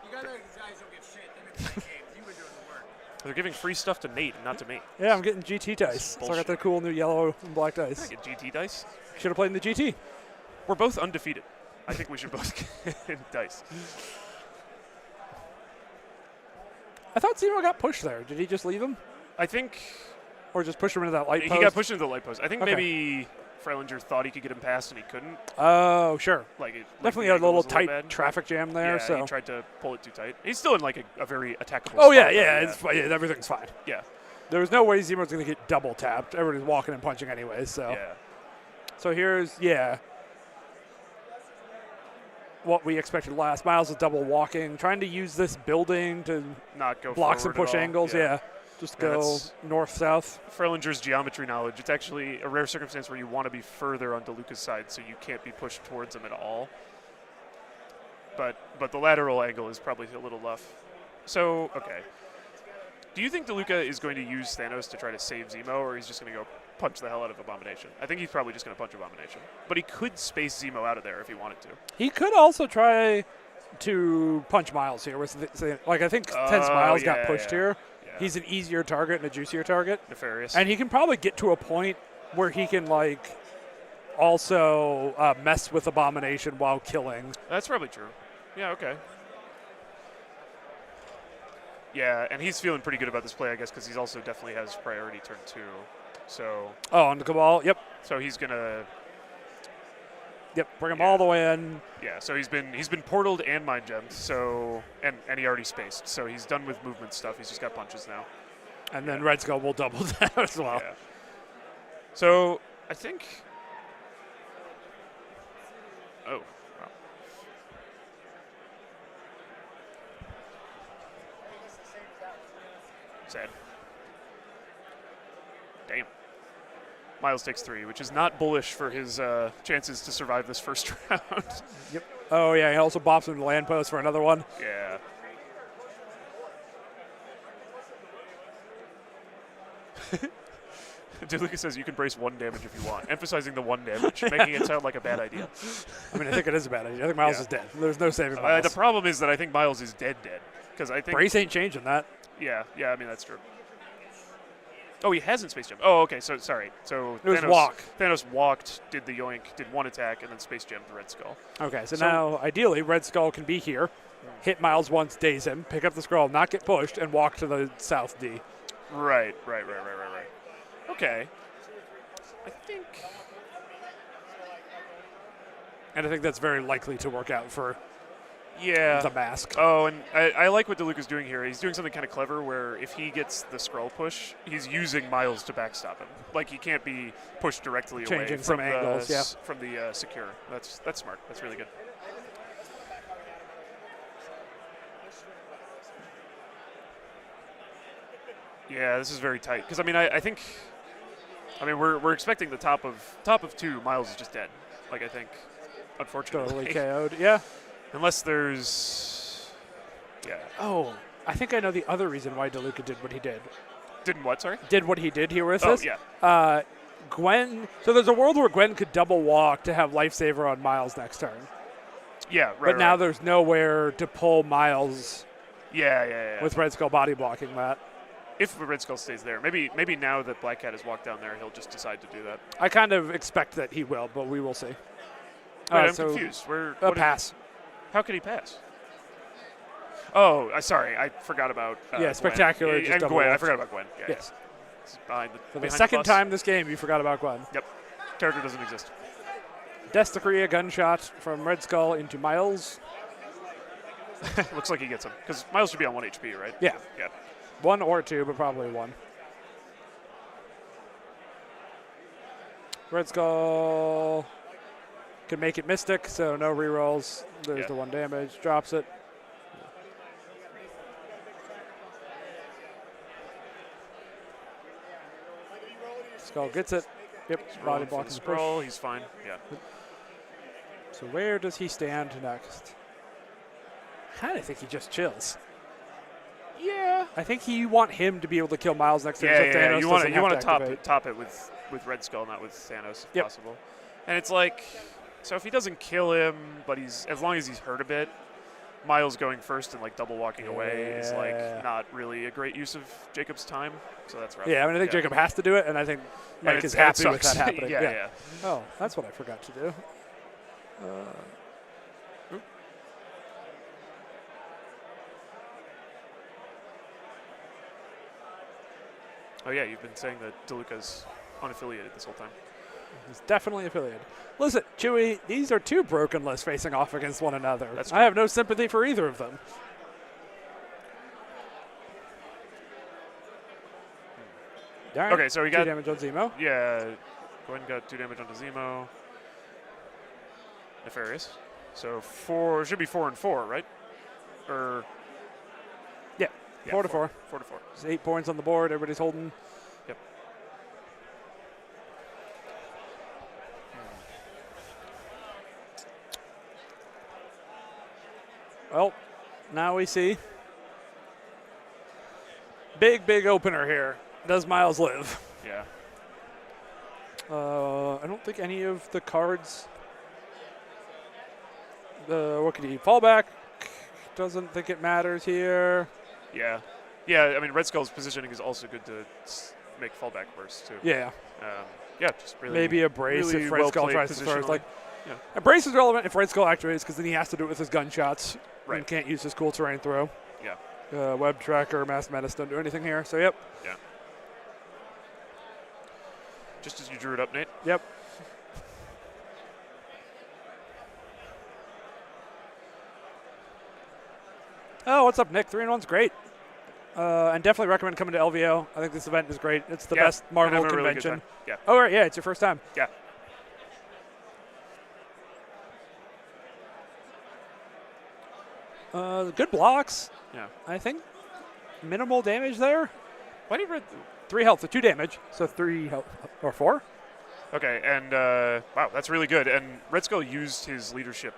You guys don't get shit. They've been playing games. You've been doing the work. they're giving free stuff to Nate, and not to me. Yeah, I'm getting GT dice. So I got the cool new yellow and black I dice. get GT dice. Should have played in the GT. We're both undefeated. I think we should both get dice. I thought Zemo got pushed there. Did he just leave him? I think Or just push him into that light post? he got pushed into the light post. I think Okay. maybe Fröhlinger thought he could get him past, and he couldn't. Oh, sure. the Definitely had a angle little was tight bad. traffic jam there. Yeah, so. he tried to pull it too tight. He's still in like a very attackable Oh, spot, yeah, though, yeah. It's fine. Yeah, everything's fine. Yeah. There was no way Zemo's going to get double tapped. Everybody's walking and punching anyway. So, Yeah. so here's, what we expected Miles is double walking, trying to use this building to Not go block some forward at push all. angles. Yeah. Just Yeah, go that's- north-south. Frellinger's geometry knowledge. It's actually a rare circumstance where you want to be further on DeLuca's side, so you can't be pushed towards him at all. But the lateral angle is probably a little rough. So, okay. Do you think DeLuca is going to use Thanos to try to save Zemo, or he's just going to go punch the hell out of Abomination? I think he's probably just going to punch Abomination. But he could space Zemo out of there if he wanted to. He could also try to punch Miles here. Like, I think since Miles got pushed here, Yeah. he's an easier target and a juicier target. Nefarious. And he can probably get to a point where he can, like, also mess with Abomination while killing. That's probably true. Yeah, okay. Yeah, and he's feeling pretty good about this play, I guess, because he's also definitely has priority turn 2. So Oh, on the Cabal. Yep. he's gonna Bring him Yeah. all the way in. yeah. So he's been portaled and mind gemmed. So and he already spaced. So he's done with movement stuff. He's just got punches now. And then Red Skull will double that as well. Yeah. So I think. Oh. Wow. Sad. Damn. Miles takes 3, which is not bullish for his chances to survive this first round. Yep. Oh, yeah. He also bops him to land post for another one. Yeah. DeLuca says you can brace 1 damage if you want, emphasizing the 1 damage, making it sound like a bad idea. I mean, I think it is a bad idea. I think Miles Yeah. is dead. There's no saving Miles. The problem is that I think Miles is dead, because I think Brace ain't changing that. yeah, I mean that's true. Oh, he hasn't space jammed. Oh, okay. So sorry. So It was walk. Thanos walked, did the yoink, did 1 attack, and then space jammed the Red Skull. Okay, so So- now, ideally, Red Skull can be here, hit Miles once, daze him, pick up the scroll, not get pushed, and walk to the south D. Right. Okay. I think. And I think that's very likely to work out for Yeah. the mask. Oh, and I like what DeLuca's doing here. He's doing something kind of clever where if he gets the scroll push, he's using Miles to backstop him. Like he can't be pushed directly away Changing from some the, angles, yeah. from the secure. That's smart. That's really good. Yeah, this is very tight. Because I think we're expecting the top of 2. Miles is just dead. Like I think, unfortunately. Totally KO'd. Yeah. Unless there's, yeah. Oh, I think I know the other reason why DeLuca did what he did. Didn't what? Sorry. Did what he did here with Oh this. yeah. Gwen. So there's a world where Gwen could double walk to have Lifesaver on Miles next turn. Yeah. Right. But now right. there's nowhere to pull Miles Yeah. with Red Skull body blocking that. If the Red Skull stays there, maybe now that Black Cat has walked down there, he'll just decide to do that. I kind of expect that he will, but we will see. Wait, I'm so confused. A pass. How could he pass? Oh, sorry, I forgot about. Yeah, Spectacular Gwen. just And double Gwen. I walked. forgot about Gwen. Yeah, Yes. It's behind For the behind second bus. time this game, you forgot about Gwen. Yep. Character doesn't exist. Desecree, gunshot from Red Skull into Miles. Looks like he gets him because Miles should be on 1 HP, right? Yeah. Yeah. 1 or 2, but probably 1. Red Skull can make it Mystic, so no rerolls. There's Yeah. the 1 damage. Drops it. Skull gets it. Yep, body Rolling for block the and scroll. push. He's fine. Yeah. So where does he stand next? I kind of think he just chills. Yeah. I think you want him to be able to kill Miles next turn. so Yeah. Thanos You want doesn't to have top activate. it with Red Skull, not with Thanos, if Yep. possible. And it's like, so if he doesn't kill him, but as long as he's hurt a bit, Miles going first and like double walking away is Yeah. like not really a great use of Jacob's time. So that's rough. Yeah, I mean, I think Jacob has to do it, and I think And Mike it- is and it happy with sucks. that happening. yeah. Oh, that's what I forgot to do. Oh yeah, you've been saying that DeLuca's unaffiliated this whole time. He's definitely affiliated. Listen, Chewie, these are 2 broken lists facing off against one another. That's I have no sympathy for either of them. All right, Okay, so we 2 got damage on Zemo. yeah. Gwen got 2 damage onto Zemo. Nefarious. So 4 should be 4 and 4, right? Or Yeah, 4 to 4. 4 to 4. There's 8 points on the board. Everybody's holding. Yep. Well, now we see. Big opener here. Does Miles live? Yeah. I don't think any of the cards. What could he fall back? Doesn't think it matters here. Yeah. Yeah, I mean, Red Skull's positioning is also good to make fallback bursts, too. Yeah. Yeah, just really. Maybe a brace really if Red Skull well-played tries to first. positionally. Like, Yeah. a brace is relevant if Red Skull activates because then he has to do it with his gunshots. Right. And can't use his cool terrain throw. Yeah. Web Tracker, Mass Menace don't do anything here. So, yep. Yeah. Just as you drew it up, Nate. Yep. Oh, what's up, Nick? 3-1's great. And definitely recommend coming to LVO. I think this event is great. It's the best Marvel Really convention. yeah. Oh, right. Yeah, it's your first time. Yeah. Good blocks. Yeah. I think. Minimal damage there. Why did Red? 3 health, so 2 damage. So 3 health. Or 4? Okay, and wow, that's really good. And Red Skull used his leadership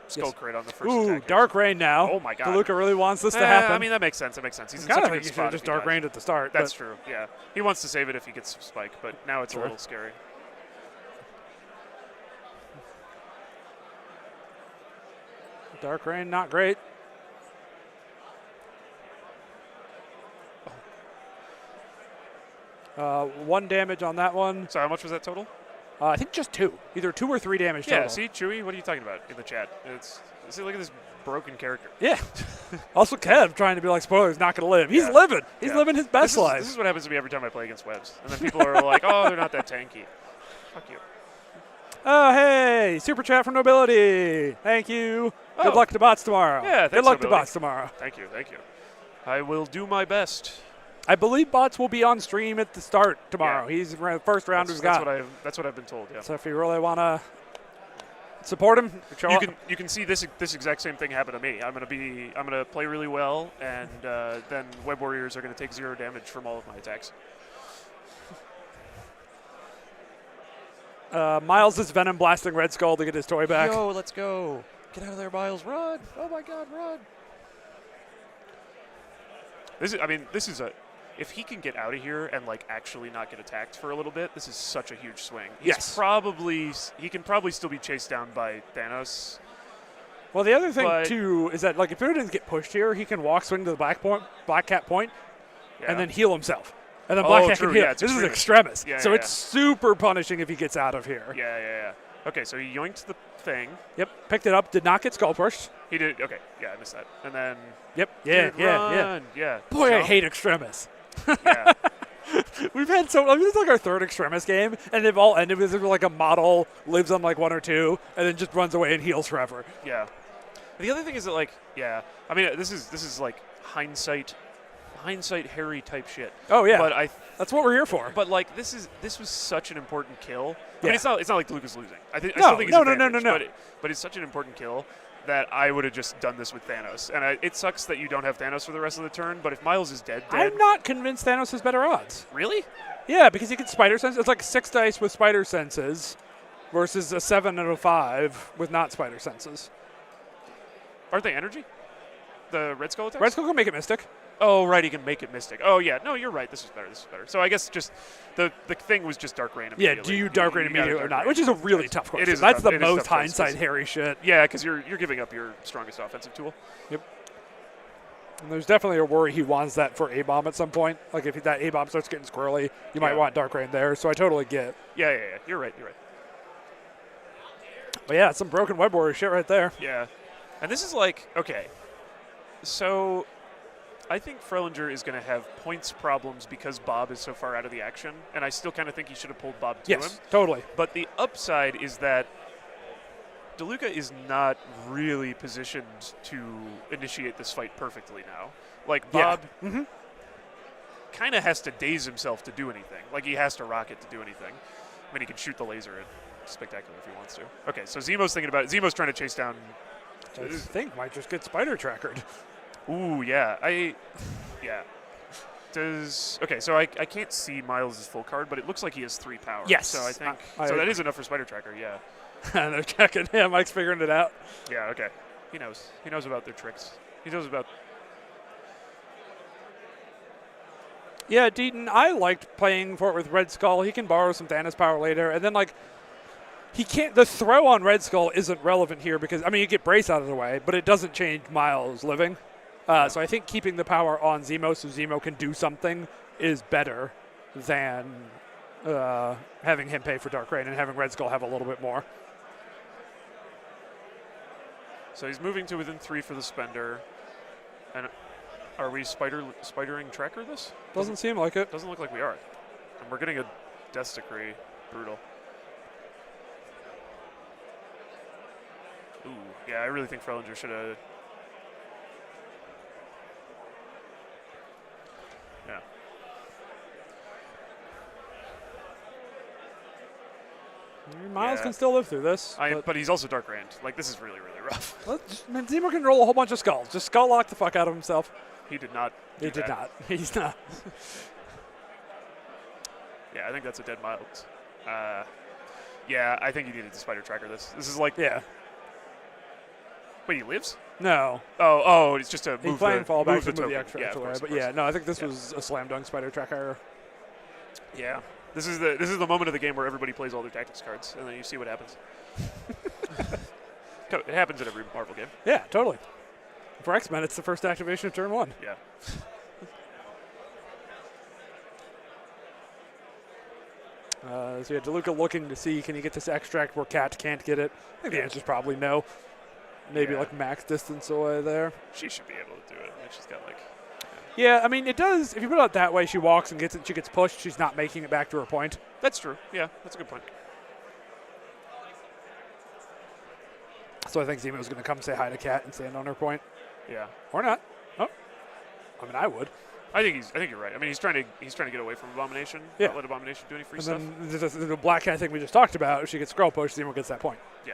skull crit on the first Ooh, attack. Dark Rain now. Oh my God. DeLuca really wants this to happen. I mean, that makes sense. That makes sense. He's in I such a think good you should spot. have just if he Dark dies. Rained at the start. That's but true. Yeah, he wants to save it if he gets spike, but now it's Sure. a little scary. Dark Rain, not great. Oh. 1 damage on that one. So how much was that total? I think just 2. Either 2 or 3 damage total. Yeah. See, Chewy, what are you talking about in the chat? See, look at this broken character. Yeah. Also, Kev trying to be like, spoilers, not going to live. He's living. He's living his best life. This is what happens to me every time I play against webs. And then people are like, oh, they're not that tanky. Fuck you. Oh, hey, super chat from Nobility. Thank you. Good Oh. luck to bots tomorrow. Yeah, Good thanks, luck to Nobility. bots tomorrow. Thank you. I will do my best. I believe bots will be on stream at the start tomorrow. Yeah. He's the first rounder's That's got. that's what I've been told. Yeah. So if you really want to support him, show up. You can see this exact same thing happen to me. I'm gonna play really well, and then Web Warriors are gonna take 0 damage from all of my attacks. Miles is Venom blasting Red Skull to get his toy back. Yo, let's go! Get out of there, Miles! Run! Oh my God, run! This is a. If he can get out of here and like actually not get attacked for a little bit, this is such a huge swing. He can probably still be chased down by Thanos. Well, the other thing too is that like if he doesn't get pushed here, he can walk swing to the Black Cat point, and then heal himself. And then Black Cat can heal. Yeah, this is Extremis. Yeah, so it's super punishing if he gets out of here. Yeah. Okay, so he yoinked the thing. Yep, picked it up, did not get skull pushed. He did. Okay, yeah, I missed that. And then. Yep. Yeah. Boy, Jump. I hate Extremis. Yeah. We've had this is like our 3rd Extremis game, and they've all ended with like a model lives on like 1 or 2, and then just runs away and heals forever. Yeah. The other thing is that like, yeah, I mean, this is like hindsight Harry type shit. Oh yeah. But that's what we're here for. But like this was such an important kill. I Yeah. mean, it's not like DeLuca's losing. I still think it's No. advantage, But it's such an important kill that I would have just done this with Thanos. And it sucks that you don't have Thanos for the rest of the turn. But if Miles is dead, I'm not convinced Thanos has better odds. Really? Yeah, because he can Spider Sense. It's like 6 dice with Spider Senses versus a 7 and a 5 with not Spider Senses. Aren't they energy? The Red Skull attacks? Red Skull can make it Mystic. Oh, right, he can make it Mystic. Oh, yeah. No, you're right. This is better. So I guess just the thing was just Dark Rain Yeah, immediately. do you Dark Rain You gotta immediately or Dark not? Rain. Which is a really tough question. It is That's the it is most tough choice, hindsight 'cause- Harry shit. Yeah, because you're giving up your strongest offensive tool. Yep. And there's definitely a worry he wants that for A-Bomb at some point. Like if that A-Bomb starts getting squirrely, you might want Dark Rain there. So I totally get. Yeah. You're right. But yeah, some broken Web Warrior shit right there. Yeah. And this is like, okay. So I think Frelinger is going to have points problems because Bob is so far out of the action. And I still kind of think he should have pulled Bob to him. Yes, totally. But the upside is that DeLuca is not really positioned to initiate this fight perfectly now. Like, Bob kind of has to daze himself to do anything. Like, he has to rocket to do anything. I mean, he can shoot the laser at Spectacular if he wants to. Okay, so Zemo's thinking about it. Zemo's trying to chase down... I think might just get Spider Trackered. Ooh, yeah. Yeah. Okay, so I can't see Miles' full card, but it looks like he has 3 power. Yes. So I think I that is enough for Spider Tracker, yeah. They're checking. Yeah, Mike's figuring it out. Yeah, okay. He knows. He knows about their tricks. He knows about... Yeah, Deaton, I liked playing for it with Red Skull. He can borrow some Thanos power later. And then, like, he can't... The throw on Red Skull isn't relevant here because, I mean, you get Brace out of the way, but it doesn't change Miles' living. So I think keeping the power on Zemo so Zemo can do something is better than having him pay for Dark Reign and having Red Skull have a little bit more. So he's moving to within 3 for the Spender. And are we spidering Tracker this? Doesn't seem like it. Doesn't look like we are. And we're getting a Death Decree. Brutal. Ooh, yeah, I really think Frelinger should have... Yeah. Miles Yeah. can still live through this. But he's also Dark Rand. Like, this is really, really rough. Man, Zemo can roll a whole bunch of skulls. Just skull lock the fuck out of himself. He did not. He did not. He's not. Yeah, I think that's a dead Miles. Yeah, I think he needed to Spider Tracker this. This is like... Yeah. Wait, he lives? No. Oh, it's just a move. He's playing fallback to move the token. extra Yeah, of away. course, But of course. yeah, no, I think this was a slam dunk Spider Tracker. Yeah. This is the moment of the game where everybody plays all their tactics cards, and then you see what happens. It happens in every Marvel game. Yeah, totally. For X-Men, it's the first activation of turn 1. Yeah. So yeah, DeLuca looking to see, can he get this extract where Cat can't get it? I think the answer's probably no. Maybe Yeah. like max distance away there. She should be able to do it. She's got like... Yeah, I mean, it does. If you put it out that way, she walks and gets it. She gets pushed. She's not making it back to her point. That's true. Yeah, that's a good point. So I think Zemo's going to come say hi to Cat and stand on her point. Yeah. Or not. Oh. I mean, I would. I think you're right. I mean, he's trying to get away from Abomination. Yeah. Not let Abomination do any free And stuff. then the Black Cat thing we just talked about, if she gets scroll pushed, Zemo gets that point. Yeah.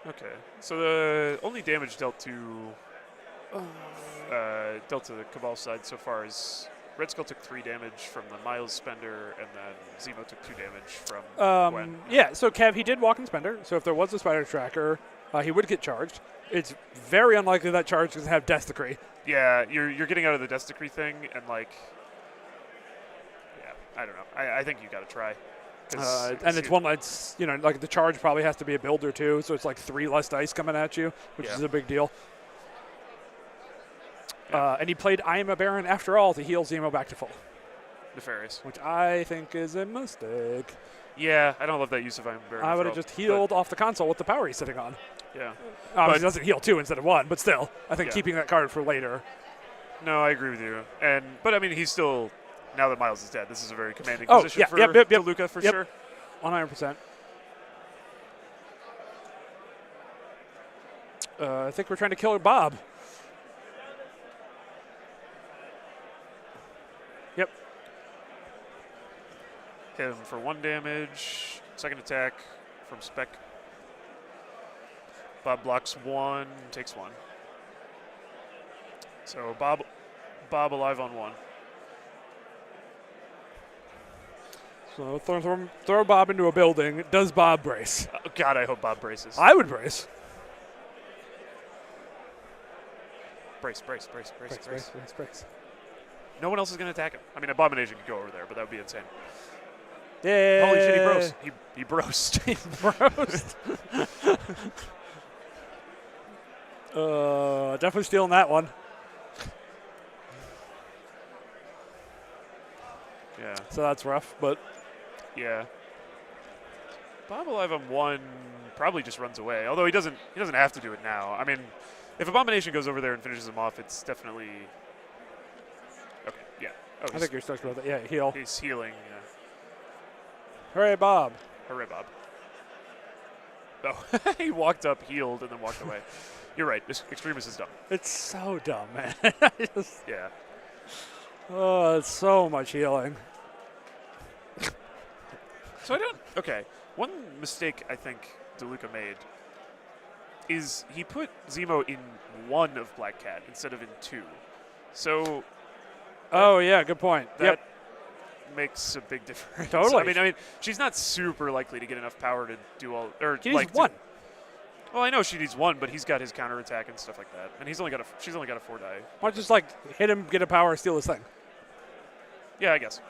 Okay. So the only damage dealt to the Cabal side so far is Red Skull took 3 damage from the Miles Spender, and then Zemo took 2 damage from Gwen. Yeah, so Kev, he did walk in Spender, so if there was a Spider Tracker, he would get charged. It's very unlikely that charge doesn't have Death Decree. Yeah, you're getting out of the Death Decree thing, and like, yeah, I don't know. I think you got to try. And it's one that's, you know, like the charge probably has to be a builder too, so it's like 3 less dice coming at you, which is a big deal. And he played I Am a Baron after all to heal Zemo back to full. Nefarious. Which I think is a mistake. Yeah, I don't love that use of I Am a Baron. I would have just healed off the console with the power he's sitting on. Yeah. Obviously, it doesn't heal 2 instead of 1, but still, I think Yeah. keeping that card for later. No, I agree with you. But I mean, he's still, now that Miles is dead, this is a very commanding Oh, position yeah, for yep. DeLuca for Yep. sure. 100%. I think we're trying to kill Bob. Yep. Hit him for 1 damage. Second attack from Spec. Bob blocks 1, takes 1. So Bob alive on 1. So throw Bob into a building. Does Bob brace? Oh, God, I hope Bob braces. I would brace. Brace. Brace. No one else is going to attack him. I mean, Abomination could go over there, but that would be insane. Yeah. Holy shit, he bros. He brosed. He brosed. Definitely stealing that one. Yeah. So that's rough, but Yeah. Bob alive on 1 probably just runs away. Although he doesn't have to do it now. I mean, if Abomination goes over there and finishes him off, it's definitely okay. Yeah. Oh, I think you're stoked about that. Yeah, heal. he's healing. Yeah. Hooray, Bob. Hooray, Bob. Oh, he walked up, healed, and then walked away. You're right. Extremis is dumb. It's so dumb, man. Yeah. Oh, it's so much healing. So I don't. Okay. One mistake I think DeLuca made is he put Zemo in 1 of Black Cat instead of in 2. So Oh, yeah, good point. that makes a big difference. Totally. I mean, she's not super likely to get enough power to do all. Or He like needs 1. Well, I know she needs 1, but he's got his counterattack and stuff like that, and she's only got a 4 die. Why don't you just, like, hit him, get a power, steal his thing? Yeah, I guess.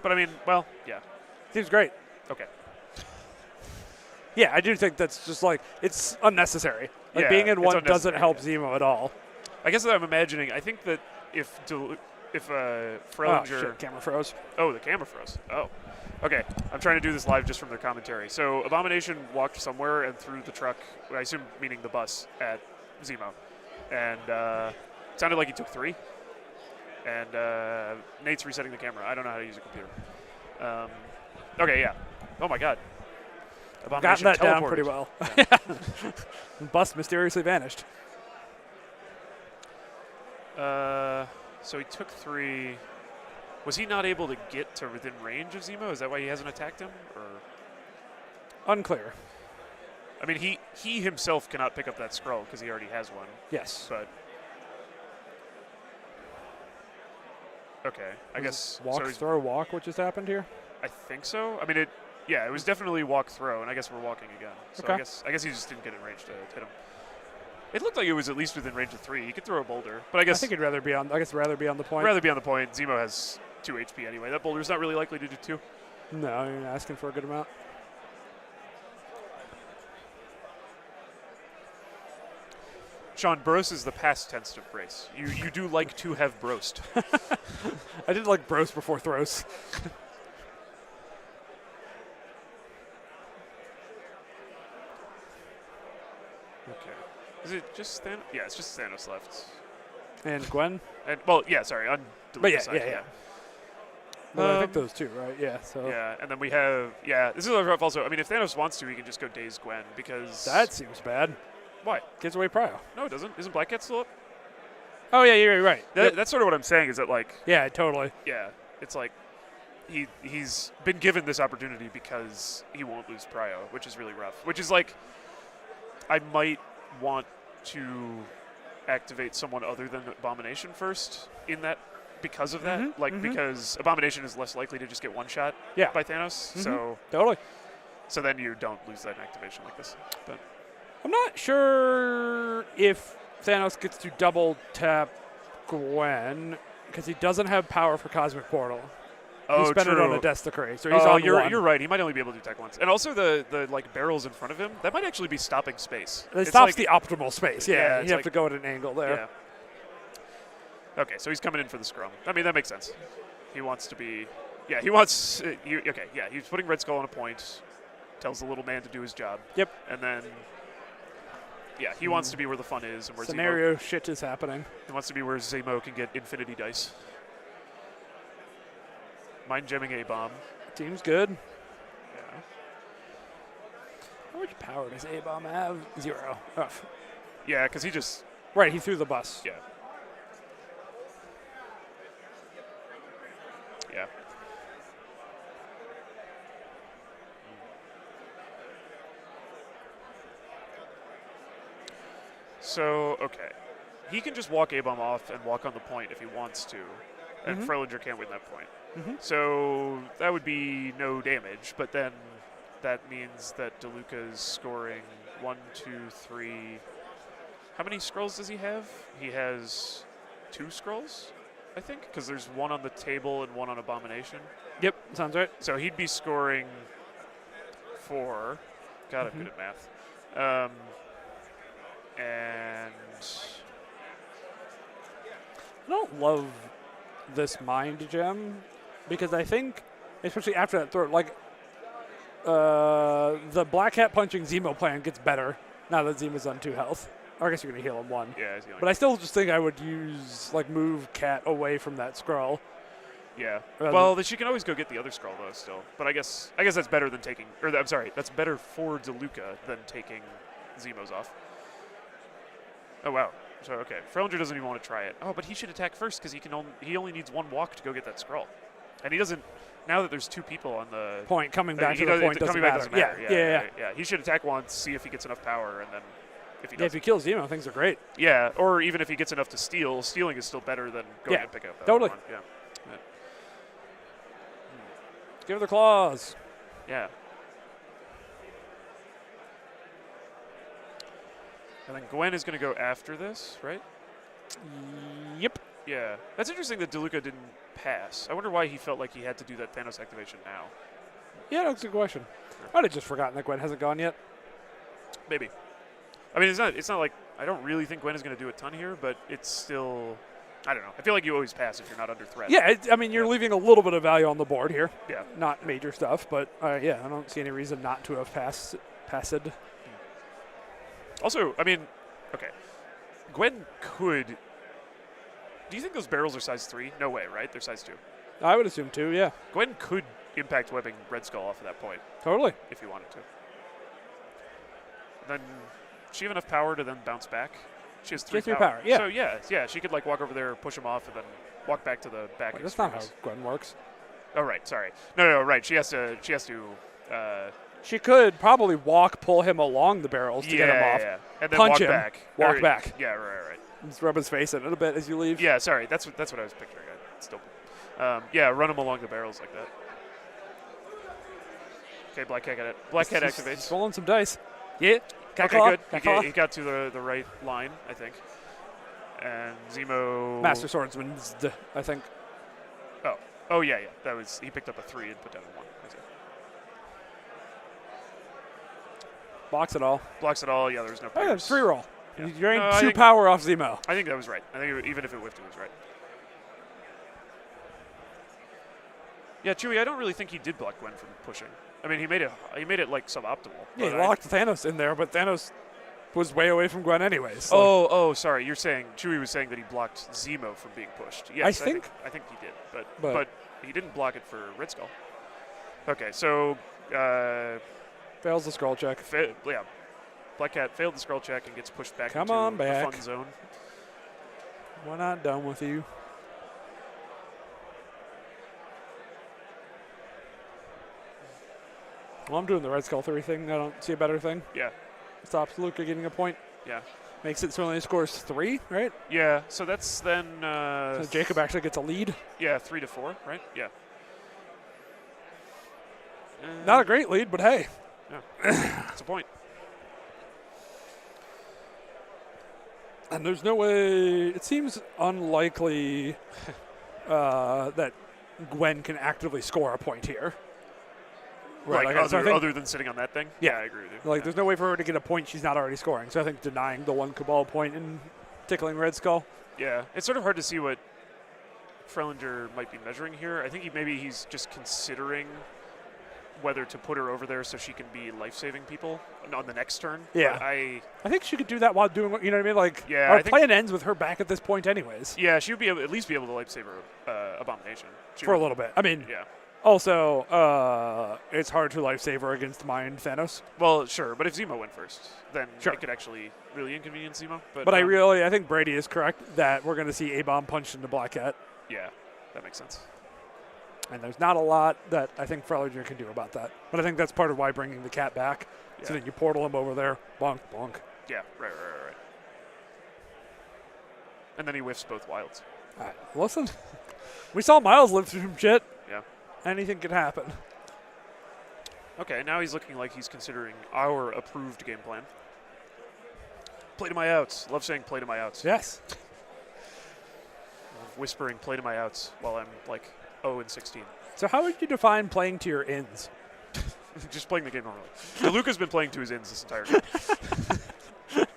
But I mean, well, yeah. Seems great. Okay. Yeah, I do think that's just, like, it's unnecessary. Like, Yeah, being in it's 1 doesn't unnecessary, help yeah. Zemo at all. I guess that I'm imagining. I think that if Oh, Frelinger. shit, camera froze. Oh, the camera froze. Oh. Okay. I'm trying to do this live just from their commentary. So Abomination walked somewhere and threw the truck, I assume meaning the bus, at Zemo. And it sounded like he took 3. And Nate's resetting the camera. I don't know how to use a computer. Okay, yeah. Oh, my God. Gotten that down teleported. pretty well. Yeah. Bus mysteriously vanished. So he took 3. Was he not able to get to within range of Zemo? Is that why he hasn't attacked him? Or Unclear. I mean, he himself cannot pick up that scroll because he already has one. Yes. But okay, I guess Walk, so. He's, throw, walk, what just happened here? I think so. I mean, it was definitely walk throw, and I guess we're walking again. So Okay. I guess he just didn't get in range to hit him. It looked like it was at least within range of 3. He could throw a boulder, but I I guess think he'd rather be on. I guess rather be on the point. rather be on the point. Zemo has 2 HP anyway. That boulder's not really likely to do 2. No, you're asking for a good amount. Sean, bros is the past tense of brace. You do like to have broaced. I did like bros before throws. Okay. Is it just Thanos? Yeah, it's just Thanos left. And Gwen. And well, yeah, sorry, on But Deluca yeah, side, yeah. Well, I think Um, those two, right? Yeah. So Yeah, and then we have this is rough also. I mean, if Thanos wants to, he can just go Daze Gwen because that seems bad. why? Gives away prio. No, it doesn't. Isn't Black Cat still up? Oh yeah, you're right. That's sort of what I'm saying. Is that like Yeah, totally. yeah, it's like he's been given this opportunity because he won't lose prio, which is really rough. Which is like I might want to activate someone other than Abomination first in that because of that. Mhm, Like mhm. because Abomination is less likely to just get one shot Yeah. by Thanos. Mhm. Totally. So then you don't lose that activation like this. But I'm not sure if Thanos gets to double tap Gwen because he doesn't have power for Cosmic Portal. He spent it on a Desecrate, so he's on one. You're right. He might only be able to attack once. And also the like barrels in front of him, that might actually be stopping space. It It's stops like- the optimal space. Yeah, Yeah, you it's have like- to go at an angle there. Yeah. Okay, so he's coming in for the scrum. I mean, that makes sense. He wants to be. Yeah, he wants. Okay, yeah, he's putting Red Skull on a point. Tells the little man to do his job. Yep. And then. Yeah, he wants to be where the fun is and where Scenario shit is happening. He wants to be where Zemo can get infinity dice. Mind gemming a bomb. Seems good. Yeah. How much power does A-Bomb have? 0. Oh. Yeah, because he just. Right, he threw the bus. Yeah. Yeah. So, okay. He can just walk A-Bomb off and walk on the point if he wants to, and Mhm. Frelinger can't win that point. Mhm. So that would be no damage, but then that means that DeLuca's scoring 1, 2, 3. How many scrolls does he have? He has 2 scrolls, I think, because there's one on the table and one on Abomination. Yep, sounds right. So he'd be scoring 4. God, I'm good at math. And I don't love this mind gem because I think, especially after that throw, like the Black Hat punching Zemo plan gets better now that Zemo's on 2 health. Or I guess you're gonna heal him 1. yeah, he's healing. But I still just think I would use move Cat away from that scroll. yeah. rather- Well, she can always go get the other scroll though, still. But I guess that's better than taking. Or I'm sorry, that's better for DeLuca than taking Zemo's off. Oh wow. So okay, Frelinger doesn't even want to try it. Oh, but he should attack first because he only needs 1 walk to go get that scroll, and he doesn't. Now that there's 2 people on the Point coming back he to the point coming doesn't back matter. doesn't matter. Yeah. Yeah. He should attack once, see if he gets enough power, and then if he Yeah, does. if he kills Zemo, things are great. Yeah, or even if he gets enough to steal, stealing is still better than going Yeah, and pick up that totally. one. Yeah. Give her the claws. Yeah. And then Gwen is going to go after this, right? Yep. Yeah. That's interesting that DeLuca didn't pass. I wonder why he felt like he had to do that Thanos activation now. Yeah, that's a good question. I'd have just forgotten that Gwen hasn't gone yet. Maybe. I mean, it's not like I don't really think Gwen is going to do a ton here, but it's still, I don't know. I feel like you always pass if you're not under threat. Yeah, I mean, you're leaving a little bit of value on the board here. Yeah. Not major stuff, but yeah, I don't see any reason not to have passed. Also, I mean, okay. Gwen could. Do you think those barrels are size 3? No way, right? They're size 2. I would assume too, yeah. Gwen could impact webbing Red Skull off at that point Totally. if he wanted to. Then, does she have enough power to then bounce back? She has 3 3 power, yeah. So yeah, she could like walk over there, push him off, and then walk back to the back. Wait, that's not how Gwen works. Oh right, sorry. No, right. She has to. She could probably pull him along the barrels to get him off. Yeah. And then Punch walk him, back. walk back. Yeah, right. Just rub his face in it a bit as you leave. Yeah, sorry. That's what I was picturing. Still. Yeah, run him along the barrels like that. Okay, Black Cat activates. He's rolling some dice. Yeah. Okay, good. He got to the right line, I think. And Zemo. Master Swordsman, I think. Oh yeah. That was he picked up a 3 and put down a 1. Blocks it all. Blocks it all. Yeah, there's no Oh, yeah, pairs. free roll. Yeah. You drained No, 2 power off Zemo. I think that was right. I think even if it whiffed, it was right. Yeah, Chewie, I don't really think he did block Gwen from pushing. I mean, he made it like suboptimal. Yeah, he but locked Thanos in there, but Thanos was way away from Gwen anyways. So Oh, sorry. You're saying Chewie was saying that he blocked Zemo from being pushed. Yes, I think he did, but he didn't block it for Red Skull. Okay, so fails the scroll check. Black Cat failed the scroll check and gets pushed back Come into on the back. fun zone. We're not done with you. Well, I'm doing the Red Skull 3 thing. I don't see a better thing. Yeah. Stops Luca getting a point. Yeah. Makes it so only scores 3, right? Yeah, so that's then... So Jacob actually gets a lead. Yeah, 3-4, right? Yeah. Not a great lead, but hey. Yeah. That's a point. And there's no way... It seems unlikely that Gwen can actively score a point here. Right, Like, so I think, other than sitting on that thing? Yeah. I agree with you. Like, there's no way for her to get a point she's not already scoring. So I think denying the 1 Cabal point and tickling Red Skull. Yeah, it's sort of hard to see what Frelinger might be measuring here. I think maybe he's just considering whether to put her over there so she can be life-saving people on the next turn. Yeah. But I think she could do that while doing what, you know what I mean? Like, Yeah, our plan ends with her back at this point anyways. Yeah, she would be at least be able to life-save her Abomination. For a little bit. I mean, Yeah. also, it's hard to life-saver against Mind Thanos. Well, sure, but if Zemo went first, then Sure. it could actually really inconvenience Zemo. But I think Brady is correct that we're going to see A-Bomb punched into Black Cat. Yeah, that makes sense. And there's not a lot that I think Frelinger can do about that. But I think that's part of why bringing the cat back. So Yeah. that you portal him over there, bonk, bonk. Yeah, right. And then he whiffs both wilds. All right, listen, we saw Miles live through some shit. Yeah. Anything could happen. Okay, now he's looking like he's considering our approved game plan. Play to my outs. Love saying play to my outs. Yes. Love whispering play to my outs while I'm like 0-16. So how would you define playing to your ins? Just playing the game normally. DeLuca's been playing to his ends this entire game.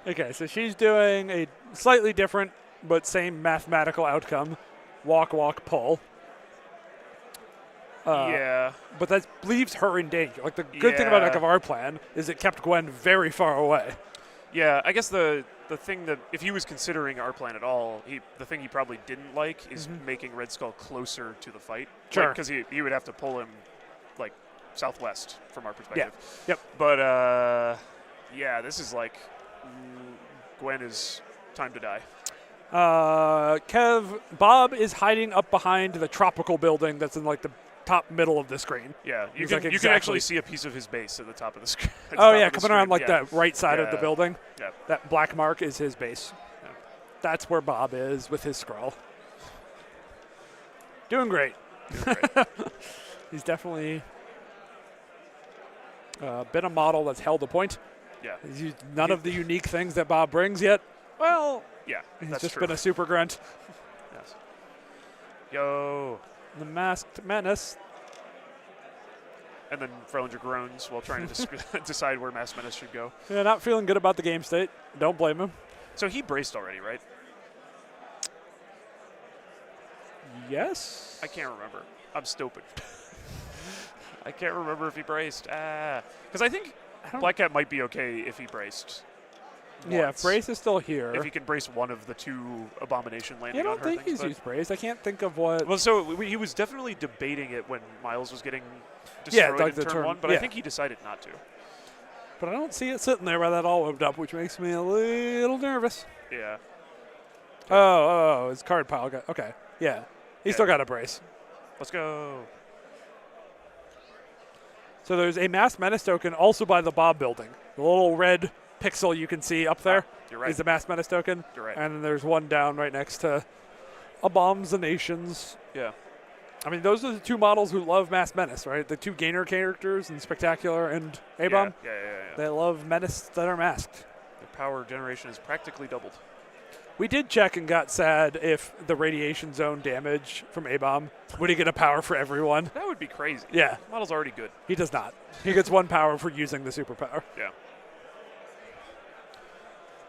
Okay, so she's doing a slightly different but same mathematical outcome. Walk, walk, pull. Yeah. But that leaves her in danger. Like, the good thing about Yeah. our plan is it kept Gwen very far away. Yeah, I guess the thing that if he was considering our plan at all, the thing he probably didn't like is making Red Skull closer to the fight. Sure. Because he would have to pull him like southwest from our perspective. Yep. But yeah, this is like Gwen is time to die. Bob is hiding up behind the tropical building that's in like the top middle of the screen. Yeah, you He's, can like, you can actually exactly- see a piece of his base at the top of the screen. Oh yeah, coming around like yeah. that right side of the Yeah. building. Yeah. That black mark is his base. Yeah. That's where Bob is with his scroll. Doing great. Doing great. He's definitely been a model that's held a point. Yeah. He's used none of the unique things that Bob brings yet. Well, Yeah, he's that's just true. been a super grunt. Yes. Yo. The Masked Menace. And then Frelinger groans while trying to decide where Mass Menace should go. Yeah, not feeling good about the game state. Don't blame him. So he braced already, right? Yes. I can't remember. I'm stupid. I can't remember if he braced. Because I think don't- Black Cat might be okay if he braced. Yeah, once. Brace is still here. If he can brace one of the two Abomination landing I on don't her think things, he's but- used Brace. I can't think of what. Well, so he was definitely debating it when Miles was getting Yeah, destroyed like in the turn turn- 1, but yeah. I think he decided not to. But I don't see it sitting there by that all whipped up, which makes me a little nervous. Yeah. Oh, his card pile got. Okay. Yeah. He's Yeah. still got a Brace. Let's go. So there's a Mass Menace token also by the Bob building. The little red pixel you can see up there You're right. is the Mass Menace token. You're right. And then there's one down right next to Abominations. Yeah. I mean, those are the two models who love Mass Menace, right? The two gainer characters in Spectacular and A-Bomb. Yeah. They love Menace that are masked. The power generation is practically doubled. We did check and got sad if the radiation zone damage from A-Bomb, would he get a power for everyone? That would be crazy. Yeah, The model's already good. he does not. He gets one power for using the superpower. Yeah.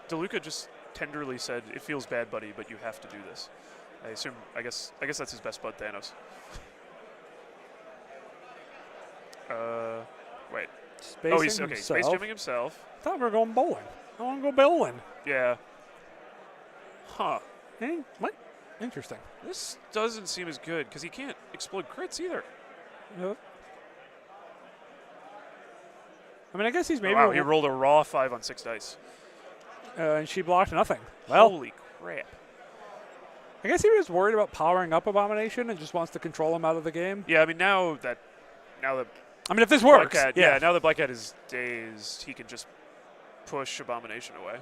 DeLuca just tenderly said, "It feels bad, buddy, but you have to do this." I guess that's his best bud, Thanos. Wait. Spacing He's okay. Space himself. jamming himself. I thought we were going bowling. I want to go bowling. Yeah. Huh. Hey, what? Interesting. This doesn't seem as good because he can't explode crits either. Yep. I mean, I guess he's maybe. Wow, he rolled a raw 5 on 6 dice. And she blocked nothing. Well, Holy crap. I guess he was worried about powering up Abomination and just wants to control him out of the game. Yeah, I mean now that I mean, if this Black works, Cat, now that Black Cat is dazed, he can just push Abomination away.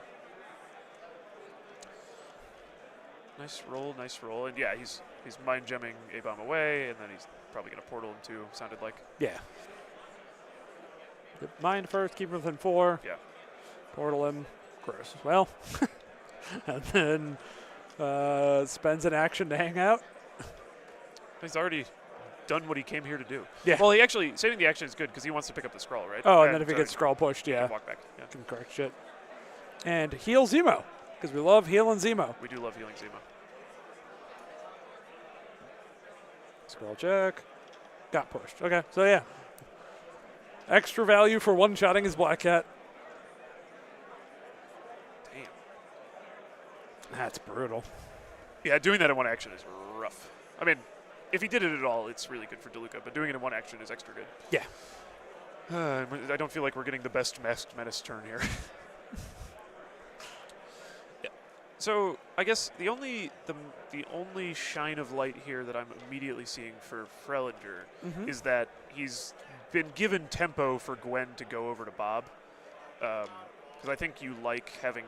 Nice roll, and yeah, he's mind gemming A-Bomb away, and then he's probably gonna portal him too. Sounded like. Yeah. Mind first, keep him within 4. Yeah. Portal him. Gross. Well, and then spends an action to hang out. He's already done what he came here to do. Yeah. Well, he actually saving the action is good because he wants to pick up the scroll, right? Oh, and then if he so gets scroll pushed, he yeah, can walk back. Yeah. can correct shit. And heal Zemo, because we love healing Zemo. We do love healing Zemo. Scroll check. Got pushed. Okay, so yeah. Extra value for one-shotting his Black Cat. Damn. That's brutal. Yeah, doing that in one action is rough. I mean, if he did it at all, it's really good for DeLuca, but doing it in one action is extra good. Yeah. I don't feel like we're getting the best Masked Menace turn here. Yeah. So I guess the only shine of light here that I'm immediately seeing for Frelinger is that he's been given tempo for Gwen to go over to Bob, because I think you like having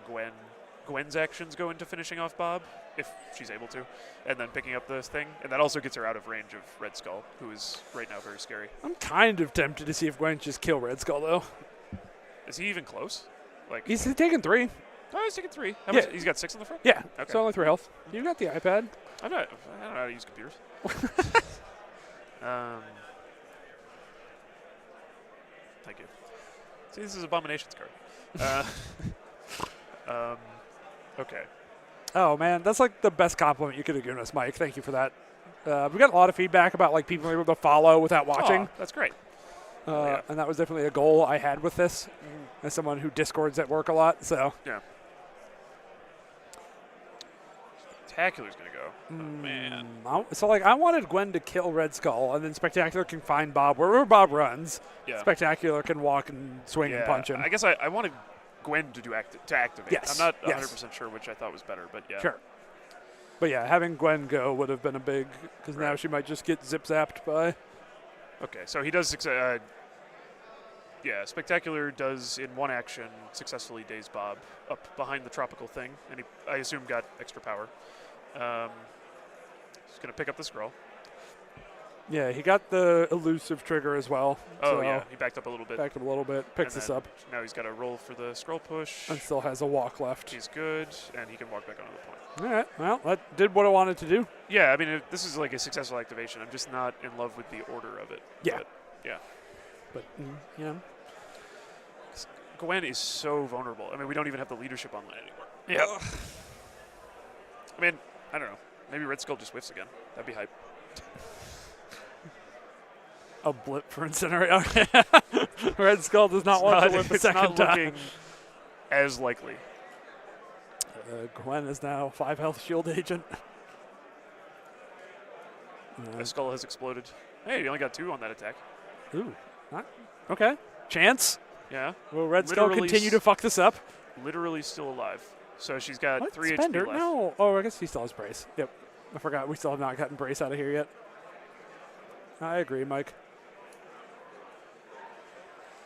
Gwen's actions go into finishing off Bob if she's able to, and then picking up this thing, and that also gets her out of range of Red Skull, who is right now very scary. I'm kind of tempted to see if Gwen just kill Red Skull, though. Is he even close? Like He's taking 3. oh, he's taking 3. How Yeah. much? He's got 6 on the front. Yeah, Okay. so only 3 health. You got the iPad. I don't know how to use computers. Thank you. See, this is Abomination's card. Okay. Oh, man, that's like the best compliment you could have given us, Mike. Thank you for that. We got a lot of feedback about like people able to follow without watching. Aw, that's great. And that was definitely a goal I had with this as someone who Discords at work a lot. So Yeah. Spectacular's going to go. Oh, man. So like I wanted Gwen to kill Red Skull, and then Spectacular can find Bob wherever Bob runs. Yeah. Spectacular can walk and swing and punch him. I guess I wanted Gwen to activate. Yes. I'm not Yes. 100% sure which I thought was better, but yeah. Sure. But yeah, having Gwen go would have been a big, because now Right. she might just get zip zapped by Okay, so he does. Yeah, Spectacular does in one action successfully daze Bob up behind the tropical thing, and he, I assume, got extra power. He's going to pick up the scroll. Yeah, he got the elusive trigger as well. Oh, so yeah, he backed up a little bit. backed up a little bit, picks And this then up, Now he's got to roll for the scroll push. and still has a walk left. He's good, and he can walk back onto the point. All right, well, that did what I wanted to do. Yeah, I mean, this is like a successful activation. I'm just not in love with the order of it. Yeah. But, yeah. But, you know. Gwen is so vulnerable. I mean, we don't even have the leadership online anymore. Yeah. I mean, I don't know. Maybe Red Skull just whiffs again. That'd be hype. A blip for Incinerate. Red Skull does not want to whip a second It's not time. looking as likely. Gwen is now 5 health shield agent. The skull has exploded. Hey, he only got 2 on that attack. Ooh. Okay. Chance. Yeah. Will Red Skull Literally continue to fuck this up? Literally still alive. So she's got What? 3 Spender? HP left. No. Oh, I guess he still has Brace. Yep. I forgot. We still have not gotten Brace out of here yet. I agree, Mike.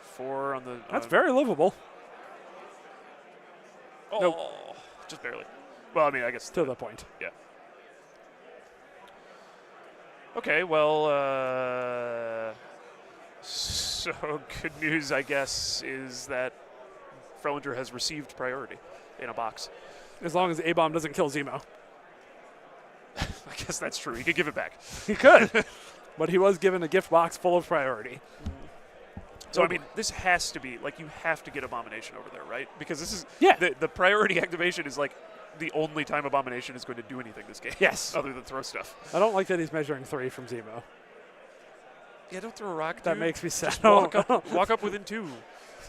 4 on the... That's very livable. Oh, Nope. Just barely. Well, I mean, I guess... To the point. Yeah. Okay, well, so good news, I guess, is that Frelinger has received priority in a box. As long as A-Bomb doesn't kill Zemo. I guess that's true. He could give it back. He could. But he was given a gift box full of priority. So, I mean, this has to be, like, you have to get Abomination over there, right? Because this is, Yeah. the priority activation is, like, the only time Abomination is going to do anything this game. Yes. Other than throw stuff. I don't like that he's measuring 3 from Zemo. Yeah, don't throw a rock, That dude. makes me sad. Just walk up within 2.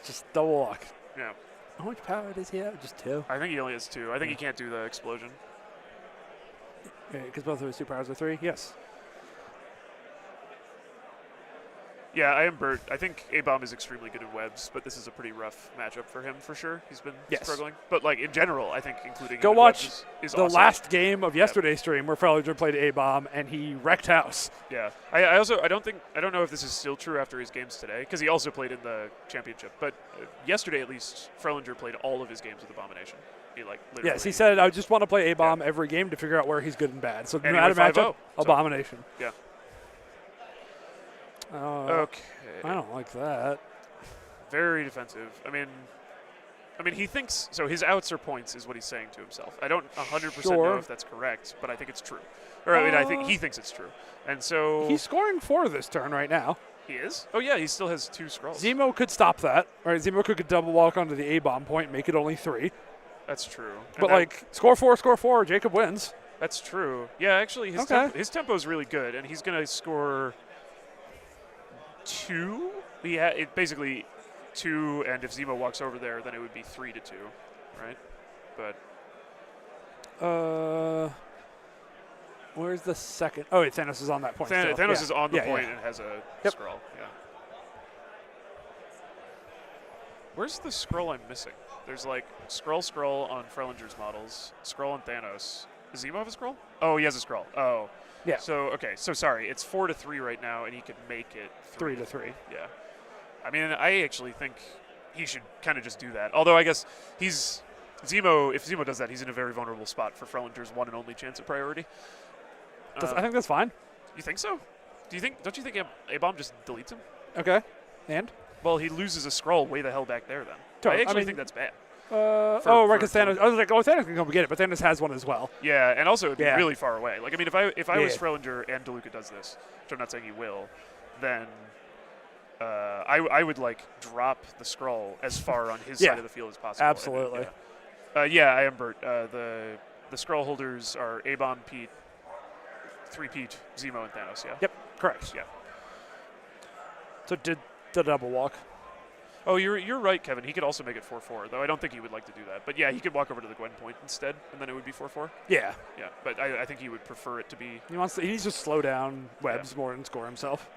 Just double walk. Yeah. How much power does he have? Just 2. I think he only has 2. I think he can't do the explosion. Because both of his 2 powers are 3? Yes. Yeah, I am Bert. I think A-Bomb is extremely good in webs, but this is a pretty rough matchup for him for sure. He's been Yes. struggling. But like in general, I think including Go him in watch webs is the awesome. last game of yesterday's stream where Frelinger played A-Bomb and he wrecked house. Yeah. I also I don't know if this is still true after his games today because he also played in the championship. But yesterday at least, Frelinger played all of his games with Abomination. He like literally. Yes, he said, I just want to play A-Bomb every game to figure out where he's good and bad. So no And he matter went 5-0, matchup, so- Abomination. Yeah. Okay. Okay. I don't like that. Very defensive. I mean, he thinks so. His outs are points, is what he's saying to himself. I don't 100% know Sure. if that's correct, but I think it's true. Or I mean, I think he thinks it's true. And so He's scoring 4 this turn right now. he is. Oh yeah, he still has 2 scrolls. Zemo could stop that. Right? Zemo could double walk onto the A-Bomb point and make it only 3. That's true. And But, that- like, score 4, Jacob wins. that's true. Yeah, actually, his tempo is really good, and he's gonna score 2. It basically 2, and if Zemo walks over there, then it would be 3-2, right? But Where's the second? Oh, wait, Thanos is on that point. still. Thanos Yeah. is on the Yeah, point yeah. and has a Yep. scroll. Yeah. Where's the scroll I'm missing? There's like scroll on Frelinger's models, scroll on Thanos. Does Zemo have a scroll? Oh, he has a scroll. Oh. Yeah. So okay, so sorry, it's 4-3 right now, and he could make it 3-3. Yeah. I mean, I actually think he should kind of just do that. Although I guess he's Zemo. If Zemo does that, he's in a very vulnerable spot for Frelinger's one and only chance at priority. I think that's fine. You think so? Don't you think A-Bomb just deletes him? Okay. And? Well, he loses a scroll way the hell back there then. Totally. I actually I mean- think that's bad. Right, for because Thanos. I was like, Thanos can come get it, but Thanos has one as well. Yeah, and also it'd be Yeah. really far away. Like, I mean, if I was Yeah. Frelinger and DeLuca does this, which I'm not saying he will, then I would like drop the scroll as far on his Yeah. side of the field as possible. Absolutely. Yeah, I am Bert. The scroll holders are A-Bomb, Pete, 3-Pete, Zemo, and Thanos. Yeah. Yep, correct. Yeah. So did the double walk. Oh, you're right, Kevin. He could also make it 4-4, though I don't think he would like to do that. But yeah, he could walk over to the Gwen point instead, and then it would be 4-4. Yeah. Yeah, but I think he would prefer it to be. He needs to slow down webs more and score himself.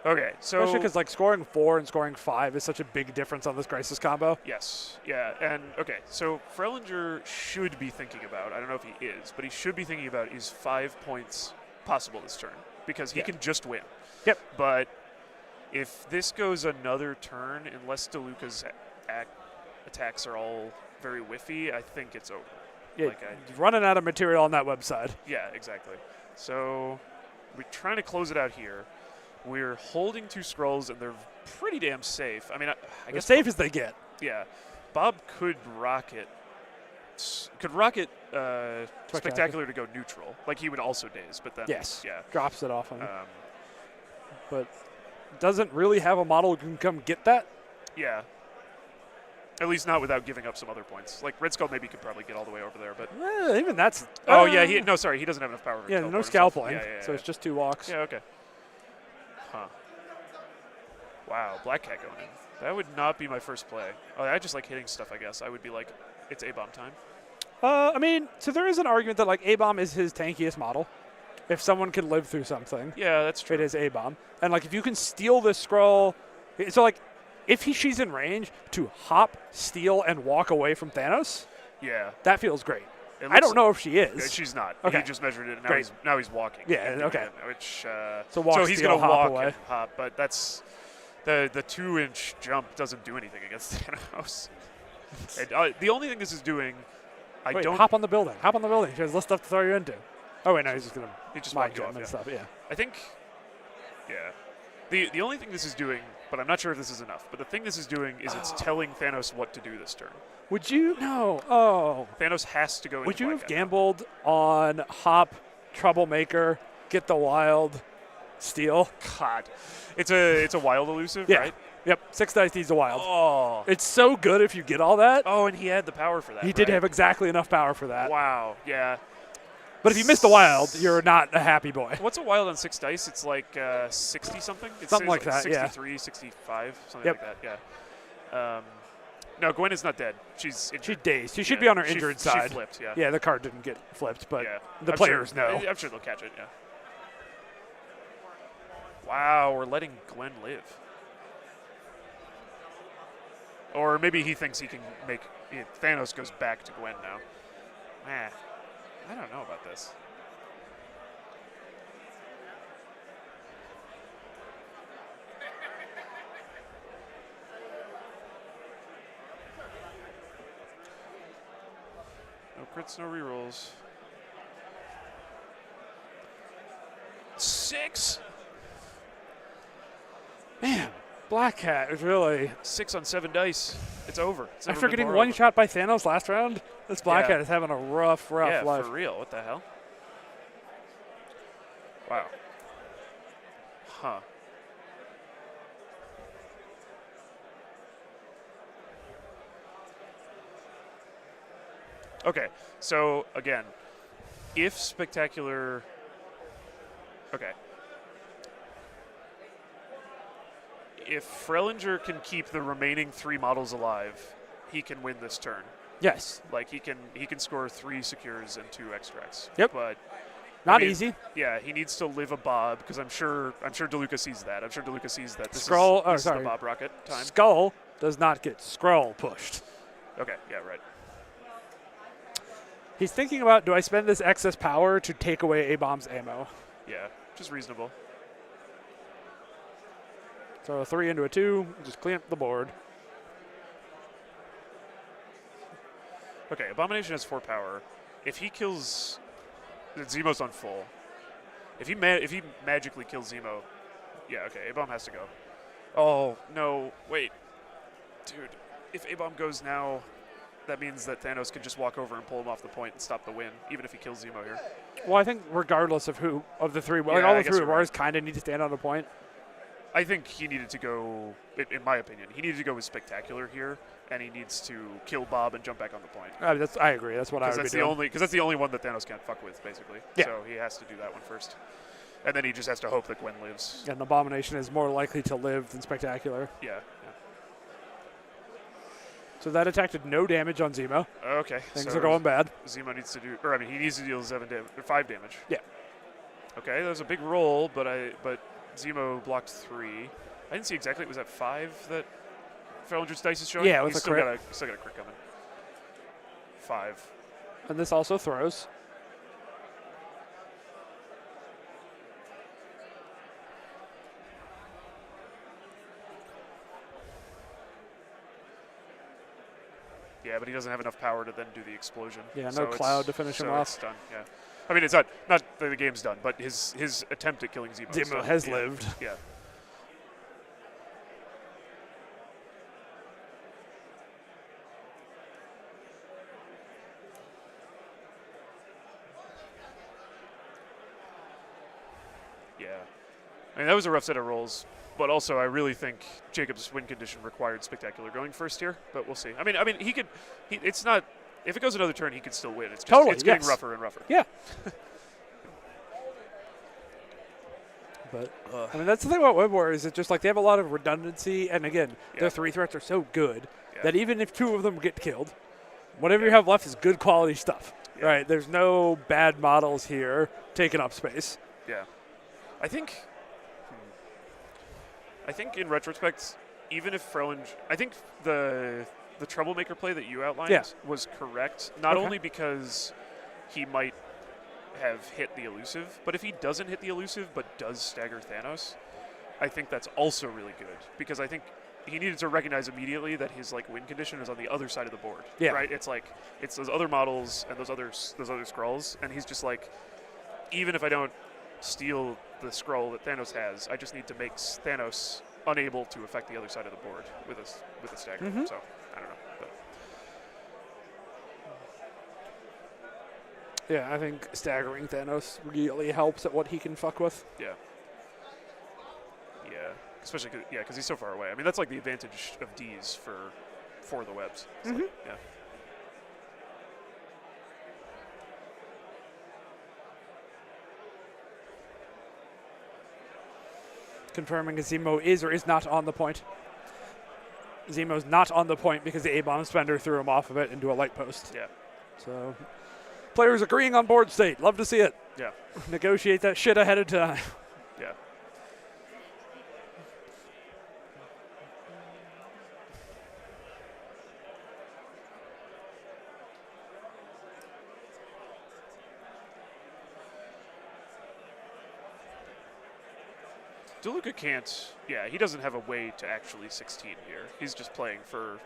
Okay, so Especially because like scoring 4 and scoring 5 is such a big difference on this Crisis combo. yes, yeah, and okay, so Frelinger should be thinking about. I don't know if he is, but he should be thinking about is 5 points possible this turn because he Yeah. can just win. Yep. But if this goes another turn, unless DeLuca's attacks are all very whiffy, I think it's over. Yeah, Like running out of material on that website. Yeah, exactly. So we're trying to close it out here. We're holding 2 scrolls, and they're pretty damn safe. I mean, I As guess safe as they get. Yeah, Bob could rocket Spectacular to go neutral. Like he would also daze, but then Yes. yeah, Drops it off on him. But doesn't really have a model who can come get that. yeah. At least not without giving up some other points. Like Red Skull maybe could probably get all the way over there, but Even that's. oh yeah, he doesn't have enough power. To Yeah, teleport no himself. scalping. Yeah, So it's just 2 walks. yeah, okay. Huh. Wow, Black Cat going in. That would not be my first play. Oh, I just like hitting stuff. I guess I would be like, it's A-bomb time. I mean, so there is an argument that like A-bomb is his tankiest model. If someone can live through something, Yeah, that's true. it is A-bomb. And like if you can steal this scroll, so like if she's in range to hop, steal, and walk away from Thanos, Yeah. that feels great. It I don't looks- know if she is. She's not. Okay. He just measured it, and Great. now he's walking. Yeah, okay. Which So walk, he's steal, gonna hop walk away. and hop, but that's the 2-inch jump doesn't do anything against Thanos. And, the only thing this is doing, I Wait, don't. hop on the building. Hop on the building. She has less stuff to throw you into. Oh wait, no, he's just gonna He just mind walked you jump off, and yeah. stuff. Yeah. I think. Yeah. The only thing this is doing, but I'm not sure if this is enough. But the thing this is doing is it's telling Thanos what to do this turn. Would you? No. Oh. Thanos has to go. Would into you Black have Cat. gambled on hop, troublemaker, get the wild, steal? God, it's a wild elusive, Yeah. right? Yep. 6 dice needs a wild. Oh. It's so good if you get all that. Oh, and he had the power for that. He did right? have exactly enough power for that. Wow. Yeah. But if you miss the wild, you're not a happy boy. What's a wild on 6 dice? It's like 60 something. It's Something like that, yeah. 63, 65, something Yep. like that. Yeah. No, Gwen is not dead. She's injured. She dazed. She should Yeah, be on her she- injured she side. flipped, yeah. Yeah, the card didn't get flipped, but Yeah. the I'm players sure, know. I'm sure they'll catch it. Yeah. Wow, we're letting Gwen live. Or maybe he thinks he can make Thanos goes back to Gwen now. I don't know about this. No crits, no rerolls. 6? Man, Black Cat is really. 6 on 7 dice. It's over. It's never After been getting more one over. shot by Thanos last round, this Black Yeah. Cat is having a rough Yeah, life. for real. What the hell? Wow. Huh. Okay, so again, if Spectacular... Okay. If Frelinger can keep the remaining 3 models alive, he can win this turn. Yes. Like he can score 3 secures and 2 extracts. Yep. But Not I mean, easy. Yeah, he needs to live a Bob because I'm sure DeLuca sees that. I'm sure DeLuca sees that this Scroll. is the Sorry. Bob Rocket time. Skull does not get scroll pushed. Okay, yeah, right. He's thinking about, do I spend this excess power to take away A-Bomb's ammo? Yeah, which is reasonable. So a 3 into a 2, just clean up the board. Okay, Abomination has 4 power. If he kills, Zemo's on full. If he magically kills Zemo, yeah, okay, A-Bomb has to go. Oh no, wait, dude. If A-Bomb goes now, that means that Thanos can just walk over and pull him off the point and stop the win, even if he kills Zemo here. Well, I think regardless of who of the 3, like Yeah, all I the guess 3 you're wars kind of need to stand on a point. I think he needed to go, in my opinion, he needed to go with Spectacular here, and he needs to kill Bob and jump back on the point. I agree. That's what I would be doing. Because that's the only one that Thanos can't fuck with, basically. Yeah. So he has to do that one first. And then he just has to hope that Gwen lives. And Abomination is more likely to live than Spectacular. Yeah. So that attack did no damage on Zemo. Okay. Things so are going bad. Zemo needs to do, or I mean, he needs to deal 5 damage. Yeah. Okay, that was a big roll, but Zemo blocked 3. I didn't see exactly. Was that 5 that Frellinger's dice is showing? Yeah, with He's a still crit. still got a crit coming. 5. And this also throws. but he doesn't have enough power to then do the explosion. Yeah, so no cloud to finish him so off. It's done. Yeah. I mean, it's not that the game's done, but his attempt at killing Zemo. Zemo has lived. Yeah. Yeah. I mean, that was a rough set of rolls, but also I really think Jacob's win condition required Spectacular going first here, but we'll see. I mean, he could. It's not. If it goes another turn, he could still win. It's just Totally, it's getting yes. rougher and rougher. Yeah. But I mean, that's the thing about Web Warriors. It's just like they have a lot of redundancy, and again, their 3 threats are so good that even if 2 of them get killed, whatever you have left is good quality stuff. Yeah. Right? There's no bad models here taking up space. Yeah. I think in retrospect, even if Frelinger, I think the Troublemaker play that you outlined was correct, not only because he might have hit the elusive, but if he doesn't hit the elusive but does stagger Thanos, I think that's also really good, because I think he needed to recognize immediately that his win condition is on the other side of the board. Yeah. Right? It's those other models and those other scrolls, and he's just like, even if I don't steal the scroll that Thanos has, I just need to make Thanos unable to affect the other side of the board with a stagger. Mm-hmm. So I don't know. But. Yeah, I think staggering Thanos really helps at what he can fuck with. Yeah. Yeah. Especially because he's so far away. I mean, that's like the advantage of D's for the webs. It's like, yeah. Confirming if Zemo is or is not on the point. Zemo's not on the point because the A-bomb spender threw him off of it into a light post. Yeah. So, players agreeing on board state. Love to see it. Yeah. Negotiate that shit ahead of time. Yeah. DeLuca can't. Yeah, he doesn't have a way to actually 16 here. He's just playing for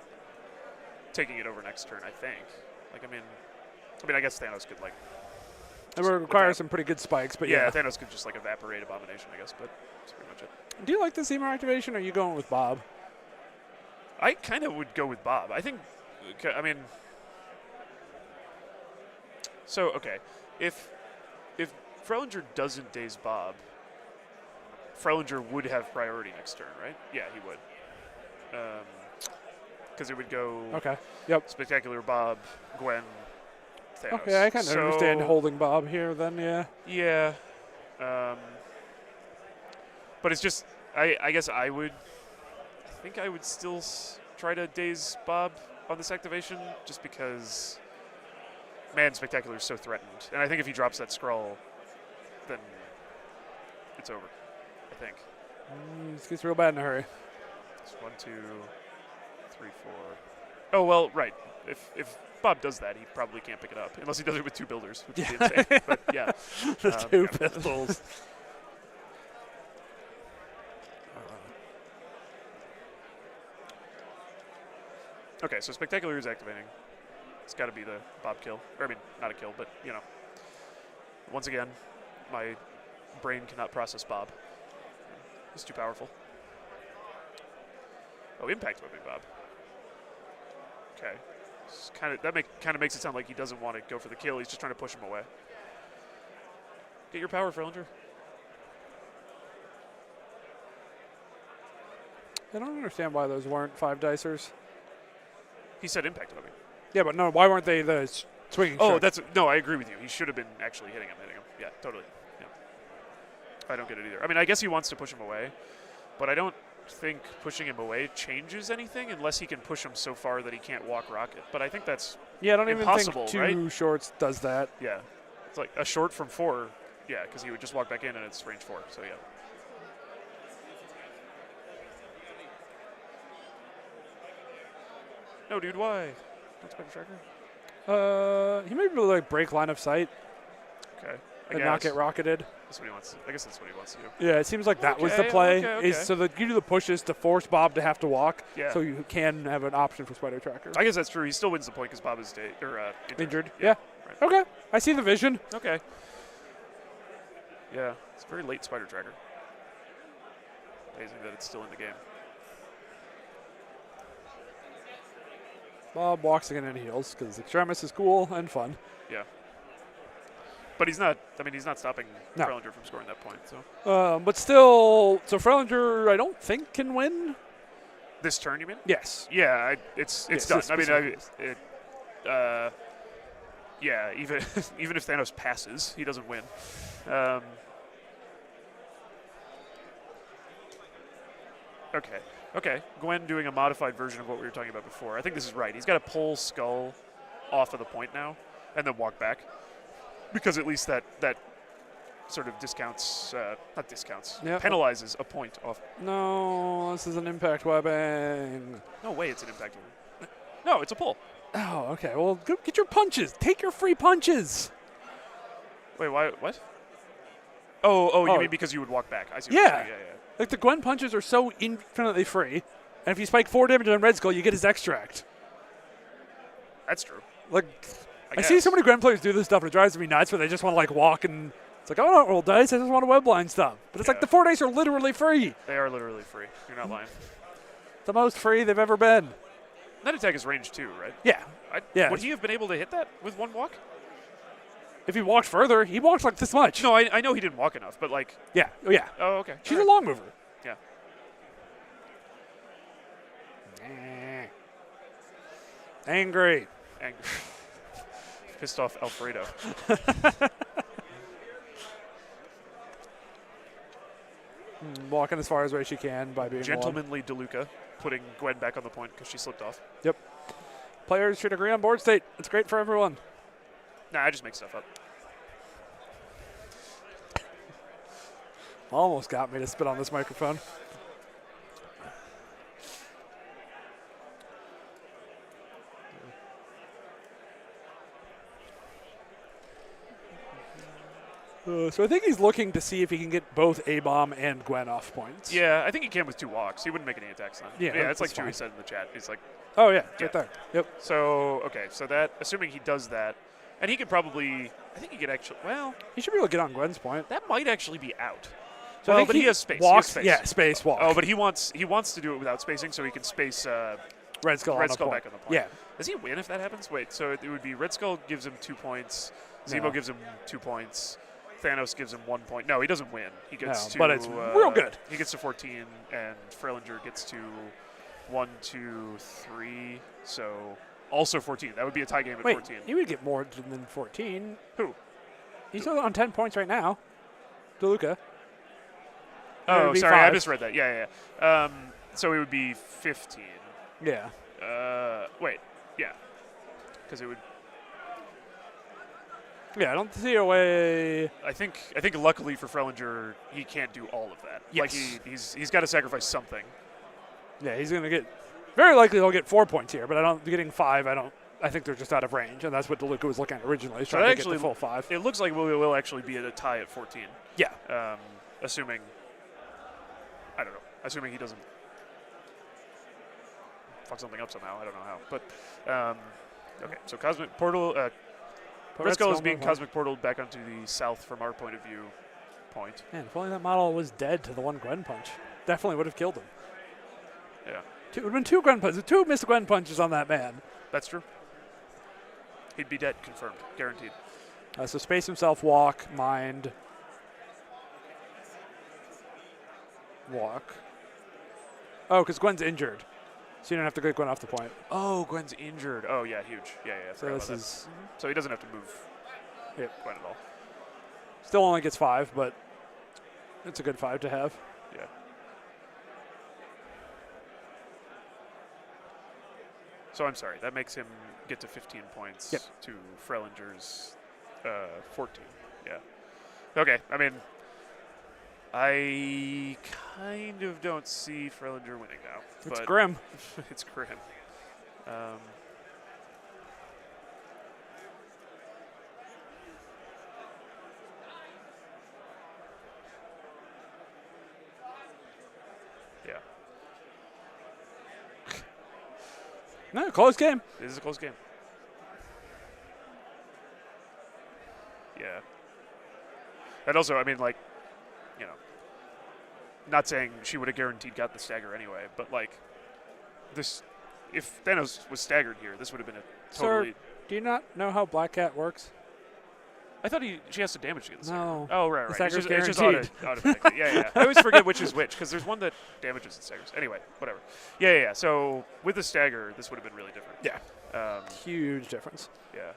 taking it over next turn, I think. I guess Thanos could It would require some pretty good spikes, but yeah. Thanos could just evaporate Abomination, I guess, but that's pretty much it. Do you like the Zemo activation, or are you going with Bob? I kind of would go with Bob. I think, so, okay, if Frelinger doesn't daze Bob, Frelinger would have priority next turn, right? Yeah, he would. Because it would go Spectacular Bob, Gwen, Thanos. Okay, I kind of understand holding Bob here then, yeah. Yeah. But it's just, I guess I think I would still try to daze Bob on this activation, just because, man, Spectacular is so threatened. And I think if he drops that scroll, then it's over, I think. This gets real bad in a hurry. It's 1, 2, 3, 4. Oh, well, right. If Bob does that, he probably can't pick it up, unless he does it with 2 builders, which would be insane. But yeah. The 2 pistols. Okay, so Spectacular is activating. It's got to be the Bob kill. Or, not a kill, but, once again, my brain cannot process Bob. He's too powerful. Oh, Impact Whipping Bob. Okay. That kind of makes it sound like he doesn't want to go for the kill. He's just trying to push him away. Get your power, Frelinger. I don't understand why those weren't 5 dicers. He said Impact Whipping. Yeah, but no, why weren't they the swinging Oh, shots? no, I agree with you. He should have been actually hitting him. Yeah, totally. Yeah. I don't get it either. I guess he wants to push him away, but I don't think pushing him away changes anything unless he can push him so far that he can't walk rocket. But I think that's I don't impossible, even think 2 right? shorts does that. Yeah. It's like a short from 4. Yeah, because he would just walk back in and it's range 4. So, yeah. No, dude, why? Don't spec tracker? He may be able to break line of sight. Okay. and not get rocketed. That's what he wants. I guess that's what he wants to do. Yeah, it seems like that was the Okay, play. okay. Is so that you do the pushes to force Bob to have to walk, Yeah. so you can have an option for Spider Tracker. I guess that's true. He still wins the point because Bob is Injured. Yeah. Right. Okay. I see the vision. Okay. Yeah, it's a very late Spider Tracker. Amazing that it's still in the game. Bob walks again and heals because Extremis is cool and fun. Yeah. But he's not. I mean, he's not stopping No. Frelinger from scoring that point. So But still, so Frelinger, I don't think can win. this turn, you mean? Yes. Yeah, it's Yes, done. this I mean, specific- yeah. Even even if Thanos passes, he doesn't win. Okay. Okay. Gwen doing a modified version of what we were talking about before. I think this is right. He's got to pull Skull off of the point now, and then walk back, because at least that sort of discounts, not discounts, Yep. penalizes a point off. No, this is an impact weapon. No way, it's an impact. No, it's a pull. Oh, okay. Well, go get your punches. Take your free punches. Wait, why? What? Oh, you Oh. mean because you would walk back? I see. What you're Yeah. saying. Yeah. Like the Gwen punches are so infinitely free, and if you spike 4 damage on Red Skull, you get his extract. That's true. Like, I guess. see so many Gwen players do this stuff, and it drives me nuts. Where they just want to like walk and it's like, oh, I don't roll dice. I just want to webline stuff. But it's like Yeah. the 4 dice are literally free. They are literally free. You're not lying. The most free they've ever been. That attack is range 2, right? Yeah. Yeah. Would he have been able to hit that with one walk? If he walked further, he walks like this much. No, I know he didn't walk enough, but like, Yeah. Oh yeah. oh, okay. She's All a right. long mover. Yeah. Angry. Angry. Pissed off Alfredo. Walking as far as way she can by being long. Gentlemanly DeLuca putting Gwen back on the point because she slipped off. Yep. Players should agree on board state. It's great for everyone. Nah, I just make stuff up. Almost got me to spit on this microphone. So I think he's looking to see if he can get both A-Bomb and Gwen off points. Yeah, I think he can with 2 walks. He wouldn't make any attacks then. Yeah, that's like that's fine. Chewie said in the chat. He's like, Oh, yeah. Yeah. Right there. Yep. so, okay, so that, assuming he does that, and he could probably, I think he could actually, well, He should be able to get on Gwen's point. that might actually be out. So I Well, think but he has space. Walks, He has space. Yeah, space walk. Oh, but he wants to do it without spacing so he can space Red Skull, Red on the Skull point. back on the point. Yeah. Does he win if that happens? Wait, so it would be Red Skull gives him 2 points, Zemo No. gives him 2 points, Thanos gives him 1 point. No, he doesn't win. He gets No, to, but it's real good. He gets to 14, and Frelinger gets to 1, 2, 3. So also 14. That would be a tie game at Wait, 14. he would get more than 14. Who? He's on 10 points right now. DeLuca. It Oh, would be sorry, I 5. misread that. Yeah. So it would be 15. Yeah. Wait, yeah, because it would. Yeah, I don't see a way. I think luckily for Frelinger, he can't do all of that. Like Yes. he's got to sacrifice something. Yeah, he's going to get. Very likely he'll get 4 points here, but I don't. Getting 5, I think they're just out of range, and that's what DeLuca was looking at originally. He's So trying that to get the full 5. It looks like we will actually be at a tie at 14. Yeah. Assuming. I don't know. Assuming he doesn't fuck something up somehow. I don't know how. But okay. So Cosmic Portal. Red Skull is being Cosmic Portaled back onto the south from our point of view. Point. Man, if only that model was dead to the one Gwen punch. Definitely would have killed him. Yeah. It would have been 2 Gwen punches. 2 missed Gwen punches on that man. That's true. He'd be dead, confirmed, guaranteed. So space himself, walk, mind. Walk. Oh, because Gwen's injured. So you don't have to get Gwen off the point. Oh, Gwen's injured. Oh, yeah, huge. Yeah. I So forgot this about is that. So he doesn't have to move Gwen at all. still only gets 5, but it's a good 5 to have. Yeah. So I'm sorry. That makes him get to 15 points Yep. to Frelinger's 14. Yeah. Okay. I mean, I kind of don't see Frelinger winning now. It's but grim. it's grim. No, close game. It is a close game. Yeah. And also, I mean, like, you know, not saying she would have guaranteed got the stagger anyway, but like, this, if Thanos was staggered here, this would have been a totally. Sir, do you not know how Black Cat works? I thought she has to damage to get the stagger. No. Oh, right. The It's just stagger's automatically. Yeah. I always forget which is which because there's one that damages the staggers. Anyway, whatever. Yeah. So with the stagger, this would have been really different. Yeah. Huge difference. Yeah.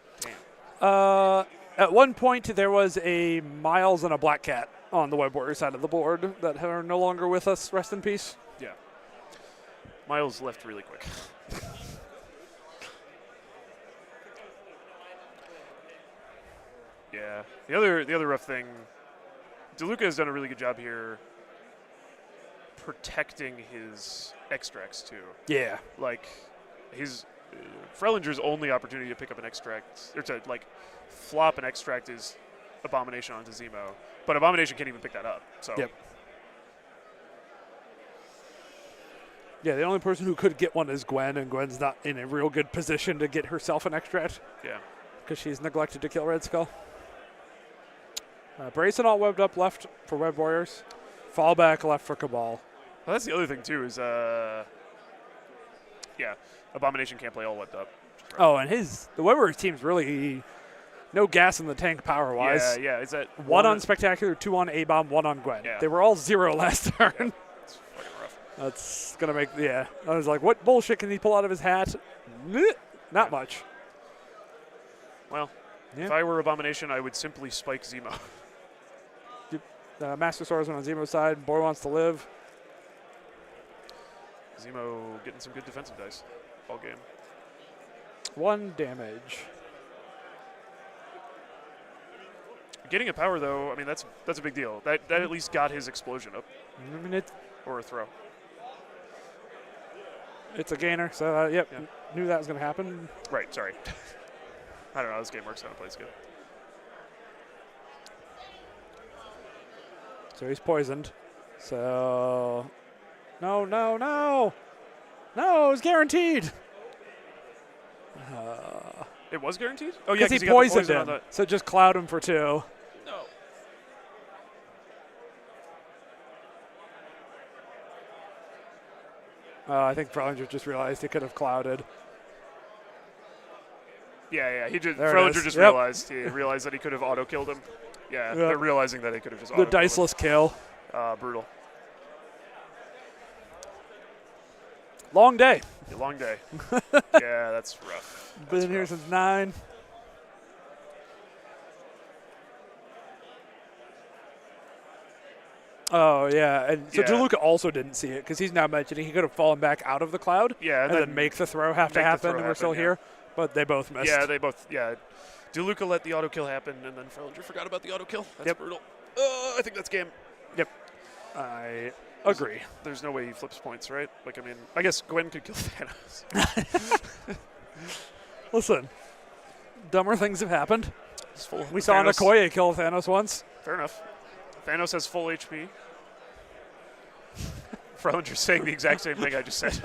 Damn. At one point, there was a Miles and a Black Cat on the Web Warrior side of the board that are no longer with us. Rest in peace. Yeah. Miles left really quick. Yeah. The other rough thing, DeLuca has done a really good job here protecting his extracts too. Yeah. Like his Frelinger's only opportunity to pick up an extract or to like flop an extract is Abomination onto Zemo, but Abomination can't even pick that up. So. Yep. Yeah, the only person who could get one is Gwen, and Gwen's not in a real good position to get herself an extract. Yeah. Because she's neglected to kill Red Skull. Brace and all webbed up left for Web Warriors. Fallback left for Cabal. Well, that's the other thing too is yeah, Abomination can't play all webbed up. Oh, and the Web Warriors team's really no gas in the tank power-wise. Yeah. Is that one on Spectacular, 2 on A-Bomb, 1 on Gwen. Yeah. They were all 0 last turn. Yeah. It's fucking rough. That's going to make, yeah. I was like, what bullshit can he pull out of his hat? Not much. Well, Yeah. if I were Abomination, I would simply spike Zemo. Master Swordsman on Zemo's side. Boy wants to live. Zemo getting some good defensive dice all game. 1 damage. Getting a power though, I mean that's a big deal. That at least got his explosion up I mean, or a throw. it's a gainer, so yep, Yeah. knew that was going to happen. Right. Sorry. I don't know how this game works. How it plays good. So he's poisoned. So, no, it's guaranteed. It was guaranteed. Oh yeah, Because he got the poisoned poison on him. the- So just cloud him for 2. No. I think Frelinger just realized he could have clouded. Yeah. He just There it Frelinger is. just Yep. realized that he could have auto killed him. Yeah, Yep. they're realizing that he could have just The auto killed him. diceless kill. Brutal. Long day. A long day. Yeah, that's rough. That's Been here rough. since 9. Oh, yeah. And so Yeah. DeLuca also didn't see it because he's now mentioning he could have fallen back out of the cloud Yeah, and then make the throw have to make the happen, throw and we're happen, still yeah. here. But they both missed. Yeah, they both. Yeah, DeLuca let the auto kill happen, and then Frelinger forgot about the auto kill. That's Yep. brutal. I think that's game. I agree. There's no way he flips points, right? Like, I mean, I guess Gwen could kill Thanos. Listen, dumber things have happened. He's full. We saw Thanos- Okoye kill Thanos once. Fair enough. Thanos has full HP. Frelinger's saying the exact same thing I just said.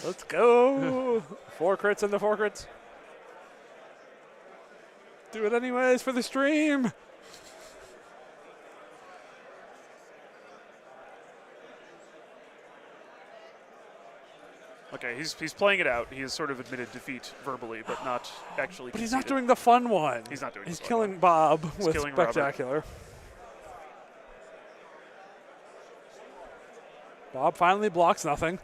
Let's go. 4 crits into 4 crits. Do it anyways for the stream. Okay, he's playing it out. He has sort of admitted defeat verbally, but not actually. But he's not conceded. doing the fun one. He's not doing. He's the fun killing one. Bob with killing Robert. Spectacular. Bob finally blocks nothing.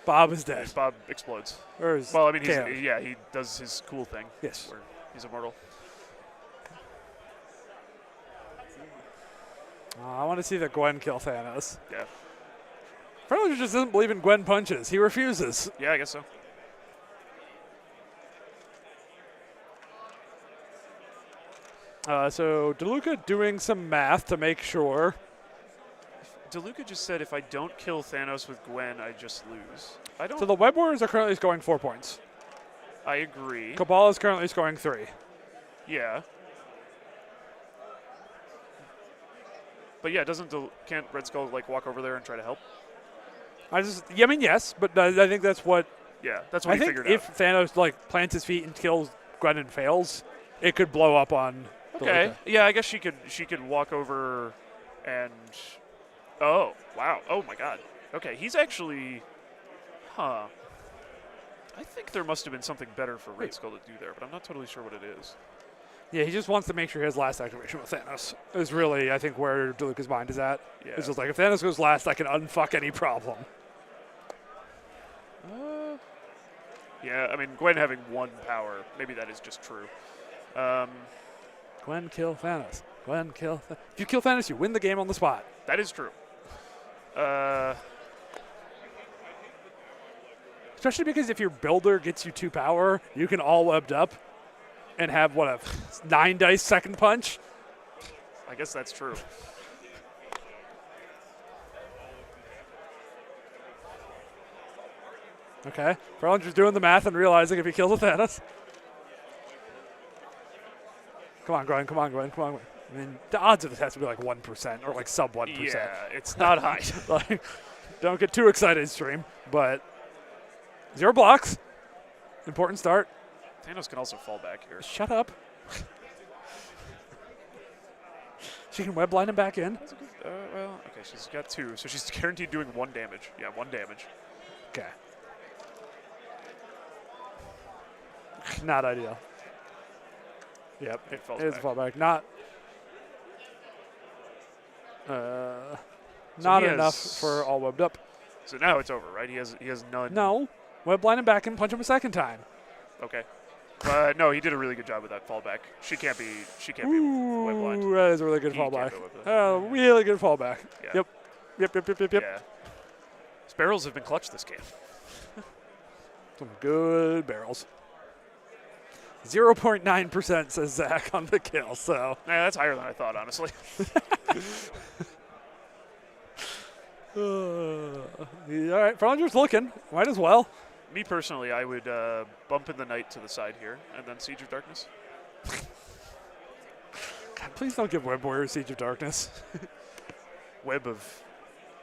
Bob is dead. Bob explodes. Or is Well, I mean, KO'd. he does his cool thing. Yes. Where he's immortal. I want to see the Gwen kill Thanos. Yeah. Frelinger just doesn't believe in Gwen punches. He refuses. Yeah, I guess so. So DeLuca doing some math to make sure. DeLuca just said, if I don't kill Thanos with Gwen, I just lose. I don't. So the Web Warriors are currently scoring 4 points. I agree. Cabal is currently scoring 3. Yeah. But yeah, can't Red Skull like walk over there and try to help? I mean, yes, but I think that's what Yeah, that's what I he think figured if out. Thanos like plants his feet and kills Gwen and fails, it could blow up on. Okay. DeLuca. Yeah, I guess she could walk over and. Oh wow! Oh my God. Okay, he's actually. Huh. I think there must have been something better for Red Skull to do there, but I'm not totally sure what it is. Yeah, he just wants to make sure his last activation with Thanos is really, I think, where DeLuca's mind is at. Yeah. It's just like, if Thanos goes last, I can unfuck any problem. Yeah, I mean, Gwen having 1 power, maybe that is just true. Gwen, kill Thanos. Gwen, kill Thanos. If you kill Thanos, you win the game on the spot. That is true. Especially because if your builder gets you 2 power, you can all webbed up and have, what, a 9 dice second punch? I guess that's true. Okay. Frellinger's doing the math and realizing if he kills a Thanos. Come on, Gwen. Come on, Gwen. Come on, Gwen. I mean, the odds of this has to be like 1% or like sub 1%. Yeah, it's not high. Like, don't get too excited, stream. But 0 blocks. Important start. Thanos can also fall back here. Shut up. She can web line him back in. That's a good, well, okay, she's got 2, so she's guaranteed doing 1 damage. Yeah, 1 damage. Okay. Not ideal. Yep, It falls it is a back. fallback. Not. So Not he enough has- for all webbed up. So now it's over, right? He has none. No, web line him back and punch him a second time. Okay. No, he did a really good job with that fallback. She can't be web blind. Ooh, that is a really good He can't fallback. go web blind. Really good fallback. Yeah. Yep. Yeah. His barrels have been clutch this game. Some good barrels. 0.9% says Zach on the kill. So. Yeah, that's higher than I thought, honestly. All right, Frellinger's looking. Might as well. Me personally, I would bump in the night to the side here, and then Siege of Darkness. God, please don't give Web Warrior Siege of Darkness. Web of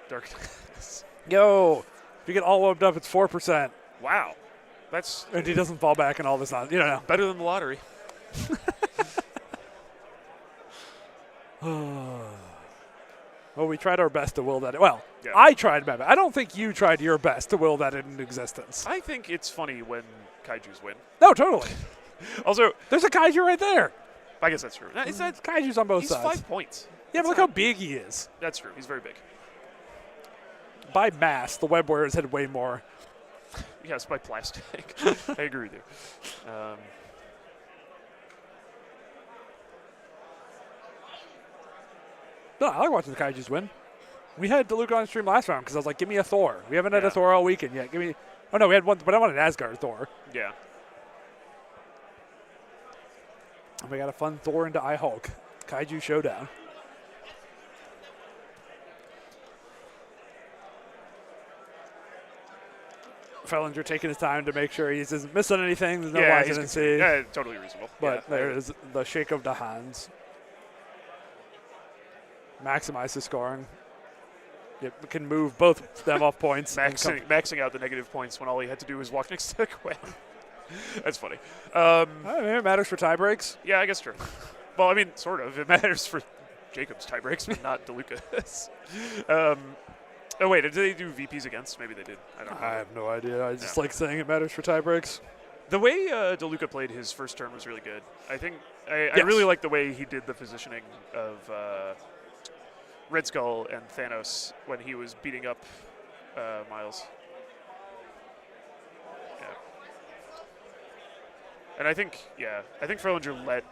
Darkness. Yo, if you get all webbed up, it's 4%. Wow. That's And he doesn't fall back and all this nonsense. You don't know. better than the lottery. Well, we tried our best to will that. Well, Yeah. I tried my best. I don't think you tried your best to will that into existence. I think it's funny when kaijus win. No, totally. Also, There's a kaiju right there. I guess that's true. No, it's that Kaiju's on both he's sides. 5 points. Yeah, but look how big he is. That's true. He's very big. By mass, the Web Warriors had way more. Yes, by plastic. I agree with you. No, I like watching the Kaijus win. We had DeLuca on stream last round because I was like, give me a Thor. We haven't had a Yeah. Thor all weekend yet. Give me. Oh, no, we had one, but I wanted an Asgard Thor. Yeah. And we got a fun Thor into iHulk. Kaiju Showdown. Frellinger taking his time to make sure he isn't missing anything. There's no Yeah, he's hesitancy. yeah, totally reasonable. But yeah, there is the shake of the hands. Maximize the scoring. It can move both of them off points. and come- maxing out the negative points when all he had to do was walk next to Gwen. That's funny. I mean, it matters for tie breaks. Yeah, I guess true. Well, I mean, sort of. It matters for Jacob's tie breaks, but not DeLuca's. Oh, wait, did they do VPs against? Maybe they did. I don't know. I have no idea. I just Yeah. like saying it matters for tie breaks. The way DeLuca played his first turn was really good. I think I Yes. really like the way he did the positioning of Red Skull and Thanos when he was beating up Miles. Yeah. And I think Frellinger let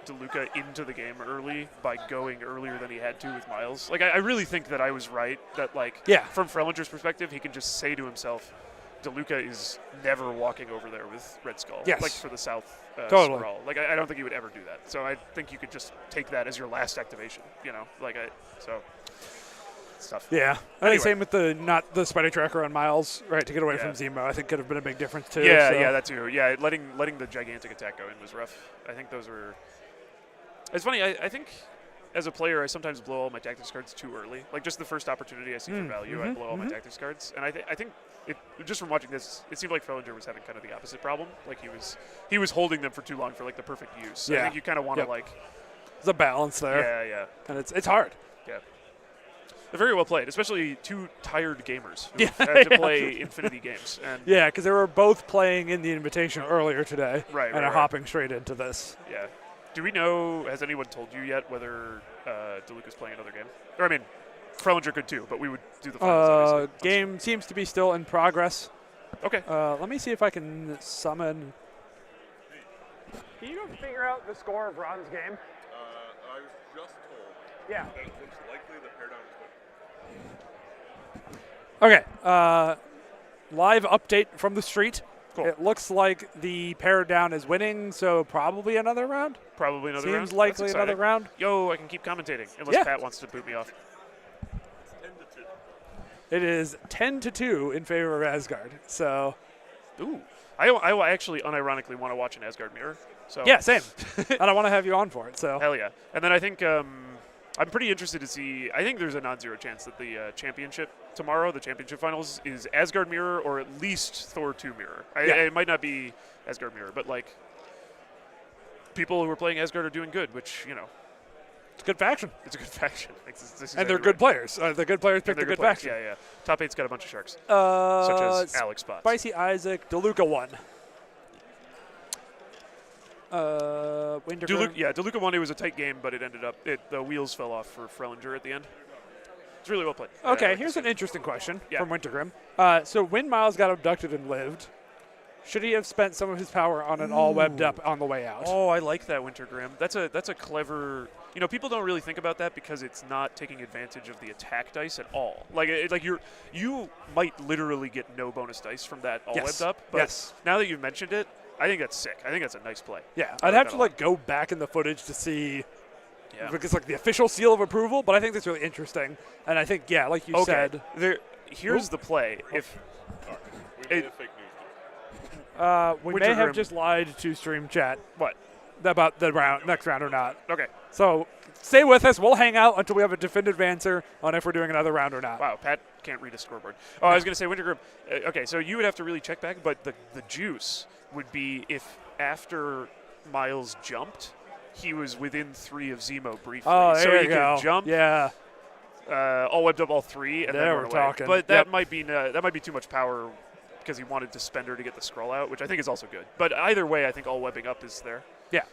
DeLuca into the game early by going earlier than he had to with Miles. Like, I really think that I was right, that, like, Yeah. from Frellinger's perspective, he can just say to himself, DeLuca is never walking over there with Red Skull. Yes. Like, for the South Totally. sprawl. Like, I don't think he would ever do that. So I think you could just take that as your last activation, you know? Like, so, it's tough. Yeah. I think Anyway. same with not the spider tracker on Miles, right, to get away Yeah. from Zemo. I think could have been a big difference, too. Yeah, so. yeah, that too. Yeah, letting the gigantic attack go in was rough. I think those were... It's funny, I think as a player, I sometimes blow all my tactics cards too early. Like just the first opportunity I see for value, I blow all my tactics cards. And I think just from watching this, it seemed like Frelinger was having kind of the opposite problem. Like he was holding them for too long for like the perfect use. So I think you kind of want to like. There's a balance there. Yeah. And it's hard. Yeah. They're very well played, especially two tired gamers who have to play Infinity games. And Yeah, because they were both playing in the Invitational earlier today. Right, and are hopping straight into this. Yeah. Do we know, has anyone told you yet whether DeLuca's playing another game? Or, I mean, Frelinger could too, but we would do the finals, obviously. Game seems to be still in progress. Okay. Let me see if I can summon. Can you figure out the score of Ron's game? I was just told Yeah. that it looks likely the pair down is winning. Okay. Live update from the street. Cool. It looks like the pair down is winning, so probably another round. Probably another round. Seems likely That's another exciting. round. Yo, I can keep commentating, unless Yeah. Pat wants to boot me off. It's 10-2. It is 10-2 in favor of Asgard. So Ooh. I actually unironically want to watch an Asgard mirror. So yeah, same. And I want to have you on for it. So Hell yeah. And then I think I'm pretty interested to see. I think there's a non-zero chance that the championship tomorrow, the championship finals, is Asgard mirror or at least Thor 2 mirror. It might not be Asgard mirror, but like people who are playing Asgard are doing good, which it's a good faction. it's a good faction. Like, this is And they're everywhere. good players. The good players pick And the they're good players. faction. Yeah. Top 8's got a bunch of sharks, such as Alex Spots. Spicy Isaac, DeLuca won. Winter. DeLuca won. It was a tight game, but it ended up the wheels fell off for Frelinger at the end. It's really well played. Okay, here's an interesting question Yeah. from Wintergrim. So when Miles got abducted and lived, should he have spent some of his power on an all webbed up on the way out? Oh, I like that, Wintergrim. That's a clever. People don't really think about that because it's not taking advantage of the attack dice at all. You might literally get no bonus dice from that all webbed up. But now that you've mentioned it, I think that's sick. I think that's a nice play. Yeah, I'd have to go back in the footage to see Yeah. if it's like the official seal of approval, but I think that's really interesting. And I think, like you said, here's the play. If We made a fake news. we may have Wintergrim. just lied to stream chat what? about the next round or not. Okay. So stay with us. We'll hang out until we have a definitive answer on if we're doing another round or not. Wow, Pat can't read a scoreboard. Oh, I was going to say, Wintergrim. Okay, so you would have to really check back, but the juice would be if after Miles jumped, he was within 3 of Zemo briefly. Oh, there so you he go. could jump, Yeah. all webbed up all 3, and There then we're run away. talking. But that Yep. might be too much power because he wanted to spend her to get the scroll out, which I think is also good. But either way, I think all webbing up is there. Yeah.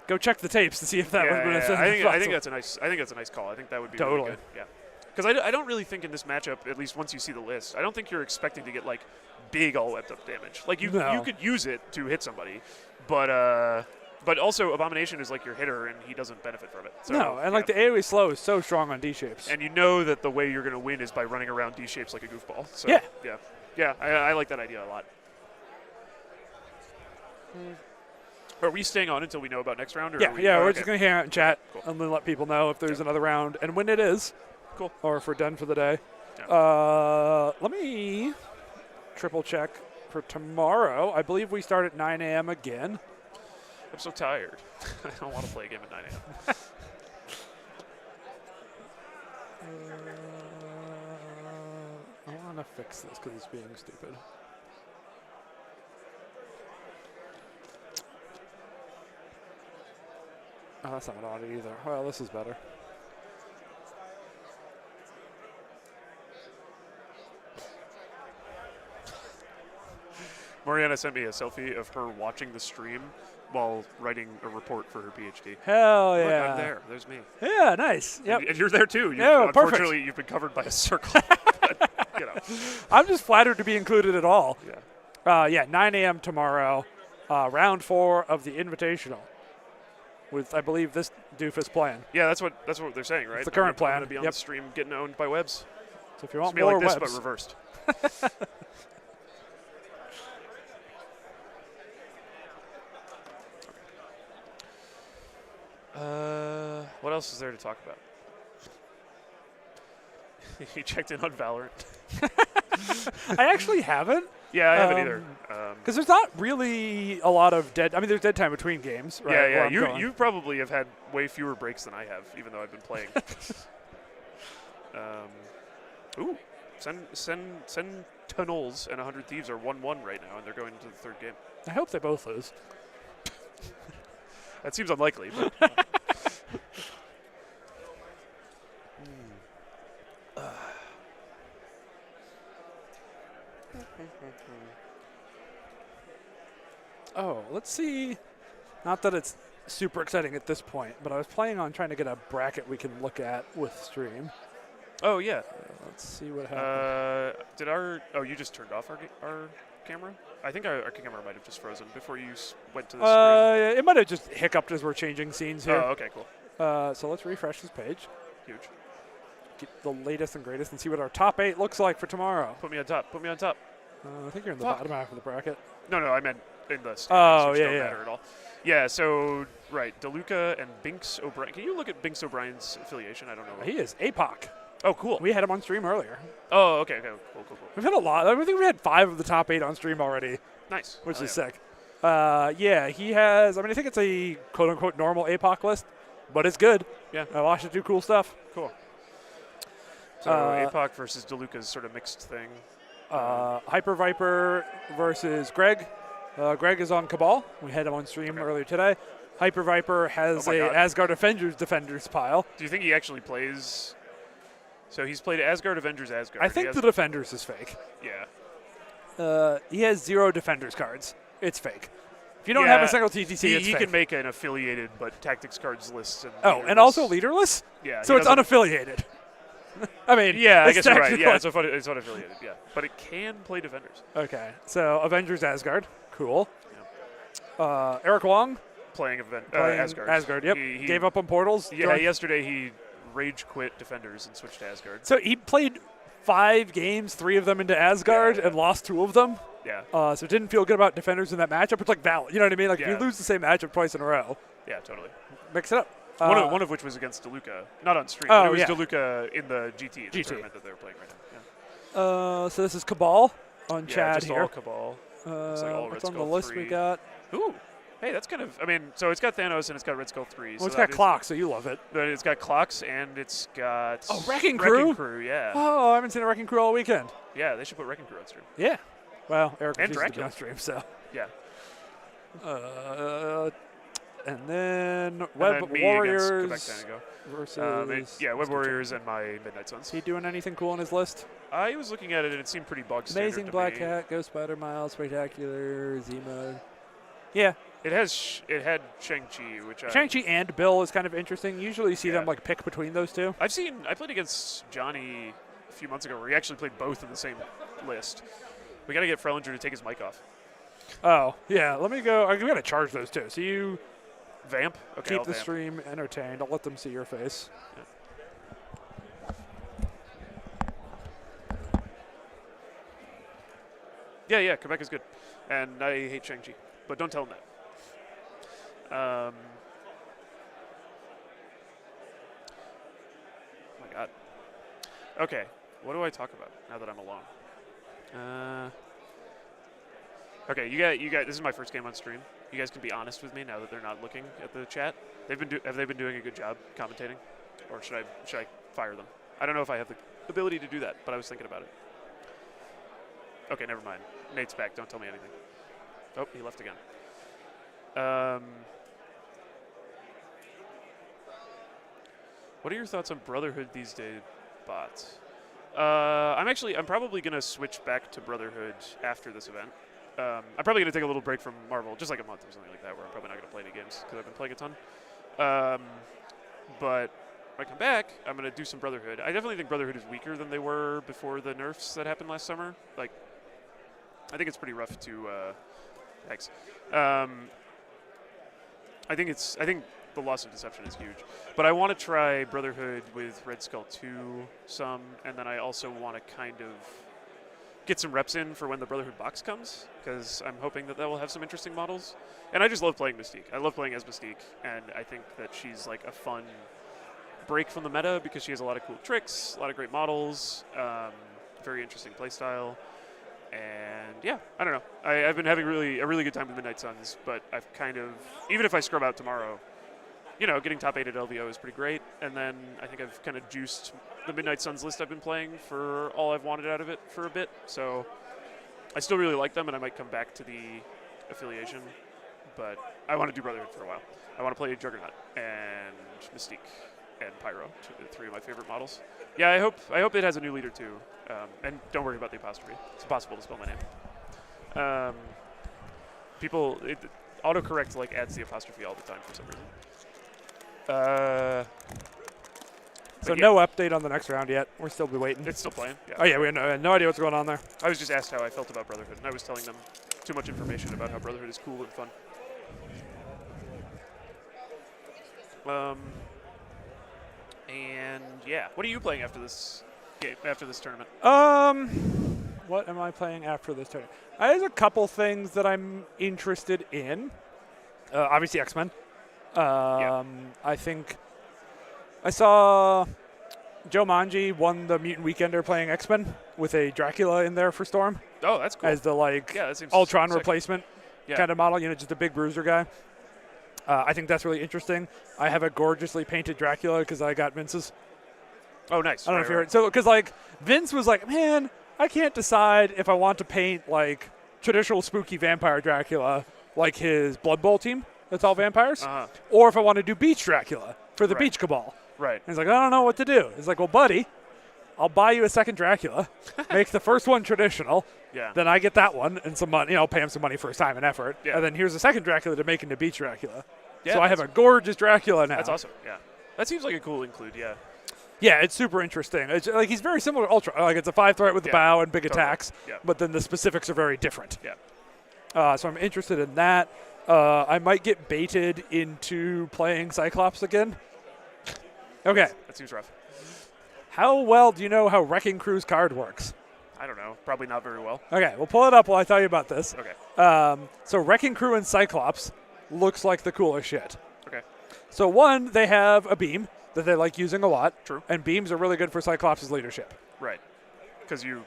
Go check the tapes to see if that Yeah, was. I think that's a nice call. I think that would be Totally. really good. Yeah. Because I don't really think in this matchup, at least once you see the list, I don't think you're expecting to get like big all webbed up damage. Like you could use it to hit somebody, but also Abomination is like your hitter and he doesn't benefit from it. So, No, and like the AoE slow is so strong on D shapes. and you know that the way you're going to win is by running around D shapes like a goofball. So, yeah. I like that idea a lot. Are we staying on until we know about next round? Or are we, we're okay. just gonna hang out and chat Cool. and then let people know if there's another round and when it is. Cool. Or if we're done for the day. Yeah. Let me triple check for tomorrow. I believe we start at 9 a.m. again. I'm so tired. I don't want to play a game at 9 a.m. I want to fix this because it's being stupid. Oh, that's not what I wanted either. Well, this is better. Mariana sent me a selfie of her watching the stream while writing a report for her PhD. Hell Look, yeah. I'm there. There's me. Yeah, nice. Yep. And you're there too. Yeah, perfect. Unfortunately, you've been covered by a circle. But, I'm just flattered to be included at all. Yeah. 9 a.m. tomorrow, round 4 of the Invitational. With, I believe, this doofus playing. Yeah, that's what they're saying, right? It's the current I'm plan. going to be on Yep. the stream getting owned by webs. So if you It's want gonna be more like this, webs, but reversed. What else is there to talk about? You checked in on Valorant. I actually haven't. Yeah, I haven't either. Because there's not really a lot of dead. I mean, there's dead time between games. Right, where yeah. I'm going. You probably have had way fewer breaks than I have, even though I've been playing. Ooh, Sentinels and 100 Thieves are 1-1 right now, and they're going into the third game. I hope they both lose. That seems unlikely. But Oh, let's see. Not that it's super exciting at this point, but I was planning on trying to get a bracket we can look at with stream. oh yeah. Let's see what happens. You just turned off our camera? I think our camera might have just frozen before you went to the screen. It might have just hiccuped as we're changing scenes here. Oh, okay, cool. So let's refresh this page. Huge. Get the latest and greatest and see what our top 8 looks like for tomorrow. Put me on top. I think you're in the bottom half of the bracket. No, I meant in the standings, Oh, which yeah, don't yeah. matter at all. Yeah, so, right, DeLuca and Binks O'Brien. Can you look at Binks O'Brien's affiliation? I don't know. He is APOC. Oh, cool. We had him on stream earlier. Oh, okay, cool. We've had a lot. I think we had 5 of the top 8 on stream already, Nice. which Hell is yeah. sick. Yeah, he has. I mean, I think it's a quote-unquote normal APOC list, but it's good. Yeah. I watched it do cool stuff. Cool. So, APOC versus DeLuca's sort of mixed thing. Hyper Viper versus Greg. Greg is on Cabal. We had him on stream earlier today. Hyper Viper has Oh my a God. Asgard Defenders pile. Do you think he actually plays? So he's played Asgard Avengers Asgard. I think the Defenders is fake. Yeah. He has 0 Defenders cards. It's fake. If you don't have a single TTC, it's he fake. can make an affiliated but tactics cards list. And and leaderless. also leaderless? Yeah. So he it's doesn't- unaffiliated. I mean, Yeah, I it's guess you're right. technically- Yeah, it's unaffiliated. Yeah, but it can play Defenders. Okay, so Avengers Asgard. Cool. Eric Wong Playing playing Asgard. Asgard, yep. He Gave up on Portals. Yeah, joined- yesterday he rage quit Defenders and switched to Asgard. So he played 5 games, 3 of them into Asgard, Yeah. and lost 2 of them. Yeah, So didn't feel good about Defenders in that matchup. It's like valid. You know what I mean? Like if you Yeah. lose the same matchup twice in a row, yeah, totally. mix it up. One of which was against DeLuca, not on stream. Oh, but it was yeah. DeLuca in the GT, the GT. tournament that they were playing right now. So this is Cabal on Yeah, Chad just here. all Cabal. Looks like all Red What's on the Skull list 3. we got? Ooh, hey, that's kind of. I mean, so it's got Thanos and it's got Red Skull 3. Well, so it's that got is- clocks, so you love it. But it's got clocks and it's got. Oh, Wrecking Crew? Wrecking Crew, yeah. Oh, I haven't seen a Wrecking Crew all weekend. Yeah, they should put Wrecking Crew on stream. Yeah. Well, Eric And refuses to be Dracula. on stream, so. Yeah. And then And Web then me Warriors against Quebec Danigo. versus. Web Warriors and my Midnight Suns. Is he doing anything cool on his list? I was looking at it and it seemed pretty bog standard Amazing to Black me. Cat, Ghost Spider Miles, Spectacular, Zemo. Yeah, It had Shang-Chi, which Shang-Chi and Bill is kind of interesting. Usually you see them Yeah. like pick between those two. I played against Johnny a few months ago where he actually played both in the same list. We got to get Frelinger to take his mic off. Oh, yeah. Let me go. I'm going to charge those two. So you Vamp? Okay, keep I'll the vamp. stream entertained. I'll let them see your face. Yeah, Quebec is good. And I hate Shang-Chi. But don't tell him that. Oh my god. Okay, what do I talk about now that I'm alone? Okay, you got. This is my first game on stream. You guys can be honest with me now that they're not looking at the chat. Have they been doing a good job commentating, or should I fire them? I don't know if I have the ability to do that, but I was thinking about it. Okay, never mind. Nate's back. Don't tell me anything. Oh, he left again. What are your thoughts on Brotherhood these days, bots? I'm probably gonna switch back to Brotherhood after this event. I'm probably gonna take a little break from Marvel, just like a month or something like that, where I'm probably not gonna play any games because I've been playing a ton. But when I come back, I'm gonna do some Brotherhood. I definitely think Brotherhood is weaker than they were before the nerfs that happened last summer. Like, I think it's pretty rough to. Thanks. I think the loss of deception is huge. But I want to try Brotherhood with Red Skull 2 some, and then I also want to kind of get some reps in for when the Brotherhood box comes, because I'm hoping that will have some interesting models. And I just love playing Mystique. I love playing as Mystique, and I think that she's like a fun break from the meta because she has a lot of cool tricks, a lot of great models, very interesting playstyle. And yeah, I don't know. I've been having a really good time with Midnight Suns, but I've kind of, even if I scrub out tomorrow, getting top 8 at LVO is pretty great. And then I think I've kind of juiced the Midnight Suns list I've been playing for all I've wanted out of it for a bit. So I still really like them, and I might come back to the affiliation. But I want to do Brotherhood for a while. I want to play Juggernaut and Mystique and Pyro, 3 of my favorite models. Yeah, I hope it has a new leader too. And don't worry about the apostrophe. It's impossible to spell my name. Autocorrect like adds the apostrophe all the time for some reason. So no update on the next round yet. We're still be waiting. It's still playing. Yeah. Oh yeah, we had no idea what's going on there. I was just asked how I felt about Brotherhood, and I was telling them too much information about how Brotherhood is cool and fun. And yeah, what are you playing after this game? After this tournament? What am I playing after this tournament? There's a couple things that I'm interested in. Obviously X-Men. I think I saw Joe Manji won the Mutant Weekender playing X-Men with a Dracula in there for Storm. Oh, that's cool. As the that seems Ultron sick. Replacement kind of model, just a big bruiser guy. I think that's really interesting. I have a gorgeously painted Dracula because I got Vince's. Oh, nice. I don't know if you're so because Vince was like, man, I can't decide if I want to paint traditional spooky vampire Dracula like his Blood Bowl team. That's all vampires. Or if I want to do Beach Dracula for the Beach Cabal. Right. And he's like, I don't know what to do. He's like, well, buddy, I'll buy you a second Dracula, make the first one traditional. Yeah. Then I get that one and some money. Pay him some money for his time and effort. Yeah. And then here's the second Dracula to make into Beach Dracula. Yeah, so I have a gorgeous Dracula now. That's awesome. Yeah. That seems like a cool include. Yeah. Yeah, it's super interesting. It's he's very similar to Ultra. It's a 5 threat with the bow and big attacks, but then the specifics are very different. Yeah. So I'm interested in that. I might get baited into playing Cyclops again. Okay. That seems rough. How well do you know how Wrecking Crew's card works? I don't know. Probably not very well. Okay, we'll pull it up while I tell you about this. Okay. So Wrecking Crew and Cyclops looks like the coolest shit. Okay. So one, they have a beam that they like using a lot. True. And beams are really good for Cyclops' leadership. Right. Because you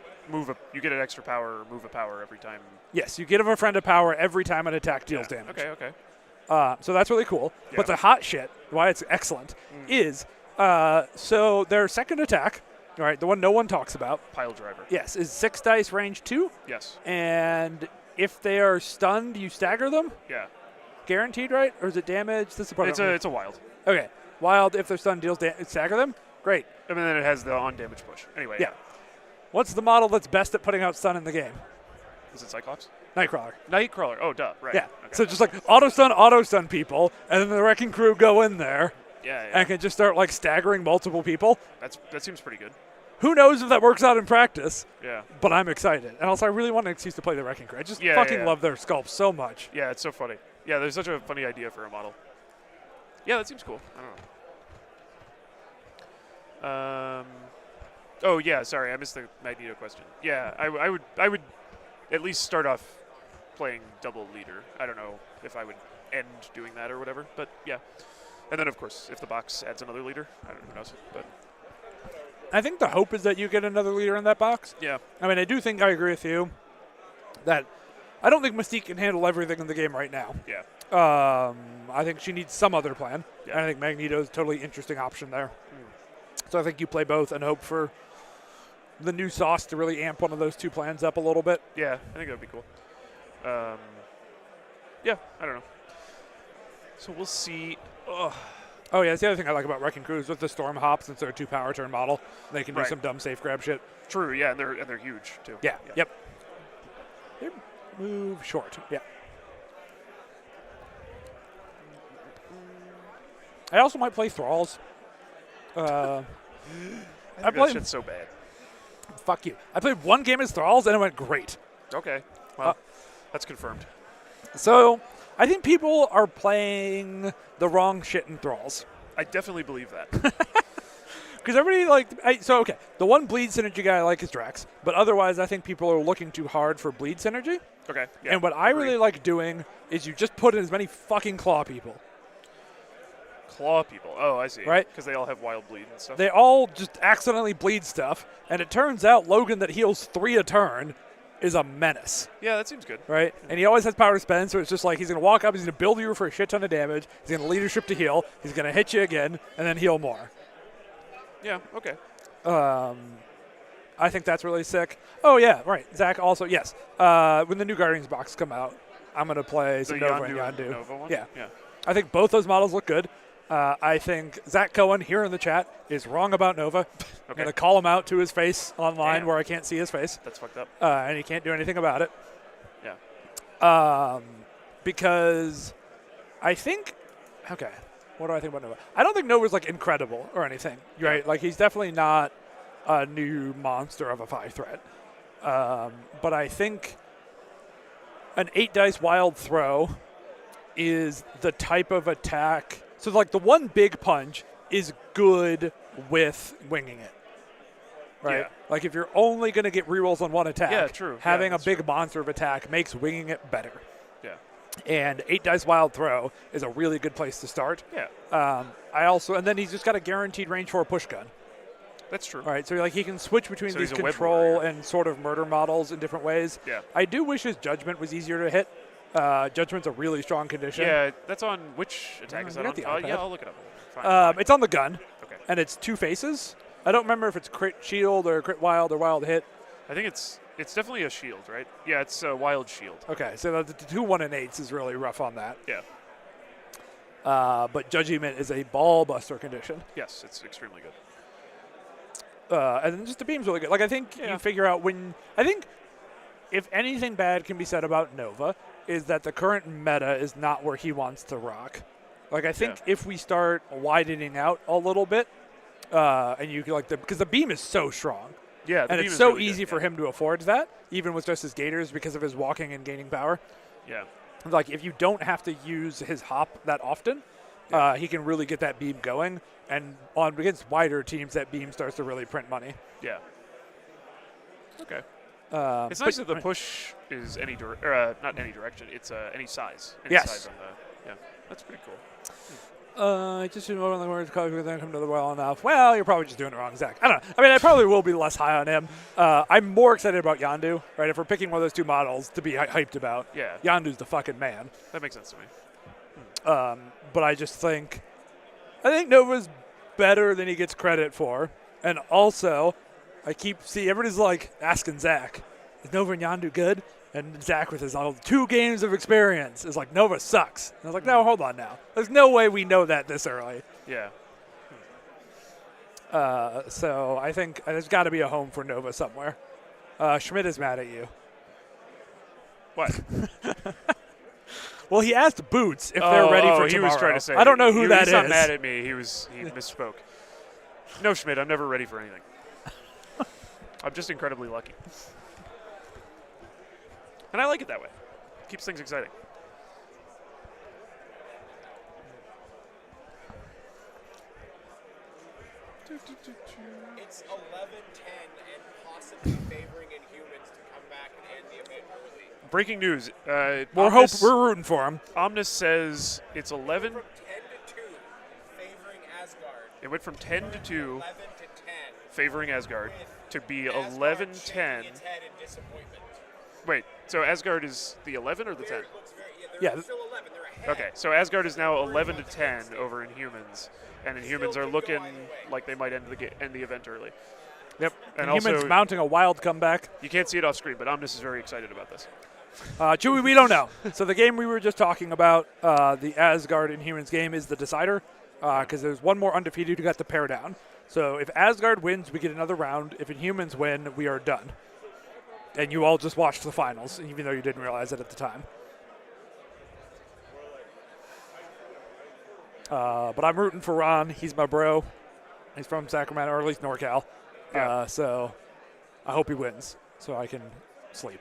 get an extra power or move a power every time. Yes, you give a friend a power every time an attack deals damage. Okay. So that's really cool. Yeah. But the hot shit, why it's excellent, is so their second attack, all right, the one no one talks about. Pile driver. Yes, is 6 dice range 2. Yes. And if they are stunned, you stagger them. Yeah. Guaranteed, right? Or is it damage? This is part It's a wild. Okay. Wild, if they're stunned, deals stagger them. Great. And then it has the on damage push. Anyway. Yeah. What's the model that's best at putting out stun in the game? Is it Cyclops? Nightcrawler. Nightcrawler. Oh, duh. Right. Yeah. Okay. So just auto stun people, and then the Wrecking Crew go in there. Yeah. And can just start staggering multiple people. That seems pretty good. Who knows if that works out in practice? Yeah. But I'm excited, and also I really want an excuse to play the Wrecking Crew. I just love their sculpts so much. Yeah, it's so funny. Yeah, there's such a funny idea for a model. Yeah, that seems cool. I don't know. Oh yeah, sorry, I missed the Magneto question. Yeah, I would at least start off playing double leader. I don't know if I would end doing that or whatever, but yeah. And then of course, if the box adds another leader, I don't know who knows, but I think the hope is that you get another leader in that box. yeah. I mean, I do think I agree with you that I don't think Mystique can handle everything in the game right now. Yeah. I think she needs some other plan. Yeah. And I think Magneto is a totally interesting option there. So I think you play both and hope for the new sauce to really amp one of those two plans up a little bit. Yeah, I think that would be cool. Yeah, I don't know. So we'll see. Ugh. Oh, yeah, that's the other thing I like about Wrecking Crew is with the Storm Hops, since they're a 2-power turn model, they can do Right. some dumb safe grab shit. True, yeah, and they're huge too. Yeah, yep. They move short, yeah. I also might play Thralls. I I think play- that shit's so bad. Fuck you. I played one game as Thralls, and it went great. Okay, well, that's confirmed. So I think people are playing the wrong shit in Thralls. I definitely believe that. Because everybody the one bleed synergy guy I like is Drax, but otherwise I think people are looking too hard for bleed synergy. Okay. Yeah, And what I agreed. really like doing is you just put in as many fucking claw people. Claw people. Oh, I see. Right. Because they all have wild bleed and stuff. They all just accidentally bleed stuff, and it turns out Logan that heals 3 a turn is a menace, Yeah, that seems good. right? And he always has power to spend, so it's just like he's going to walk up, he's going to build you for a shit ton of damage, he's going to leadership to heal, he's going to hit you again, and then heal more. Yeah, okay. I think that's really sick. Oh, yeah, right. Zach also, yes. When the new Guardians box come out, I'm going to play some Nova and Yondu. Nova one? Yeah. Yeah. I think both those models look good. I think Zach Cohen here in the chat is wrong about Nova. I'm going to call him out to his face online where I can't see his face. That's fucked up. And he can't do anything about it. Yeah. Because I think, okay, what do I think about Nova? I don't think Nova's like incredible or anything, right? Like he's definitely not a new monster of a 5 threat. But I think an 8 dice wild throw is the type of attack. So like the one big punch is good with winging it. Right? Yeah. Like if you're only going to get rerolls on one attack, Yeah, true. having Yeah, a big true. monster of attack makes winging it better. Yeah. And 8 dice wild throw is a really good place to start. Yeah. And then he's just got a guaranteed range 4 push gun. That's true. All right, so like he can switch between So these he's a web control warrior. and sort of murder models in different ways. Yeah. I do wish his judgment was easier to hit. Judgment's a really strong condition. Yeah, that's on which attack is you that got on? the iPad. Yeah, I'll look it up. Fine. It's on the gun, Okay. and it's 2 faces. I don't remember if it's crit shield or crit wild or wild hit. I think it's definitely a shield, right? Yeah, it's a wild shield. Okay, so the 2 1 and 8s is really rough on that. Yeah. But judgment is a ball buster condition. Yes, it's extremely good. And then just the beam's really good. Like I think you figure out I think if anything bad can be said about Nova is that the current meta is not where he wants to rock. Like I think if we start widening out a little bit, and you can because the beam is so strong. Yeah, the And beam it's is so really easy good, for him to afford that, even with just his gators because of his walking and gaining power. Yeah. Like if you don't have to use his hop that often, he can really get that beam going. And against wider teams, that beam starts to really print money. Yeah. Okay. It's but- nice that the push is not any direction. It's any size. Any Yes. size on the, yeah, that's pretty cool. Just in the words, then come to the well enough. Well, you're probably just doing it wrong, Zach. I don't know. I mean, I probably will be less high on him. I'm more excited about Yondu, right? If we're picking one of those 2 models to be hyped about, Yeah. Yondu's the fucking man. That makes sense to me. But I think Nova's better than he gets credit for. And also, everybody's like asking Zach, is Nova and Yondu good? And Zach with his 2 games of experience is like, Nova sucks. And I was like, no, hold on now. There's no way we know that this early. Yeah. So I think there's got to be a home for Nova somewhere. Schmidt is mad at you. What? Well, he asked Boots if they're ready for tomorrow. He was trying to say. I don't know who that he's is. not mad at me. He misspoke. No, Schmidt, I'm never ready for anything. I'm just incredibly lucky. And I like it that way. Keeps things exciting. It's 11-10 and possibly favoring Inhumans to come back and end the event early. Breaking news. We're rooting for him. Omnis says it's 11. From 10 to 2, favoring Asgard. It went from 10 to 2, 11 to 10. favoring Asgard, to be Asgard 11-10. shaking its head in disappointment. Wait, so Asgard is the 11 or the 10? It looks very, Yeah. they're still 11. They're ahead. Okay, so Asgard is now 11 to 10 over Inhumans, and Inhumans are looking like they might end the event early. Yep. And Humans also, mounting a wild comeback. you can't see it off screen, but Omnis is very excited about this. Chewie, we don't know. So the game we were just talking about, the Asgard Inhumans game, is the decider because there's one more undefeated who got the pair down. So if Asgard wins, we get another round. If Inhumans win, we are done. And you all just watched the finals, even though you didn't realize it at the time. But I'm rooting for Ron. He's my bro. He's from Sacramento, or at least NorCal. Yeah. So I hope he wins so I can sleep.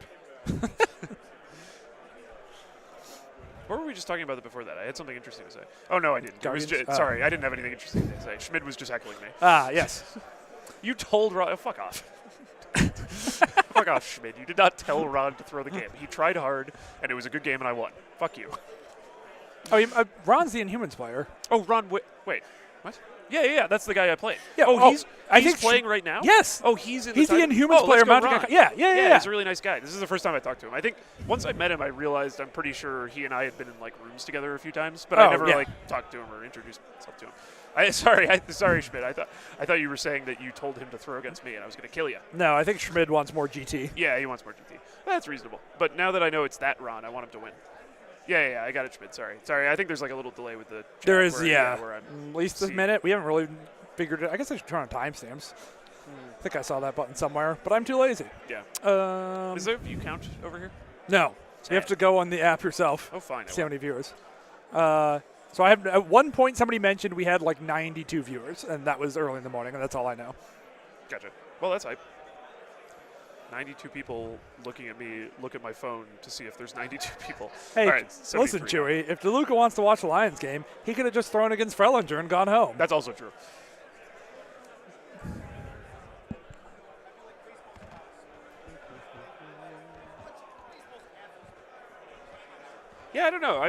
What were we just talking about before that? I had something interesting to say. Oh, no, I didn't. Guardians? Sorry, I didn't have anything interesting to say. Schmidt was just heckling me. Yes. You told Ron. Oh, fuck off. Fuck off, Schmidt. You did not tell Ron to throw the game. He tried hard, and it was a good game, and I won. Fuck you. Oh, Ron's the Inhumans player. Oh, Ron, wait. What? Yeah. That's the guy I played. Yeah, Oh, he's I think playing right now? Yes. Oh, he's in He's the title- Inhumans oh, player. let's go, Mounting Ron. yeah. He's a really nice guy. This is the first time I talked to him. I think once I met him, I realized I'm pretty sure he and I had been in like rooms together a few times, but I never like talked to him or introduced myself to him. Sorry, Schmidt. I thought you were saying that you told him to throw against me and I was going to kill you. No, I think Schmid wants more GT. Yeah, he wants more GT. That's reasonable. But now that I know it's that Ron, I want him to win. Yeah, I got it, Schmidt. Sorry. I think there's like a little delay with the chat There is, where I'm at least a minute. We haven't really figured it. I guess I should turn on timestamps. I think I saw that button somewhere, but I'm too lazy. Yeah. Is there a view count over here? No. You have to go on the app yourself. Oh, fine. See how many viewers. So I have at one point somebody mentioned we had like 92 viewers, and that was early in the morning, and that's all I know. Gotcha. Well, that's hype. 92 people looking at me, look at my phone to see if there's 92 people. Hey, all right, listen, Chewy, if DeLuca wants to watch the Lions game, he could have just thrown against Frelinger and gone home. That's also true. Yeah, I don't know.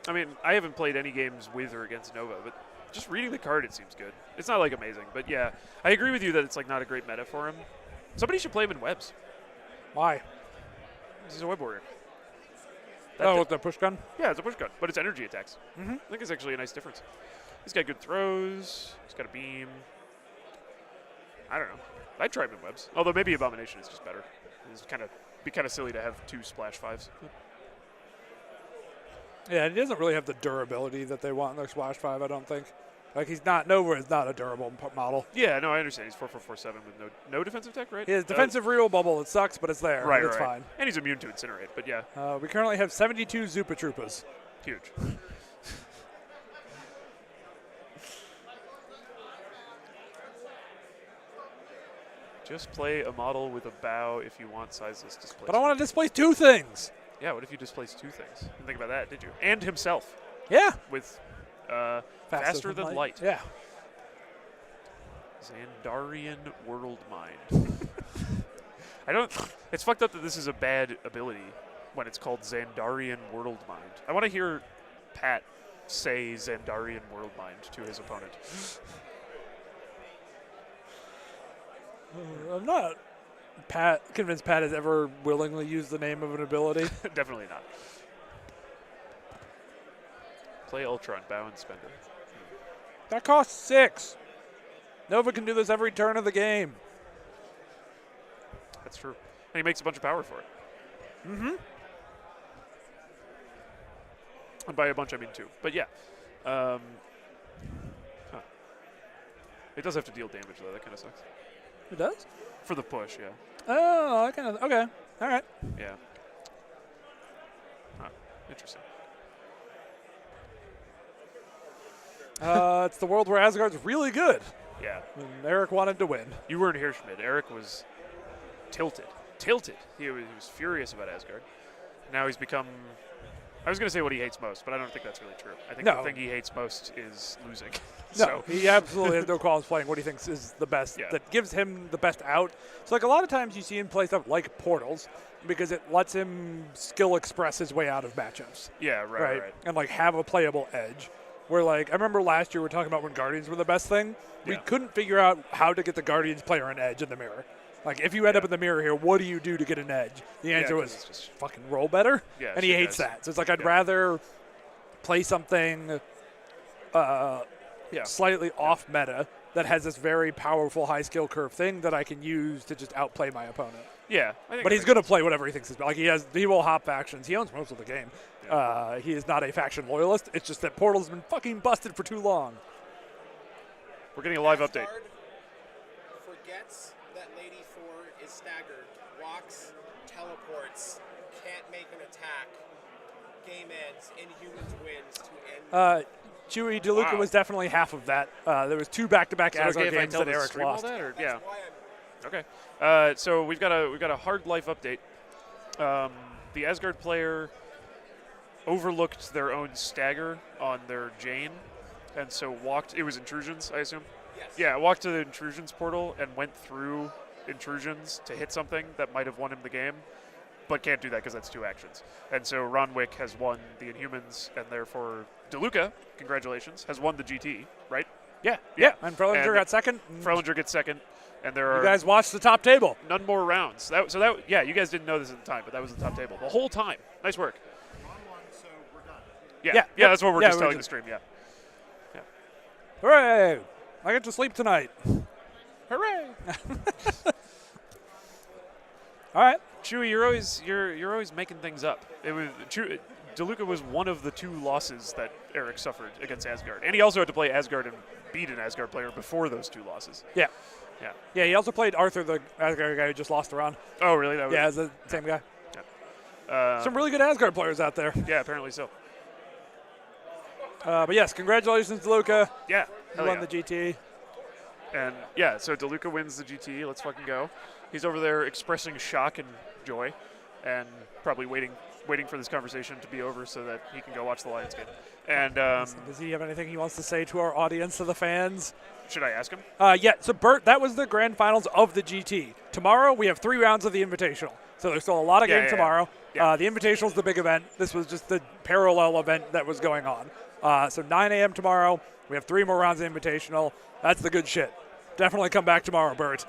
I mean, I haven't played any games with or against Nova, but just reading the card, it seems good. It's not like amazing, but yeah, I agree with you that it's like not a great meta for him. Somebody should play him in webs. Why? He's a web warrior. With the push gun? Yeah, it's a push gun, but it's energy attacks. I think it's actually a nice difference. He's got good throws. He's got a beam. I don't know. I'd try him in webs. Although maybe Abomination is just better. It's be kind of silly to have 2 splash 5s. Yeah, he doesn't really have the durability that they want in their Splash 5, I don't think. Like, Nova is not a durable model. Yeah, no, I understand. He's 4/4/4/7 with no defensive tech, right? His defensive reroll bubble, it sucks, but it's there. Right, It's fine. And he's immune to Incinerate, but yeah. We currently have 72 Zupa Troopas. Huge. Just play a model with a bow if you want sizeless displacement. But I want to displace 2 things. Yeah, what if you displace 2 things? Didn't think about that, did you? And himself. Yeah. With faster than light. Yeah. Xandarian World Mind. It's fucked up that this is a bad ability when it's called Xandarian World Mind. I want to hear Pat say Xandarian World Mind to his opponent. I'm not convinced Pat has ever willingly used the name of an ability. Definitely not. Play Ultron, bow and spender. That costs 6. Nova can do this every turn of the game. That's true. And he makes a bunch of power for it. And by a bunch, I mean 2. But yeah. It does have to deal damage, though. That kind of sucks. It does? For the push, yeah. Oh, okay. All right. Yeah. Huh. Interesting. It's the world where Asgard's really good. Yeah. And Eric wanted to win. You weren't here, Schmidt. Eric was tilted. He was furious about Asgard. Now he's become... I was going to say what he hates most, but I don't think that's really true. I think the thing he hates most is losing. No, he absolutely has no qualms playing what he thinks is the best, that gives him the best out. So, like, a lot of times you see him play stuff like Portals because it lets him skill express his way out of matchups. Yeah, right. And, like, have a playable edge. Where, like, I remember last year we were talking about when Guardians were the best thing. We couldn't figure out how to get the Guardians player an edge in the mirror. Like, if you end up in the mirror here, what do you do to get an edge? The answer was just fucking roll better. Yeah, and he hates that. So it's like I'd rather play something slightly off meta that has this very powerful high skill curve thing that I can use to just outplay my opponent. Yeah. But he's going to play whatever he thinks is like he will hop factions. He owns most of the game. Yeah. He is not a faction loyalist. It's just that Portal's been fucking busted for too long. We're getting a live update. Forgets that Lady Thor is staggered, walks, teleports, can't make an attack. Game ends, Inhumans wins to end. Chewy DeLuca was definitely half of that. There was 2 back-to-back Asgard games that Eric lost. Yeah. Okay. So we've got a hard life update. The Asgard player overlooked their own stagger on their Jane, and so walked. It was intrusions, I assume. Yes. Yeah, walked to the intrusions portal and went through intrusions to hit something that might have won him the game, but can't do that because that's 2 actions. And so Ron Wick has won the Inhumans, and therefore DeLuca, congratulations, has won the GT, right? Yeah. And Frelinger got second. Frelinger gets second, and there are You guys watched the top table. none more rounds. You guys didn't know this at the time, but that was the top table the whole time. Nice work. So we're done. Yeah, that's what we're just telling the stream. Yeah. Hooray! I get to sleep tonight. Hooray! All right. Chewy, you're always making things up. DeLuca was one of the 2 losses that Eric suffered against Asgard, and he also had to play Asgard and beat an Asgard player before those 2 losses. Yeah. Yeah. Yeah, he also played Arthur, the Asgard guy who just lost the round. Oh, really? That was Yeah, it's the same guy. Yeah. Some really good Asgard players out there. Yeah, apparently so. But yes, congratulations to Luca. Yeah. He hell won yeah. the GT. And yeah, so DeLuca wins the GT. Let's fucking go. He's over there expressing shock and joy, and probably waiting for this conversation to be over so that he can go watch the Lions game. And Does he have anything he wants to say to our audience, to the fans? should I ask him? Yeah, so Bert, that was the grand finals of the GT. Tomorrow we have 3 rounds of the Invitational. So there's still a lot of games tomorrow. Yeah. The Invitational is the big event. This was just the parallel event that was going on. So 9 a.m. tomorrow. We have 3 more rounds of Invitational. That's the good shit. Definitely come back tomorrow, Bert.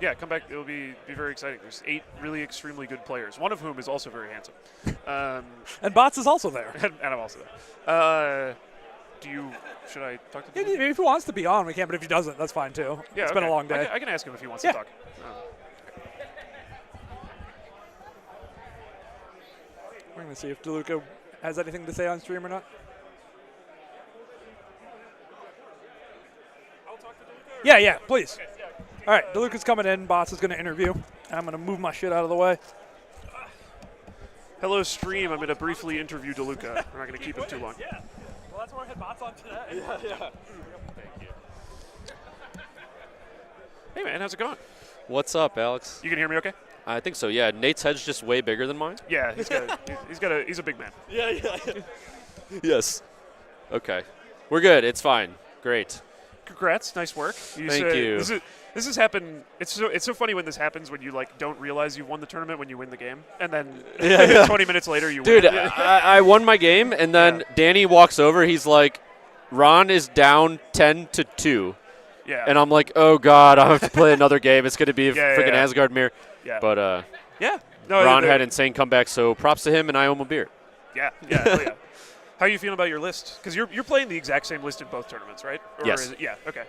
Yeah, come back. It'll be very exciting. There's 8 really extremely good players, one of whom is also very handsome. And Bots is also there. and I'm also there. Should I talk to him? If he wants to be on, we can, but if he doesn't, that's fine too. Yeah, It's been a long day. I can ask him if he wants Yeah. to talk. We're going to see if DeLuca has anything to say on stream or not. I'll talk to DeLuca. Yeah, please. All right, DeLuca's coming in. Bots is going to interview. I'm going to move my shit out of the way. Hello, stream. I'm going to briefly interview DeLuca. We're not going to keep him too long. Yeah. Well, that's why I had Bots on today. Yeah. Thank you. Hey, man, how's it going? What's up, Alex? You can hear me okay? I think so. Yeah, Nate's head's just way bigger than mine. Yeah, he's a big man. Yes. Okay. We're good. It's fine. Great. Congrats, nice work. Thank you. This has happened. It's so funny when this happens when you don't realize you won the tournament when you win the game, and then 20 minutes later you Dude, win. I won my game, and then Danny walks over. He's like, "Ron is down 10-2." Yeah. And I'm like, "Oh God, I have to play another game. It's gonna be a freaking Asgard mirror." Yeah. But no, Ron had insane comeback, so props to him, and I owe him a beer. Yeah. Hell yeah. How are you feeling about your list? Because you're playing the exact same list in both tournaments, right? Or Yes. Is it, yeah. Okay.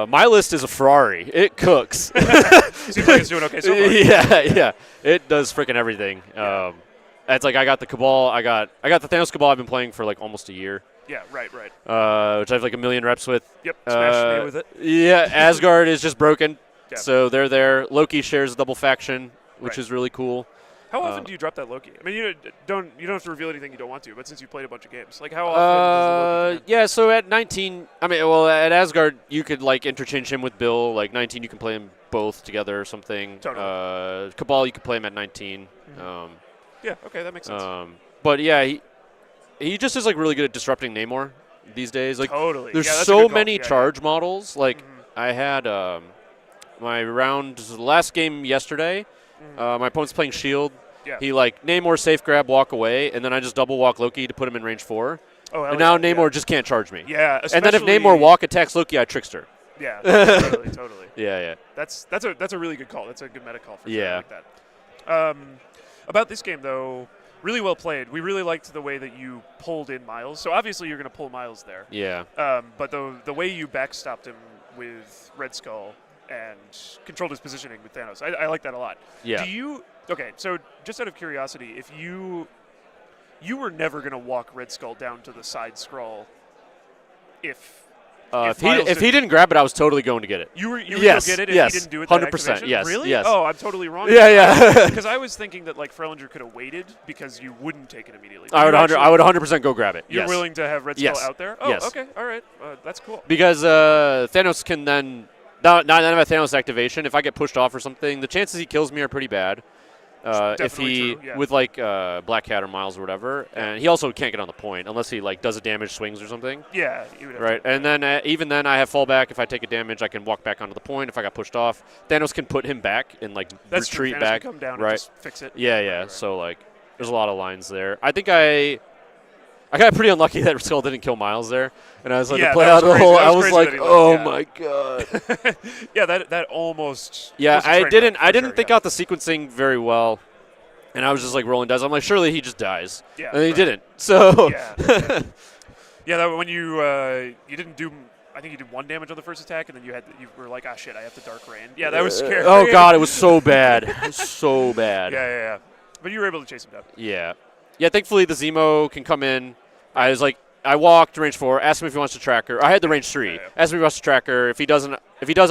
My list is a Ferrari. It cooks. Seems like it's doing okay so far. Yeah. It does freaking everything. It's like I got the Cabal. I got the Thanos Cabal I've been playing for like almost a year. Yeah, right. Which I have like 1 million reps with. Yep, smashed me with it. Yeah, Asgard is just broken. Yeah. So they're there. Loki shares a double faction, which Right. is really cool. How often do you drop that Loki? I mean, you don't have to reveal anything you don't want to, but since you played a bunch of games, like how often does the Loki come in? Yeah, so at 19, at Asgard, you could like interchange him with Bill. Like 19, you can play them both together or something. Totally. Cabal, you can play him at 19. Yeah, okay, that makes sense. But yeah, he just is like really good at disrupting Namor these days. Like Totally. there's Yeah, that's a so good call. many Yeah, charge models. Like I had my round last game yesterday. My opponent's playing Shield. Yeah. He like Namor safe grab, walk away, and then I just double walk Loki to put him in range 4. Oh, hell And now yeah, Namor just can't charge me. Yeah, And then if especially- Namor walk attacks Loki, I trickster. Yeah, totally. Yeah. That's a really good call. That's a good meta call for sure. Yeah. I like that. About this game though, really well played. We really liked the way that you pulled in Miles. So obviously you're going to pull Miles there. Yeah. But the way you backstopped him with Red Skull and controlled his positioning with Thanos, I like that a lot. Yeah. Okay, so just out of curiosity, if you were never going to walk Red Skull down to the side scroll if If he didn't grab it, I was totally going to get it. You were Yes, go get it if yes, he didn't do it. That 100%, activation? yes, Really? yes. Oh, I'm totally wrong. Yeah. Because I was thinking that like Frelinger could have waited because you wouldn't take it immediately. I would You're 100% go grab it. You're yes. willing to have Red Skull Yes. out there? Oh, Yes. okay. All right. That's cool. Because Thanos can then not have a Thanos activation. If I get pushed off or something, the chances he kills me are pretty bad. If Definitely he true, yeah. with like Black Cat or Miles or whatever, and he also can't get on the point unless he like does a damage swings or something. Yeah. You would have Right, to- and then even then I have fallback. If I take a damage, I can walk back onto the point. If I got pushed off, Thanos can put him back and like That's true. retreat Thanos back. can come down right. and just fix it. Yeah. Right. So like, there's a lot of lines there. I think I I got pretty unlucky that Skull didn't kill Miles there, and I was like, Yeah, to play that was out the crazy. whole. That I was was crazy like, that he oh left, yeah. my god. Yeah, that almost. Yeah, was a I train didn't. wreck, I for didn't sure, think yeah. out the sequencing very well, and I was just like rolling dice. I'm like, surely he just dies, Yeah, and he right. didn't. So. Yeah. Yeah, that when you didn't do. I think you did 1 damage on the first attack, and then you were like, ah, shit, I have to Dark Rain. Yeah, that was scary. Oh god, it was so bad. It was so bad. Yeah. But you were able to chase him down. Yeah. Yeah, thankfully the Zemo can come in. I was like, I walked range 4, asked him if he wants to track her. I had the range 3. Yeah. Asked him if he wants to track her. If he does,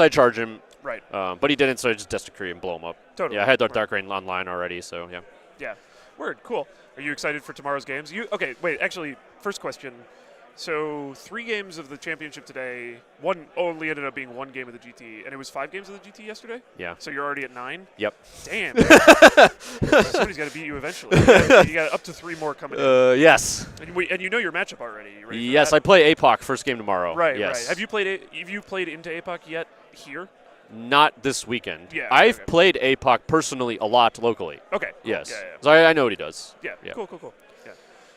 I charge him. Right. But he didn't, so I just Desecree and blow him up. Totally. Yeah, I had the Right. Dark Rain online already, so yeah. Yeah. Word. Cool. Are you excited for tomorrow's games? Okay, wait, actually, first question. So 3 games of the championship today. One only ended up being 1 game of the GT, and it was 5 games of the GT yesterday? Yeah. So you're already at 9? Yep. Damn. Somebody's got to beat you eventually. You got up to 3 more coming in. Yes. And you know your matchup already. You ready for Yes, that? I play APOC first game tomorrow. Right, yes. right. Have you played into APOC yet here? Not this weekend. Yeah, I've okay. played APOC personally a lot locally. Okay. Cool. Yes. Yeah. So I know what he does. Yeah. Yeah. Cool. Yeah.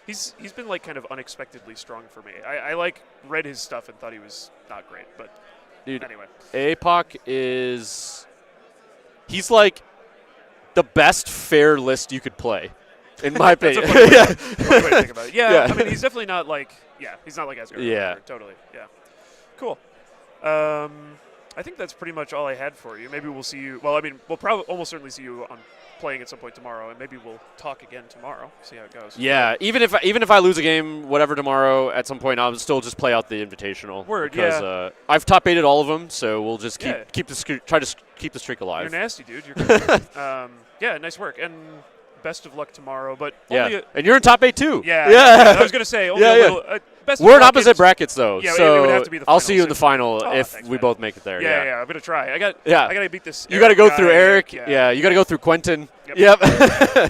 He's been like kind of unexpectedly strong for me. I like read his stuff and thought he was not great, but Dude, anyway. APOC he's like the best fair list you could play, in my That's a opinion. funny way to think about it. Yeah, Yeah. I mean, he's definitely not like, he's not like Asgard. Yeah. Totally. Yeah. Cool. I think that's pretty much all I had for you. Maybe we'll see you. Well, I mean, we'll probably almost certainly see you on playing at some point tomorrow, and maybe we'll talk again tomorrow. See how it goes. Yeah, even if I lose a game, whatever tomorrow, at some point I'll still just play out the Invitational. Word, because, yeah. I've top 8'd all of them, so we'll just Yeah. try to keep the streak alive. You're nasty, dude. You're good. Yeah, nice work, and best of luck tomorrow. But only Yeah, and you're in top 8 too. yeah. I was gonna say only Yeah, a yeah. little. Best of We're in luck opposite is- brackets though, Yeah, so it would have to be the I'll finals see you in the if- final Oh, if thanks, we man. both make it there. Yeah. I'm gonna try. I gotta beat this. You got to Eric go guy. through Eric. Yeah. Yeah, you got to go through Quentin. Yep. Yep.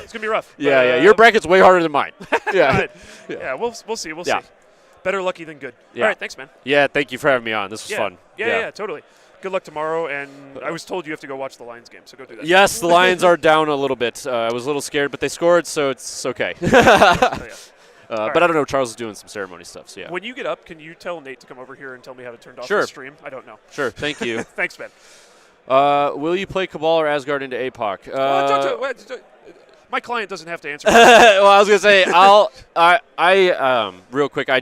It's gonna be rough. Yeah, but, yeah. Your bracket's way harder than mine. Yeah. But, yeah, we'll see. We'll Yeah. see. Better lucky than good. Yeah. All right, thanks, man. Yeah, thank you for having me on. This was Yeah. fun. Yeah, totally. Good luck tomorrow, and I was told you have to go watch the Lions game, so go do that. Yes, the Lions are down a little bit. I was a little scared, but they scored, so it's okay. Oh, yeah. But I don't know. Charles is doing some ceremony stuff, so yeah. When you get up, can you tell Nate to come over here and tell me how to turn off Sure. the stream? I don't know. Sure, thank you. Thanks, man. Will you play Cabal or Asgard into APOC? My client doesn't have to answer. Well, I was gonna say real quick. I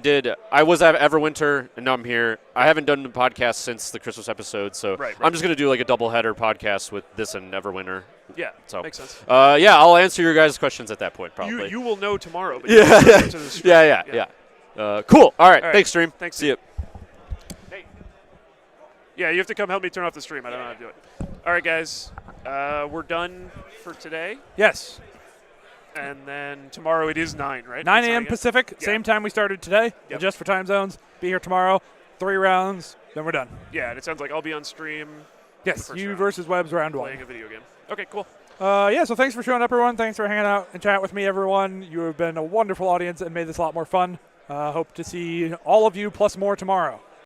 was at Everwinter, and now I'm here. I haven't done the podcast since the Christmas episode, so Right. I'm just gonna do like a doubleheader podcast with this and Everwinter. Yeah, So makes sense. Yeah, I'll answer your guys' questions at that point, probably. You will know tomorrow. But Yeah. you have to answer the stream. Yeah. Cool. All right. All right. Thanks, stream. Thanks, See you. Yeah, you have to come help me turn off the stream. I don't know how to do it. All right, guys. We're done for today. Yes. And then tomorrow it is 9, right? 9 It's a.m. again? Pacific, Yeah. same time we started today. Yep. Adjust for time zones. Be here tomorrow. 3 rounds, then we're done. Yeah, and it sounds like I'll be on stream Yes, First you round. versus Webbs round playing 1. a video game. Okay, cool. Yeah, so thanks for showing up, everyone. Thanks for hanging out and chat with me, everyone. You have been a wonderful audience and made this a lot more fun. Hope to see all of you plus more tomorrow.